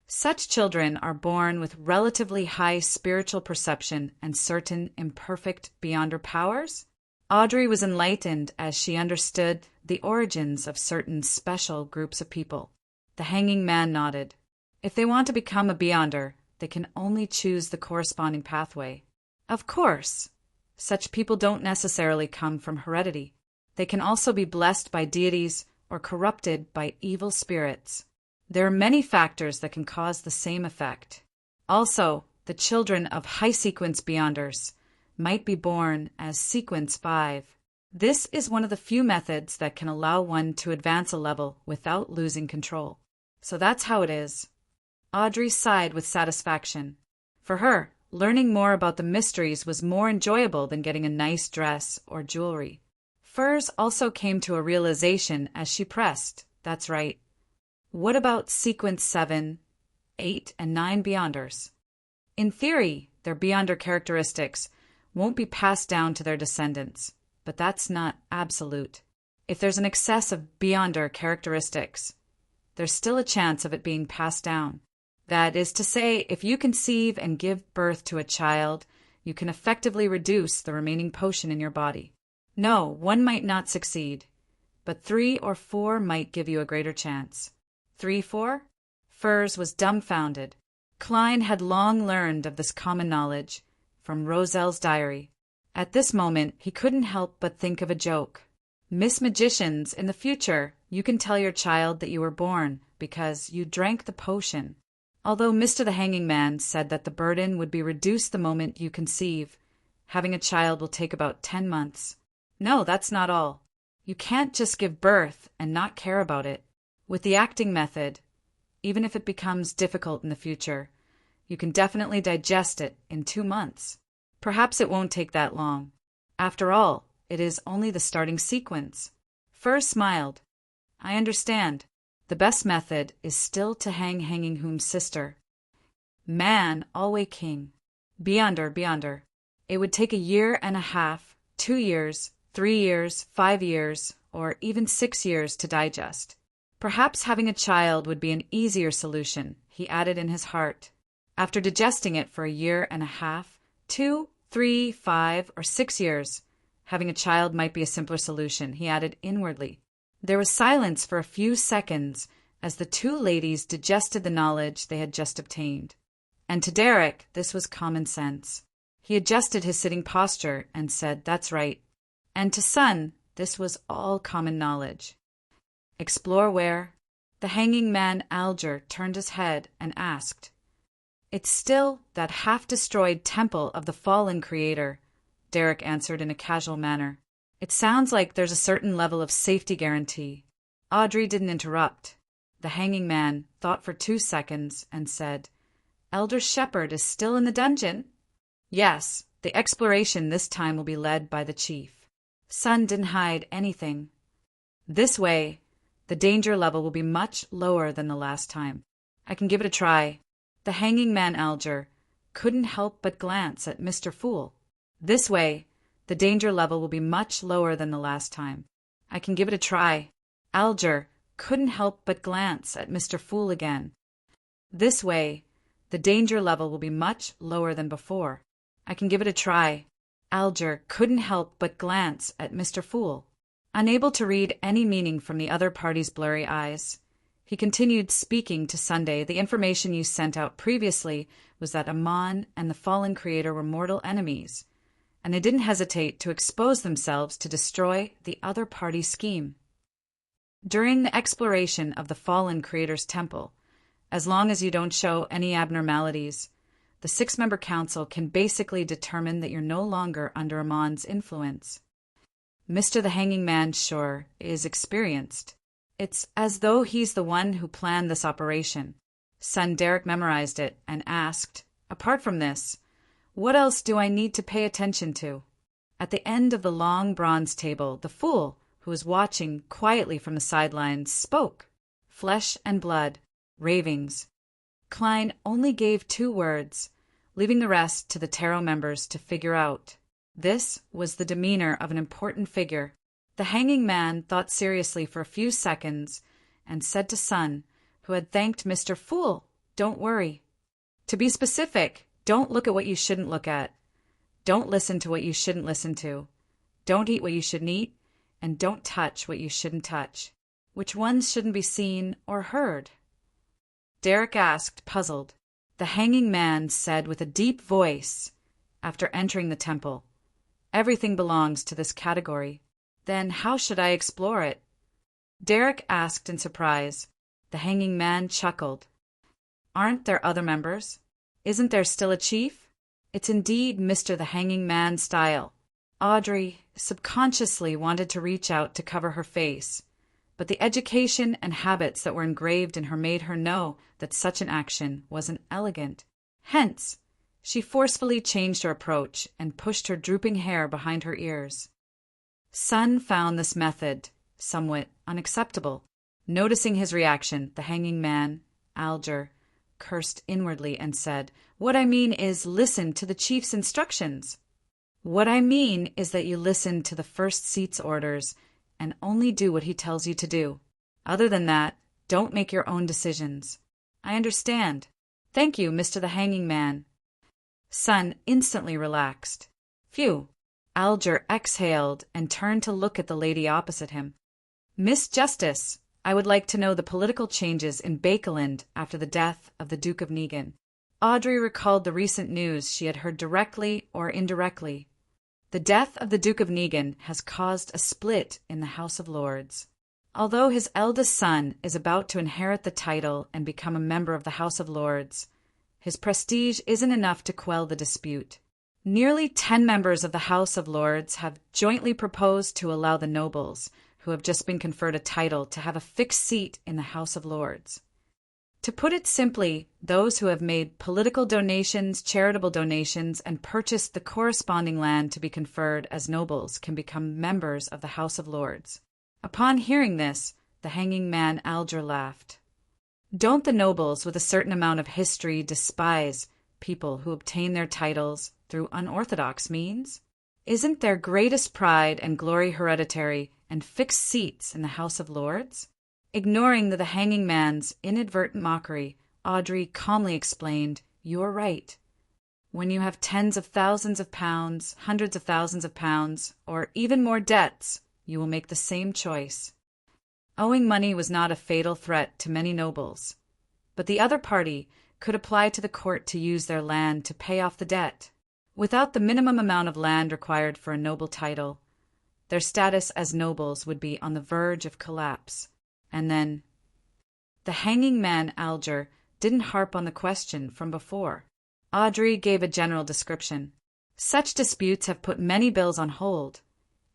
Such children are born with relatively high spiritual perception and certain imperfect Beyonder powers." Audrey was enlightened as she understood the origins of certain special groups of people. The hanging man nodded. If they want to become a Beyonder, they can only choose the corresponding pathway. Of course, such people don't necessarily come from heredity. They can also be blessed by deities or corrupted by evil spirits. There are many factors that can cause the same effect. Also, the children of high-sequence Beyonders might be born as Sequence 5. This is one of the few methods that can allow one to advance a level without losing control. So that's how it is. Audrey sighed with satisfaction. For her, learning more about the mysteries was more enjoyable than getting a nice dress or jewelry. Furs also came to a realization as she pressed, "That's right. What about Sequence 7, 8, and 9 Beyonders? In theory, their Beyonder characteristics won't be passed down to their descendants, but that's not absolute. If there's an excess of Beyonder characteristics, there's still a chance of it being passed down. That is to say, if you conceive and give birth to a child, you can effectively reduce the remaining potion in your body. No, one might not succeed, but 3 or 4 might give you a greater chance." 3, 4? Furs was dumbfounded. Klein had long learned of this common knowledge from Roselle's diary. At this moment, he couldn't help but think of a joke. "Miss Magicians, in the future, you can tell your child that you were born because you drank the potion." Although Mr. the Hanging Man said that the burden would be reduced the moment you conceive, having a child will take about 10 months. No, that's not all. You can't just give birth and not care about it. With the acting method, even if it becomes difficult in the future, you can definitely digest it in 2 months. Perhaps it won't take that long. After all, it is only the starting sequence. Fur smiled. I understand. The best method is still to hanging whom sister. Man always king. Beyonder. It would take a year and a half, 2 years, 3 years, 5 years, or even 6 years to digest. Perhaps having a child would be an easier solution, he added in his heart. After digesting it for a year and a half, 2, 3, 5, or 6 years, having a child might be a simpler solution, he added inwardly. There was silence for a few seconds as the two ladies digested the knowledge they had just obtained. And to Derek, this was common sense. He adjusted his sitting posture and said, "That's right." And to Sun, this was all common knowledge. Explore where? The hanging man Alger turned his head and asked. It's still that half-destroyed temple of the fallen creator, Derek answered in a casual manner. It sounds like there's a certain level of safety guarantee. Audrey didn't interrupt. The hanging man thought for 2 seconds and said, Elder Shepherd is still in the dungeon? Yes, the exploration this time will be led by the chief. Sun didn't hide anything. This way, the danger level will be much lower than the last time. I can give it a try. The hanging man Alger couldn't help but glance at Mr. Fool. This way, the danger level will be much lower than the last time. I can give it a try. Alger couldn't help but glance at Mr. Fool again. This way, the danger level will be much lower than before. I can give it a try. Alger couldn't help but glance at Mr. Fool. Unable to read any meaning from the other party's blurry eyes, he continued speaking to Sunday. The information you sent out previously was that Amon and the fallen creator were mortal enemies, and they didn't hesitate to expose themselves to destroy the other party's scheme. During the exploration of the fallen creator's temple, as long as you don't show any abnormalities, the 6-member council can basically determine that you're no longer under Amon's influence. Mr. the Hanging Man, sure, is experienced. It's as though he's the one who planned this operation. Son Derek memorized it and asked, apart from this, what else do I need to pay attention to? At the end of the long bronze table, the fool, who was watching quietly from the sidelines, spoke. Flesh and blood. Ravings. Klein only gave 2 words, leaving the rest to the tarot members to figure out. This was the demeanor of an important figure. The hanging man thought seriously for a few seconds and said to Sun, who had thanked Mr. Fool, "Don't worry. To be specific, don't look at what you shouldn't look at. Don't listen to what you shouldn't listen to. Don't eat what you shouldn't eat, and don't touch what you shouldn't touch. Which ones shouldn't be seen or heard?" Derek asked, puzzled. The hanging man said with a deep voice, after entering the temple, "Everything belongs to this category. Then how should I explore it?" Derek asked in surprise. The hanging man chuckled. "Aren't there other members? Isn't there still a chief? It's indeed Mr. the Hanging Man style." Audrey subconsciously wanted to reach out to cover her face, but the education and habits that were engraved in her made her know that such an action wasn't elegant. Hence, she forcefully changed her approach and pushed her drooping hair behind her ears. Sun found this method somewhat unacceptable. Noticing his reaction, the hanging man, Alger, cursed inwardly and said, "What I mean is listen to the chief's instructions." "What I mean is that you listen to the first seat's orders and only do what he tells you to do. Other than that, don't make your own decisions." "I understand. Thank you, Mr. the Hanging Man." Sun instantly relaxed. Phew. Alger exhaled and turned to look at the lady opposite him. "Miss Justice, I would like to know the political changes in Bakeland after the death of the Duke of Negan." Audrey recalled the recent news she had heard directly or indirectly. The death of the Duke of Negan has caused a split in the House of Lords. Although his eldest son is about to inherit the title and become a member of the House of Lords, his prestige isn't enough to quell the dispute. Nearly 10 members of the House of Lords have jointly proposed to allow the nobles, who have just been conferred a title, to have a fixed seat in the House of Lords. To put it simply, those who have made political donations, charitable donations, and purchased the corresponding land to be conferred as nobles can become members of the House of Lords. Upon hearing this, the hanging man Alger laughed. Don't the nobles with a certain amount of history despise people who obtain their titles through unorthodox means? Isn't their greatest pride and glory hereditary and fixed seats in the House of Lords? Ignoring the hanging man's inadvertent mockery, Audrey calmly explained, "You're right. When you have tens of thousands of pounds, hundreds of thousands of pounds, or even more debts, you will make the same choice." Owing money was not a fatal threat to many nobles, but the other party could apply to the court to use their land to pay off the debt. Without the minimum amount of land required for a noble title, their status as nobles would be on the verge of collapse. And then, the hanging man Alger didn't harp on the question from before. Audrey gave a general description. Such disputes have put many bills on hold,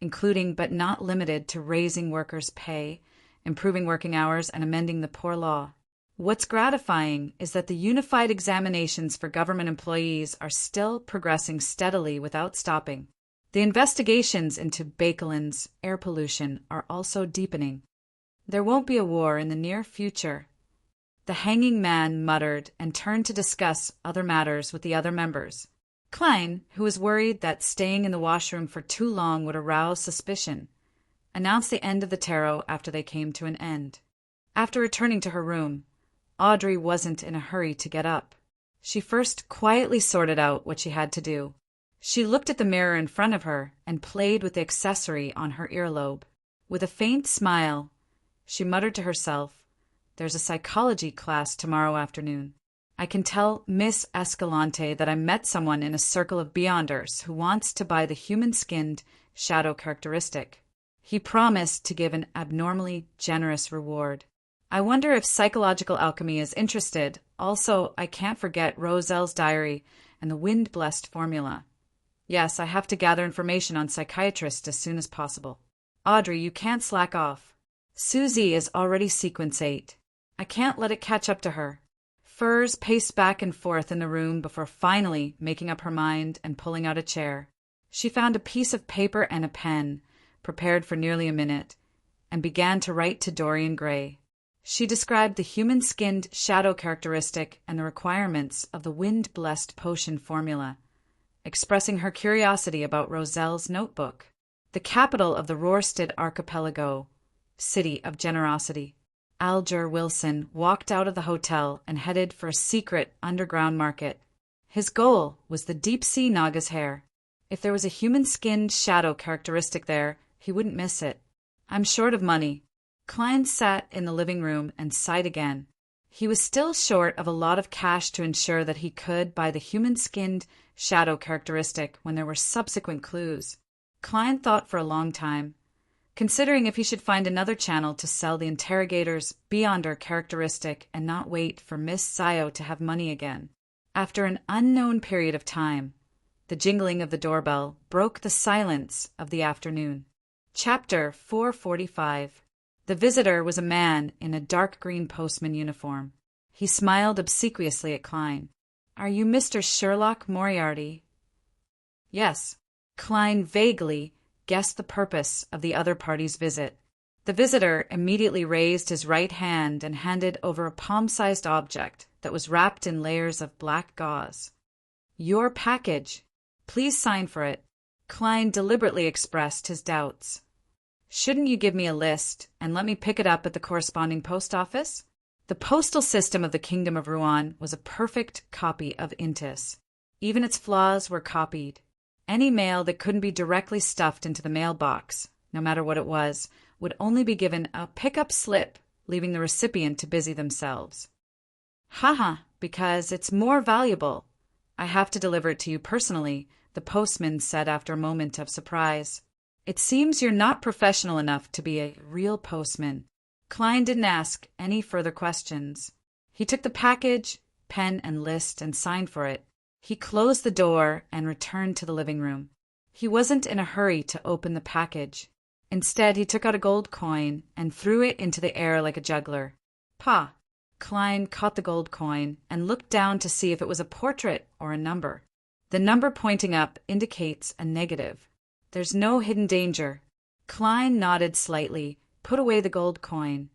including but not limited to raising workers' pay, improving working hours, and amending the poor law. What's gratifying is that the unified examinations for government employees are still progressing steadily without stopping. The investigations into Baekeland's air pollution are also deepening. There won't be a war in the near future. The hanging man muttered and turned to discuss other matters with the other members. Klein, who was worried that staying in the washroom for too long would arouse suspicion, announced the end of the tarot after they came to an end. After returning to her room, Audrey wasn't in a hurry to get up. She first quietly sorted out what she had to do. She looked at the mirror in front of her and played with the accessory on her earlobe. With a faint smile, she muttered to herself, "There's a psychology class tomorrow afternoon. I can tell Miss Escalante that I met someone in a circle of beyonders who wants to buy the human-skinned shadow characteristic. He promised to give an abnormally generous reward. I wonder if psychological alchemy is interested. Also, I can't forget Roselle's diary and the wind-blessed formula. Yes, I have to gather information on psychiatrists as soon as possible. Audrey, you can't slack off. Susie is already sequence 8. I can't let it catch up to her." Furs paced back and forth in the room before finally making up her mind and pulling out a chair. She found a piece of paper and a pen, prepared for nearly a minute, and began to write to Dorian Gray. She described the human-skinned shadow characteristic and the requirements of the wind-blessed potion formula, expressing her curiosity about Roselle's notebook. The capital of the Rorstad archipelago, city of generosity. Alger Wilson walked out of the hotel and headed for a secret underground market. His goal was the deep-sea Naga's hair. If there was a human-skinned shadow characteristic there, he wouldn't miss it. "I'm short of money." Klein sat in the living room and sighed again. He was still short of a lot of cash to ensure that he could buy the human-skinned shadow characteristic when there were subsequent clues. Klein thought for a long time, considering if he should find another channel to sell the interrogator's Beyonder characteristic and not wait for Miss Sayo to have money again. After an unknown period of time, the jingling of the doorbell broke the silence of the afternoon. Chapter 445. The visitor was a man in a dark green postman uniform. He smiled obsequiously at Klein. "Are you Mr. Sherlock Moriarty?" "Yes." Klein vaguely guessed the purpose of the other party's visit. The visitor immediately raised his right hand and handed over a palm-sized object that was wrapped in layers of black gauze. "Your package. Please sign for it." Klein deliberately expressed his doubts. "Shouldn't you give me a list and let me pick it up at the corresponding post office?" The postal system of the Kingdom of Rouen was a perfect copy of Intis. Even its flaws were copied. Any mail that couldn't be directly stuffed into the mailbox, no matter what it was, would only be given a pick-up slip, leaving the recipient to busy themselves. "Haha, because it's more valuable. I have to deliver it to you personally," the postman said after a moment of surprise. "It seems you're not professional enough to be a real postman." Klein didn't ask any further questions. He took the package, pen and list, and signed for it. He closed the door and returned to the living room. He wasn't in a hurry to open the package. Instead, he took out a gold coin and threw it into the air like a juggler. "Pa, Klein caught the gold coin and looked down to see if it was a portrait or a number. The number pointing up indicates a negative. There's no hidden danger. Klein nodded slightly, put away the gold coin,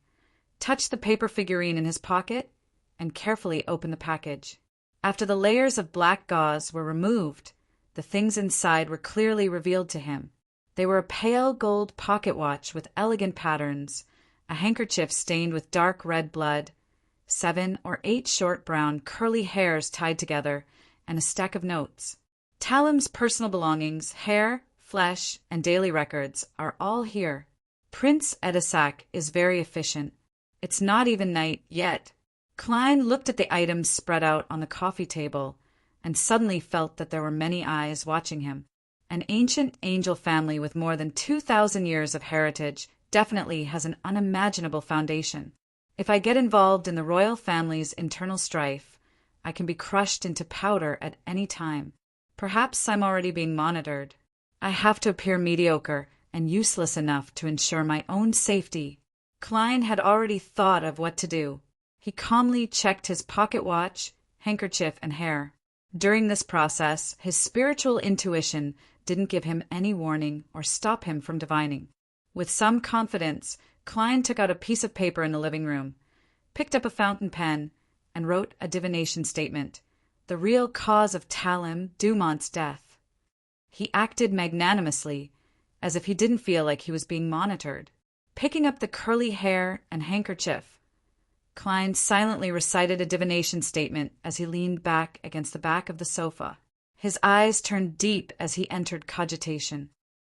touched the paper figurine in his pocket, and carefully opened the package. After the layers of black gauze were removed, the things inside were clearly revealed to him. They were a pale gold pocket watch with elegant patterns, a handkerchief stained with dark red blood, 7 or 8 short brown curly hairs tied together, and a stack of notes. Talem's personal belongings, hair, flesh, and daily records are all here. Prince Edisac is very efficient. It's not even night yet. Klein looked at the items spread out on the coffee table and suddenly felt that there were many eyes watching him. An ancient angel family with more than 2,000 years of heritage definitely has an unimaginable foundation. If I get involved in the royal family's internal strife, I can be crushed into powder at any time. Perhaps I'm already being monitored. I have to appear mediocre and useless enough to ensure my own safety. Klein had already thought of what to do. He calmly checked his pocket watch, handkerchief, and hair. During this process, his spiritual intuition didn't give him any warning or stop him from divining. With some confidence, Klein took out a piece of paper in the living room, picked up a fountain pen, and wrote a divination statement, the real cause of Talem Dumont's death. He acted magnanimously, as if he didn't feel like he was being monitored. Picking up the curly hair and handkerchief, Klein silently recited a divination statement as he leaned back against the back of the sofa. His eyes turned deep as he entered cogitation.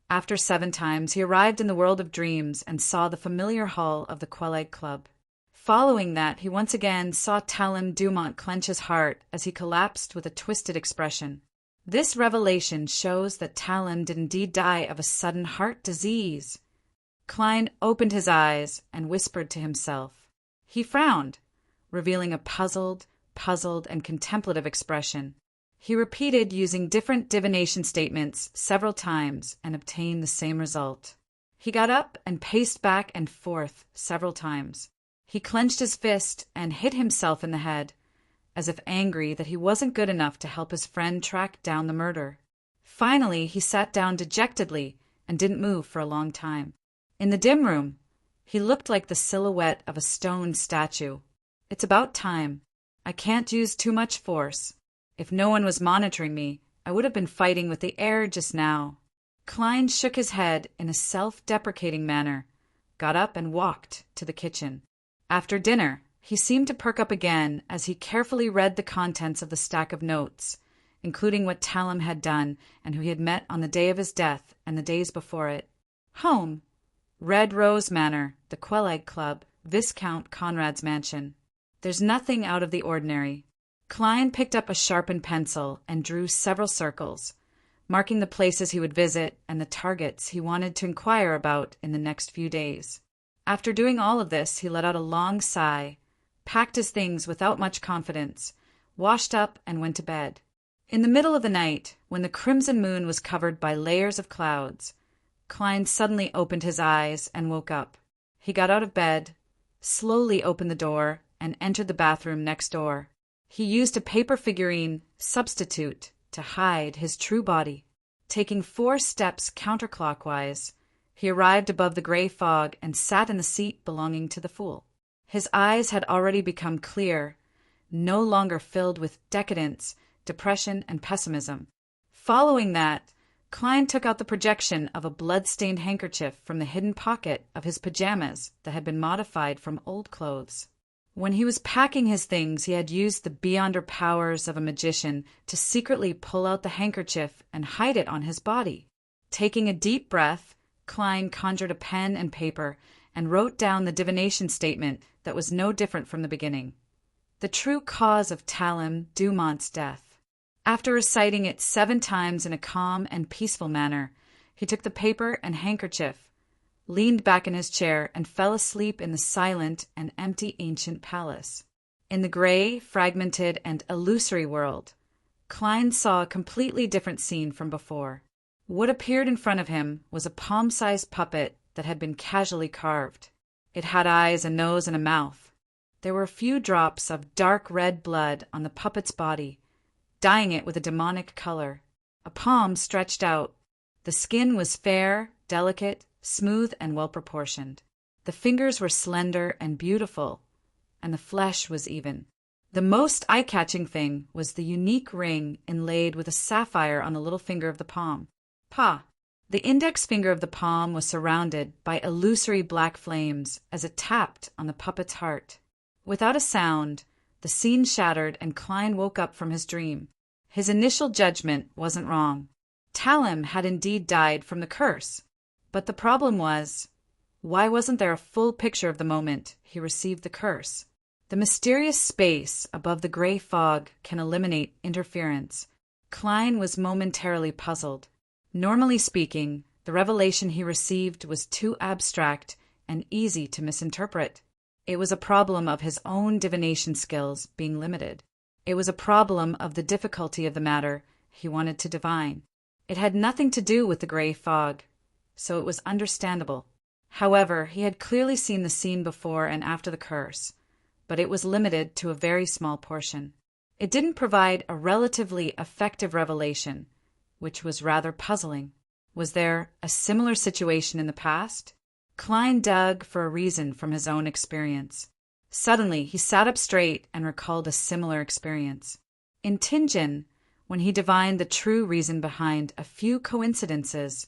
After 7 times, he arrived in the world of dreams and saw the familiar hall of the Queleg Club. Following that, he once again saw Talem Dumont clench his heart as he collapsed with a twisted expression. This revelation shows that Talem did indeed die of a sudden heart disease. Klein opened his eyes and whispered to himself. He frowned, revealing a puzzled, and contemplative expression. He repeated using different divination statements several times and obtained the same result. He got up and paced back and forth several times. He clenched his fist and hit himself in the head, as if angry that he wasn't good enough to help his friend track down the murderer. Finally, he sat down dejectedly and didn't move for a long time. In the dim room, he looked like the silhouette of a stone statue. It's about time. I can't use too much force. If no one was monitoring me, I would have been fighting with the air just now. Klein shook his head in a self-deprecating manner, got up and walked to the kitchen. After dinner, he seemed to perk up again as he carefully read the contents of the stack of notes, including what Talem had done and who he had met on the day of his death and the days before it. Home. Red Rose Manor, the Queleg Club, Viscount Conrad's mansion. There's nothing out of the ordinary. Klein picked up a sharpened pencil and drew several circles, marking the places he would visit and the targets he wanted to inquire about in the next few days. After doing all of this, he let out a long sigh, packed his things without much confidence, washed up, and went to bed. In the middle of the night, when the crimson moon was covered by layers of clouds, Klein suddenly opened his eyes and woke up. He got out of bed, slowly opened the door, and entered the bathroom next door. He used a paper figurine substitute to hide his true body. Taking 4 steps counterclockwise, he arrived above the gray fog and sat in the seat belonging to the fool. His eyes had already become clear, no longer filled with decadence, depression, and pessimism. Following that, Klein took out the projection of a blood-stained handkerchief from the hidden pocket of his pajamas that had been modified from old clothes. When he was packing his things, he had used the beyonder powers of a magician to secretly pull out the handkerchief and hide it on his body. Taking a deep breath, Klein conjured a pen and paper and wrote down the divination statement that was no different from the beginning. The true cause of Talem Dumont's death. After reciting it 7 times in a calm and peaceful manner, he took the paper and handkerchief, leaned back in his chair, and fell asleep in the silent and empty ancient palace. In the gray, fragmented, and illusory world, Klein saw a completely different scene from before. What appeared in front of him was a palm-sized puppet that had been casually carved. It had eyes, a nose, and a mouth. There were a few drops of dark red blood on the puppet's body, dyeing it with a demonic color. A palm stretched out. The skin was fair, delicate, smooth, and well-proportioned. The fingers were slender and beautiful, and the flesh was even. The most eye-catching thing was the unique ring inlaid with a sapphire on the little finger of the palm. The index finger of the palm was surrounded by illusory black flames as it tapped on the puppet's heart. Without a sound, the scene shattered and Klein woke up from his dream. His initial judgment wasn't wrong. Talim had indeed died from the curse. But the problem was, why wasn't there a full picture of the moment he received the curse? The mysterious space above the gray fog can eliminate interference. Klein was momentarily puzzled. Normally speaking, the revelation he received was too abstract and easy to misinterpret. It was a problem of his own divination skills being limited. It was a problem of the difficulty of the matter he wanted to divine. It had nothing to do with the gray fog, so it was understandable. However, he had clearly seen the scene before and after the curse, but it was limited to a very small portion. It didn't provide a relatively effective revelation, which was rather puzzling. Was there a similar situation in the past? Klein dug for a reason from his own experience. Suddenly, he sat up straight and recalled a similar experience. In Tingen, when he divined the true reason behind a few coincidences,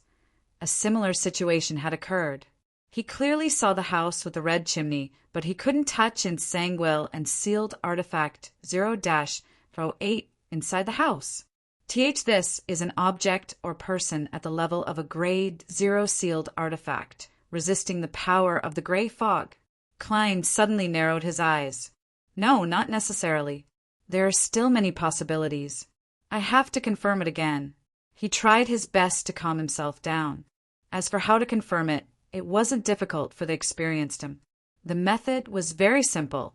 a similar situation had occurred. He clearly saw the house with the red chimney, but he couldn't touch in Sanguil and sealed artifact 0-08 inside the house. This is an object or person at the level of a grade 0 sealed artifact, resisting the power of the gray fog. Klein suddenly narrowed his eyes. No, not necessarily. There are still many possibilities. I have to confirm it again. He tried his best to calm himself down. As for how to confirm it, it wasn't difficult for the experienced him. The method was very simple,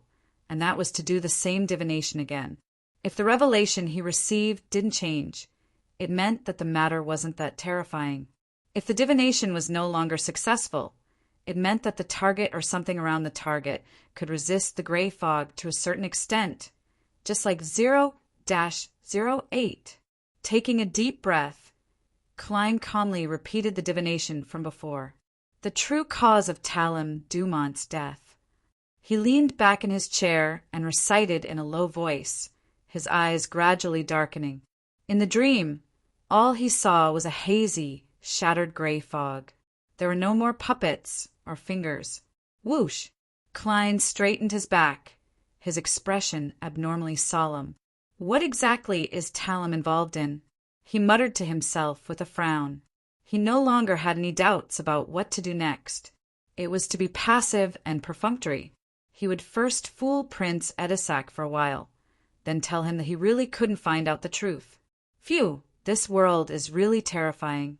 and that was to do the same divination again. If the revelation he received didn't change, it meant that the matter wasn't that terrifying. If the divination was no longer successful, it meant that the target or something around the target could resist the gray fog to a certain extent, just like 0-08. Taking a deep breath, Klein calmly repeated the divination from before. The true cause of Talim Dumont's death. He leaned back in his chair and recited in a low voice, his eyes gradually darkening. In the dream, all he saw was a hazy, shattered gray fog. There were no more puppets or fingers. Whoosh! Klein straightened his back, his expression abnormally solemn. What exactly is Talim involved in? He muttered to himself with a frown. He no longer had any doubts about what to do next. It was to be passive and perfunctory. He would first fool Prince Edisac for a while, then tell him that he really couldn't find out the truth. Phew, this world is really terrifying.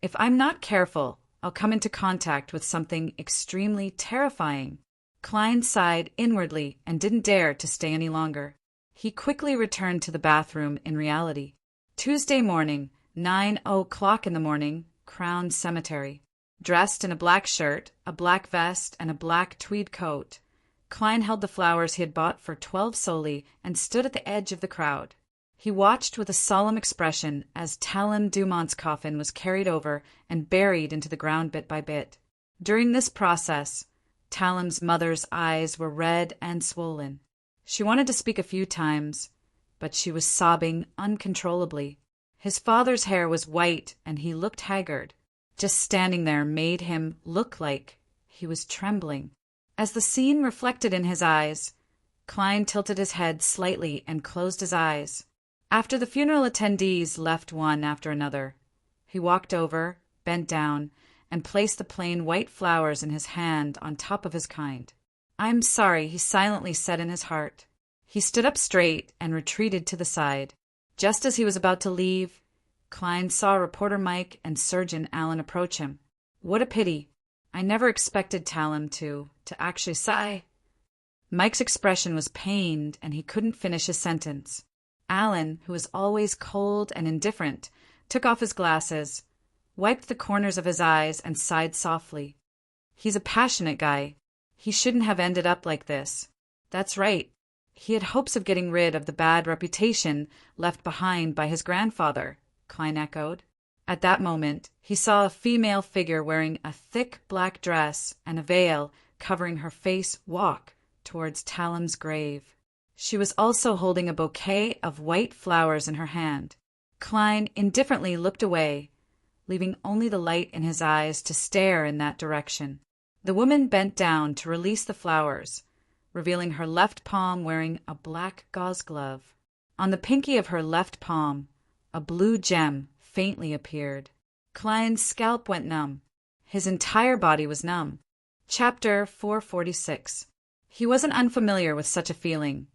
If I'm not careful, I'll come into contact with something extremely terrifying. Klein sighed inwardly and didn't dare to stay any longer. He quickly returned to the bathroom in reality. Tuesday morning, 9:00 in the morning, Crown Cemetery. Dressed in a black shirt, a black vest, and a black tweed coat, Klein held the flowers he had bought for 12 soli and stood at the edge of the crowd. He watched with a solemn expression as Talim Dumont's coffin was carried over and buried into the ground bit by bit. During this process, Talim's mother's eyes were red and swollen. She wanted to speak a few times, but she was sobbing uncontrollably. His father's hair was white and he looked haggard. Just standing there made him look like he was trembling. As the scene reflected in his eyes, Klein tilted his head slightly and closed his eyes. After the funeral attendees left one after another, he walked over, bent down, and placed the plain white flowers in his hand on top of his kind. "I'm sorry," he silently said in his heart. He stood up straight and retreated to the side. Just as he was about to leave, Klein saw reporter Mike and Surgeon Allen approach him. What a pity. I never expected Talim to actually sigh. Mike's expression was pained, and he couldn't finish his sentence. Allen, who was always cold and indifferent, took off his glasses, wiped the corners of his eyes, and sighed softly. He's a passionate guy. He shouldn't have ended up like this. That's right. He had hopes of getting rid of the bad reputation left behind by his grandfather, Klein echoed. At that moment, he saw a female figure wearing a thick black dress and a veil covering her face walk towards Talem's grave. She was also holding a bouquet of white flowers in her hand. Klein indifferently looked away, leaving only the light in his eyes to stare in that direction. The woman bent down to release the flowers, revealing her left palm wearing a black gauze glove. On the pinky of her left palm, a blue gem faintly appeared. Klein's scalp went numb. His entire body was numb. Chapter 446. He wasn't unfamiliar with such a feeling,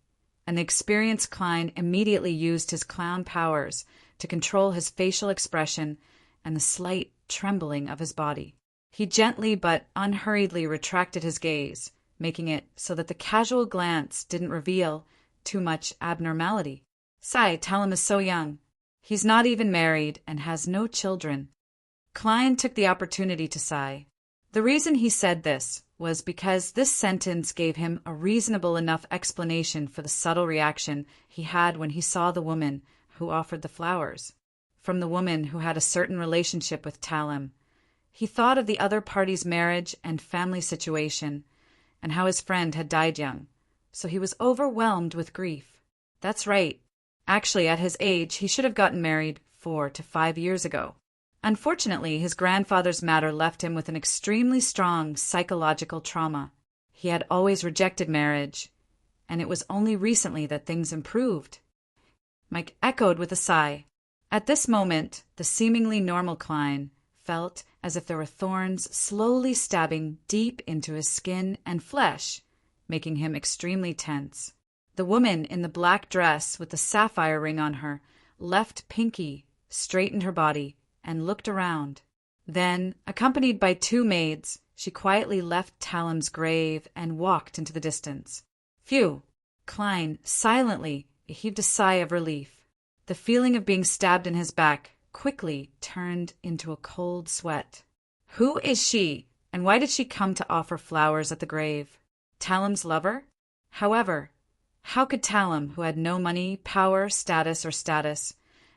and the experienced Klein immediately used his clown powers to control his facial expression and the slight trembling of his body. He gently but unhurriedly retracted his gaze, making it so that the casual glance didn't reveal too much abnormality. Sigh, Talem is so young. He's not even married and has no children. Klein took the opportunity to sigh. The reason he said this was because this sentence gave him a reasonable enough explanation for the subtle reaction he had when he saw the woman who offered the flowers. From the woman who had a certain relationship with Talem, he thought of the other party's marriage and family situation, and how his friend had died young, so he was overwhelmed with grief. That's right. Actually, at his age, he should have gotten married 4 to 5 years ago. Unfortunately, his grandfather's matter left him with an extremely strong psychological trauma. He had always rejected marriage, and it was only recently that things improved. Mike echoed with a sigh. At this moment, the seemingly normal Klein felt as if there were thorns slowly stabbing deep into his skin and flesh, making him extremely tense. The woman in the black dress with the sapphire ring on her left Pinky, straightened her body, and looked around. Then, accompanied by 2 maids, she quietly left Talem's grave and walked into the distance. Phew! Klein silently heaved a sigh of relief. The feeling of being stabbed in his back quickly turned into a cold sweat. Who is she, and why did she come to offer flowers at the grave? Talem's lover? However, how could Talem, who had no money, power, status,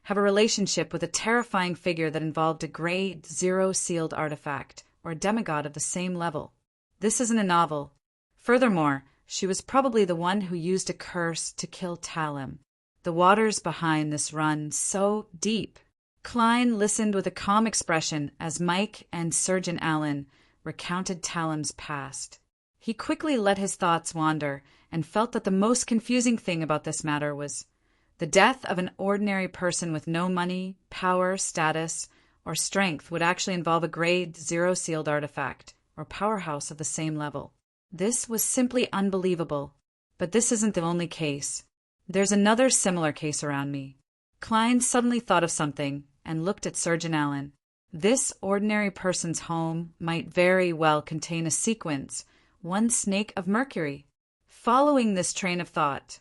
have a relationship with a terrifying figure that involved a grade 0 sealed artifact, or a demigod of the same level? This isn't a novel. Furthermore, she was probably the one who used a curse to kill Talem. The waters behind this run so deep. Klein listened with a calm expression as Mike and Surgeon Allen recounted Talem's past. He quickly let his thoughts wander and felt that the most confusing thing about this matter was the death of an ordinary person with no money, power, status, or strength would actually involve a grade 0 sealed artifact, or powerhouse of the same level. This was simply unbelievable. But this isn't the only case. There's another similar case around me. Klein suddenly thought of something and looked at Surgeon Allen. This ordinary person's home might very well contain a sequence, one snake of Mercury. Following this train of thought,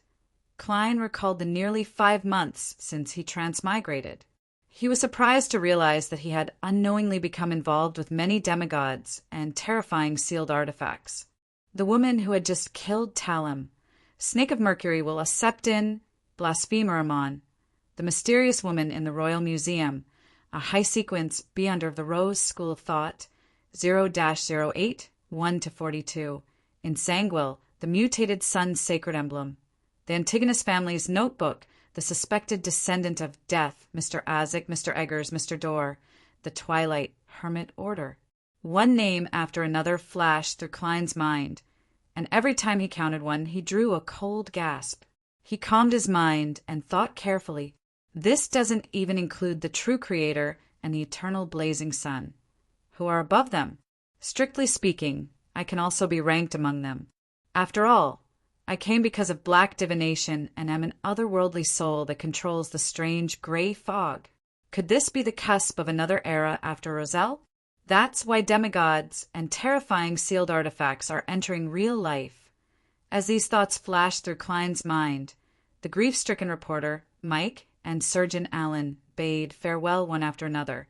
Klein recalled the nearly 5 months since he transmigrated. He was surprised to realize that he had unknowingly become involved with many demigods and terrifying sealed artifacts. The woman who had just killed Talem, Snake of Mercury will a Septon, Blasphemer Amon, the mysterious woman in the Royal Museum, a high-sequence B under the Rose School of Thought, 0-08, 1-42, in Sangwil, the mutated sun's sacred emblem, the Antigonus family's notebook, the suspected descendant of Death, Mr. Azek, Mr. Eggers, Mr. Dorr, the Twilight Hermit Order. One name after another flashed through Klein's mind, and every time he counted one, he drew a cold gasp. He calmed his mind and thought carefully. This doesn't even include the true Creator and the eternal blazing sun, who are above them. Strictly speaking, I can also be ranked among them. After all, I came because of black divination and am an otherworldly soul that controls the strange gray fog. Could this be the cusp of another era after Roselle? That's why demigods and terrifying sealed artifacts are entering real life. As these thoughts flashed through Klein's mind, the grief-stricken reporter, Mike, and Surgeon Allen bade farewell one after another,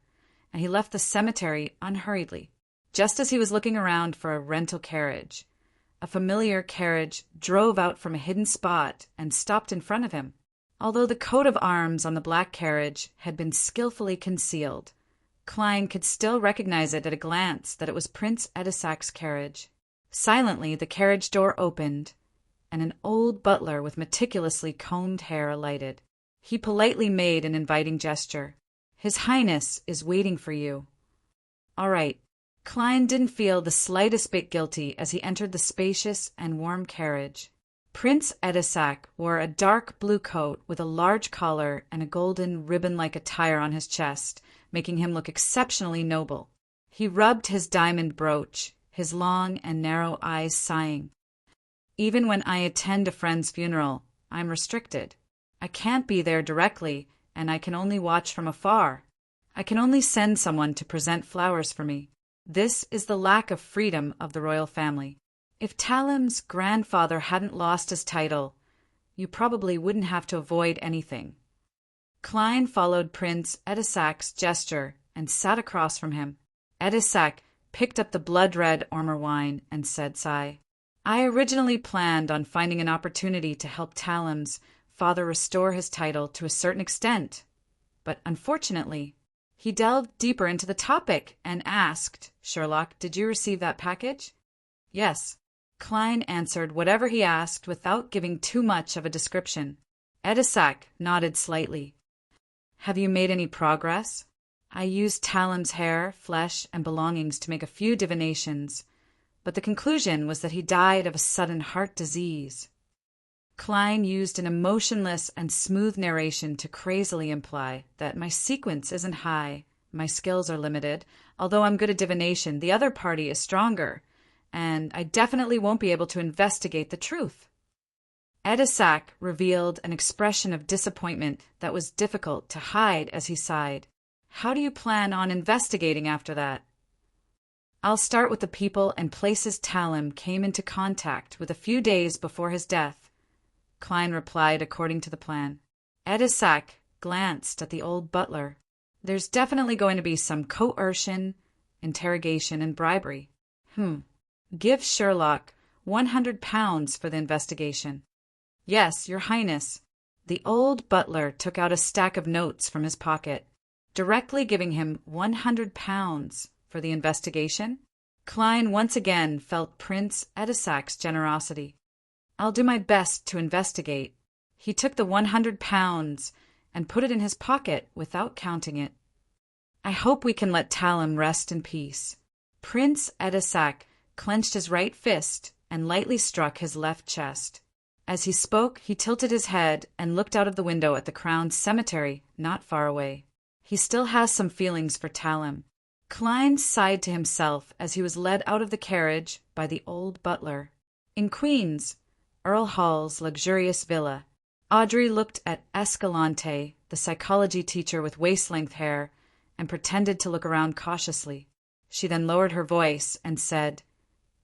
and he left the cemetery unhurriedly. Just as he was looking around for a rental carriage, a familiar carriage drove out from a hidden spot and stopped in front of him. Although the coat of arms on the black carriage had been skillfully concealed, Klein could still recognize it at a glance that it was Prince Edisac's carriage. Silently, the carriage door opened, and an old butler with meticulously combed hair alighted. He politely made an inviting gesture. "His Highness is waiting for you." All right. Klein didn't feel the slightest bit guilty as he entered the spacious and warm carriage. Prince Edisac wore a dark blue coat with a large collar and a golden ribbon-like attire on his chest, making him look exceptionally noble. He rubbed his diamond brooch, his long and narrow eyes sighing. "Even when I attend a friend's funeral, I'm restricted. I can't be there directly, and I can only watch from afar. I can only send someone to present flowers for me. This is the lack of freedom of the royal family. If Talim's grandfather hadn't lost his title, you probably wouldn't have to avoid anything." Klein followed Prince Edisac's gesture and sat across from him. Edisac picked up the blood-red Ormer wine and said, sigh, "I originally planned on finding an opportunity to help Talim's father restore his title to a certain extent, but unfortunately, he delved deeper into the topic and asked, 'Sherlock, did you receive that package?' 'Yes.' Klein answered whatever he asked without giving too much of a description. Edisac nodded slightly. 'Have you made any progress?' 'I used Talim's hair, flesh, and belongings to make a few divinations, but the conclusion was that he died of a sudden heart disease.' Klein used an emotionless and smooth narration to crazily imply that my sequence isn't high, my skills are limited, although I'm good at divination, the other party is stronger, and I definitely won't be able to investigate the truth. Edisac revealed an expression of disappointment that was difficult to hide as he sighed. 'How do you plan on investigating after that?' 'I'll start with the people and places Talim came into contact with a few days before his death,' Klein replied according to the plan. Edisac glanced at the old butler. 'There's definitely going to be some coercion, interrogation, and bribery. Give Sherlock £100 for the investigation.' 'Yes, Your Highness.' The old butler took out a stack of notes from his pocket, directly giving him £100 for the investigation. Klein once again felt Prince Edisac's generosity. 'I'll do my best to investigate.' He took the £100 and put it in his pocket without counting it. 'I hope we can let Talim rest in peace.' Prince Edisac clenched his right fist and lightly struck his left chest. As he spoke, he tilted his head and looked out of the window at the Crown's cemetery not far away. He still has some feelings for Talim. Klein sighed to himself as he was led out of the carriage by the old butler. In Queens, Earl Hall's luxurious villa, Audrey looked at Escalante, the psychology teacher with waist-length hair, and pretended to look around cautiously. She then lowered her voice and said,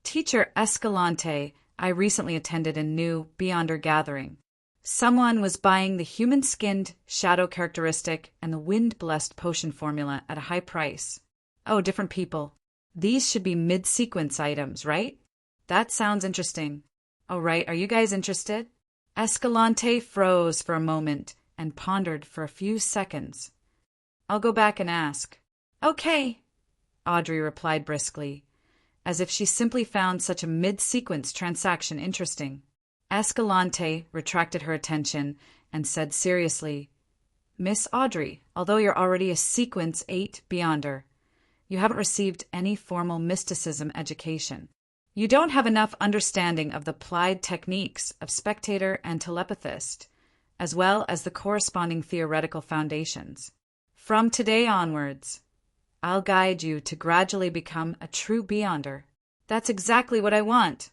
"Teacher Escalante, I recently attended a new Beyonder gathering. Someone was buying the human-skinned shadow characteristic and the wind-blessed potion formula at a high price. Oh, different people. These should be mid-sequence items, right? That sounds interesting. Oh, right, are you guys interested?" Escalante froze for a moment and pondered for a few seconds. "I'll go back and ask." "Okay," Audrey replied briskly, as if she simply found such a mid-sequence transaction interesting. Escalante retracted her attention and said seriously, "Miss Audrey, although you're already a Sequence 8 Beyonder, you haven't received any formal mysticism education. You don't have enough understanding of the applied techniques of spectator and telepathist, as well as the corresponding theoretical foundations. From today onwards, I'll guide you to gradually become a true Beyonder." "That's exactly what I want,"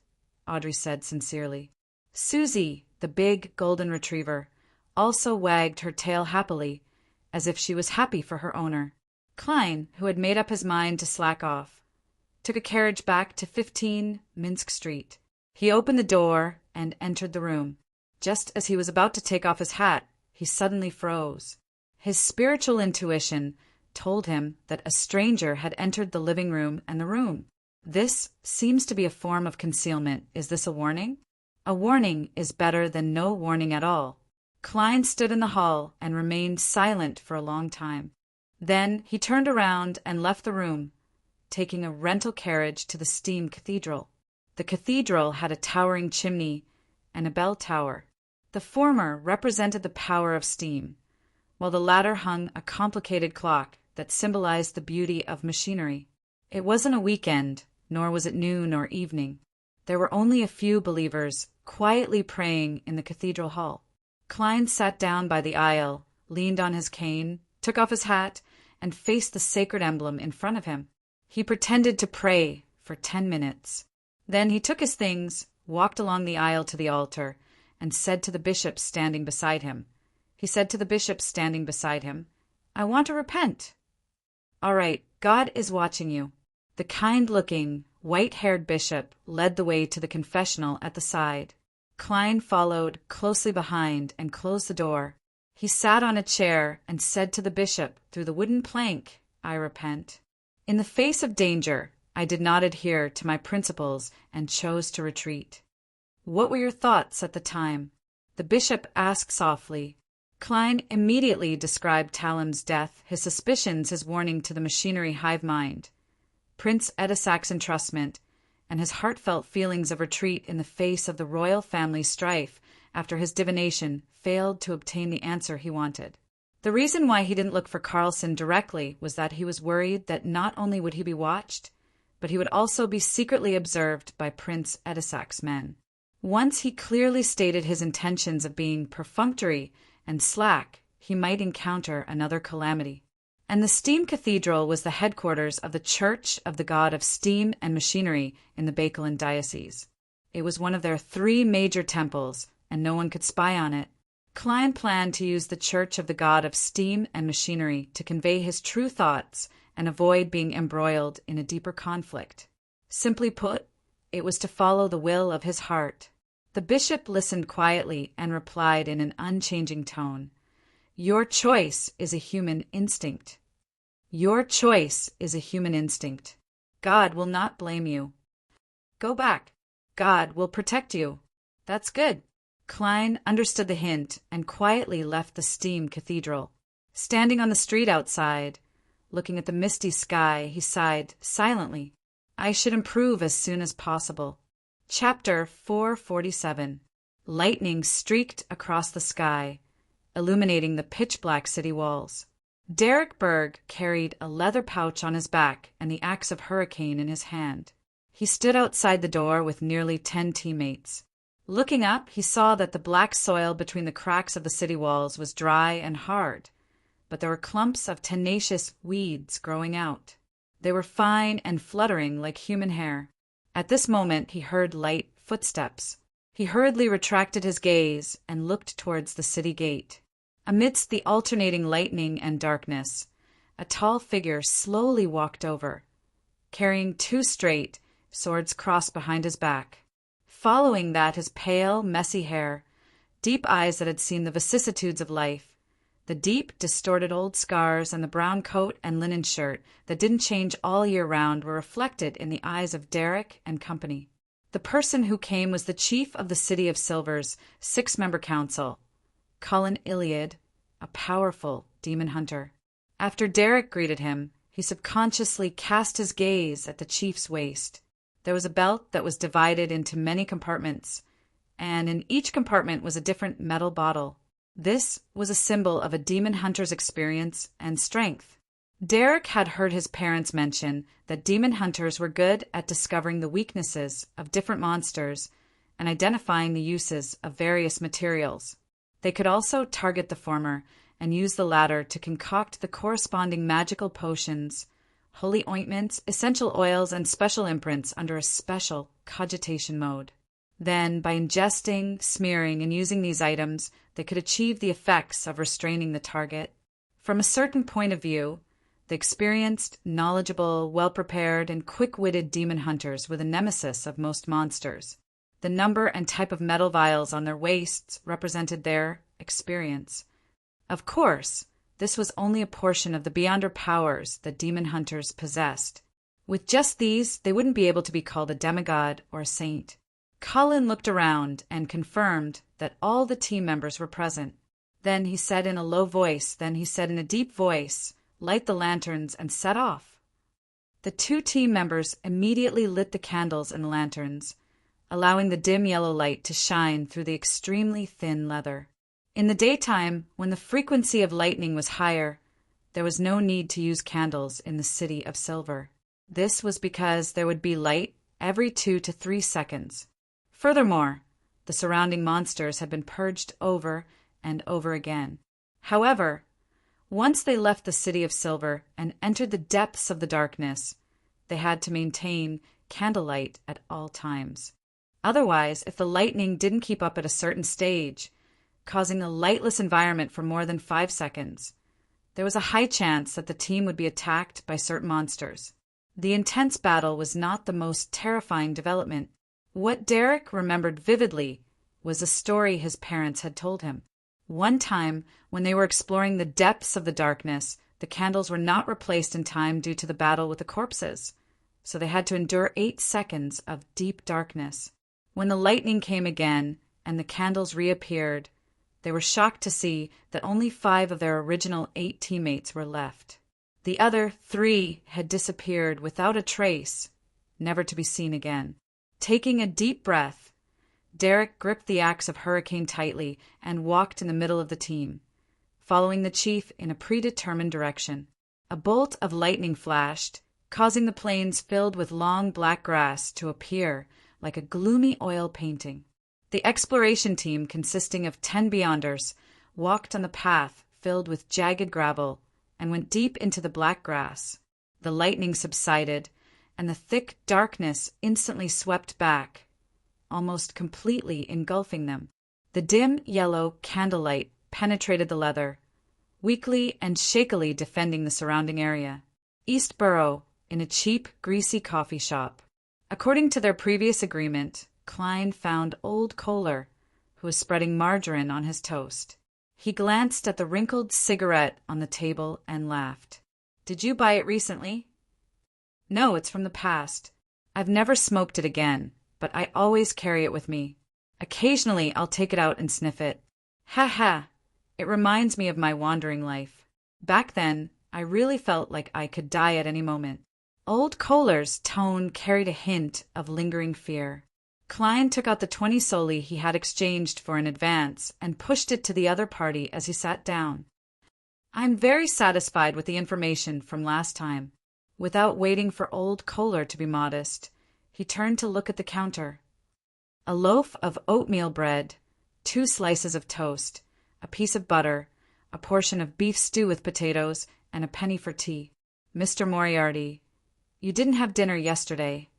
Audrey said sincerely. Susie, the big golden retriever, also wagged her tail happily, as if she was happy for her owner. Klein, who had made up his mind to slack off, took a carriage back to 15 Minsk Street. He opened the door and entered the room. Just as he was about to take off his hat, he suddenly froze. His spiritual intuition told him that a stranger had entered the living room and the room. This seems to be a form of concealment. Is this a warning? A warning is better than no warning at all. Klein stood in the hall and remained silent for a long time. Then he turned around and left the room, taking a rental carriage to the steam cathedral. The cathedral had a towering chimney and a bell tower. The former represented the power of steam, while the latter hung a complicated clock that symbolized the beauty of machinery. It wasn't a weekend, nor was it noon or evening. There were only a few believers quietly praying in the cathedral hall. Klein sat down by the aisle, leaned on his cane, took off his hat, and faced the sacred emblem in front of him. He pretended to pray for 10 minutes. Then he took his things, walked along the aisle to the altar, and said to the bishop standing beside him, "I want to repent." "All right, God is watching you." The kind-looking, white-haired bishop led the way to the confessional at the side. Klein followed closely behind and closed the door. He sat on a chair and said to the bishop through the wooden plank, "I repent. In the face of danger, I did not adhere to my principles and chose to retreat." "What were your thoughts at the time?" the bishop asked softly. Klein immediately described Talim's death, his suspicions, his warning to the machinery hive mind, Prince Edisac's entrustment, and his heartfelt feelings of retreat in the face of the royal family strife after his divination failed to obtain the answer he wanted. The reason why he didn't look for Carlson directly was that he was worried that not only would he be watched, but he would also be secretly observed by Prince Edisac's men. Once he clearly stated his intentions of being perfunctory and slack, he might encounter another calamity. And the Steam Cathedral was the headquarters of the Church of the God of Steam and Machinery in the Bacolod Diocese. It was one of their 3 major temples, and no one could spy on it. Klein planned to use the Church of the God of Steam and Machinery to convey his true thoughts and avoid being embroiled in a deeper conflict. Simply put, it was to follow the will of his heart. The bishop listened quietly and replied in an unchanging tone, "Your choice is a human instinct. Your choice is a human instinct. God will not blame you. Go back. God will protect you." "That's good." Klein understood the hint and quietly left the Steam Cathedral. Standing on the street outside, looking at the misty sky, he sighed silently. "I should improve as soon as possible." Chapter 447. Lightning streaked across the sky, illuminating the pitch-black city walls. Derek Berg carried a leather pouch on his back and the axe of hurricane in his hand. He stood outside the door with nearly 10 teammates. Looking up, he saw that the black soil between the cracks of the city walls was dry and hard, but there were clumps of tenacious weeds growing out. They were fine and fluttering like human hair. At this moment, he heard light footsteps. He hurriedly retracted his gaze and looked towards the city gate. Amidst the alternating lightning and darkness, a tall figure slowly walked over, carrying 2 straight swords crossed behind his back. Following that, his pale, messy hair, deep eyes that had seen the vicissitudes of life, the deep, distorted old scars, and the brown coat and linen shirt that didn't change all year round were reflected in the eyes of Derek and company. The person who came was the chief of the City of Silver's 6-member council, Cullen Iliad, a powerful demon hunter. After Derek greeted him, he subconsciously cast his gaze at the chief's waist. There was a belt that was divided into many compartments, and in each compartment was a different metal bottle. This was a symbol of a demon hunter's experience and strength. Derek had heard his parents mention that demon hunters were good at discovering the weaknesses of different monsters and identifying the uses of various materials. They could also target the former and use the latter to concoct the corresponding magical potions, holy ointments, essential oils, and special imprints under a special cogitation mode. Then, by ingesting, smearing, and using these items, they could achieve the effects of restraining the target. From a certain point of view, the experienced, knowledgeable, well-prepared, and quick-witted demon hunters were the nemesis of most monsters. The number and type of metal vials on their waists represented their experience. Of course, this was only a portion of the beyonder powers that demon hunters possessed. With just these, they wouldn't be able to be called a demigod or a saint. Colin looked around and confirmed that all the team members were present. Then he said in a low voice, then he said in a deep voice, "Light the lanterns," and set off. The 2 team members immediately lit the candles and lanterns, allowing the dim yellow light to shine through the extremely thin leather. In the daytime, when the frequency of lightning was higher, there was no need to use candles in the City of Silver. This was because there would be light every 2 to 3 seconds. Furthermore, the surrounding monsters had been purged over and over again. However, once they left the City of Silver and entered the depths of the darkness, they had to maintain candlelight at all times. Otherwise, if the lightning didn't keep up at a certain stage, causing a lightless environment for more than 5 seconds, there was a high chance that the team would be attacked by certain monsters. The intense battle was not the most terrifying development. What Derek remembered vividly was a story his parents had told him. One time, when they were exploring the depths of the darkness, the candles were not replaced in time due to the battle with the corpses, so they had to endure 8 seconds of deep darkness. When the lightning came again and the candles reappeared, they were shocked to see that only 5 of their original 8 teammates were left. The other 3 had disappeared without a trace, never to be seen again. Taking a deep breath, Derek gripped the axe of Hurricane tightly and walked in the middle of the team, following the chief in a predetermined direction. A bolt of lightning flashed, causing the plains filled with long black grass to appear like a gloomy oil painting. The exploration team, consisting of 10 Beyonders, walked on the path filled with jagged gravel and went deep into the black grass. The lightning subsided, and the thick darkness instantly swept back, almost completely engulfing them. The dim yellow candlelight penetrated the leather, weakly and shakily defending the surrounding area. Eastborough, in a cheap, greasy coffee shop. According to their previous agreement, Klein found old Kohler, who was spreading margarine on his toast. He glanced at the wrinkled cigarette on the table and laughed. "Did you buy it recently?" "No, it's from the past. I've never smoked it again, but I always carry it with me. Occasionally I'll take it out and sniff it. Ha ha! It reminds me of my wandering life. Back then, I really felt like I could die at any moment." Old Kohler's tone carried a hint of lingering fear. Klein took out the 20 soli he had exchanged for an advance and pushed it to the other party as he sat down. "I'm very satisfied with the information from last time." Without waiting for old Kohler to be modest, he turned to look at the counter. A loaf of oatmeal bread, 2 slices of toast, a piece of butter, a portion of beef stew with potatoes, and a penny for tea. "Mr. Moriarty, you didn't have dinner yesterday."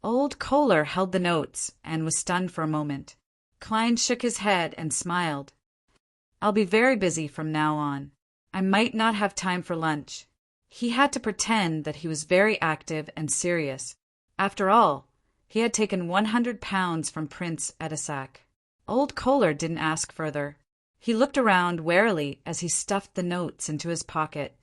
Old Kohler held the notes and was stunned for a moment. Klein shook his head and smiled. "I'll be very busy from now on. I might not have time for lunch." He had to pretend that he was very active and serious. After all, he had taken 100 pounds from Prince Edisac. Old Kohler didn't ask further. He looked around warily as he stuffed the notes into his pocket.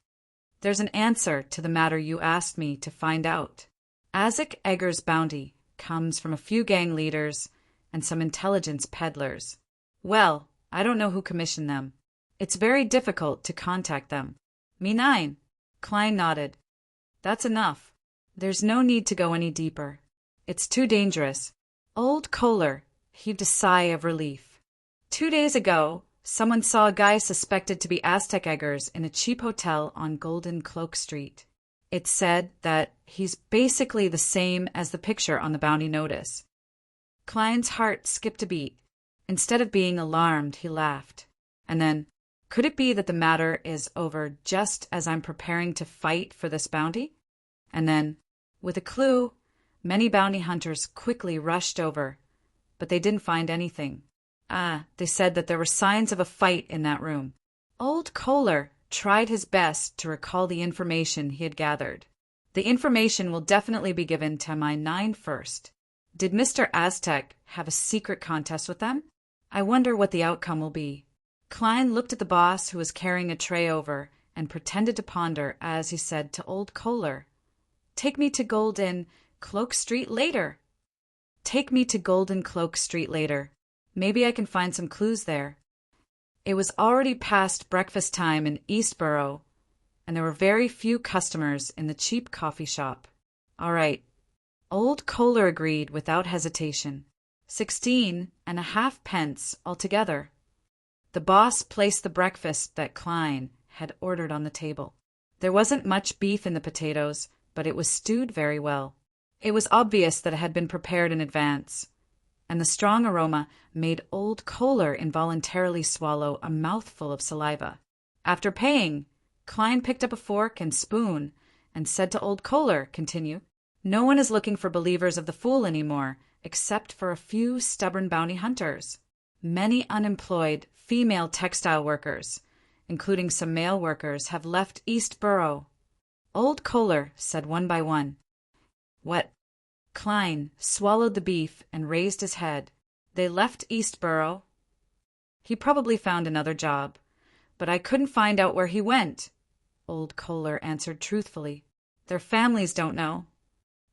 "There's an answer to the matter you asked me to find out. Isaac Egger's bounty comes from a few gang leaders and some intelligence peddlers. Well, I don't know who commissioned them. It's very difficult to contact them." "Me nine." Klein nodded. "That's enough. There's no need to go any deeper. It's too dangerous." Old Kohler heaved a sigh of relief. 2 days ago, someone saw a guy suspected to be Aztec Eggers in a cheap hotel on Golden Cloak Street. It said that he's basically the same as the picture on the bounty notice. Klein's heart skipped a beat. Instead of being alarmed, he laughed. And then, could it be that the matter is over just as I'm preparing to fight for this bounty? And then, with a clue, many bounty hunters quickly rushed over, but they didn't find anything. They said that there were signs of a fight in that room. Old Kohler tried his best to recall the information he had gathered. "The information will definitely be given to my 9 first. Did Mr. Aztec have a secret contest with them? I wonder what the outcome will be." Klein looked at the boss who was carrying a tray over and pretended to ponder as he said to old Kohler, Take me to Golden Cloak Street later. Take me to Golden Cloak Street later. Maybe I can find some clues there. It was already past breakfast time in Eastborough, and there were very few customers in the cheap coffee shop. All right. Old Kohler agreed without hesitation. 16.5 pence altogether. The boss placed the breakfast that Klein had ordered on the table. There wasn't much beef in the potatoes, but it was stewed very well. It was obvious that it had been prepared in advance, and the strong aroma made Old Kohler involuntarily swallow a mouthful of saliva. After paying, Klein picked up a fork and spoon and said to Old Kohler, continue, "No one is looking for believers of the fool anymore, except for a few stubborn bounty hunters. Many unemployed female textile workers, including some male workers, have left Eastborough." Old Kohler said one by one. "What?" Klein swallowed the beef and raised his head. "They left Eastborough. He probably found another job, but I couldn't find out where he went," Old Kohler answered truthfully. "Their families don't know."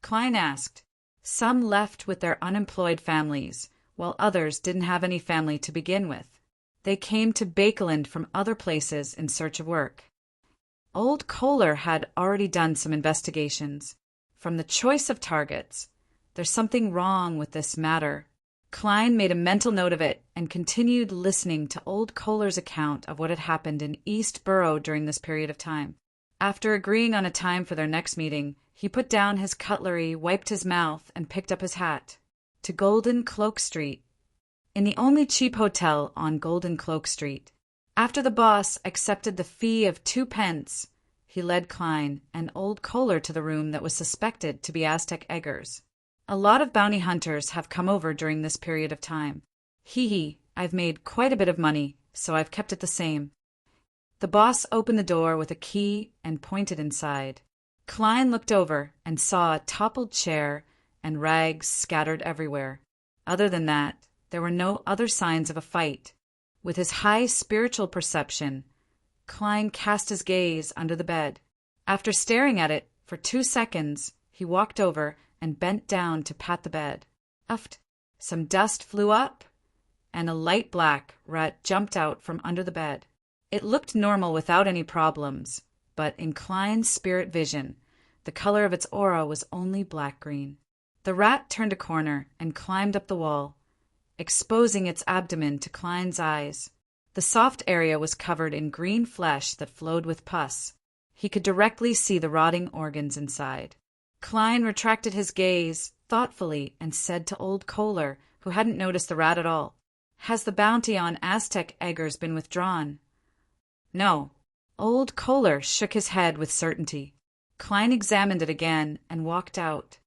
Klein asked. "Some left with their unemployed families, while others didn't have any family to begin with. They came to Bakeland from other places in search of work." Old Kohler had already done some investigations. From the choice of targets, there's something wrong with this matter. Klein made a mental note of it and continued listening to Old Kohler's account of what had happened in Eastborough during this period of time. After agreeing on a time for their next meeting, he put down his cutlery, wiped his mouth, and picked up his hat. To Golden Cloak Street. In the only cheap hotel on Golden Cloak Street. After the boss accepted the fee of 2 pence, he led Klein and Old Kohler to the room that was suspected to be Aztec Eggers. "A lot of bounty hunters have come over during this period of time. I've made quite a bit of money, so I've kept it the same." The boss opened the door with a key and pointed inside. Klein looked over and saw a toppled chair and rags scattered everywhere. Other than that, there were no other signs of a fight. With his high spiritual perception, Klein cast his gaze under the bed. After staring at it for 2 seconds, he walked over and bent down to pat the bed. Uft! Some dust flew up, and a light black rat jumped out from under the bed. It looked normal without any problems, but in Klein's spirit vision, the color of its aura was only black-green. The rat turned a corner and climbed up the wall, exposing its abdomen to Klein's eyes. The soft area was covered in green flesh that flowed with pus. He could directly see the rotting organs inside. Klein retracted his gaze thoughtfully and said to Old Kohler, who hadn't noticed the rat at all, "Has the bounty on Aztec Eggers been withdrawn?" "No." Old Kohler shook his head with certainty. Klein examined it again and walked out.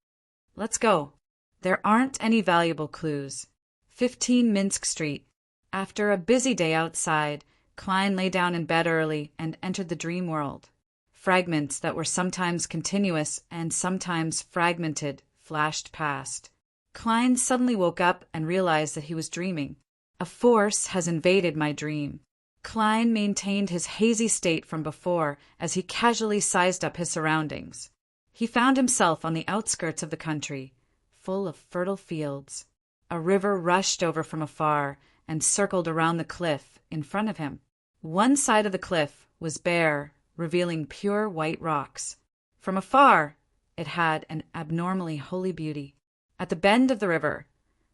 "Let's go." There aren't any valuable clues. 15 Minsk Street. After a busy day outside, Klein lay down in bed early and entered the dream world. Fragments that were sometimes continuous and sometimes fragmented flashed past. Klein suddenly woke up and realized that he was dreaming. A force has invaded my dream. Klein maintained his hazy state from before as he casually sized up his surroundings. He found himself on the outskirts of the country, full of fertile fields. A river rushed over from afar and circled around the cliff in front of him. One side of the cliff was bare, revealing pure white rocks. From afar, it had an abnormally holy beauty. At the bend of the river,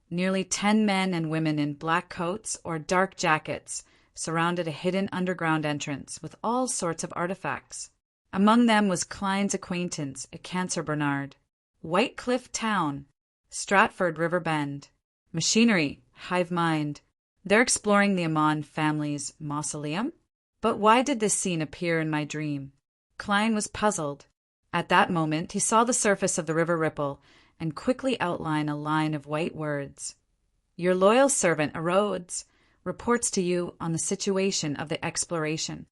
nearly 10 men and women in black coats or dark jackets surrounded a hidden underground entrance with all sorts of artifacts. Among them was Klein's acquaintance, a Cancer Bernard. White Cliff Town, Stratford River Bend. Machinery, hive mind. They're exploring the Amon family's mausoleum? But why did this scene appear in my dream? Klein was puzzled. At that moment, he saw the surface of the river ripple and quickly outline a line of white words. "Your loyal servant, Rhodes, reports to you on the situation of the exploration."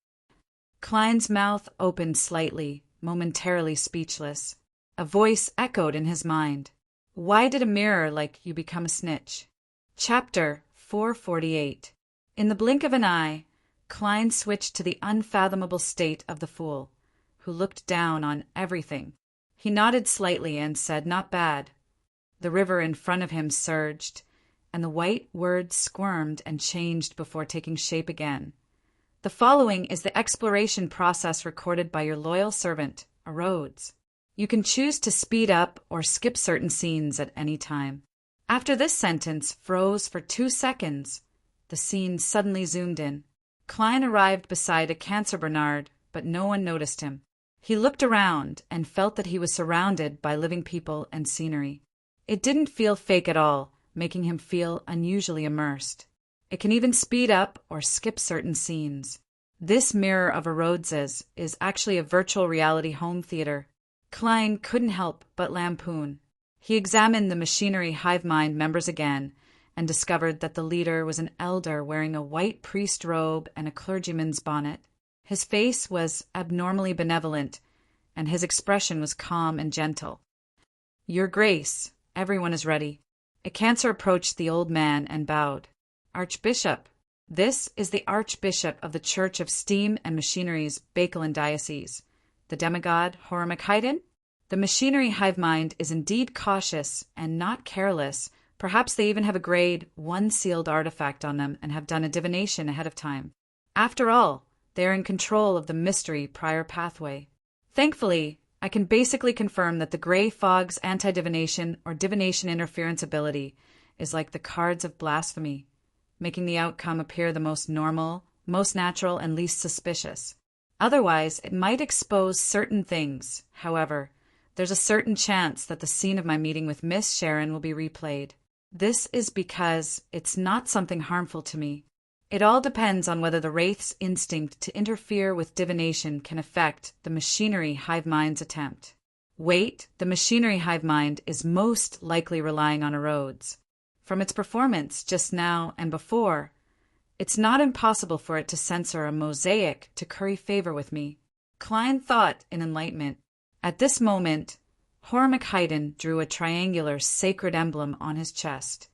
Klein's mouth opened slightly, momentarily speechless. A voice echoed in his mind. Why did a mirror like you become a snitch? Chapter 448. In the blink of an eye, Klein switched to the unfathomable state of the fool, who looked down on everything. He nodded slightly and said, "Not bad." The river in front of him surged, and the white words squirmed and changed before taking shape again. The following is the exploration process recorded by your loyal servant, a Rhodes. You can choose to speed up or skip certain scenes at any time. After this sentence froze for 2 seconds, the scene suddenly zoomed in. Klein arrived beside a Cancer Bernard, but no one noticed him. He looked around and felt that he was surrounded by living people and scenery. It didn't feel fake at all, making him feel unusually immersed. It can even speed up or skip certain scenes. This mirror of a Rhodes's is actually a virtual reality home theater. Klein couldn't help but lampoon. He examined the machinery hive mind members again and discovered that the leader was an elder wearing a white priest robe and a clergyman's bonnet. His face was abnormally benevolent, and his expression was calm and gentle. "Your Grace, everyone is ready." A Cancer approached the old man and bowed. "Archbishop, this is the Archbishop of the Church of Steam and Machinery's Bakelin Diocese, the demigod Horamachiden." The machinery hive mind is indeed cautious and not careless. Perhaps they even have a grade 1 sealed artifact on them and have done a divination ahead of time. After all, they are in control of the mystery prior pathway. Thankfully, I can basically confirm that the Grey Fog's anti-divination or divination interference ability is like the cards of blasphemy, making the outcome appear the most normal, most natural, and least suspicious. Otherwise, it might expose certain things. However, there's a certain chance that the scene of my meeting with Miss Sharon will be replayed. This is because it's not something harmful to me. It all depends on whether the Wraith's instinct to interfere with divination can affect the machinery hive mind's attempt. Wait, the machinery hive mind is most likely relying on a Rhodes. From its performance just now and before, it's not impossible for it to censor a mosaic to curry favor with me. Klein thought in enlightenment. At this moment, Horamachiden drew a triangular sacred emblem on his chest.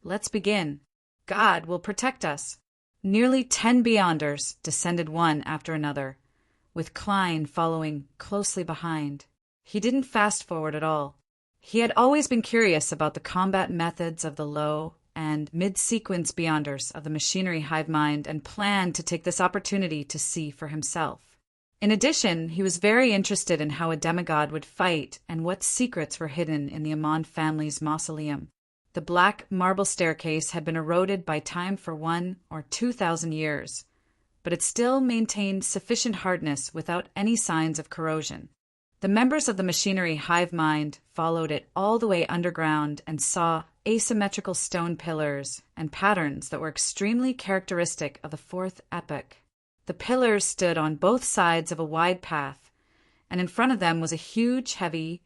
"Let's begin. God will protect us." Nearly 10 Beyonders descended one after another, with Klein following closely behind. He didn't fast forward at all. He had always been curious about the combat methods of the low and mid-sequence Beyonders of the machinery hive mind and planned to take this opportunity to see for himself. In addition, he was very interested in how a demigod would fight and what secrets were hidden in the Amon family's mausoleum. The black marble staircase had been eroded by time for 1,000 or 2,000 years, but it still maintained sufficient hardness without any signs of corrosion. The members of the machinery hive mind followed it all the way underground and saw asymmetrical stone pillars and patterns that were extremely characteristic of the fourth epoch. The pillars stood on both sides of a wide path, and in front of them was a huge, heavy,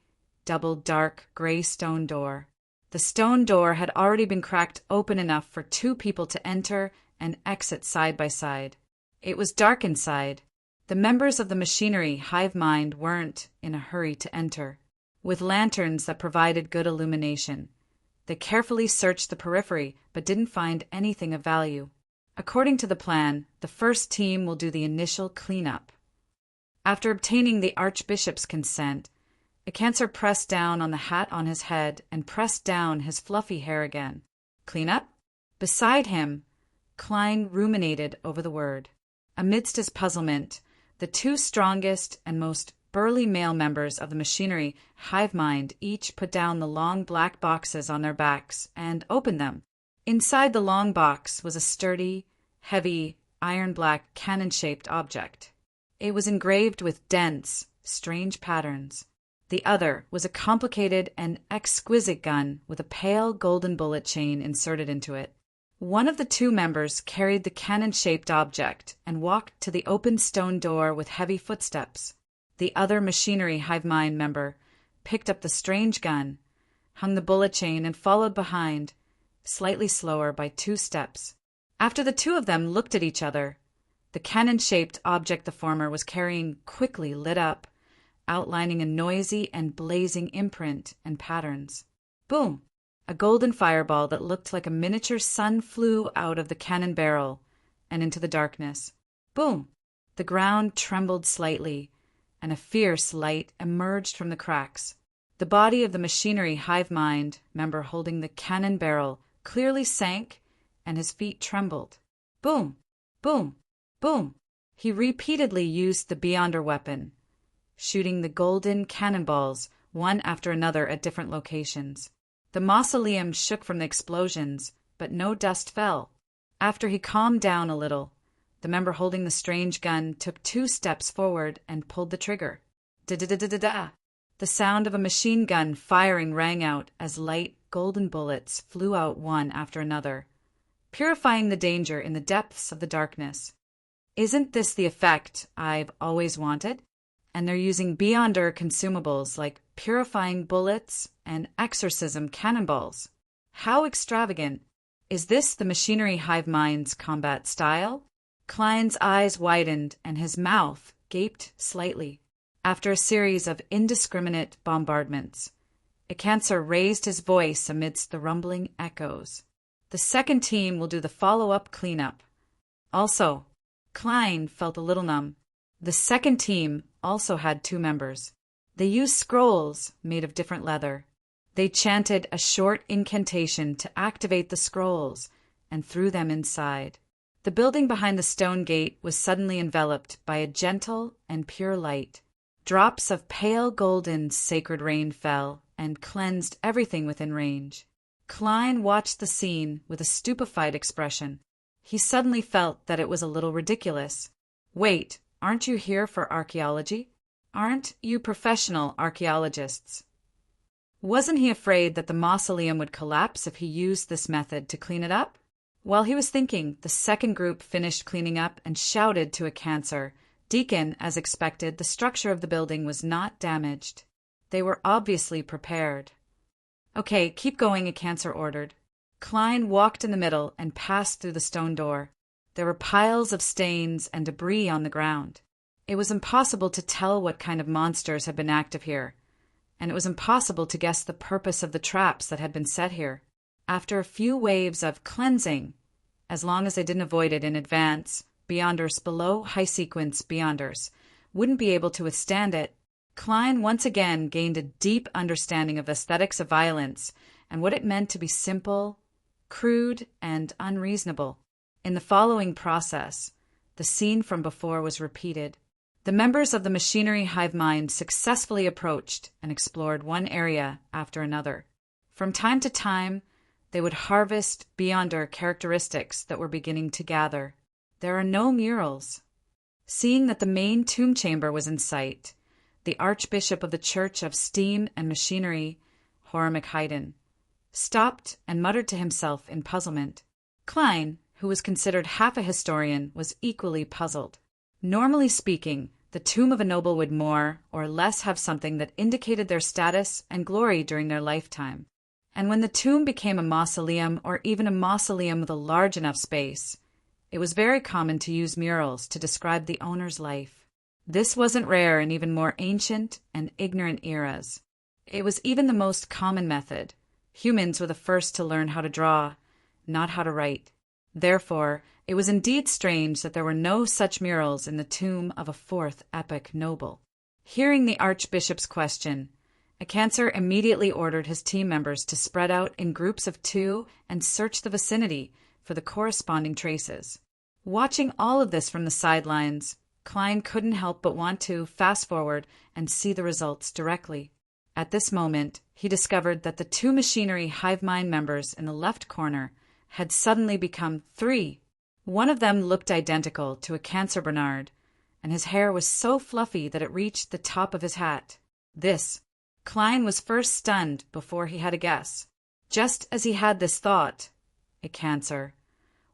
double dark gray stone door. The stone door had already been cracked open enough for 2 people to enter and exit side by side. It was dark inside. The members of the machinery hive mind weren't in a hurry to enter. With lanterns that provided good illumination, they carefully searched the periphery but didn't find anything of value. According to the plan, the first team will do the initial cleanup. After obtaining the Archbishop's consent, a Cancer pressed down on the hat on his head and pressed down his fluffy hair again. "Cleanup?" Beside him, Klein ruminated over the word. Amidst his puzzlement, the 2 strongest and most burly male members of the machinery hive mind each put down the long black boxes on their backs and opened them. Inside the long box was a sturdy, heavy, iron-black, cannon-shaped object. It was engraved with dense, strange patterns. The other was a complicated and exquisite gun with a pale golden bullet chain inserted into it. One of the 2 members carried the cannon-shaped object and walked to the open stone door with heavy footsteps. The other machinery hive mind member picked up the strange gun, hung the bullet chain, and followed behind, slightly slower by 2 steps. After the 2 of them looked at each other, the cannon-shaped object the former was carrying quickly lit up, outlining a noisy and blazing imprint and patterns. Boom! A golden fireball that looked like a miniature sun flew out of the cannon barrel and into the darkness. Boom! The ground trembled slightly, and a fierce light emerged from the cracks. The body of the machinery hive mind member holding the cannon barrel clearly sank, and his feet trembled. Boom! Boom! Boom! He repeatedly used the Beyonder weapon, shooting the golden cannonballs one after another at different locations. The mausoleum shook from the explosions, but no dust fell. After he calmed down a little, the member holding the strange gun took 2 steps forward and pulled the trigger. Da-da-da-da-da-da! The sound of a machine gun firing rang out as light, golden bullets flew out one after another, purifying the danger in the depths of the darkness. Isn't this the effect I've always wanted? And they're using Beyonder consumables like purifying bullets and exorcism cannonballs. How extravagant! Is this the machinery hive mind's combat style? Klein's eyes widened and his mouth gaped slightly. After a series of indiscriminate bombardments, Icancer raised his voice amidst the rumbling echoes. The second team will do the follow-up cleanup. Also, Klein felt a little numb. The second team also had 2 members. They used scrolls made of different leather. They chanted a short incantation to activate the scrolls and threw them inside. The building behind the stone gate was suddenly enveloped by a gentle and pure light. Drops of pale golden sacred rain fell and cleansed everything within range. Klein watched the scene with a stupefied expression. He suddenly felt that it was a little ridiculous. Wait, aren't you here for archaeology? Aren't you professional archaeologists? Wasn't he afraid that the mausoleum would collapse if he used this method to clean it up? While he was thinking, the second group finished cleaning up and shouted to Icancer. Deacon, as expected, the structure of the building was not damaged. They were obviously prepared. Okay, keep going, Icancer ordered. Klein walked in the middle and passed through the stone door. There were piles of stains and debris on the ground. It was impossible to tell what kind of monsters had been active here, and it was impossible to guess the purpose of the traps that had been set here. After a few waves of cleansing, as long as they didn't avoid it in advance, Beyonders below high-sequence Beyonders wouldn't be able to withstand it. Klein once again gained a deep understanding of the aesthetics of violence and what it meant to be simple, crude, and unreasonable. In the following process, the scene from before was repeated. The members of the machinery hive mind successfully approached and explored one area after another. From time to time, they would harvest Beyonder characteristics that were beginning to gather. There are no murals. Seeing that the main tomb chamber was in sight, the Archbishop of the Church of Steam and Machinery, Horace Haydn, stopped and muttered to himself in puzzlement. Klein, who was considered half a historian, was equally puzzled. Normally speaking, the tomb of a noble would more or less have something that indicated their status and glory during their lifetime. And when the tomb became a mausoleum or even a mausoleum with a large enough space, it was very common to use murals to describe the owner's life. This wasn't rare in even more ancient and ignorant eras. It was even the most common method. Humans were the first to learn how to draw, not how to write. Therefore, it was indeed strange that there were no such murals in the tomb of a fourth epic noble. Hearing the Archbishop's question, Icancer immediately ordered his team members to spread out in groups of 2 and search the vicinity for the corresponding traces. Watching all of this from the sidelines, Klein couldn't help but want to fast forward and see the results directly. At this moment, he discovered that the 2 machinery hive mind members in the left corner had suddenly become 3. One of them looked identical to Icancer Bernard, and his hair was so fluffy that it reached the top of his hat. Klein was first stunned before he had a guess. Just as he had this thought, Icancer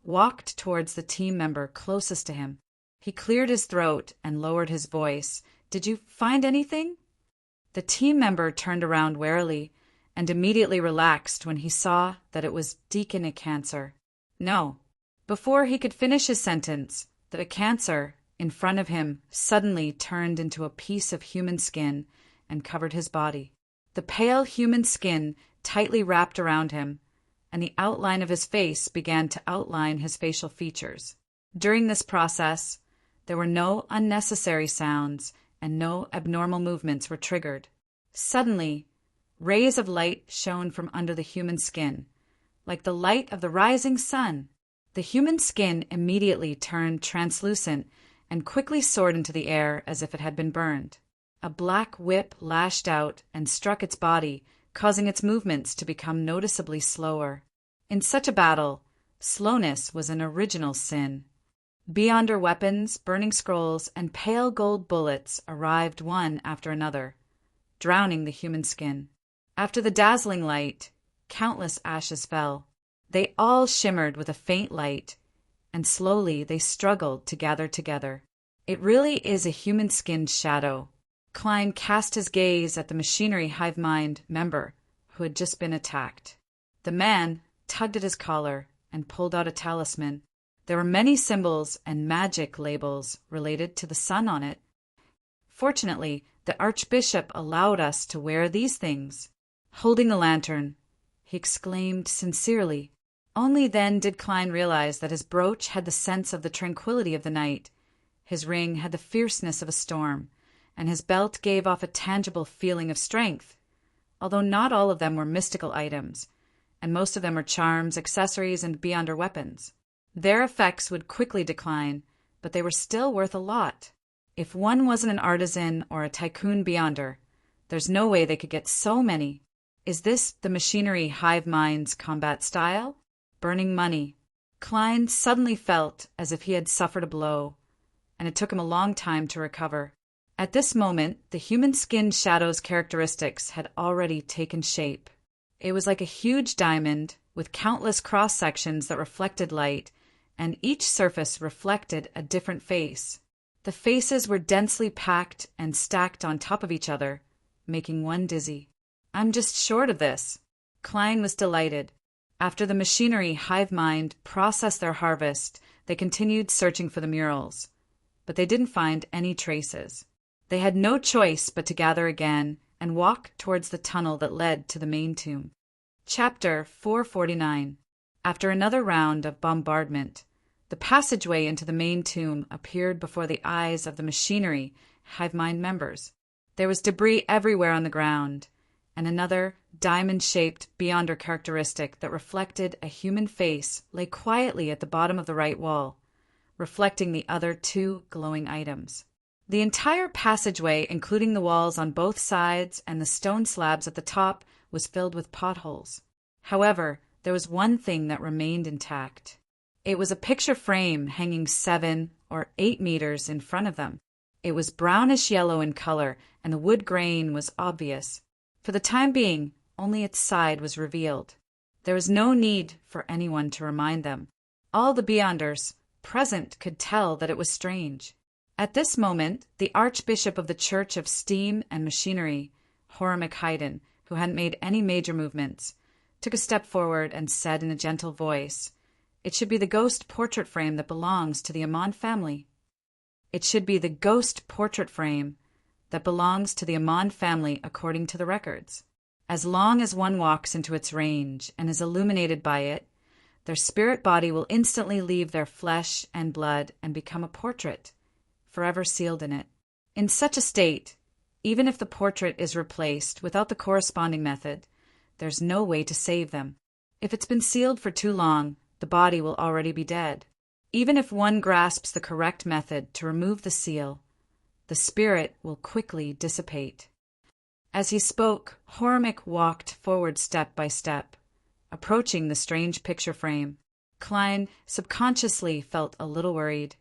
walked towards the team member closest to him. He cleared his throat and lowered his voice. "Did you find anything?" The team member turned around warily and immediately relaxed when he saw that it was Deacon Icancer. No. Before he could finish his sentence, the Icancer in front of him suddenly turned into a piece of human skin and covered his body. The pale human skin tightly wrapped around him, and the outline of his face began to outline his facial features. During this process, there were no unnecessary sounds and no abnormal movements were triggered. Suddenly, rays of light shone from under the human skin, like the light of the rising sun. The human skin immediately turned translucent and quickly soared into the air as if it had been burned. A black whip lashed out and struck its body, causing its movements to become noticeably slower. In such a battle, slowness was an original sin. Beyonder weapons, burning scrolls, and pale gold bullets arrived one after another, drowning the human skin. After the dazzling light, countless ashes fell. They all shimmered with a faint light, and slowly they struggled to gather together. It really is a human-skinned shadow. Klein cast his gaze at the machinery hive mind member who had just been attacked. The man tugged at his collar and pulled out a talisman. There were many symbols and magic labels related to the sun on it. Fortunately, the Archbishop allowed us to wear these things. Holding the lantern, he exclaimed sincerely. Only then did Klein realize that his brooch had the sense of the tranquility of the night, his ring had the fierceness of a storm, and his belt gave off a tangible feeling of strength. Although not all of them were mystical items, and most of them were charms, accessories, and beyonder weapons. Their effects would quickly decline, but they were still worth a lot. If one wasn't an artisan or a tycoon beyonder, there's no way they could get so many. Is this the machinery hive mind's combat style? Burning money. Klein suddenly felt as if he had suffered a blow, and it took him a long time to recover. At this moment, the human skin shadow's characteristics had already taken shape. It was like a huge diamond with countless cross-sections that reflected light, and each surface reflected a different face. The faces were densely packed and stacked on top of each other, making one dizzy. I'm just short of this. Klein was delighted. After the machinery hive mind processed their harvest, they continued searching for the murals, but they didn't find any traces. They had no choice but to gather again and walk towards the tunnel that led to the main tomb. Chapter 449. After another round of bombardment, the passageway into the main tomb appeared before the eyes of the machinery hive mind members. There was debris everywhere on the ground, and another diamond-shaped beyonder characteristic that reflected a human face lay quietly at the bottom of the right wall, reflecting the other two glowing items. The entire passageway, including the walls on both sides and the stone slabs at the top, was filled with potholes. However, there was one thing that remained intact. It was a picture frame hanging 7 or 8 meters in front of them. It was brownish yellow in color, and the wood grain was obvious. For the time being, only its side was revealed. There was no need for anyone to remind them. All the beyonders present could tell that it was strange. At this moment, the Archbishop of the Church of Steam and Machinery, Horamic Haydn, who hadn't made any major movements, took a step forward and said in a gentle voice, "It should be the ghost portrait frame that belongs to the Amon family. It should be the ghost portrait frame that belongs to the Amon family according to the records. As long as one walks into its range and is illuminated by it, their spirit body will instantly leave their flesh and blood and become a portrait, forever sealed in it. In such a state, even if the portrait is replaced without the corresponding method, there's no way to save them. If it's been sealed for too long, the body will already be dead. Even if one grasps the correct method to remove the seal, the spirit will quickly dissipate." As he spoke, Horamic walked forward step by step, approaching the strange picture frame. Klein subconsciously felt a little worried,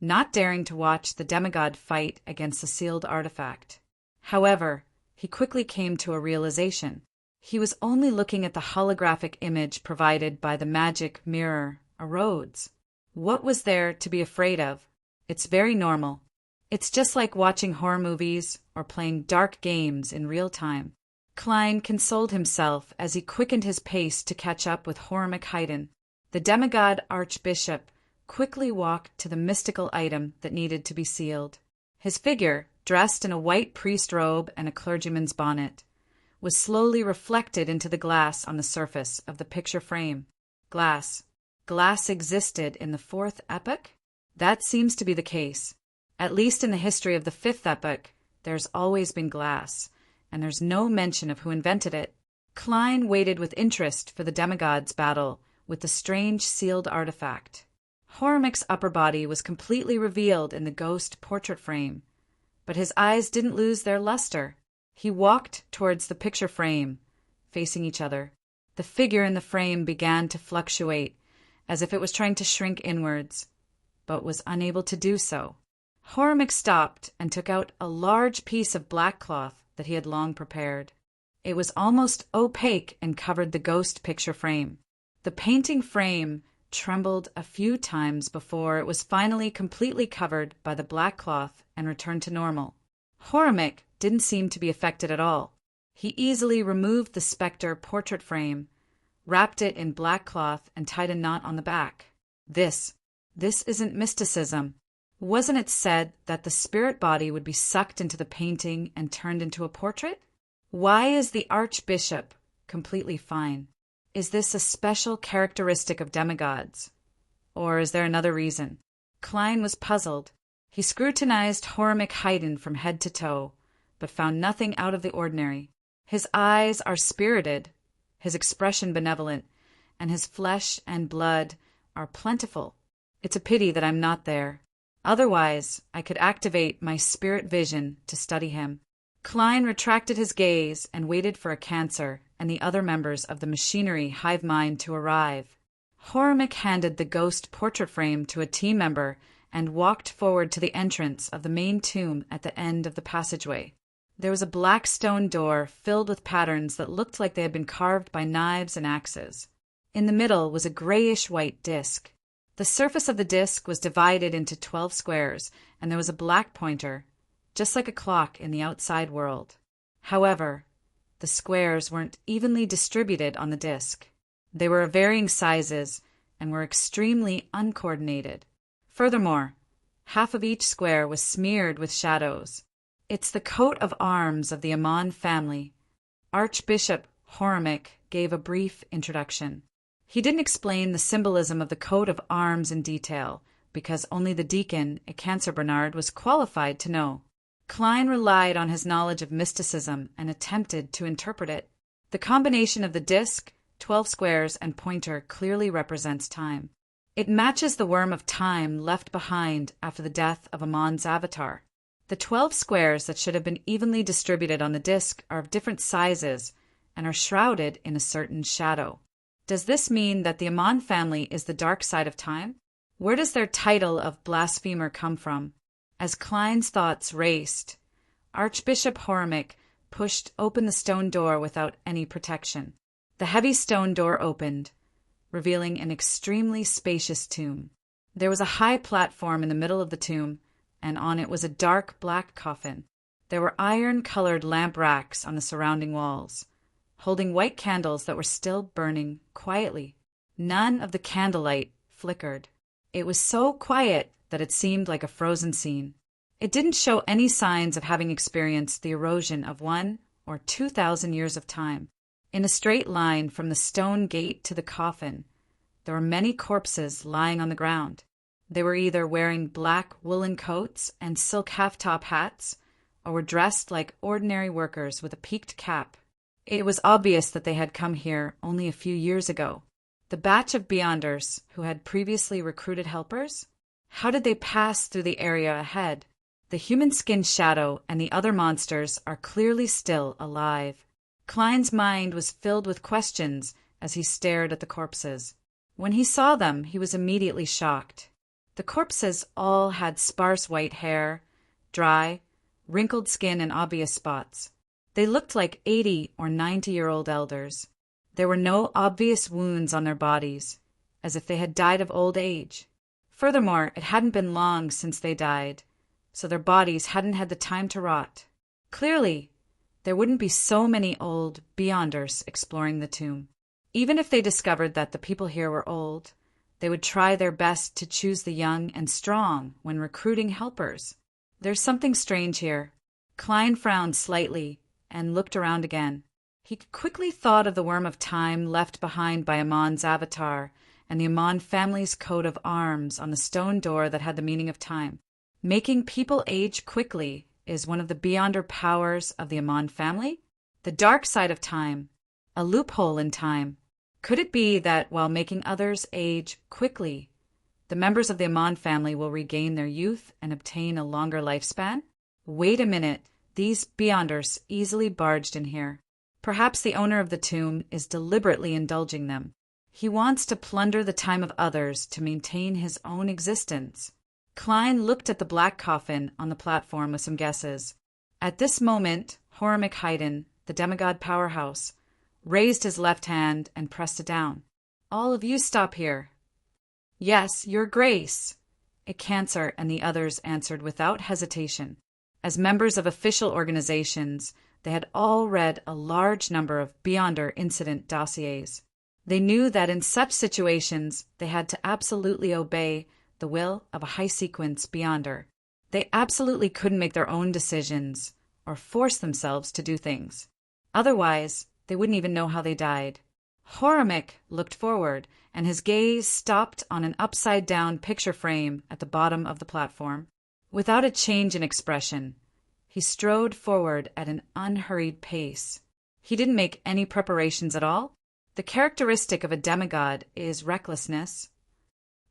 not daring to watch the demigod fight against the sealed artifact. However, he quickly came to a realization. He was only looking at the holographic image provided by the magic mirror, a Rhodes. What was there to be afraid of? It's very normal. It's just like watching horror movies or playing dark games in real time. Klein consoled himself as he quickened his pace to catch up with Horamic Haydn. The demigod archbishop quickly walked to the mystical item that needed to be sealed. His figure, dressed in a white priest robe and a clergyman's bonnet, was slowly reflected into the glass on the surface of the picture frame. Glass. Glass existed in the 4th epoch? That seems to be the case. At least in the history of the 5th epoch, There's always been glass, and there's no mention of who invented it. Klein waited with interest for the demigod's battle with the strange sealed artifact. Hormic's upper body was completely revealed in the ghost portrait frame, but his eyes didn't lose their luster. He walked towards the picture frame, facing each other. The figure in the frame began to fluctuate, as if it was trying to shrink inwards, but was unable to do so. Hormic stopped and took out a large piece of black cloth that he had long prepared. It was almost opaque and covered the ghost picture frame. The painting frame trembled a few times before it was finally completely covered by the black cloth and returned to normal. Hormic didn't seem to be affected at all. He easily removed the spectre portrait frame, wrapped it in black cloth, and tied a knot on the back. This isn't mysticism. Wasn't it said that the spirit body would be sucked into the painting and turned into a portrait? Why is the Archbishop completely fine? Is this a special characteristic of demigods? Or is there another reason? Klein was puzzled. He scrutinized Hormic Haydn from head to toe, but found nothing out of the ordinary. His eyes are spirited, his expression benevolent, and his flesh and blood are plentiful. It's a pity that I'm not there. Otherwise, I could activate my spirit vision to study him. Klein retracted his gaze and waited for a Cancer and the other members of the machinery hive mind to arrive. Hormic handed the ghost portrait frame to a team member and walked forward to the entrance of the main tomb at the end of the passageway. There was a black stone door filled with patterns that looked like they had been carved by knives and axes. In the middle was a grayish-white disc. The surface of the disc was divided into 12 squares, and there was a black pointer, just like a clock in the outside world. However, the squares weren't evenly distributed on the disc. They were of varying sizes and were extremely uncoordinated. Furthermore, half of each square was smeared with shadows. It's the coat of arms of the Amon family. Archbishop Hormic gave a brief introduction. He didn't explain the symbolism of the coat of arms in detail, because only the deacon, a Cancer Bernard, was qualified to know. Klein relied on his knowledge of mysticism and attempted to interpret it. The combination of the disc, 12 squares, and pointer clearly represents time. It matches the worm of time left behind after the death of Amon's avatar. The 12 squares that should have been evenly distributed on the disc are of different sizes and are shrouded in a certain shadow. Does this mean that the Amon family is the dark side of time? Where does their title of blasphemer come from? As Klein's thoughts raced, Archbishop Hormic pushed open the stone door without any protection. The heavy stone door opened, revealing an extremely spacious tomb. There was a high platform in the middle of the tomb, and on it was a dark black coffin. There were iron-colored lamp racks on the surrounding walls, holding white candles that were still burning quietly. None of the candlelight flickered. It was so quiet that it seemed like a frozen scene. It didn't show any signs of having experienced the erosion of 1,000 or 2,000 years of time. In a straight line from the stone gate to the coffin, there were many corpses lying on the ground. They were either wearing black woolen coats and silk half-top hats, or were dressed like ordinary workers with a peaked cap. It was obvious that they had come here only a few years ago. The batch of Beyonders who had previously recruited helpers? How did they pass through the area ahead? The human skin shadow and the other monsters are clearly still alive. Klein's mind was filled with questions as he stared at the corpses. When he saw them, he was immediately shocked. The corpses all had sparse white hair, dry, wrinkled skin, and obvious spots. They looked like 80 or 90-year-old elders. There were no obvious wounds on their bodies, as if they had died of old age. Furthermore, it hadn't been long since they died, so their bodies hadn't had the time to rot. Clearly, there wouldn't be so many old Beyonders exploring the tomb. Even if they discovered that the people here were old, they would try their best to choose the young and strong when recruiting helpers. There's something strange here. Klein frowned slightly and looked around again. He quickly thought of the worm of time left behind by Amon's avatar and the Amon family's coat of arms on the stone door that had the meaning of time. Making people age quickly is one of the beyonder powers of the Amon family? The dark side of time, a loophole in time. Could it be that while making others age quickly, the members of the Amon family will regain their youth and obtain a longer lifespan? Wait a minute, these beyonders easily barged in here. Perhaps the owner of the tomb is deliberately indulging them. He wants to plunder the time of others to maintain his own existence. Klein looked at the black coffin on the platform with some guesses. At this moment, Horamic Haydn, the demigod powerhouse, raised his left hand and pressed it down. All of you stop here. Yes, Your Grace. A Cancer and the others answered without hesitation. As members of official organizations, they had all read a large number of Beyonder incident dossiers. They knew that in such situations they had to absolutely obey the will of a high-sequence Beyonder. They absolutely couldn't make their own decisions or force themselves to do things. Otherwise, they wouldn't even know how they died. Horamic looked forward, and his gaze stopped on an upside-down picture frame at the bottom of the platform. Without a change in expression, he strode forward at an unhurried pace. He didn't make any preparations at all. The characteristic of a demigod is recklessness.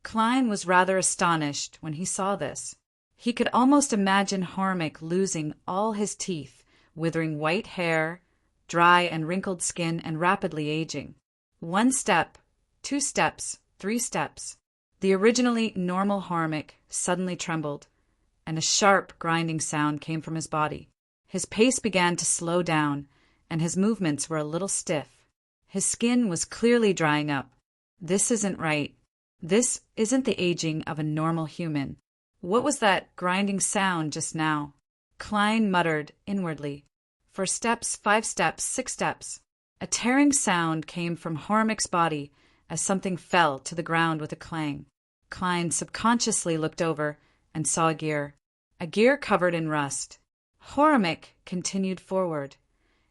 Klein was rather astonished when he saw this. He could almost imagine Horamic losing all his teeth, withering white hair, dry and wrinkled skin, and rapidly aging. 1 step, 2 steps, 3 steps. The originally normal Horamic suddenly trembled, and a sharp, grinding sound came from his body. His pace began to slow down, and his movements were a little stiff. His skin was clearly drying up. This isn't right. This isn't the aging of a normal human. What was that grinding sound just now? Klein muttered inwardly. 4 steps, 5 steps, 6 steps. A tearing sound came from Horamic's body as something fell to the ground with a clang. Klein subconsciously looked over and saw a gear covered in rust. Horamic continued forward,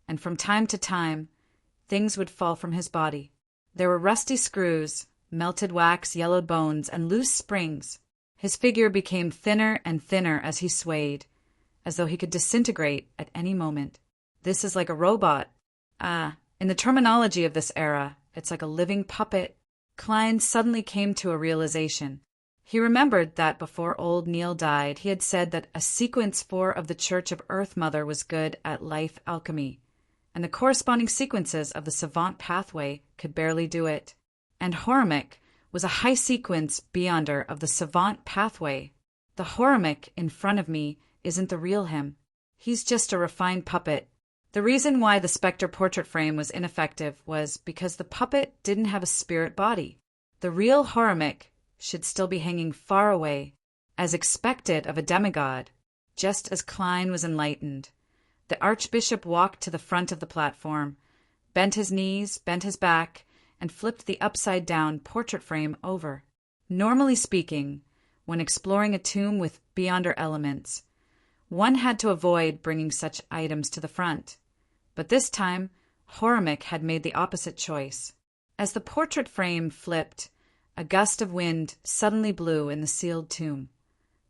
and from time to time, things would fall from his body. There were rusty screws, melted wax, yellowed bones, and loose springs. His figure became thinner and thinner as he swayed, as though he could disintegrate at any moment. This is like a robot. In the terminology of this era, it's like a living puppet. Klein suddenly came to a realization. He remembered that before old Neil died, he had said that a sequence 4 of the Church of Earth Mother was good at life alchemy, and the corresponding sequences of the savant pathway could barely do it. And Horamic was a high-sequence beyonder of the savant pathway. The Horamic in front of me isn't the real him. He's just a refined puppet. The reason why the Spectre portrait frame was ineffective was because the puppet didn't have a spirit body. The real Horamic should still be hanging far away, as expected of a demigod, just as Klein was enlightened. The Archbishop walked to the front of the platform, bent his knees, bent his back, and flipped the upside-down portrait frame over. Normally speaking, when exploring a tomb with beyonder elements, one had to avoid bringing such items to the front. But this time, Horamic had made the opposite choice. As the portrait frame flipped, a gust of wind suddenly blew in the sealed tomb,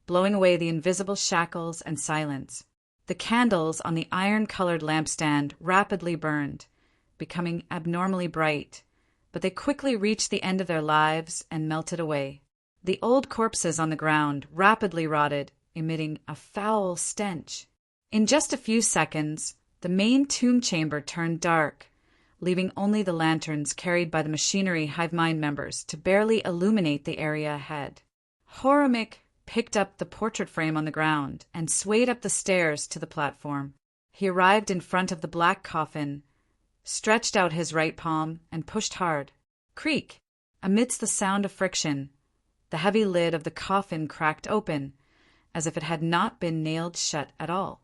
blowing away the invisible shackles and silence. The candles on the iron-colored lampstand rapidly burned, becoming abnormally bright, but they quickly reached the end of their lives and melted away. The old corpses on the ground rapidly rotted, emitting a foul stench. In just a few seconds, the main tomb chamber turned dark, leaving only the lanterns carried by the machinery hive mind members to barely illuminate the area ahead. Horamic picked up the portrait frame on the ground and swayed up the stairs to the platform. He arrived in front of the black coffin, stretched out his right palm, and pushed hard. Creak! Amidst the sound of friction, the heavy lid of the coffin cracked open, as if it had not been nailed shut at all.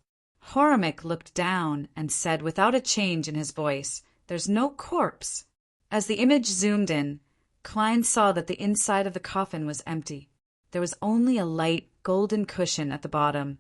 Horamic looked down and said without a change in his voice, "There's no corpse." As the image zoomed in, Klein saw that the inside of the coffin was empty. There was only a light golden cushion at the bottom,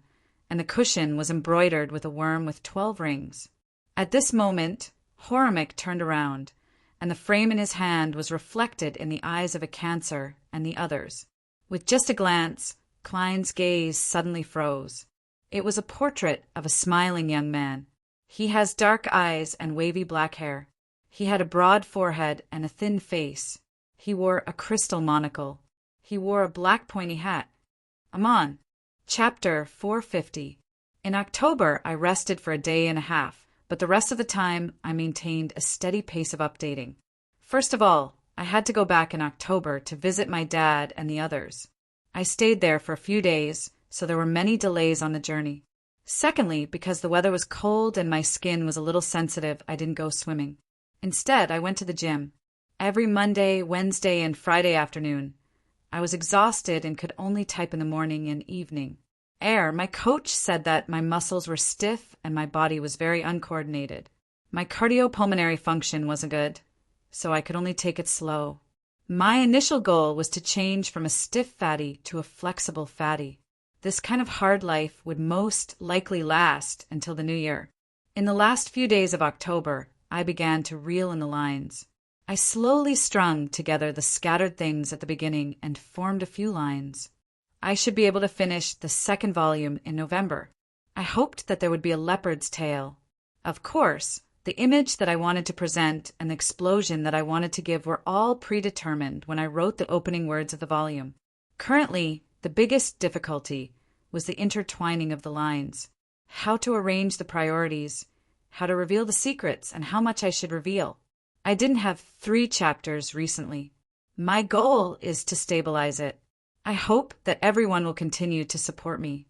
and the cushion was embroidered with a worm with 12 rings. At this moment, Horamic turned around, and the frame in his hand was reflected in the eyes of a Cancer and the others. With just a glance, Klein's gaze suddenly froze. It was a portrait of a smiling young man. He has dark eyes and wavy black hair. He had a broad forehead and a thin face. He wore a crystal monocle. He wore a black pointy hat. I'm on. Chapter 450. In October, I rested for a day and a half, but the rest of the time I maintained a steady pace of updating. First of all, I had to go back in October to visit my dad and the others. I stayed there for a few days, so there were many delays on the journey. Secondly, because the weather was cold and my skin was a little sensitive, I didn't go swimming. Instead, I went to the gym. Every Monday, Wednesday, and Friday afternoon. I was exhausted and could only type in the morning and evening. My coach said that my muscles were stiff and my body was very uncoordinated. My cardiopulmonary function wasn't good, so I could only take it slow. My initial goal was to change from a stiff fatty to a flexible fatty. This kind of hard life would most likely last until the new year. In the last few days of October, I began to reel in the lines. I slowly strung together the scattered things at the beginning and formed a few lines. I should be able to finish the second volume in November. I hoped that there would be a leopard's tail. Of course, the image that I wanted to present and the explosion that I wanted to give were all predetermined when I wrote the opening words of the volume. Currently, the biggest difficulty was the intertwining of the lines, how to arrange the priorities, how to reveal the secrets, and how much I should reveal. I didn't have 3 chapters recently. My goal is to stabilize it. I hope that everyone will continue to support me.